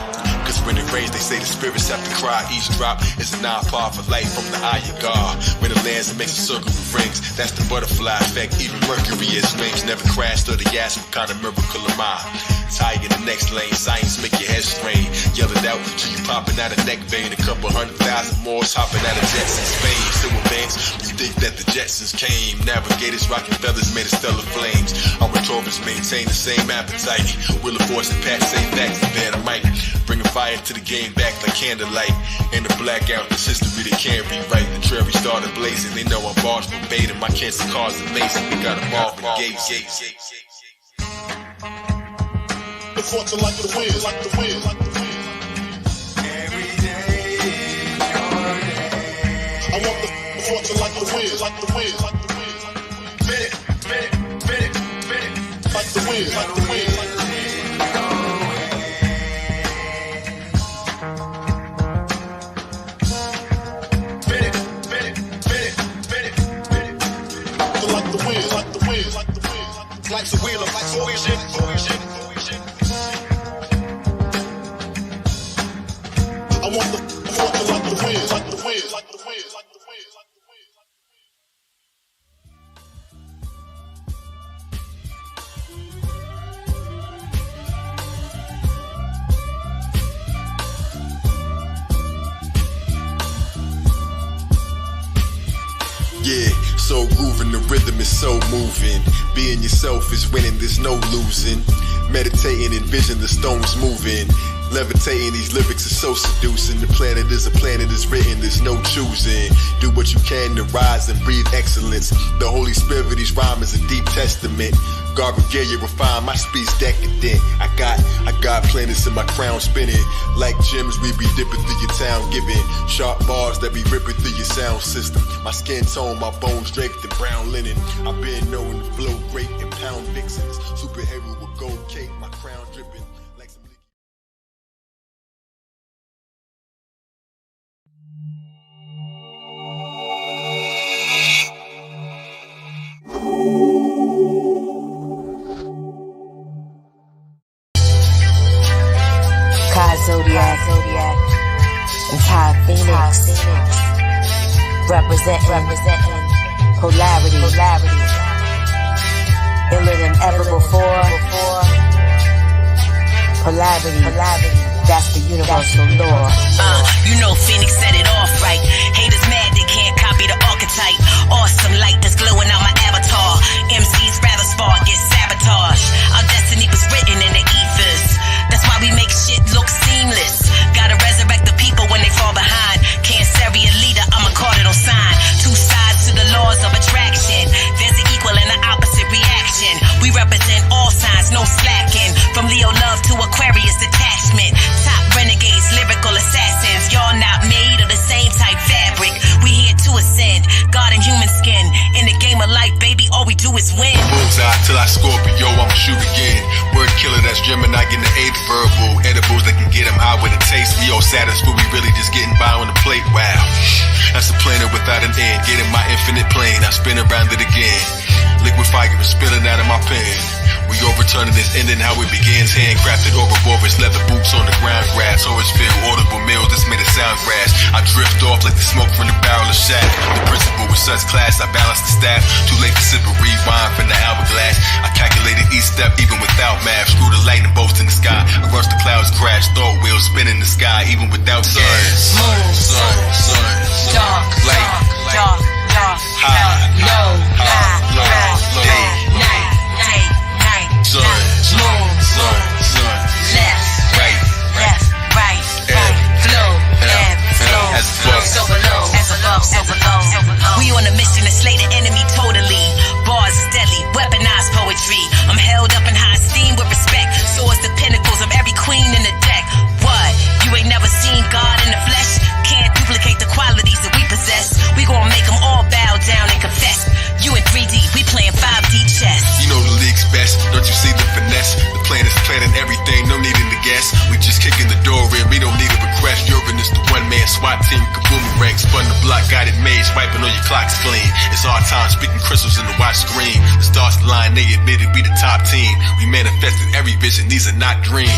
Cause when it rains, they say the spirits have to cry. Each drop is a 9-part for life from the eye of God. When it lands, it makes a circle with rings. That's the butterfly effect. Even Mercury has wings, never crashed or the gas. What kind of miracle am I? Tie in the next lane, science make your head strain. Yell it out till you popping out a neck vein. A couple 100,000 more hopping out of jets in Spain. Still advance, you think that the Jetsons came. Navigators, rocking feathers made of stellar flames. Our Taurus maintain the same appetite. Will of Force and Pat say facts and ban a mic. Bringing fire to the game back like candlelight. In the blackout, this history they can't rewrite. The cherry started blazing, they know I'm bars verbatim. My cancer cars amazing, we got them all for gates. The fortune like the wheel, like the wheel, like the wheel. Every day is your day. I want the fortune like the wheel, like the wheel, like the wheel. Spin it, spin it, spin it, spin it. Like the wheel, like the wheel, like the wheel. Spin it, spin it, spin it, spin it, spin it. So like the wheel, like the wheel, like the wheel. Life's a wheel, life's a wheel, shit, wheel, shit. I want the fortune like the wheel, like the wheel, like the wheel, like the wheel, like the wheel. Yeah, so grooving, the rhythm is so moving. Being yourself is winning, there's no losing. Meditating, envision the stones moving. Levitating, these lyrics are so seducing. The planet is a planet is written, there's no choosing. Do what you can to rise and breathe excellence. The Holy Spirit, these rhymes is a deep testament. God regalia refine, my speech decadent. I got planets in my crown spinning. Like gems, we be dipping through your town, giving sharp bars that be ripping through your sound system. My skin tone, my bones draped in brown linen. I've been known to flow great and pound vixens. Superhero with gold cape, my crown dripping. Like some Zodiac, and Ty Phoenix, representing polarity, iller than ever before. Polarity, that's the universal law. You know Phoenix set it off right. Haters mad they can't copy the archetype. Awesome light that's glowing out my avatar. MCs rather spar, get sabotaged. Our destiny was written in the ethers. That's why we make shit look seamless. Gotta resurrect the people when they fall behind. Can't carry a leader, I'm a cardinal sign. Two sides to the laws of attraction. There's an equal and an opposite reaction. We represent all signs, no slacking. From Leo love to Aquarius detachment. Top renegades, lyrical assassins. Y'all not made of the same type fabric. We here to ascend. God in human skin. In the game of life, baby, all we do is win. Bullseye till I Scorpio, I'ma shoot again. Word killer, that's Gemini in the eighth verbal. Edibles that can get them high with a taste. We all satisfied, we really just getting by on the plate. Wow, that's a planet without an end. Getting my infinite plane, I spin around it again. Liquid fire is spilling out of my pen. We overturning this ending how it begins. Handcrafted Ouroboros, leather boots on the ground grass. Always feel audible meals that's made of sound grass. I drift off like the smoke from the barrel of shaft. The principle with such class, I balance the staff. Too late to sip a rewind from the hourglass. I calculated each step even without math. Screw the lightning bolts in the sky. I rush the clouds crash. Thought wheels spin in the sky even without gas. Sun, dark, light, dark, high, low, low, day, night. sun, Left, right, flow, as above, so below. We on a mission to slay the enemy totally. Bars is deadly, weaponized poetry. I'm held up in high esteem with respect. Soars the pinnacles of every queen in the deck. What? You ain't never seen God in the flesh? Can't duplicate the qualities that we possess. We gon' make them all bow down and confess. You in 3D, we playing 5D chess. You know the league's best, don't you see the finesse? The plan is planning everything, no needing to guess. We just kicking the door in, we don't need a request. Uranus, the one-man SWAT team, kaboomerang, spun the block, got it made, wiping all your clocks clean. It's our time, speaking crystals in the watch screen. The stars align, they admitted we the top team. We manifested every vision, these are not dreams.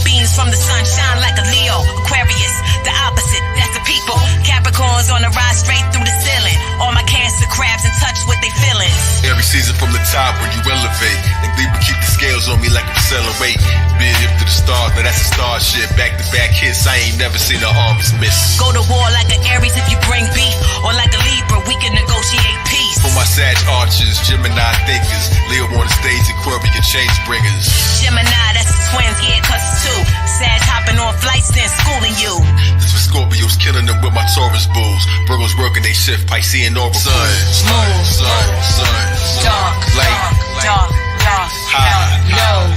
Beams from the sun shine like a Leo. Aquarius, the opposite, that's the people. Capricorns on the rise straight through the ceiling. All my Cancer crabs in touch with their feelings. Every season from the top when you elevate. And people keep the scales on me like I'm selling weight. Bid up to the stars, now that's a starship. Back to back hits, I ain't never seen the arms miss. Go to war like an Aries if you bring beef. Or like a Libra, we can negotiate peace. For my Sag archers, Gemini thinkers. Leo on the stage, Aquarian change bringers. Gemini, that's the twins, yeah, cause it's two. Sag hopping on flights, then schooling you. This for Scorpios, killing them with my Taurus bulls. Virgos working they shift, Piscean orbital. Sun, dark, light, high, low,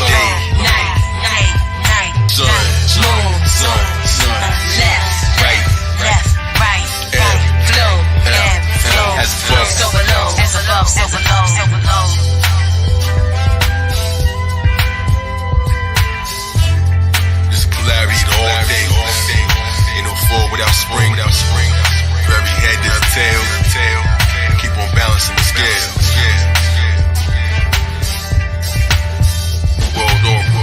day, night, sun, left, right, flow, as above, so below. This polarity the whole day. Ain't no fall without spring. Very head to the tail. Keep on balancing the scale. World over.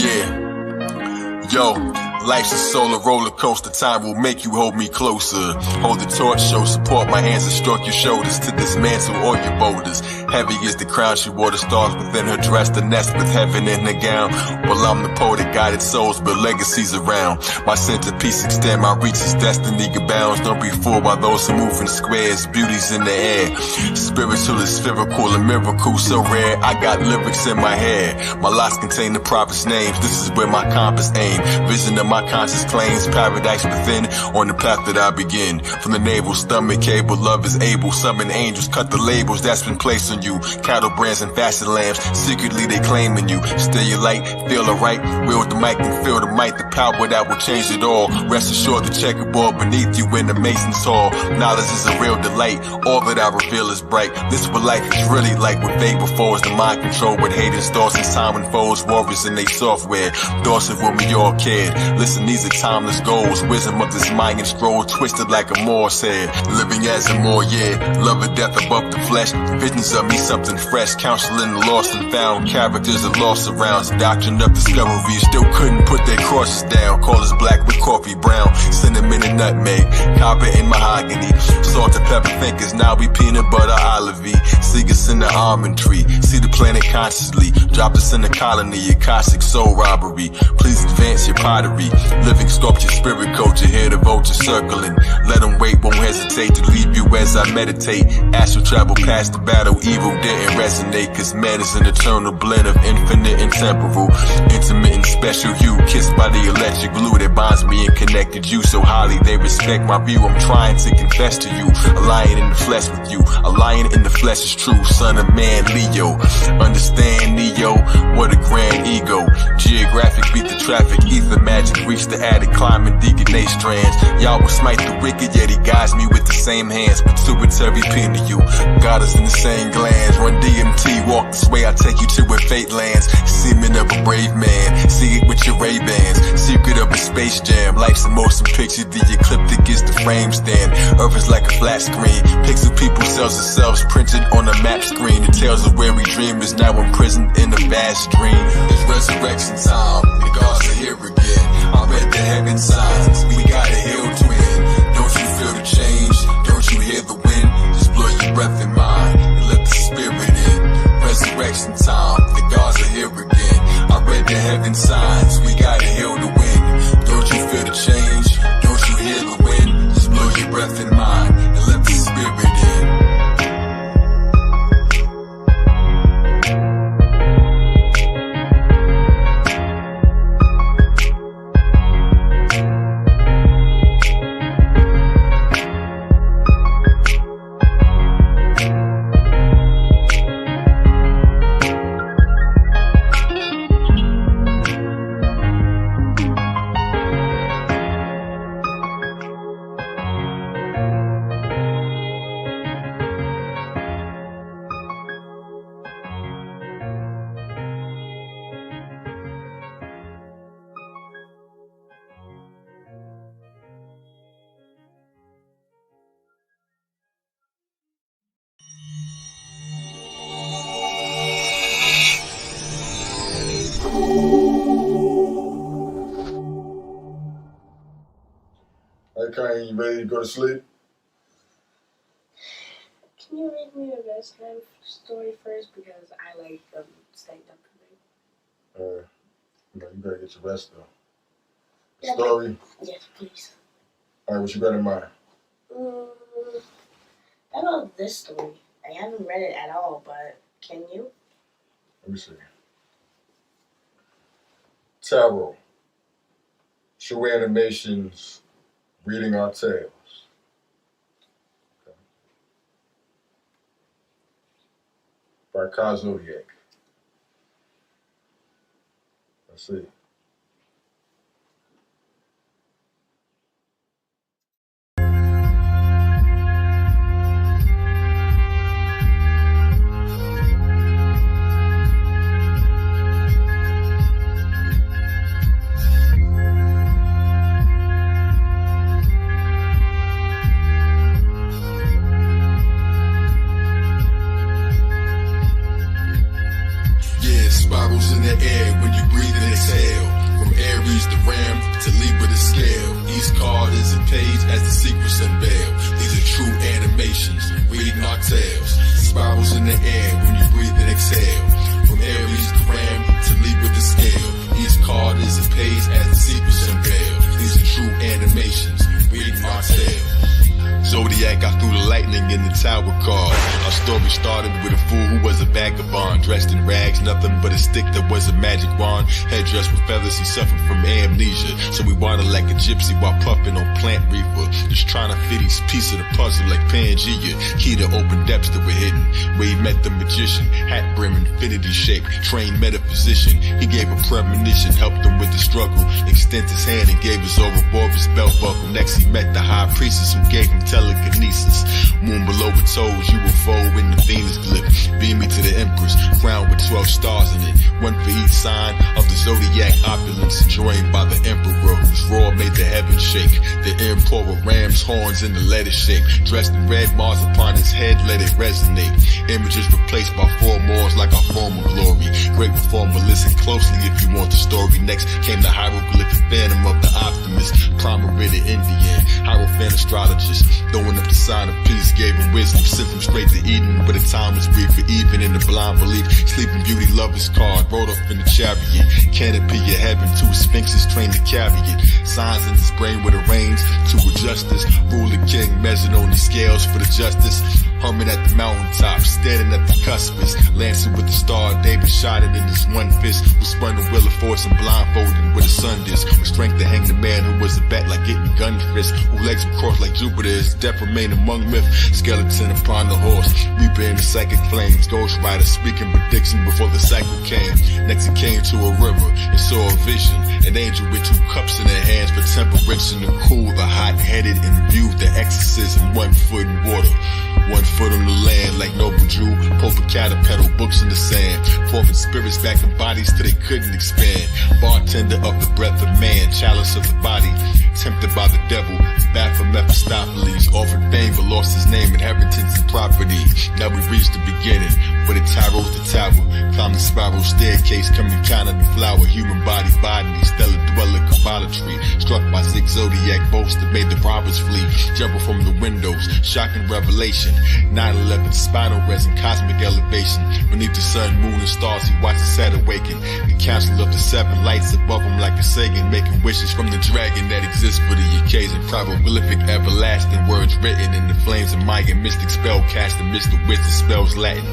Yeah. Yo, life's a solar roller coaster. Time will make you hold me closer. Hold the torch, show support. My hands and stroke your shoulders to dismantle all your boulders. Heavy is the crown she wore, the stars within her dress, the nest with heaven in her gown. Well, I'm the poet that guided souls, but legacies around. My centerpiece extend, my reach is destiny abounds. Don't be fooled by those who move in squares. Beauty's in the air. Spiritual is spherical, a miracle so rare. I got lyrics in my head. My locks contain the prophet's names. This is where my compass aim. Vision of my conscious claims. Paradise within, on the path that I begin. From the navel, stomach cable, love is able. Summon angels, cut the labels that's been placed on you. Cattle brands and fashion lamps, secretly they claiming you. Still your light, feel alright. Wield the mic and feel the might, the power that will change it all. Rest assured the checkerboard beneath you in the Mason's hall. Knowledge is a real delight, all that I reveal is bright. This is what life is really like with fate before the mind control. With haters, thoughts and time unfolds, warriors in they software. Thoughts of when we all cared. Listen, these are timeless goals. Wisdom of this Mayan scroll, twisted like a Morse head. Living as a more, yeah. Love or death above the flesh. Visions of me something fresh, counseling the lost and found. Characters are lost around, doctrine of discovery. Still couldn't put their crosses down. Call us black with coffee brown, cinnamon and nutmeg, copper and mahogany. Salt and pepper thinkers, now we peanut butter olivey. See us in the almond tree, see the planet consciously. Drop us in the colony, Akashic soul robbery. Please advance your pottery, living sculpture, spirit culture. Hear the vulture circling, let them wait, won't hesitate to leave you as I meditate. Astral travel past the battle, evil didn't resonate, cause man is an eternal blend of infinite and temporal. Intimate and special you, kissed by the electric glue that bonds me and connected you so highly they respect my view. I'm trying to confess to you, a lion in the flesh with you. A lion in the flesh is true, son of man, Leo. Understand, Neo, what a grand ego. Geographic beat the traffic, ether magic, reach the attic, climbing deaconate strands. Y'all will smite the wicked, yet he guides me with the same hands. Pituitary pin to you, got us in the same glands. Run DMT, walk this way, I take you to where fate lands. Semen of a brave man, see it with your Ray-Bans. Secret of a space jam, life's a motion picture, the ecliptic is the frame stand. Earth is like a flat screen, pixel people cells themselves printed on a map screen. The tales of where we dream is now imprisoned in a vast dream. It's resurrection time, the gods are here again. I read the heaven signs, we gotta heal to win. Don't you feel the change? Don't you hear the wind? Just blow your breath in mine and let the spirit in. Resurrection time, the gods are here again. I read the heaven signs, we gotta heal the wind. Don't you feel the change? Don't you hear the wind? Just blow your breath in mine and let the spirit in. Okay, you ready to go to sleep? Can you read me a bedtime story first? Because I like staying up tonight. You gotta get your rest though. Yeah, Story? Yes, please. Alright, what you got in mind? I know this story. I haven't read it at all, but can you? Let me see. Tarot. True animations. Reading our tales. Okay. By Kazmoparenting. Let's see. Spirals in the air when you breathe and exhale. From Aries the Ram to Libra the Scale. Each card is a page as the secrets unveil. These are true animations, reading our tales. Spirals in the air when you breathe and exhale. From Aries the Ram to Libra the Scale. Each card is a page as the secrets unveil. These are true animations, reading our tale. Zodiac, I threw the lightning in the tower card. Our story started with a fool who was a vagabond, dressed in rags, nothing but a stick that was a magic wand. Head dressed with feathers, he suffered from amnesia. So we wandered like a gypsy while puffing on plant reefer, just trying to fit each piece of the puzzle like Pangea. Key to open depths that were hidden, where he met the magician, hat brim, infinity shape, trained metaphysician. He gave a premonition, helped him with the struggle, extended his hand and gave his Ouroboros belt buckle. Next he met the high priestess who gave him telekinesis. Moon below with toes, UFO in the Venus glyph. Beam me to the Empress, crowned with 12 stars in it. One for each sign of the zodiac opulence, joined by the emperor whose roar made the heavens shake. The emperor ram's horns in the letter shape, dressed in red Mars upon his head, let it resonate. Images replaced by four Moors like our former glory. Great reformer, listen closely if you want the story. Next came the hieroglyphic phantom of the optimist, primer the Indian, hierophant astrologist. Throwing up the sign of peace, gave him wisdom, sent him straight to Eden. But the time was brief for even in the blind belief. Sleeping Beauty, lover's card, rode off in the chariot. Canopy of heaven, two sphinxes trained to carry it. Signs in his brain with the reins to a justice. Ruler king measured on the scales for the justice. Humming at the mountaintop, standing at the cuspice. Lancing with the star, David shot it in his one fist. Who spun the wheel of force and blindfolded with a sun disc. With strength to hang the man who was a bat like getting gun fist. Who legs were crossed like Jupiter's. Death remained among myth. Skeleton upon the horse, reaping the psychic flames. Ghost rider speaking prediction before the cycle came. Next he came to a river and saw a vision. An angel with two cups in her hands for temperation to cool the hot-headed and viewed the exorcism. 1 foot in water, 1 foot on the land like noble Jew. Pope a caterpillar, books in the sand. Forming spirits back in bodies till they couldn't expand. Bartender of the breath of man, chalice of the body. Tempted by the devil, bad for Mephistopheles. Offered fame but lost his name, inheritance and property. Now we reached the beginning, but it tarot the tower. Climbing spiral staircase, coming kind of the flower. Human body, stellar dweller, Kabbalah tree. Struck by Zig Zodiac bolts that made the robbers flee. Jumping from the windows, shocking revelation. 9/11, spinal resin, cosmic elevation. Beneath the sun, moon, and stars, he watched the set awaken. The council of the 7 lights above him like a Sagan, making wishes from the dragon that exists for the occasion. Prieroglyphic, everlasting words written in the flames of Mayan mystic spell cast amidst the wisdom spells Latin.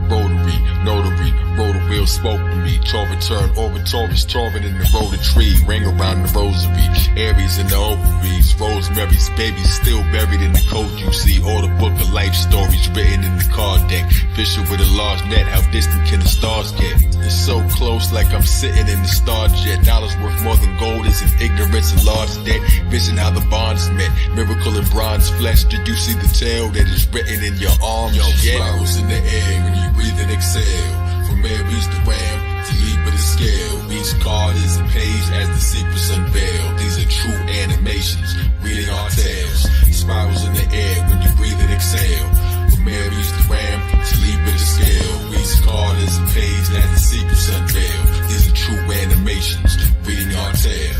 Rotary, notary, rotor wheel spoke to me. Torah turn, Taurus, Torah in the rotor tree. Ring around the rosary, Aries in the ovaries. Rosemary's baby's still buried in the code you see. All the book of life stories written in the card deck. Fisher with a large net, how distant can the stars get? It's so close like I'm sitting in the star jet. Dollars worth more than gold is in ignorance and large debt. Vision how the bonds met, miracle in bronze flesh. Did you see the tale that is written in your arms? Yo, spirals in the air when you breathe and exhale. From Aries the Ram to Libra the Scale. Each card is a page as the secrets unveil. These are true animations, reading our tales. Spirals in the air when you breathe and exhale. From Aries the Ram to Libra the Scale. Each card is a page as the secrets unveil. These are true animations, reading our tale.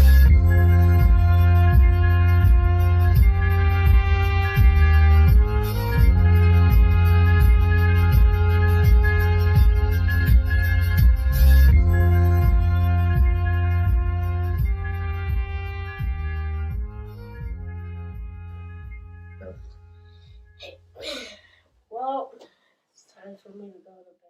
Well, it's time for me to go to bed.